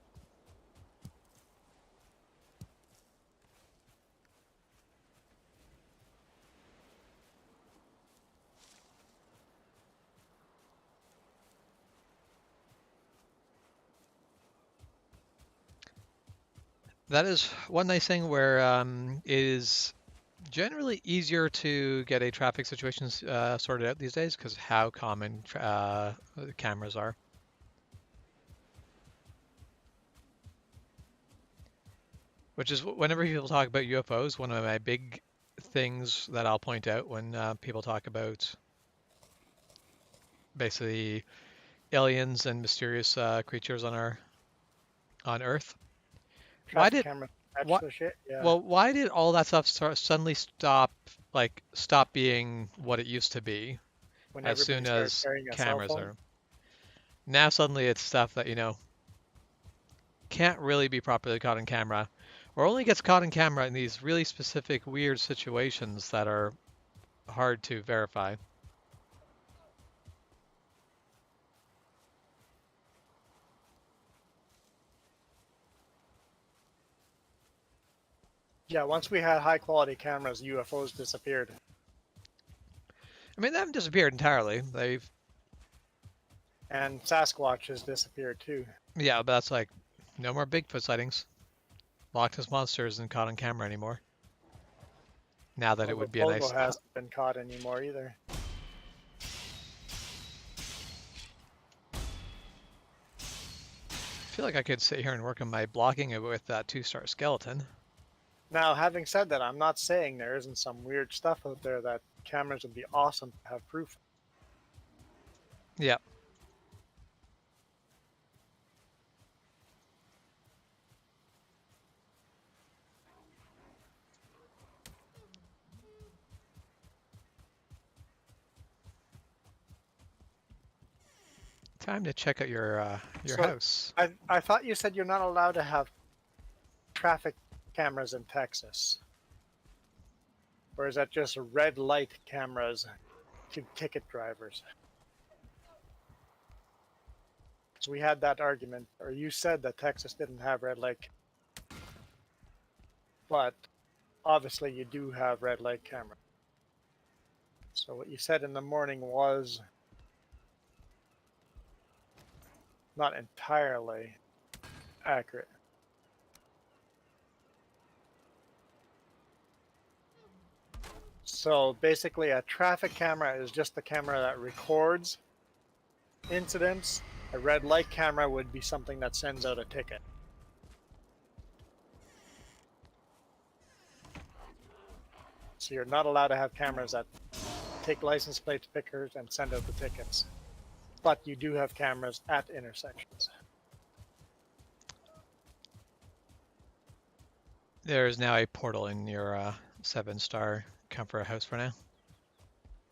Speaker 2: That is one nice thing where it is generally easier to get a traffic situation sorted out these days because how common cameras are. Which is whenever people talk about UFOs, one of my big things that I'll point out when people talk about basically aliens and mysterious creatures on Earth.
Speaker 3: Traffic camera. Shit. Yeah.
Speaker 2: Well, why did all that stuff suddenly stop being what it used to be
Speaker 3: When
Speaker 2: as soon as cameras are? Now suddenly it's stuff that, can't really be properly caught on camera, or only gets caught on camera in these really specific weird situations that are hard to verify.
Speaker 3: Yeah, once we had high quality cameras, UFOs disappeared.
Speaker 2: mean, they haven't disappeared entirely. They've,
Speaker 3: And Sasquatch has disappeared too.
Speaker 2: yeah, but that's like no more Bigfoot sightings. Loch Ness Monster isn't caught on camera anymore. Now that it
Speaker 3: Although
Speaker 2: would be a
Speaker 3: Pogo
Speaker 2: nice.
Speaker 3: hasn't been caught anymore either.
Speaker 2: I feel like I could sit here and work on my blocking it with that 2-star skeleton.
Speaker 3: Now, having said that, I'm not saying there isn't some weird stuff out there that cameras would be awesome to have proof.
Speaker 2: Yeah. Time to check out your
Speaker 3: So-
Speaker 2: house.
Speaker 3: I thought you said you're not allowed to have traffic cameras in Texas. Or is that just red light cameras to ticket drivers? So we had that argument, or you said that Texas didn't have red light. But obviously you do have red light camera. So what you said in the morning was not entirely accurate. So basically a traffic camera is just the camera that records incidents. A red light camera would be something that sends out a ticket. So you're not allowed to have cameras that take license plate pickers and send out the tickets. But you do have cameras at intersections.
Speaker 2: There's now a portal in your 7-star comfort house for now.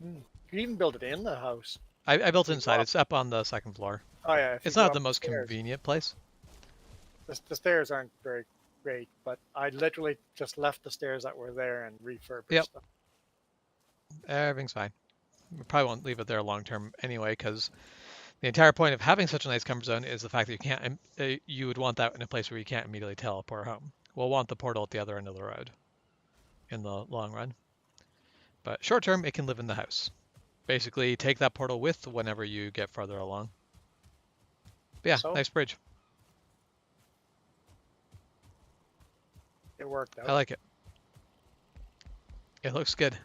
Speaker 3: You can even build it in the house.
Speaker 2: I built
Speaker 3: You
Speaker 2: inside.
Speaker 3: go
Speaker 2: It's up on the 2nd floor.
Speaker 3: Oh yeah, if
Speaker 2: It's
Speaker 3: you go
Speaker 2: not
Speaker 3: up
Speaker 2: the most
Speaker 3: stairs.
Speaker 2: convenient place.
Speaker 3: The stairs aren't very great, but I literally just left the stairs that were there and refurbished
Speaker 2: Yep.
Speaker 3: them.
Speaker 2: Everything's fine. We probably won't leave it there long term anyway, because the entire point of having such a nice comfort zone is the fact that you can't. You would want that in a place where you can't immediately teleport home. We'll want the portal at the other end of the road in the long run. But short term, it can live in the house. Basically, take that portal with whenever you get further along. But yeah,
Speaker 3: So?
Speaker 2: nice bridge.
Speaker 3: It worked out.
Speaker 2: I like it. It looks good.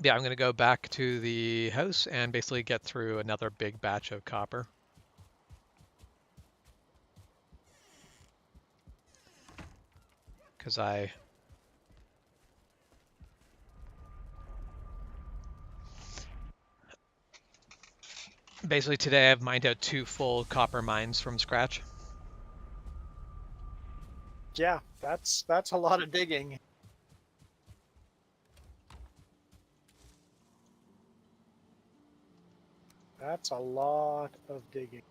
Speaker 2: Yeah, I'm going to go back to the house and basically get through another big batch of copper. Because basically today I've mined out 2 full copper mines from scratch.
Speaker 3: Yeah, that's a lot of digging. That's a lot of digging.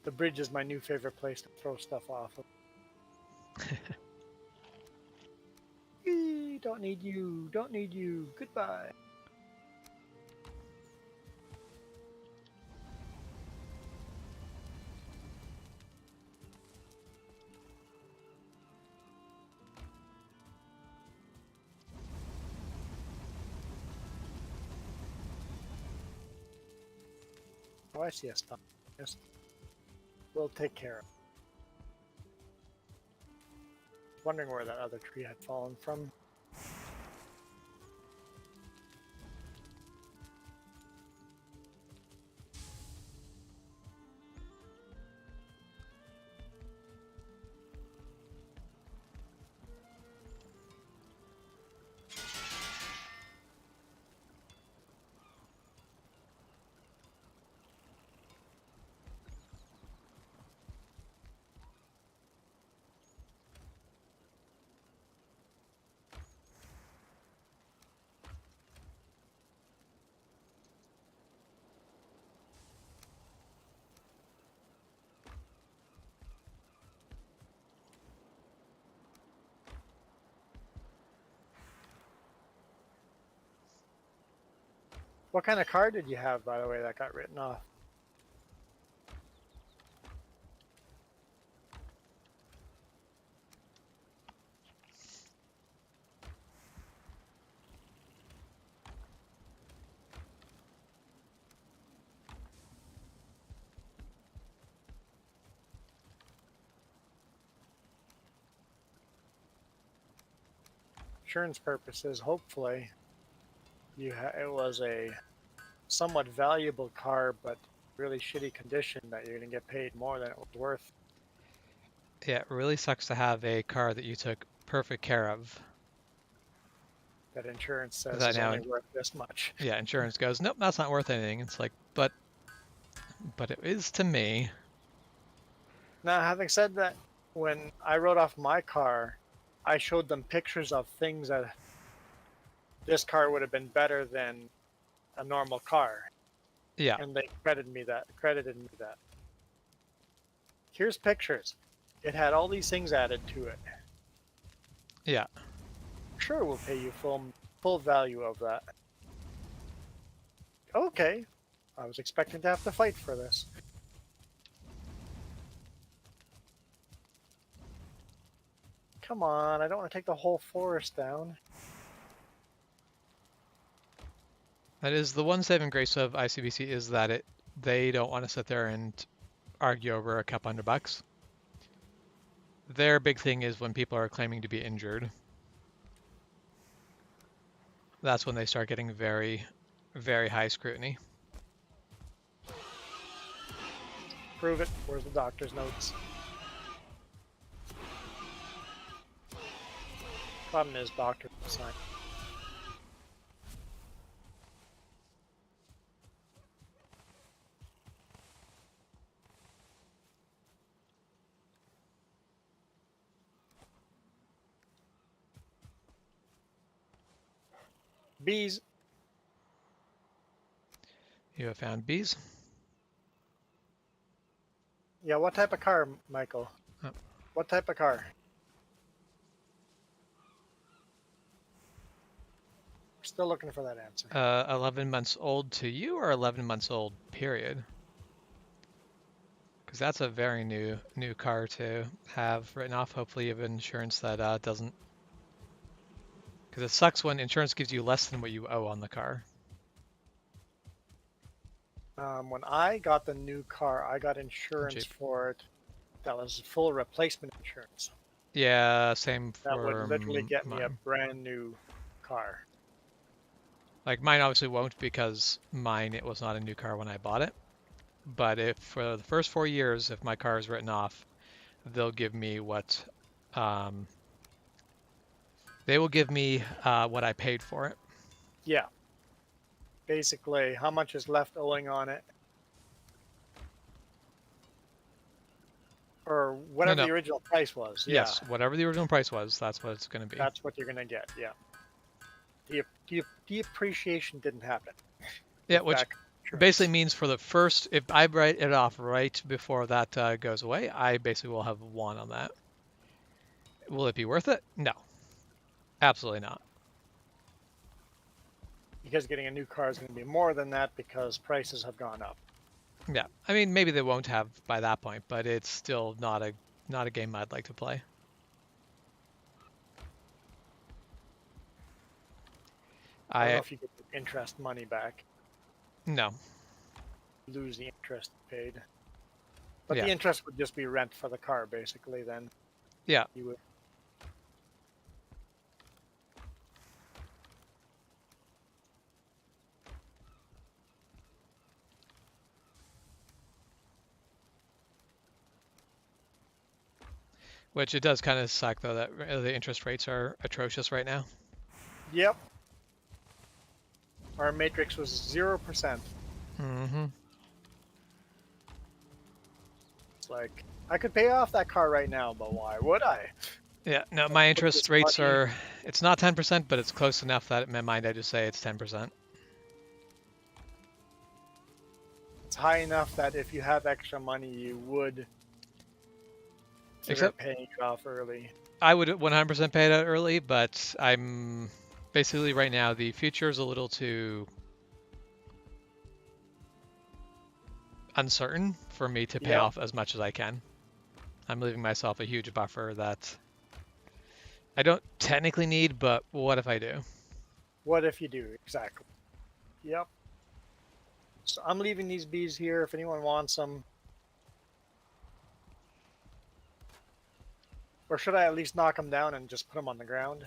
Speaker 3: The bridge is my new favorite place to throw stuff off of. Eee, don't need you, don't need you, goodbye. Oh, I see a stump. Yes. We'll take care of it. Wondering where that other tree had fallen from. What kind of car did you have, by the way, that got written off? insurance purposes, hopefully, it was a somewhat valuable car, but really shitty condition that you're gonna get paid more than it was worth.
Speaker 2: Yeah, it really sucks to have a car that you took perfect care of.
Speaker 3: That insurance says
Speaker 2: That
Speaker 3: is
Speaker 2: now,
Speaker 3: only worth this much.
Speaker 2: yeah, insurance goes, nope, that's not worth anything. It's like, but it is to me.
Speaker 3: Now, having said that, when I wrote off my car, I showed them pictures of things that this car would have been better than a normal car,
Speaker 2: Yeah,
Speaker 3: and they credited me that. Here's pictures. It had all these things added to it.
Speaker 2: yeah.
Speaker 3: Sure, we'll pay you full value of that. Okay, I was expecting to have to fight for this. Come on, I don't want to take the whole forest down.
Speaker 2: That is the one saving grace of ICBC is that they don't want to sit there and argue over a couple $100. Their big thing is when people are claiming to be injured. That's when they start getting very, very high scrutiny.
Speaker 3: Prove it. Where's the doctor's notes? Problem is, doctor sign. Bees.
Speaker 2: You have found bees.
Speaker 3: Yeah, what type of car, Michael?
Speaker 2: Oh.
Speaker 3: What type of car? We're still looking for that answer.
Speaker 2: 11 months old to you or 11 months old, period? Because that's a very new car to have written off. Hopefully you have insurance that doesn't. Because it sucks when insurance gives you less than what you owe on the car.
Speaker 3: When I got the new car, I got insurance
Speaker 2: Jeep.
Speaker 3: for it. That was full replacement insurance.
Speaker 2: Yeah, same
Speaker 3: That
Speaker 2: for
Speaker 3: would literally get me a
Speaker 2: mine.
Speaker 3: brand new car.
Speaker 2: Like mine obviously won't because it was not a new car when I bought it. But if for the first 4 years, if my car is written off, they'll give me what they will give me what I paid for it.
Speaker 3: Yeah. Basically, how much is left owing on it? Or whatever
Speaker 2: No.
Speaker 3: the original price was.
Speaker 2: Yes,
Speaker 3: Yeah.
Speaker 2: whatever the original price was, that's what it's going to be.
Speaker 3: That's what you're going to get. Yeah. The appreciation didn't happen.
Speaker 2: Yeah, which basically
Speaker 3: insurance.
Speaker 2: means for the first, if I write it off right before that goes away, I basically will have won on that. Will it be worth it? No, absolutely not.
Speaker 3: Because getting a new car is going to be more than that because prices have gone up.
Speaker 2: Yeah, I mean maybe they won't have by that point, but it's still not a game I'd like to play.
Speaker 3: I don't know if you get the interest money back.
Speaker 2: No.
Speaker 3: Lose the interest paid. But
Speaker 2: Yeah.
Speaker 3: the interest would just be rent for the car, basically, then.
Speaker 2: Yeah.
Speaker 3: You would.
Speaker 2: Which it does kind of suck though that the interest rates are atrocious right now.
Speaker 3: Yep. Our matrix was 0%.
Speaker 2: Mm-hmm.
Speaker 3: It's like, I could pay off that car right now, but why would I?
Speaker 2: Yeah, no, my interest rates
Speaker 3: money-
Speaker 2: are, it's not 10%, but it's close enough that in my mind I just say it's 10%.
Speaker 3: It's high enough that if you have extra money, you would consider paying it off early.
Speaker 2: I would 100% pay it out early, but I'm basically right now the future is a little too uncertain for me to pay off as much as I can. I'm leaving myself a huge buffer that I don't technically need, but what if I do?
Speaker 3: What if you do? Exactly. Yep. So I'm leaving these bees here if anyone wants them. Or should I at least knock them down and just put them on the ground?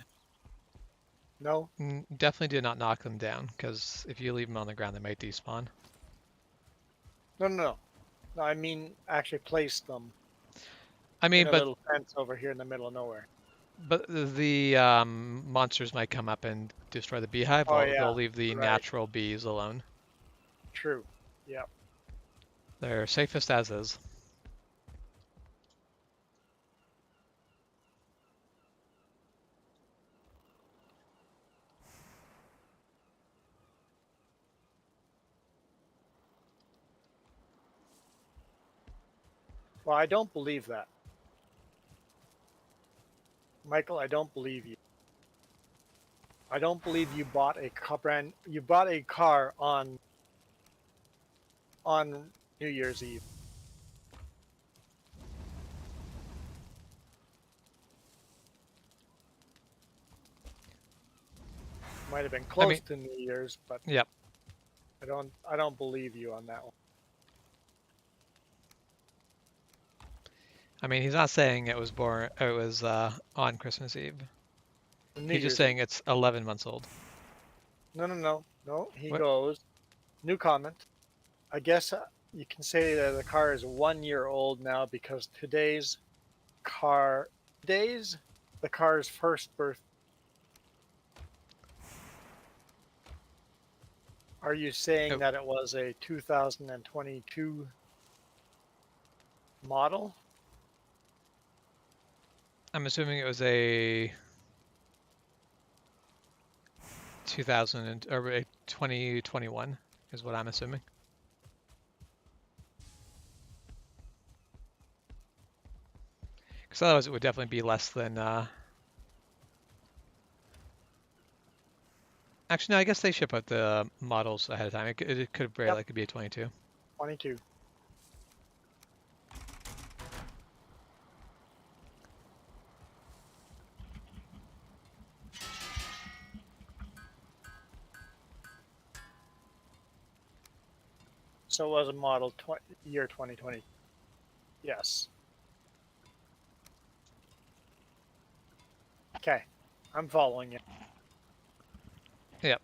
Speaker 3: No,
Speaker 2: Definitely do not knock them down, because if you leave them on the ground, they might despawn.
Speaker 3: no. No, I mean actually place them
Speaker 2: I
Speaker 3: in
Speaker 2: mean,
Speaker 3: a
Speaker 2: but
Speaker 3: little fence over here in the middle of nowhere.
Speaker 2: the monsters might come up and destroy the beehive.
Speaker 3: Oh
Speaker 2: They'll
Speaker 3: yeah,
Speaker 2: leave the
Speaker 3: right.
Speaker 2: natural bees alone.
Speaker 3: True. Yep.
Speaker 2: They're safest as is.
Speaker 3: Well, I don't believe that. Michael, I don't believe you. I don't believe you bought a car on New Year's Eve. Might have been close
Speaker 2: mean,
Speaker 3: to New Year's, but
Speaker 2: yep.
Speaker 3: I don't believe you on that one.
Speaker 2: I mean, he's not saying it was on Christmas Eve.
Speaker 3: New
Speaker 2: He's just
Speaker 3: Year's Eve.
Speaker 2: saying it's 11 months old.
Speaker 3: No. He
Speaker 2: What?
Speaker 3: goes. New comment. I guess you can say that the car is 1 year old now because today's the car's first birth. Are you saying
Speaker 2: Oh,
Speaker 3: that it was a 2022 model?
Speaker 2: I'm assuming it was a or a 2021 is what I'm assuming. Because otherwise it would definitely be less than. Actually, no, I guess they ship out the models ahead of time. It could very
Speaker 3: Yep,
Speaker 2: likely be a 22.
Speaker 3: 22. So it was a model year 2020. Yes. Okay, I'm following you.
Speaker 2: Yep.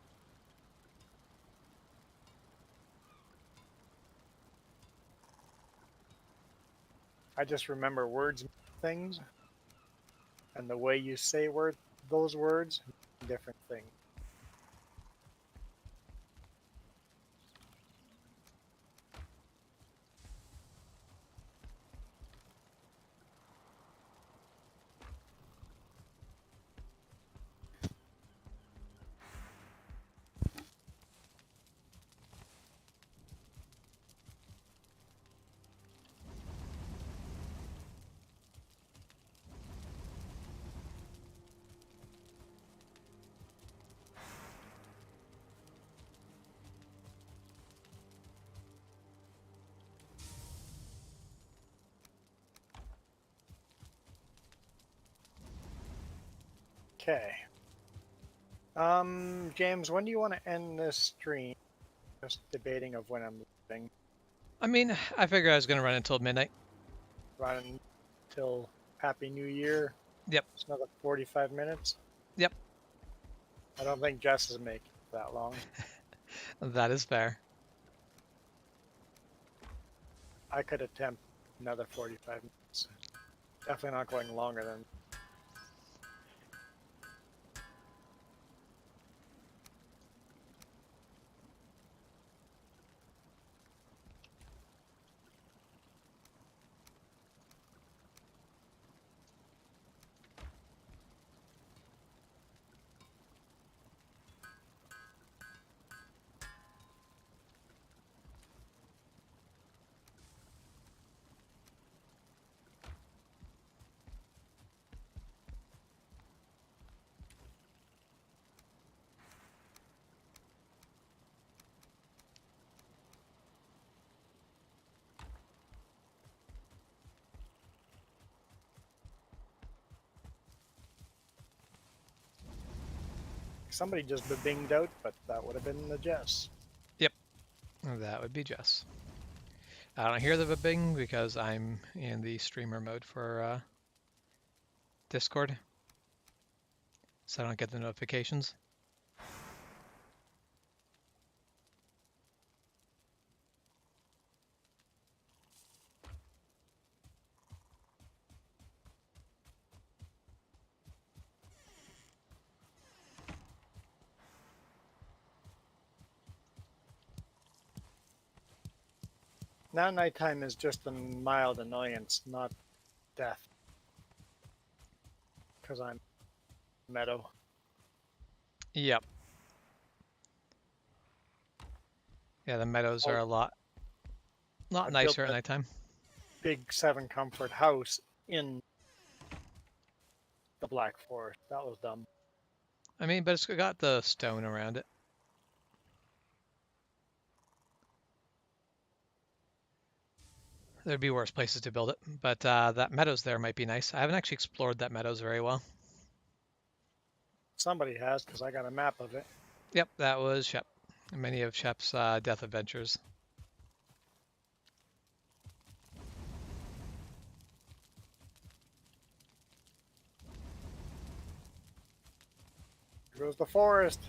Speaker 3: I just remember words, things, and the way you say those words, different things. Okay. James, when do you want to end this stream? Just debating of when I'm leaving.
Speaker 2: I mean, I figured I was going to run until midnight.
Speaker 3: Running till Happy New Year.
Speaker 2: Yep.
Speaker 3: It's another 45 minutes.
Speaker 2: Yep.
Speaker 3: I don't think Jess is making it that long.
Speaker 2: That is fair.
Speaker 3: I could attempt another 45 minutes. Definitely not going longer than. Somebody just binged out, but that would have been the Jess.
Speaker 2: Yep. That would be Jess. I don't hear the bing because I'm in the streamer mode for Discord. So I don't get the notifications.
Speaker 3: Now nighttime is just a mild annoyance, not death. Because I'm meadow.
Speaker 2: Yep. Yeah, the meadows are a lot
Speaker 3: I built
Speaker 2: nicer at
Speaker 3: that
Speaker 2: nighttime.
Speaker 3: big 7 comfort house in the Black Forest. That was dumb.
Speaker 2: I mean, but it's got the stone around it. There'd be worse places to build it, but that meadows there might be nice. I haven't actually explored that meadows very well.
Speaker 3: Somebody has, because I got a map of it.
Speaker 2: Yep, that was Shep. Many of Shep's death adventures.
Speaker 3: Here goes the forest.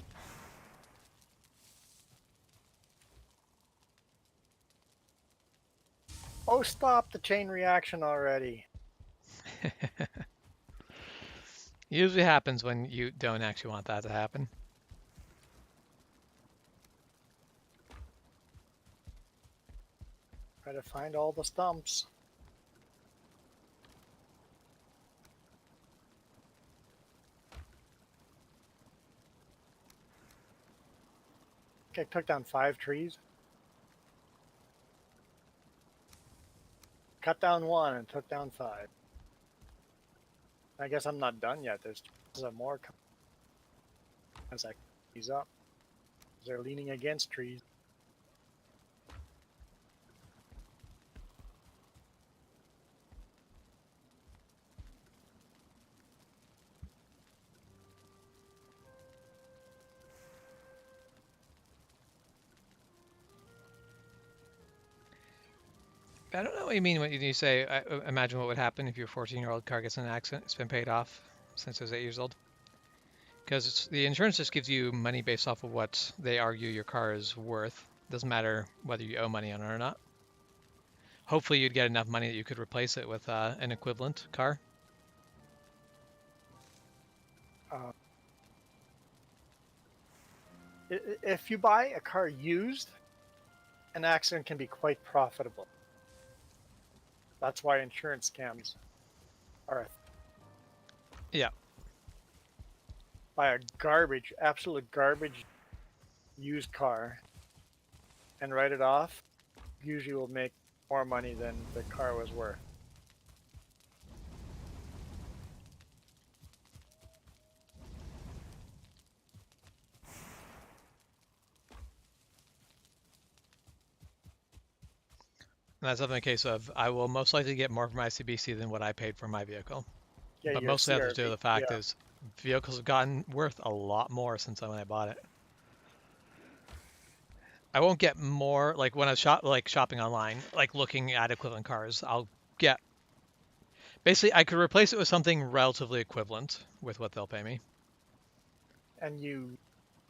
Speaker 3: Oh, stop the chain reaction already.
Speaker 2: Usually happens when you don't actually want that to happen.
Speaker 3: Try to find all the stumps. Okay, took down 5 trees. Cut down 1 and took down 5. I guess I'm not done yet. There's some more coming as I these up. They're leaning against trees.
Speaker 2: I don't know what you mean when you say, imagine what would happen if your 14-year-old car gets in an accident. It's been paid off since it was 8 years old. Because the insurance just gives you money based off of what they argue your car is worth. Doesn't matter whether you owe money on it or not. Hopefully you'd get enough money that you could replace it with an equivalent car.
Speaker 3: If you buy a car used, an accident can be quite profitable. That's why insurance scams are.
Speaker 2: Yeah.
Speaker 3: Buy a garbage, absolute garbage used car and write it off, usually will make more money than the car was worth.
Speaker 2: And that's often the case of, I will most likely get more from my CBC than what I paid for my vehicle.
Speaker 3: Yeah,
Speaker 2: But
Speaker 3: your
Speaker 2: mostly that has to do
Speaker 3: CRV,
Speaker 2: with the fact
Speaker 3: yeah.
Speaker 2: is vehicles have gotten worth a lot more since when I bought it. I won't get more, like when I shopping online, like looking at equivalent cars, I'll get, basically I could replace it with something relatively equivalent with what they'll pay me.
Speaker 3: And you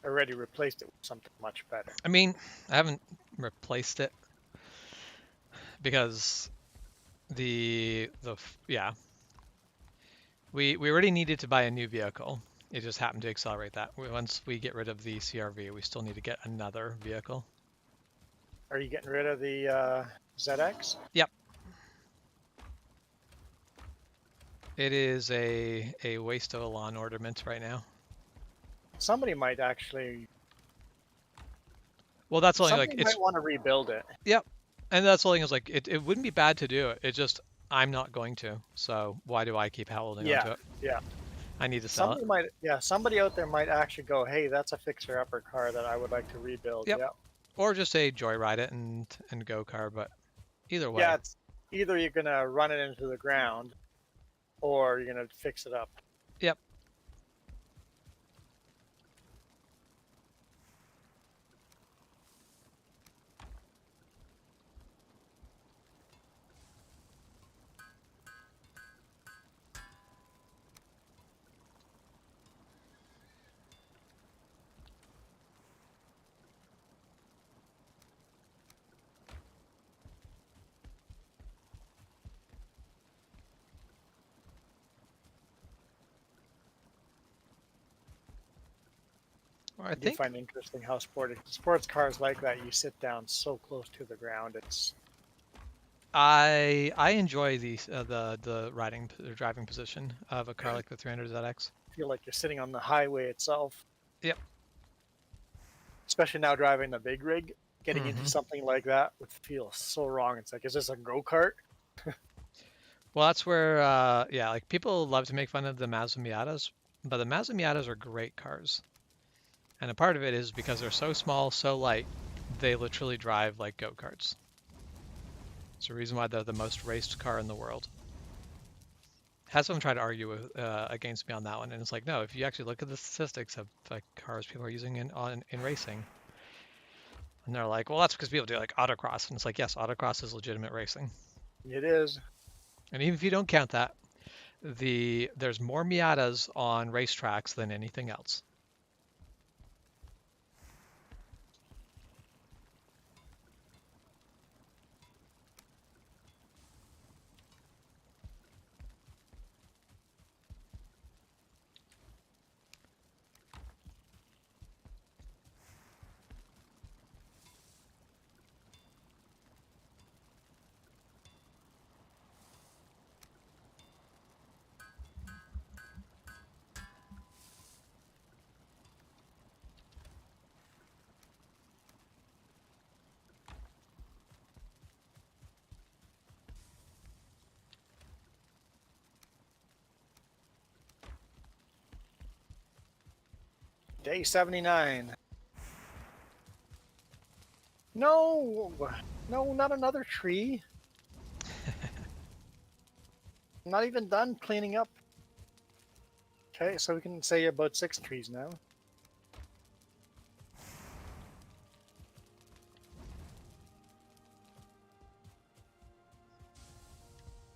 Speaker 3: already replaced it with something much better.
Speaker 2: I mean, I haven't replaced it because yeah, we already needed to buy a new vehicle. It just happened to accelerate that. Once we get rid of the CRV, we still need to get another vehicle.
Speaker 3: Are you getting rid of the ZX?
Speaker 2: Yep. It is a waste of a lawn ornament right now.
Speaker 3: Somebody might actually.
Speaker 2: Well, that's only
Speaker 3: Somebody
Speaker 2: like
Speaker 3: might
Speaker 2: it's.
Speaker 3: want to rebuild it.
Speaker 2: Yep. And that's the thing is like it wouldn't be bad to do it. It just I'm not going to. So why do I keep holding
Speaker 3: Yeah,
Speaker 2: onto it?
Speaker 3: yeah.
Speaker 2: I need to sell it.
Speaker 3: Somebody out there might actually go, hey, that's a fixer-upper car that I would like to rebuild.
Speaker 2: Yep.
Speaker 3: Yeah.
Speaker 2: Or just say joyride it and go car, but either way.
Speaker 3: Yeah, it's either you're gonna run it into the ground, or you're gonna fix it up.
Speaker 2: Yep. Or I
Speaker 3: I do
Speaker 2: think
Speaker 3: find it interesting how sports cars like that, you sit down so close to the ground. It's
Speaker 2: I enjoy the driving position of a car like the 300ZX.
Speaker 3: Feel like you're sitting on the highway itself.
Speaker 2: Yep.
Speaker 3: Especially now driving the big rig, getting into
Speaker 2: Mhm.
Speaker 3: something like that would feel so wrong. It's like, is this a go-kart?
Speaker 2: Well, that's where yeah, like people love to make fun of the Mazda Miatas, but the Mazda Miatas are great cars. And a part of it is because they're so small, so light, they literally drive like go-karts. It's the reason why they're the most raced car in the world. Had someone try to argue against me on that one, and it's like, no, if you actually look at the statistics of like cars people are using in racing, and they're like, well, that's because people do like autocross, and it's like, yes, autocross is legitimate racing.
Speaker 3: It is.
Speaker 2: And even if you don't count that, there's more Miatas on racetracks than anything else.
Speaker 3: Day 79. No, no, not another tree. I'm not even done cleaning up. Okay, so we can say about 6 trees now.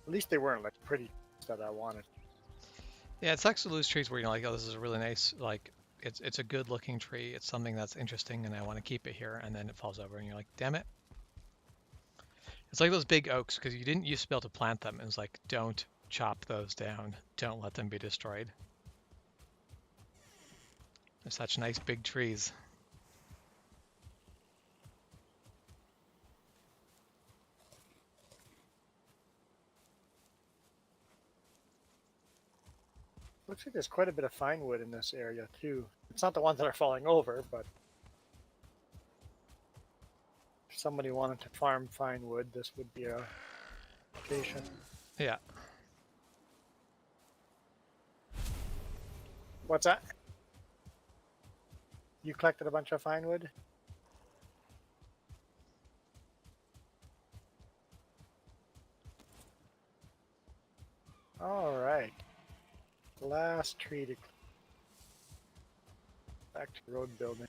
Speaker 3: At least they weren't like pretty that I wanted.
Speaker 2: Yeah, it sucks to lose trees where you're like, oh, this is a really nice, like, it's a good looking tree. It's something that's interesting, and I want to keep it here, and then it falls over, and you're like, damn it. It's like those big oaks because you didn't used to be able to plant them. It's like, don't chop those down. Don't let them be destroyed. They're such nice big trees.
Speaker 3: Looks like there's quite a bit of fine wood in this area too. It's not the ones that are falling over, but if somebody wanted to farm fine wood, this would be a location.
Speaker 2: Yeah.
Speaker 3: What's that? You collected a bunch of fine wood? All right. Last tree to back to road building.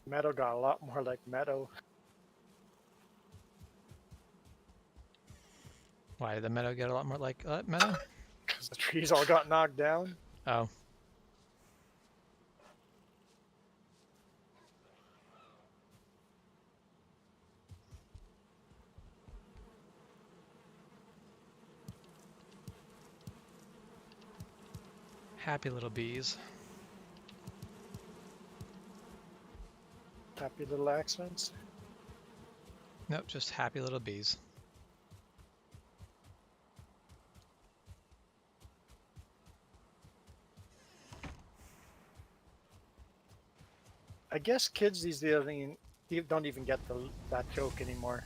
Speaker 3: Meadow got a lot more like meadow.
Speaker 2: Why did the meadow get a lot more like meadow?
Speaker 3: Because the trees all got knocked down.
Speaker 2: Oh. Happy little bees.
Speaker 3: Happy little accidents.
Speaker 2: Nope, just happy little bees.
Speaker 3: I guess kids these days don't even get that joke anymore.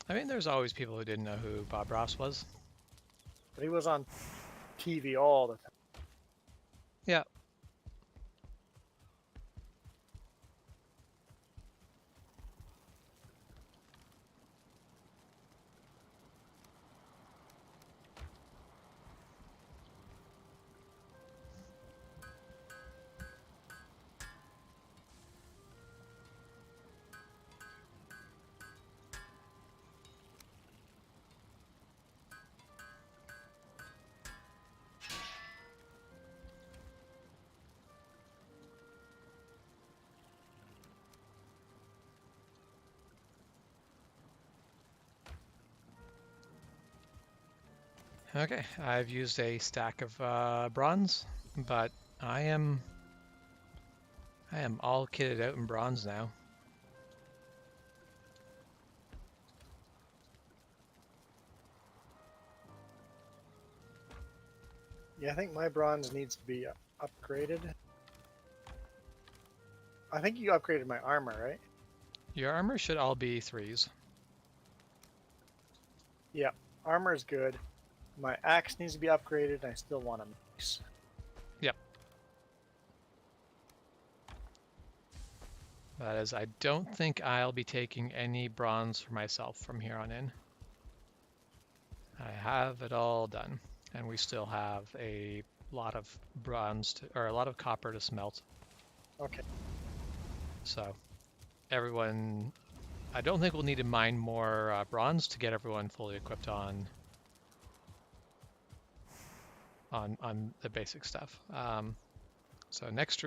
Speaker 2: I mean, there's always people who didn't know who Bob Ross was.
Speaker 3: But he was on TV all the time.
Speaker 2: Yeah. Okay, I've used a stack of bronze, but I am I am all kitted out in bronze now.
Speaker 3: Yeah, I think my bronze needs to be upgraded. I think you upgraded my armor, right?
Speaker 2: Your armor should all be 3s.
Speaker 3: Yeah, armor is good. My axe needs to be upgraded, and I still want a mace.
Speaker 2: Yep. That is, I don't think I'll be taking any bronze for myself from here on in. I have it all done, and we still have a lot of or a lot of copper to smelt.
Speaker 3: Okay.
Speaker 2: So everyone, I don't think we'll need to mine more bronze to get everyone fully equipped on the basic stuff. So next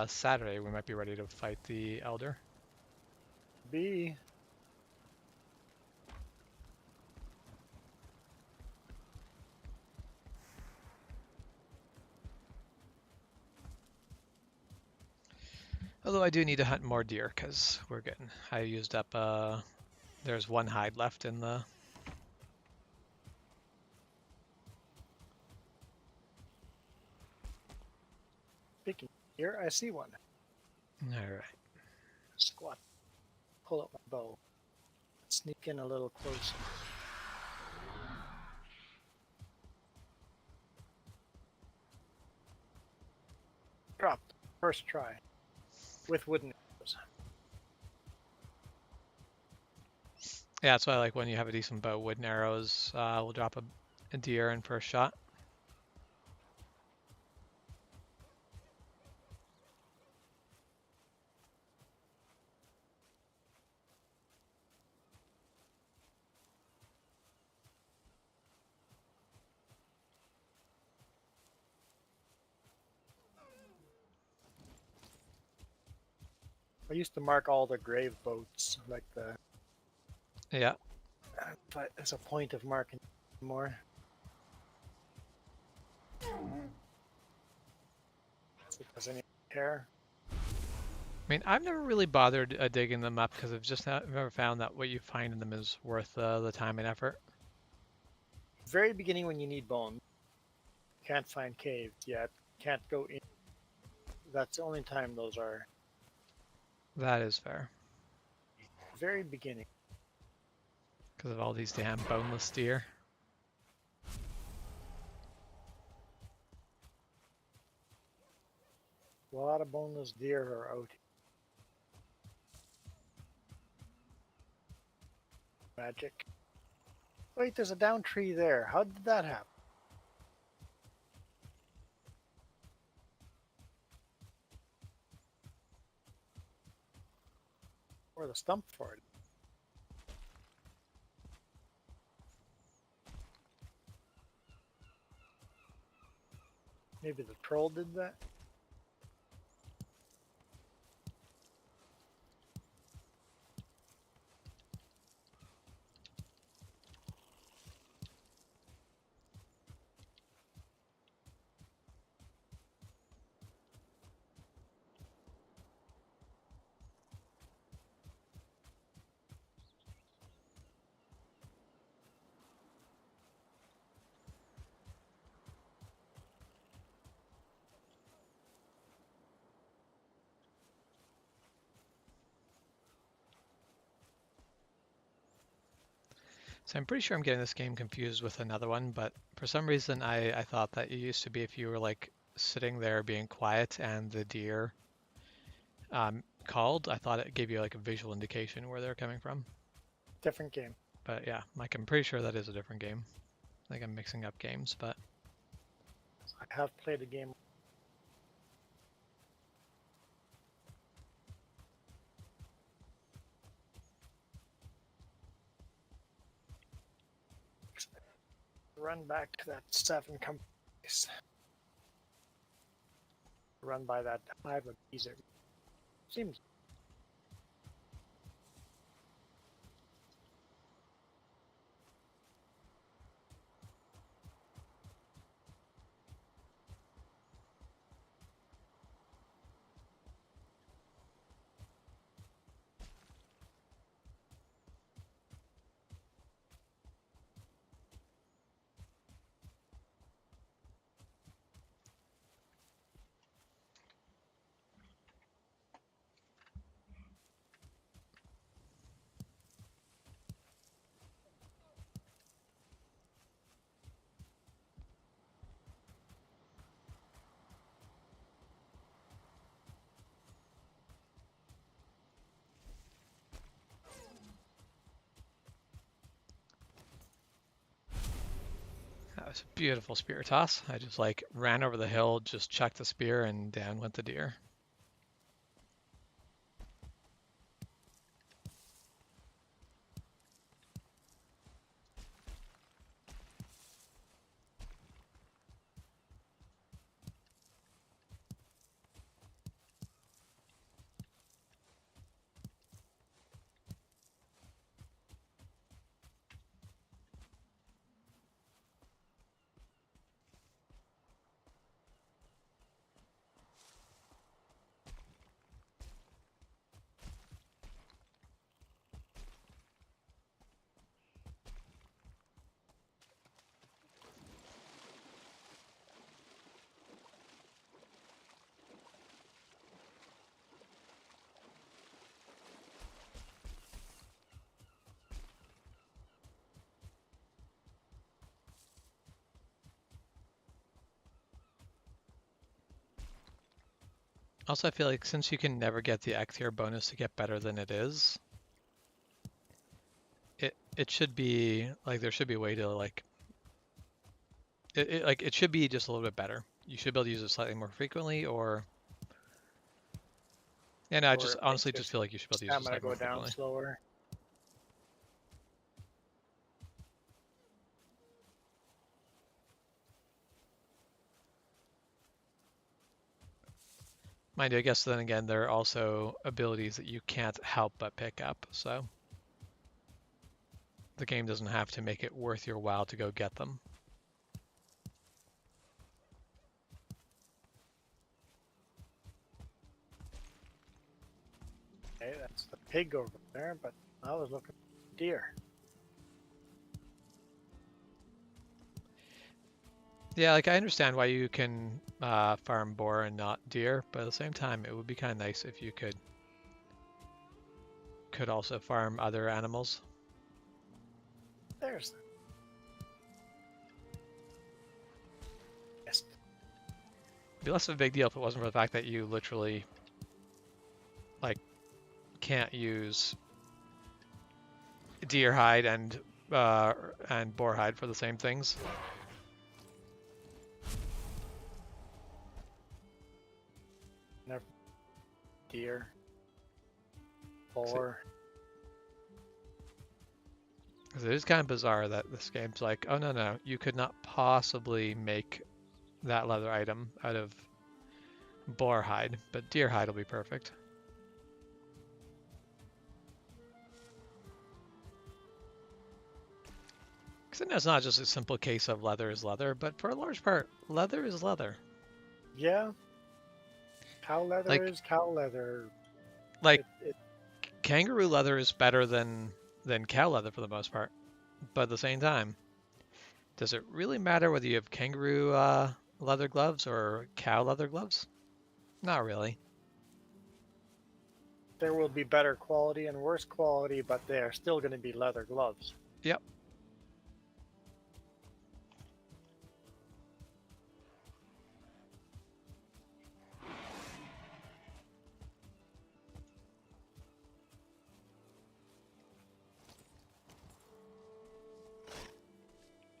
Speaker 2: Saturday we might be ready to fight the Elder.
Speaker 3: B.
Speaker 2: Although I do need to hunt more deer because I used up, there's one hide left in the.
Speaker 3: Speaking here, I see one.
Speaker 2: All right.
Speaker 3: Squat. Pull out my bow. Sneak in a little closer. Dropped. First try. With wooden arrows.
Speaker 2: Yeah, that's why I like when you have a decent bow. Wooden arrows will drop a deer in first shot.
Speaker 3: I used to mark all the grave boats, like the.
Speaker 2: Yeah.
Speaker 3: But there's a point of marking more. Does anyone care?
Speaker 2: I mean, I've never really bothered digging them up because I've just never found that what you find in them is worth the time and effort.
Speaker 3: Very beginning when you need bones. Can't find caves yet. Can't go in. That's the only time those are.
Speaker 2: That is fair.
Speaker 3: Very beginning.
Speaker 2: Because of all these damn boneless deer.
Speaker 3: A lot of boneless deer are out. Magic. Wait, there's a down tree there. How did that happen? Or the stump for it. Maybe the troll did that?
Speaker 2: So I'm pretty sure I'm getting this game confused with another one, but for some reason I thought that it used to be if you were like sitting there being quiet and the deer called, I thought it gave you like a visual indication where they're coming from.
Speaker 3: Different game.
Speaker 2: But yeah, like I'm pretty sure that is a different game. I think I'm mixing up games, but
Speaker 3: I have played a game. Run back to that 7 companies. Run by that hive of bees. Seems.
Speaker 2: was a beautiful spear toss. I just like ran over the hill, just chucked the spear, and down went the deer. Also, I feel like since you can never get the X tier bonus to get better than it is, it should be like there should be a way to like it should be just a little bit better. You should be able to use it slightly more frequently, or and I
Speaker 3: Or
Speaker 2: just
Speaker 3: it makes
Speaker 2: honestly
Speaker 3: your
Speaker 2: just feel like you should be able to use it
Speaker 3: stamina
Speaker 2: slightly more
Speaker 3: go down
Speaker 2: frequently.
Speaker 3: slower.
Speaker 2: Mind you, I guess then again there are also abilities that you can't help but pick up, so the game doesn't have to make it worth your while to go get them.
Speaker 3: Okay, that's the pig over there, but I was looking for deer.
Speaker 2: Yeah, like I understand why you can farm boar and not deer, but at the same time, it would be kind of nice if you could also farm other animals.
Speaker 3: There's the nest.
Speaker 2: It'd be less of a big deal if it wasn't for the fact that you literally like can't use deer hide and boar hide for the same things.
Speaker 3: Never deer. Boar.
Speaker 2: Because it is kind of bizarre that this game's like, oh no, you could not possibly make that leather item out of boar hide, but deer hide will be perfect. Because it's not just a simple case of leather is leather, but for a large part, leather is leather.
Speaker 3: Yeah. Cow leather
Speaker 2: Like-
Speaker 3: is cow leather.
Speaker 2: Like
Speaker 3: It
Speaker 2: kangaroo leather is better than cow leather for the most part, but at the same time, does it really matter whether you have kangaroo leather gloves or cow leather gloves? Not really.
Speaker 3: there will be better quality and worse quality, but they are still going to be leather gloves.
Speaker 2: Yep.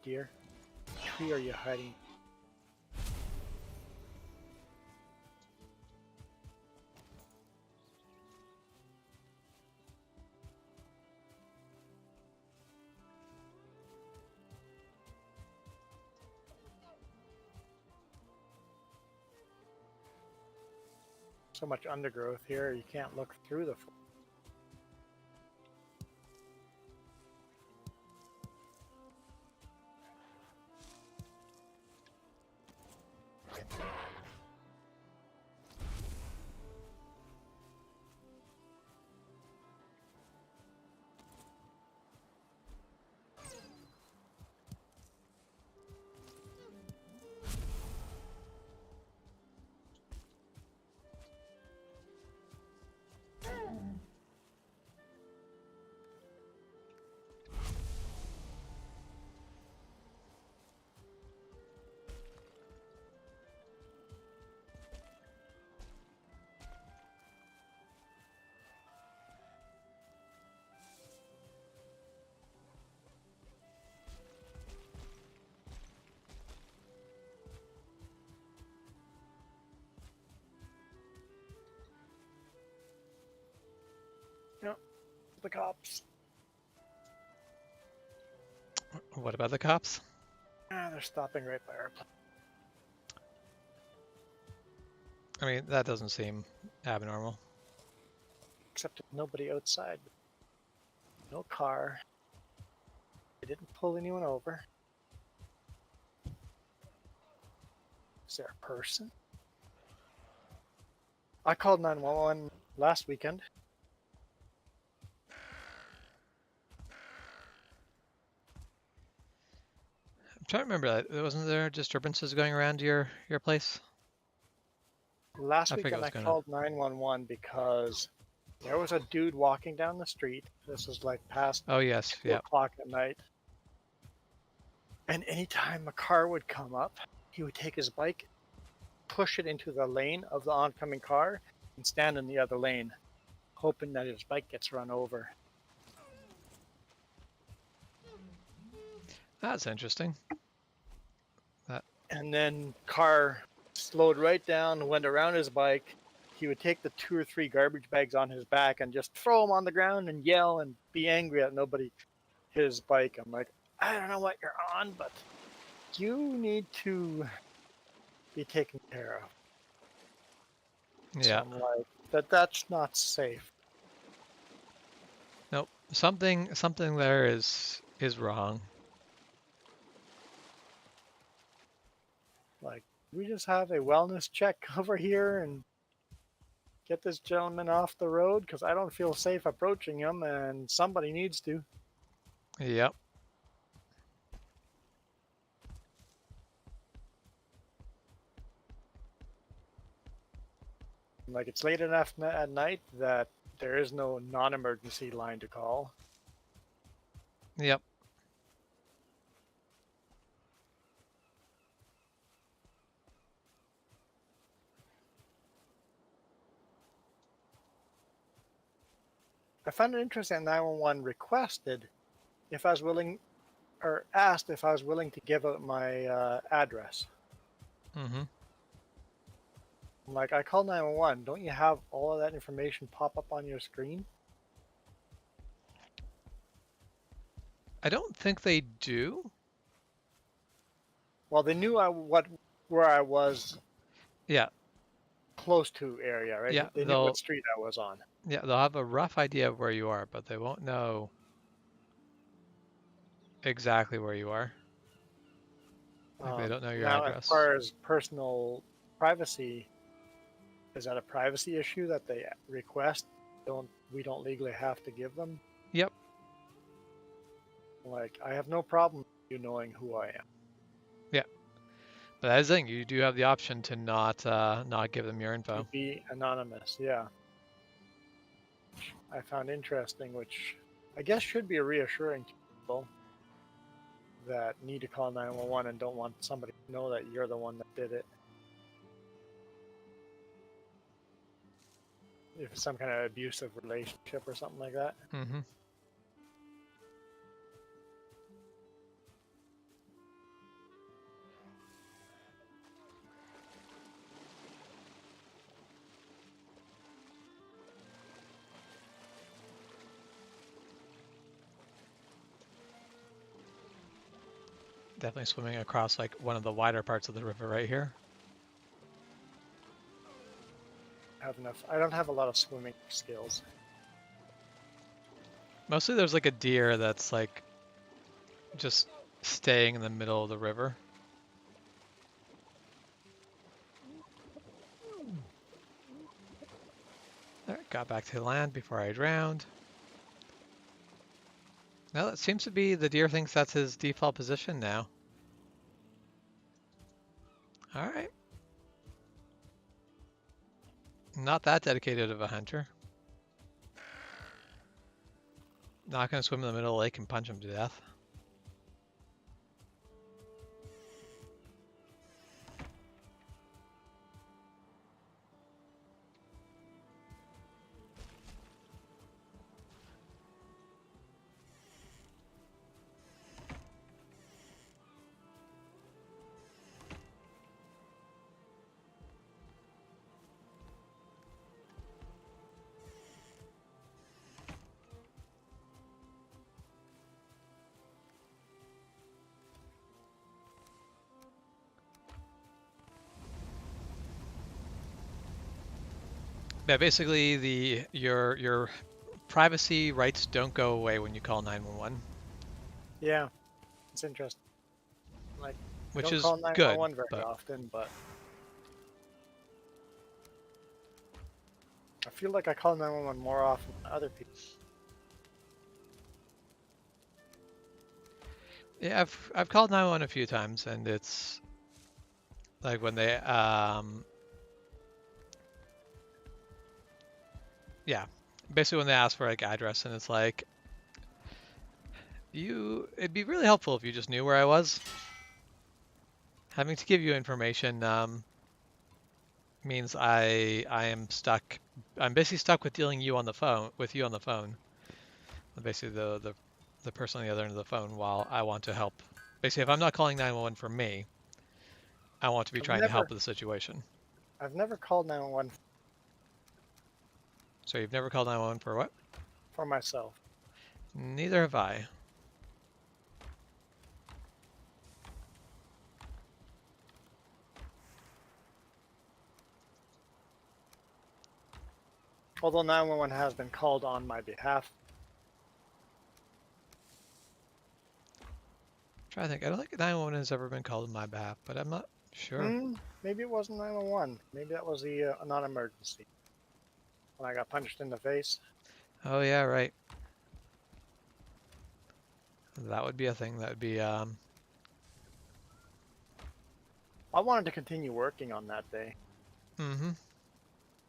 Speaker 3: Deer, which tree are you hiding? So much undergrowth here, you can't look through the. the cops.
Speaker 2: What about the cops?
Speaker 3: Ah, they're stopping right by our place.
Speaker 2: I mean, that doesn't seem abnormal.
Speaker 3: Except there's nobody outside. No car. They didn't pull anyone over. Is there a person? I called 911 last weekend.
Speaker 2: I'm trying to remember that. Wasn't there disturbances going around your place?
Speaker 3: Last
Speaker 2: I forget
Speaker 3: weekend I
Speaker 2: what's going on.
Speaker 3: called 911 because there was a dude walking down the street. This was like past
Speaker 2: Oh, yes.
Speaker 3: 2
Speaker 2: Yeah.
Speaker 3: o'clock at night. And anytime a car would come up, he would take his bike, push it into the lane of the oncoming car, and stand in the other lane, hoping that his bike gets run over.
Speaker 2: That's interesting.
Speaker 3: And then car slowed right down, went around his bike. He would take the 2 or 3 garbage bags on his back and just throw them on the ground and yell and be angry that nobody hit his bike. I'm like, I don't know what you're on, but you need to be taken care of.
Speaker 2: Yeah.
Speaker 3: So I'm like, that's not safe.
Speaker 2: Nope. Something there is wrong.
Speaker 3: Like, we just have a wellness check over here and get this gentleman off the road because I don't feel safe approaching him and somebody needs to.
Speaker 2: Yep.
Speaker 3: Like, it's late enough at night that there is no non-emergency line to call.
Speaker 2: Yep.
Speaker 3: I found it interesting 911 requested if I was willing, or asked if I was willing to give out my address.
Speaker 2: Mm-hmm.
Speaker 3: I'm like, I called 911. Don't you have all of that information pop up on your screen?
Speaker 2: I don't think they do.
Speaker 3: Well, they knew where I was
Speaker 2: Yeah.
Speaker 3: close to area, right?
Speaker 2: Yeah.
Speaker 3: They knew what street I was on.
Speaker 2: Yeah, they'll have a rough idea of where you are, but they won't know exactly where you are. Like they don't know your
Speaker 3: Now, as
Speaker 2: address.
Speaker 3: far as personal privacy, is that a privacy issue that they request? We don't legally have to give them?
Speaker 2: Yep.
Speaker 3: Like, I have no problem you knowing who I am.
Speaker 2: Yeah. But that's the thing, you do have the option to not give them your info.
Speaker 3: To be anonymous, yeah. I found interesting, which I guess should be reassuring to people that need to call 911 and don't want somebody to know that you're the one that did it. If it's some kind of abusive relationship or something like that.
Speaker 2: Mm-hmm. Definitely swimming across like one of the wider parts of the river right here.
Speaker 3: I don't have a lot of swimming skills.
Speaker 2: Mostly there's like a deer that's like just staying in the middle of the river. Alright, got back to land before I drowned. Now that seems to be the deer thinks that's his default position now. Alright. Not that dedicated of a hunter. Not gonna swim in the middle of the lake and punch him to death. Yeah, basically your privacy rights don't go away when you call 911,
Speaker 3: Yeah, it's interesting. Like, I
Speaker 2: which
Speaker 3: don't
Speaker 2: is
Speaker 3: call
Speaker 2: good,
Speaker 3: 911 very
Speaker 2: but
Speaker 3: often, but I feel like I call 911 more often than other people.
Speaker 2: yeah, I've called 911 a few times, and it's like when they yeah, basically when they ask for like address, and it's like it'd be really helpful if you just knew where I was. Having to give you information means I am stuck. I'm basically stuck with dealing you on the phone with you on the phone. Basically the person on the other end of the phone while I want to help. Basically, if I'm not calling 911 for me, I want to be
Speaker 3: I've
Speaker 2: trying to help
Speaker 3: never,
Speaker 2: with the situation.
Speaker 3: I've never called 911
Speaker 2: So you've never called 911 for what?
Speaker 3: for myself.
Speaker 2: Neither have I.
Speaker 3: Although 911 has been called on my behalf.
Speaker 2: Try to think. I don't think 911 has ever been called on my behalf, but I'm not sure.
Speaker 3: Maybe it wasn't 911. Maybe that was the non-emergency when I got punched in the face.
Speaker 2: Oh yeah, right. That would be a thing. That would be
Speaker 3: I wanted to continue working on that day.
Speaker 2: mm-hmm.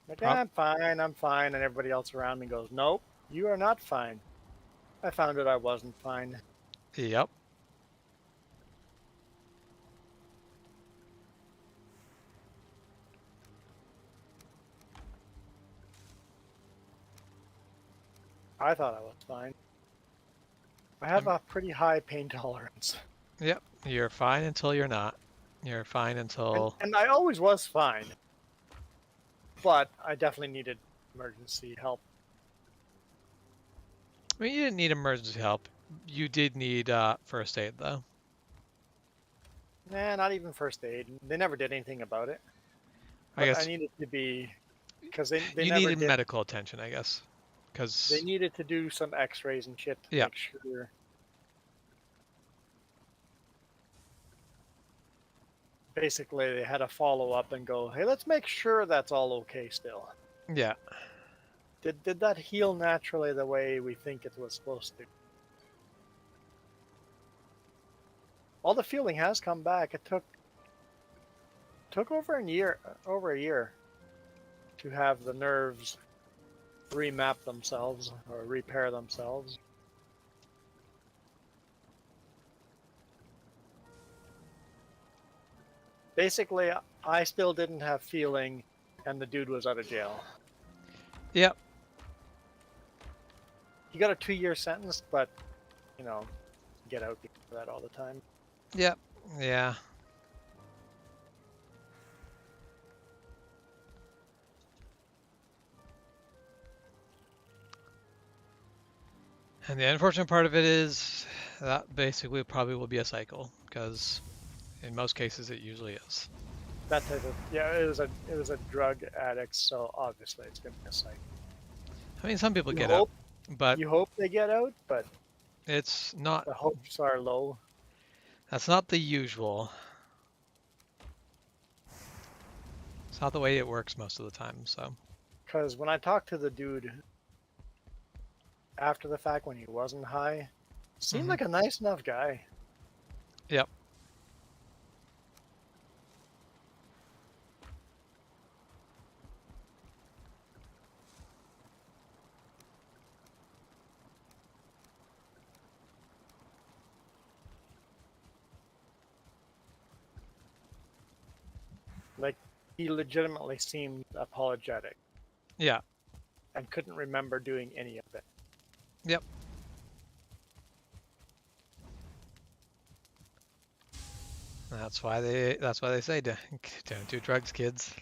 Speaker 3: Like, "Yeah, I'm fine," and everybody else around me goes, "Nope, you are not fine." I found out I wasn't fine.
Speaker 2: Yep.
Speaker 3: I thought I was fine. I have a pretty high pain tolerance.
Speaker 2: Yep. You're fine until you're not. You're fine
Speaker 3: And,
Speaker 2: until.
Speaker 3: and I always was fine, but I definitely needed emergency help.
Speaker 2: I mean, you didn't need emergency help. You did need first aid though.
Speaker 3: Nah, not even first aid. They never did anything about it.
Speaker 2: I
Speaker 3: But I
Speaker 2: guess
Speaker 3: needed to be, because they
Speaker 2: you
Speaker 3: never
Speaker 2: needed
Speaker 3: did.
Speaker 2: medical attention, I guess,
Speaker 3: They
Speaker 2: because
Speaker 3: needed to do some x-rays and shit to
Speaker 2: yeah,
Speaker 3: make sure. Basically, they had to follow up and go, hey, let's make sure that's all okay still.
Speaker 2: yeah,
Speaker 3: Did that heal naturally the way we think it was supposed to? All the feeling has come back. It took over a year to have the nerves remap themselves or repair themselves. Basically, I still didn't have feeling, and the dude was out of jail.
Speaker 2: yep,
Speaker 3: He got a 2-year sentence, but you know, get out because of that all the time.
Speaker 2: yep, yeah. And the unfortunate part of it is that basically probably will be a cycle because in most cases it usually is.
Speaker 3: That type of it was a drug addict, so obviously it's gonna be a cycle.
Speaker 2: I mean, some people
Speaker 3: You
Speaker 2: get out,
Speaker 3: hope
Speaker 2: but
Speaker 3: you hope they get out, but
Speaker 2: it's not.
Speaker 3: the hopes are low.
Speaker 2: That's not the usual. It's not the way it works most of the time. So
Speaker 3: Because when I talked to the dude after the fact when he wasn't high, seemed like a nice enough guy.
Speaker 2: yep.
Speaker 3: Like he legitimately seemed apologetic
Speaker 2: Yeah.
Speaker 3: and couldn't remember doing any of it.
Speaker 2: Yep. That's why they say don't do drugs, kids.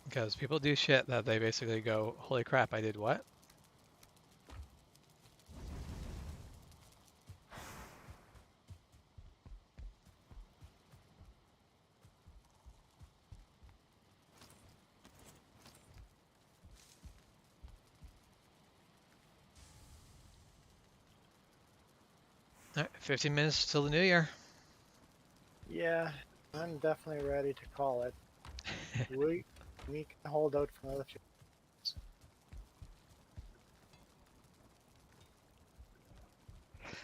Speaker 2: Because people do shit that they basically go, holy crap, I did what? All right, 15 minutes till the new year.
Speaker 3: Yeah, I'm definitely ready to call it. We can hold out for another few.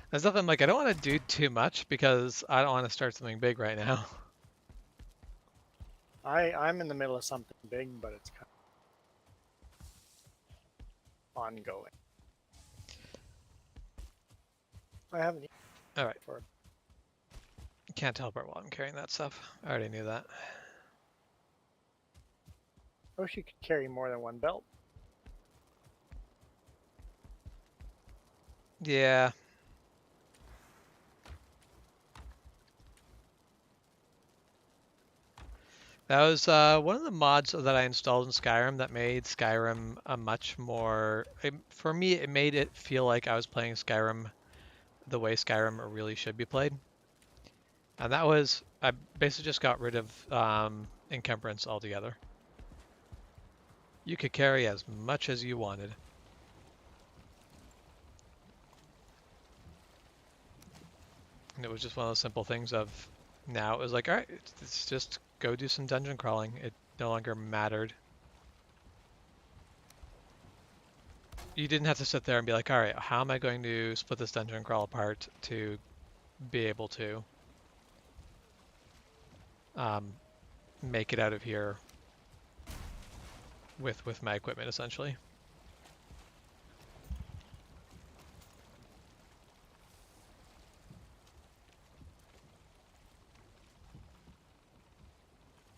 Speaker 2: There's nothing like I don't want to do too much because I don't want to start something big right now.
Speaker 3: I'm in the middle of something big, but it's kind of ongoing. I haven't eaten
Speaker 2: All right,
Speaker 3: for.
Speaker 2: can't teleport while I'm carrying that stuff. I already knew that.
Speaker 3: I wish you could carry more than one belt.
Speaker 2: Yeah. That was one of the mods that I installed in Skyrim that made Skyrim a much more, for me, it made it feel like I was playing Skyrim the way Skyrim really should be played. And that was, I basically just got rid of encumbrance altogether. You could carry as much as you wanted. And it was just one of those simple things of, now it was like, all right, it's just go do some dungeon crawling. It no longer mattered. You didn't have to sit there and be like, all right, how am I going to split this dungeon crawl apart to be able to um, make it out of here with my equipment, essentially.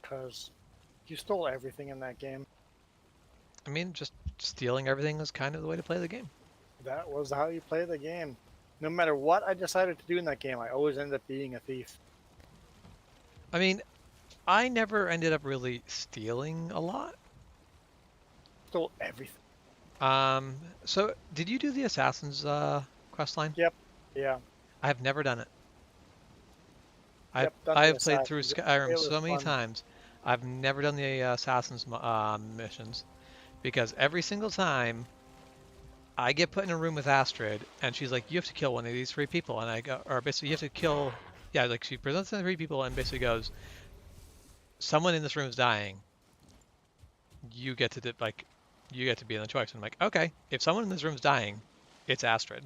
Speaker 3: Because you stole everything in that game.
Speaker 2: I mean, just stealing everything is kind of the way to play the game.
Speaker 3: That was how you play the game. No matter what I decided to do in that game, I always ended up being a thief.
Speaker 2: I mean, I never ended up really stealing a lot.
Speaker 3: Stole everything.
Speaker 2: So did you do the Assassin's quest line?
Speaker 3: Yep. Yeah.
Speaker 2: I have never done it.
Speaker 3: Yep. Done
Speaker 2: I
Speaker 3: the
Speaker 2: have played through
Speaker 3: Assassins.
Speaker 2: Skyrim
Speaker 3: It was
Speaker 2: so many
Speaker 3: fun.
Speaker 2: times. I've never done the Assassin's missions because every single time I get put in a room with Astrid and she's like, you have to kill one of these three people, and I go, or basically you have to kill, yeah, like she presents the three people and basically goes, someone in this room is dying. You get to you get to be in the choice. And I'm like, okay, if someone in this room is dying, it's Astrid.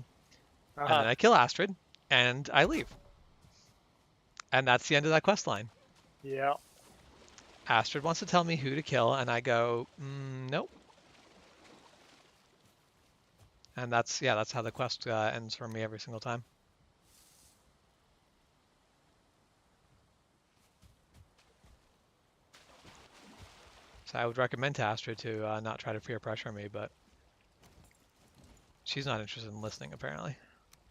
Speaker 2: And then I kill Astrid and I leave. And that's the end of that quest line.
Speaker 3: Yeah.
Speaker 2: Astrid wants to tell me who to kill, and I go, nope. And that's how the quest ends for me every single time. So I would recommend to Astrid to not try to peer pressure me, but she's not interested in listening apparently.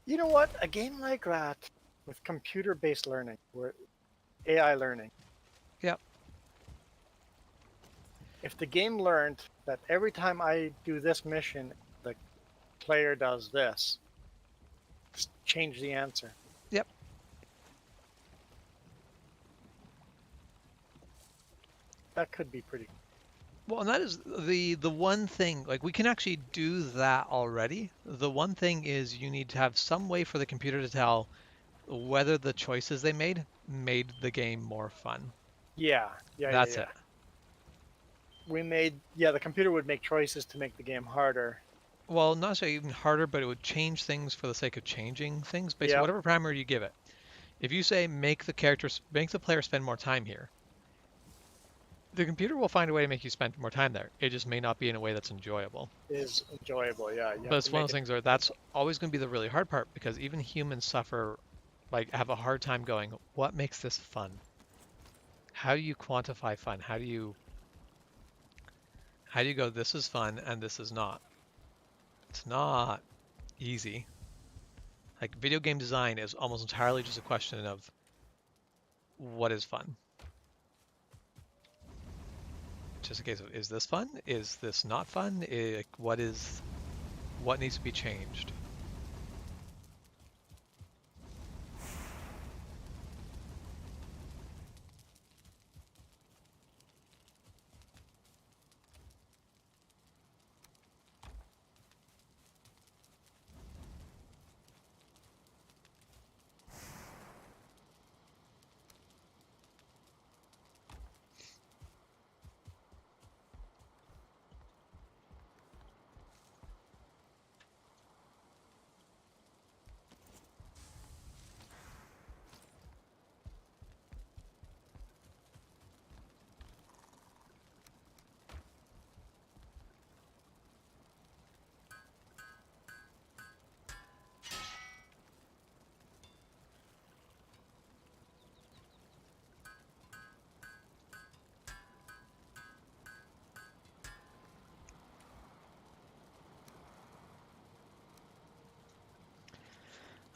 Speaker 3: You know what? A game like that with computer-based learning, where AI learning.
Speaker 2: Yep.
Speaker 3: If the game learned that every time I do this mission, the player does this, just change the answer.
Speaker 2: Yep.
Speaker 3: That could be pretty.
Speaker 2: Well, and that is the one thing, like we can actually do that already. The one thing is you need to have some way for the computer to tell whether the choices they made the game more fun.
Speaker 3: Yeah.
Speaker 2: That's it.
Speaker 3: The computer would make choices to make the game harder.
Speaker 2: Well, not necessarily even harder, but it would change things for the sake of changing things, based on whatever parameter you give it. If you say make the player spend more time here, the computer will find a way to make you spend more time there. It just may not be in a way that's enjoyable.
Speaker 3: Is enjoyable, yeah.
Speaker 2: But it's one of those things where that's always going to be the really hard part, because even humans suffer, like have a hard time going, what makes this fun? How do you quantify fun? How do you go, this is fun and this is not? It's not easy. Like video game design is almost entirely just a question of what is fun. Just a case of, is this fun? Is this not fun? What needs to be changed?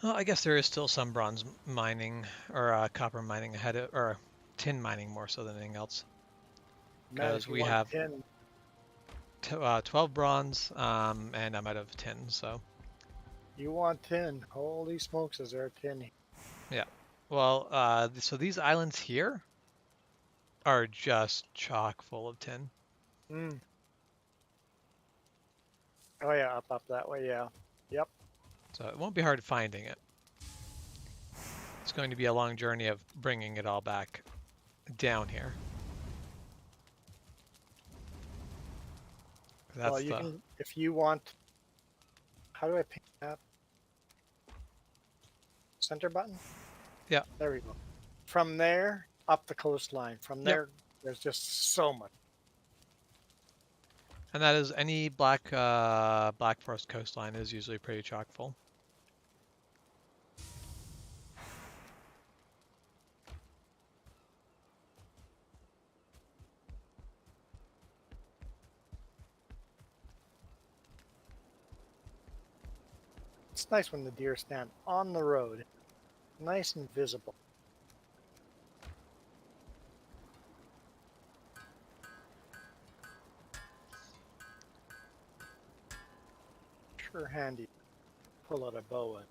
Speaker 2: Well, I guess there is still some bronze mining or copper mining ahead of, or tin mining more so than anything else.
Speaker 3: Matt,
Speaker 2: Because
Speaker 3: if you
Speaker 2: we
Speaker 3: want
Speaker 2: have
Speaker 3: tin,
Speaker 2: 12 bronze, and I'm out of tin, so
Speaker 3: you want tin. Holy smokes, is there tin?
Speaker 2: yeah. Well, so these islands here are just chock full of tin.
Speaker 3: Mm. Oh yeah, up that way. Yeah. Yep.
Speaker 2: So it won't be hard finding it. It's going to be a long journey of bringing it all back down here.
Speaker 3: Well,
Speaker 2: That's
Speaker 3: you
Speaker 2: the
Speaker 3: can if you want. How do I pick that? Center button.
Speaker 2: yeah.
Speaker 3: There we go. From there up the coastline. From
Speaker 2: Yep.
Speaker 3: there, there's just so much.
Speaker 2: And that is any Black Forest coastline is usually pretty chock full.
Speaker 3: It's nice when the deer stand on the road, nice and visible. Sure handy. Pull out a boa.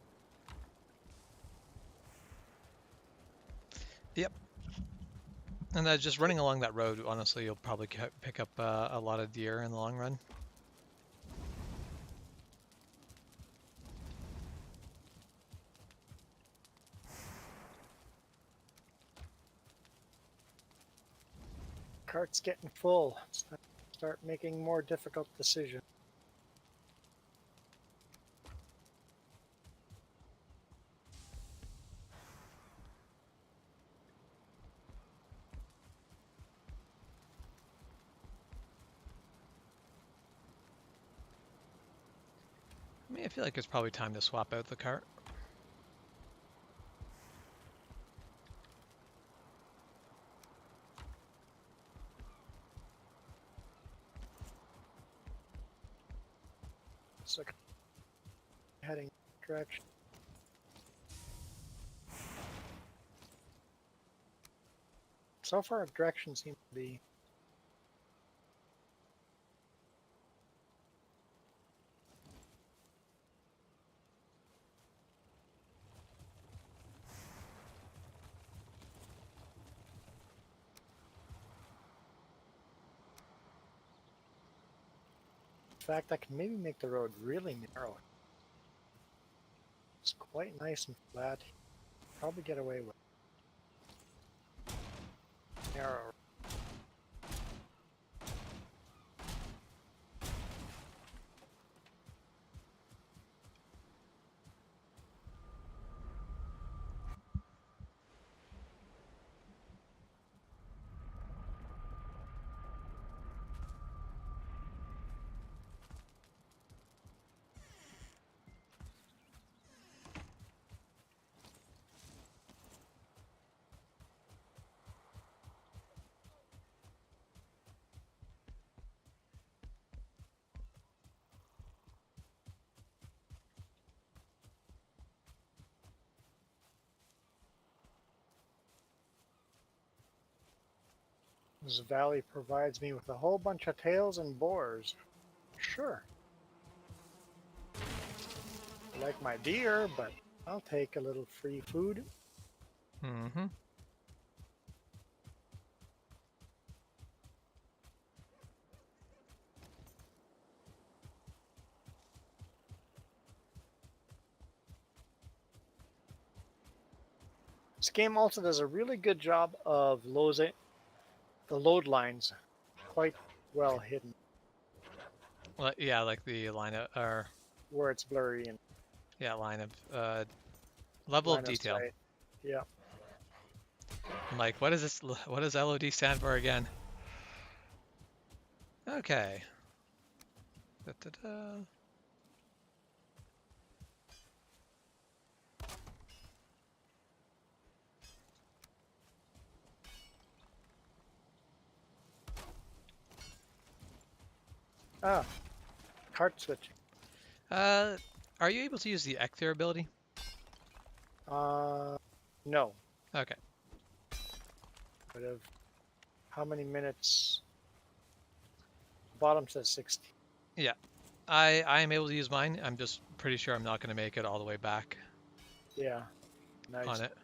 Speaker 2: Yep. And just running along that road, honestly, you'll probably pick up a lot of deer in the long run.
Speaker 3: Cart's getting full. It's time to start making more difficult decisions.
Speaker 2: I mean, I feel like it's probably time to swap out the cart.
Speaker 3: So heading direction. So far, direction seems to be. In fact, I can maybe make the road really narrow. It's quite nice and flat. Probably get away with narrow. This valley provides me with a whole bunch of tails and boars. Sure. I like my deer, but I'll take a little free food.
Speaker 2: Mm-hmm.
Speaker 3: This game also does a really good job of the load lines quite well hidden
Speaker 2: Well, yeah, like the line of, or
Speaker 3: where it's blurry and
Speaker 2: yeah, level of
Speaker 3: line of
Speaker 2: detail.
Speaker 3: sight. Yeah.
Speaker 2: I'm like, what is this? What does LOD stand for again? Okay. Da-da-da.
Speaker 3: Ah, cart switching.
Speaker 2: Are you able to use the Ecther ability?
Speaker 3: No.
Speaker 2: Okay.
Speaker 3: But of how many minutes? Bottom says 60.
Speaker 2: Yeah. I am able to use mine. I'm just pretty sure I'm not going to make it all the way back
Speaker 3: Yeah. Nice.
Speaker 2: on it.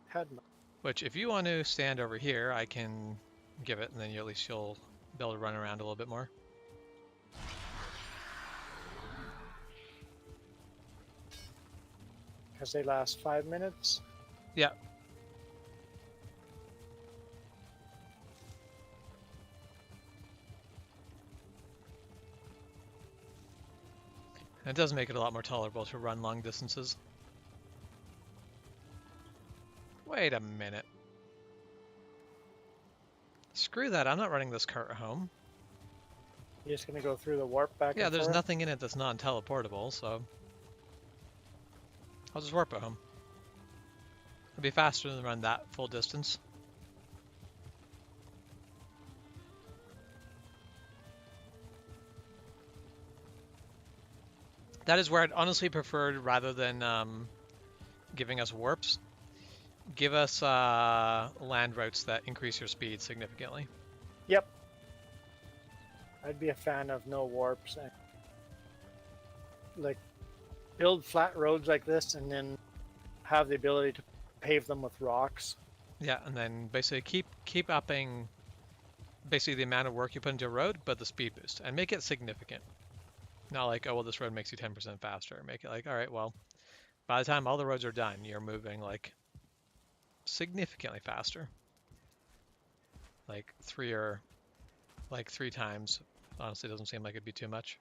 Speaker 3: Had my
Speaker 2: Which, if you want to stand over here, I can give it, and then at least you'll be able to run around a little bit more.
Speaker 3: because they last 5 minutes.
Speaker 2: Yeah. And it does make it a lot more tolerable to run long distances. Wait a minute. Screw that, I'm not running this cart home.
Speaker 3: You're just gonna go through the warp back
Speaker 2: Yeah,
Speaker 3: and
Speaker 2: there's
Speaker 3: forth?
Speaker 2: nothing in it that's non-teleportable, so I'll just warp it home. It'll be faster than run that full distance. That is where I'd honestly preferred, rather than giving us warps, give us land routes that increase your speed significantly.
Speaker 3: Yep. I'd be a fan of no warps and like build flat roads like this and then have the ability to pave them with rocks.
Speaker 2: Yeah, and then basically keep upping basically the amount of work you put into a road, but the speed boost, and make it significant. Not like, oh well, this road makes you 10% faster. Make it like, all right, well, by the time all the roads are done, you're moving like significantly faster. Like 3 times. Honestly, doesn't seem like it'd be too much.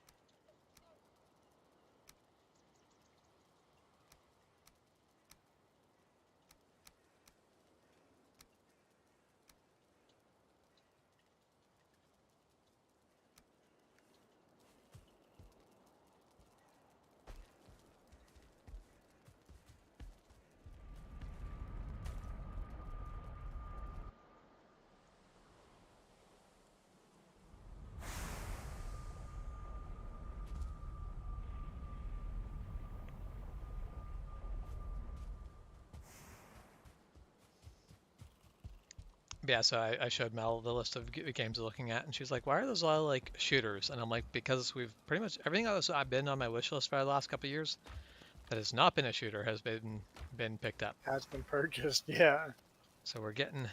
Speaker 2: Yeah, so I showed Mel the list of games we're looking at, and she's like, "Why are those all like shooters?" And I'm like, "Because we've pretty much everything else I've been on my wish list for the last couple of years that has not been a shooter has been picked up.
Speaker 3: Has been purchased, yeah.
Speaker 2: So we're getting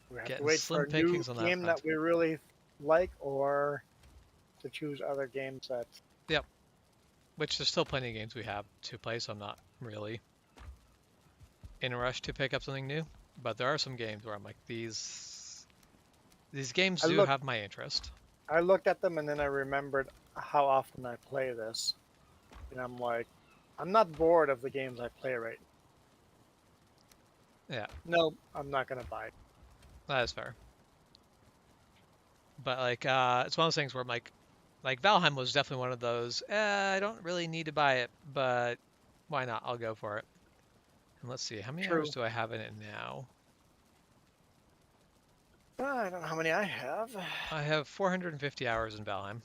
Speaker 3: We have to
Speaker 2: getting
Speaker 3: wait for
Speaker 2: slim
Speaker 3: a new
Speaker 2: pickings on that
Speaker 3: game
Speaker 2: front.
Speaker 3: that we really like or to choose other games that
Speaker 2: Yep. Which there's still plenty of games we have to play, so I'm not really in a rush to pick up something new. But there are some games where I'm like, these games do have my interest.
Speaker 3: I looked at them and then I remembered how often I play this. And I'm like, I'm not bored of the games I play right now.
Speaker 2: Yeah,
Speaker 3: No, I'm not gonna buy it.
Speaker 2: that is fair. But like, it's one of those things where I'm like Valheim was definitely one of those. I don't really need to buy it, but why not? I'll go for it. And let's see, how many
Speaker 3: True.
Speaker 2: hours do I have in it now?
Speaker 3: I don't know how many I have.
Speaker 2: I have 450 hours in Valheim.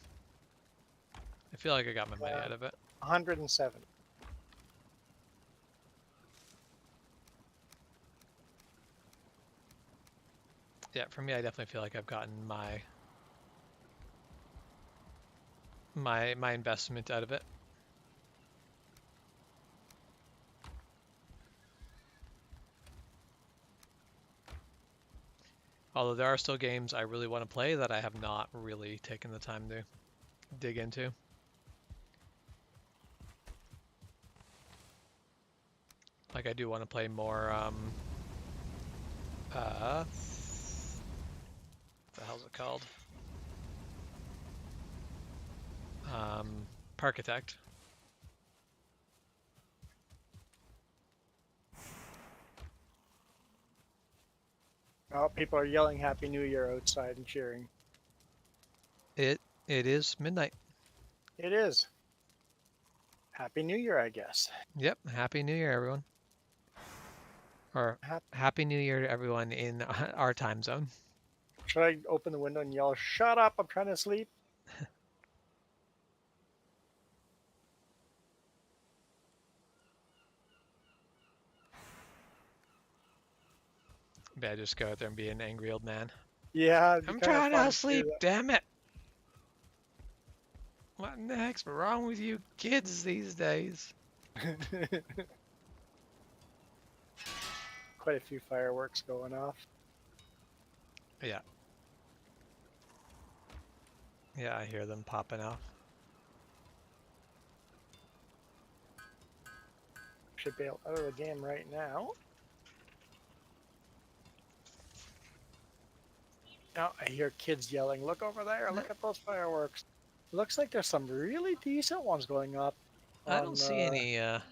Speaker 2: I feel like I got my money out of it.
Speaker 3: 107.
Speaker 2: Yeah, for me, I definitely feel like I've gotten my investment out of it. Although there are still games I really want to play that I have not really taken the time to dig into. Like I do want to play more, what the hell's it called? Parkitect.
Speaker 3: Oh, people are yelling Happy New Year outside and cheering.
Speaker 2: It is midnight.
Speaker 3: It is. Happy New Year, I guess.
Speaker 2: Yep, Happy New Year, everyone. Or Happy New Year to everyone in our time zone.
Speaker 3: Should I open the window and yell, "Shut up, I'm trying to sleep"?
Speaker 2: Yeah, just go out there and be an angry old man.
Speaker 3: Yeah, it'd be
Speaker 2: I'm
Speaker 3: kind of
Speaker 2: trying
Speaker 3: fun
Speaker 2: to
Speaker 3: to
Speaker 2: sleep,
Speaker 3: do that.
Speaker 2: damn it! What in the heck's wrong with you kids these days?
Speaker 3: Quite a few fireworks going off.
Speaker 2: Yeah. Yeah, I hear them popping off.
Speaker 3: Should be out of the game right now. Now I hear kids yelling, "Look over there! Look at those fireworks!" Looks like there's some really decent ones going up
Speaker 2: I don't
Speaker 3: on
Speaker 2: see any,
Speaker 4: Usually they're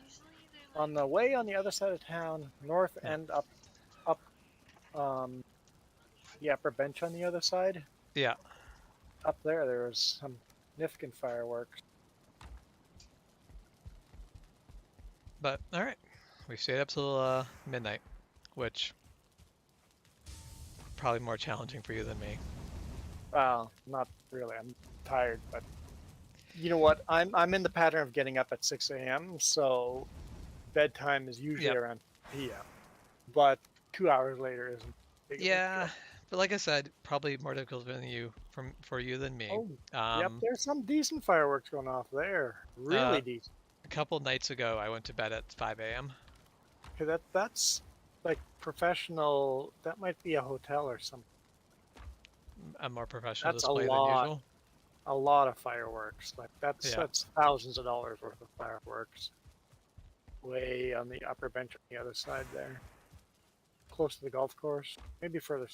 Speaker 3: on
Speaker 4: like
Speaker 3: the way on the other side of town, north
Speaker 2: Yeah.
Speaker 3: and up the upper bench on the other side.
Speaker 2: yeah.
Speaker 3: Up there was some significant fireworks.
Speaker 2: But, alright. We stayed up till, midnight, which probably more challenging for you than me.
Speaker 3: Well, not really. I'm tired, but you know what? I'm in the pattern of getting up at 6 a.m. So bedtime is usually
Speaker 2: Yep.
Speaker 3: around p.m. But 2 hours later isn't big of a
Speaker 2: Yeah,
Speaker 3: deal.
Speaker 2: but like I said, probably more difficult for you than me.
Speaker 3: Oh, yep. There's some decent fireworks going off there.
Speaker 2: Uh,
Speaker 3: Really decent.
Speaker 2: a couple nights ago, I went to bed at 5 a.m.
Speaker 3: 'Cause that's like professional. That might be a hotel or something.
Speaker 2: A more professional
Speaker 3: That's a
Speaker 2: display than
Speaker 3: lot.
Speaker 2: usual.
Speaker 3: A lot of fireworks. Like
Speaker 2: Yeah.
Speaker 3: that's thousands of dollars worth of fireworks. Way on the upper bench on the other side there, close to the golf course, maybe further.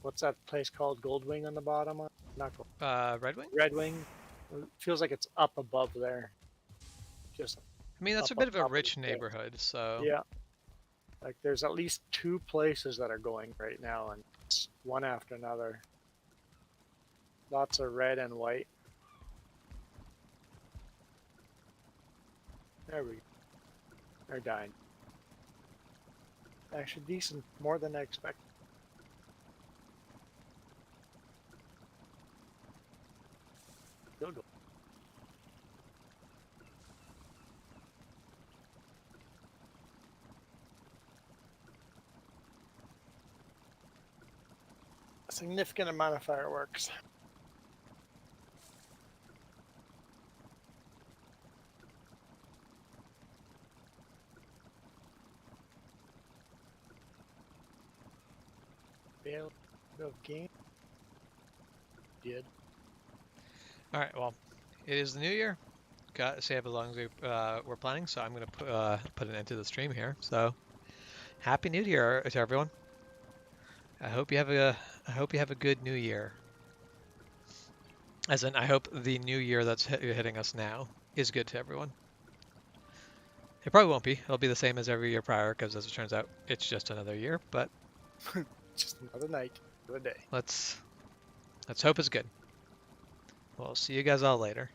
Speaker 3: What's that place called? Gold Wing on the bottom? Not Gold.
Speaker 2: Red Wing?
Speaker 3: Red Wing. It feels like it's up above there. Just
Speaker 2: I mean, that's
Speaker 3: up
Speaker 2: a bit
Speaker 3: on
Speaker 2: of a
Speaker 3: top of
Speaker 2: rich
Speaker 3: the place.
Speaker 2: neighborhood, so
Speaker 3: Yeah. Like there's at least 2 places that are going right now, and it's one after another. Lots of red and white. There we go. They're dying. Actually, decent, more than I expected. Still go. A significant amount of fireworks. Failed of game. Did.
Speaker 2: all right. Well, it is the new year. Got to stay up as long as we're planning, so I'm gonna put an end to the stream here. So, happy New Year to everyone. I hope you have a good New Year. As in, I hope the new year that's hitting us now is good to everyone. It probably won't be. It'll be the same as every year prior, because as it turns out, it's just another year. But
Speaker 3: Just another night, another day.
Speaker 2: let's hope it's good. We'll see you guys all later.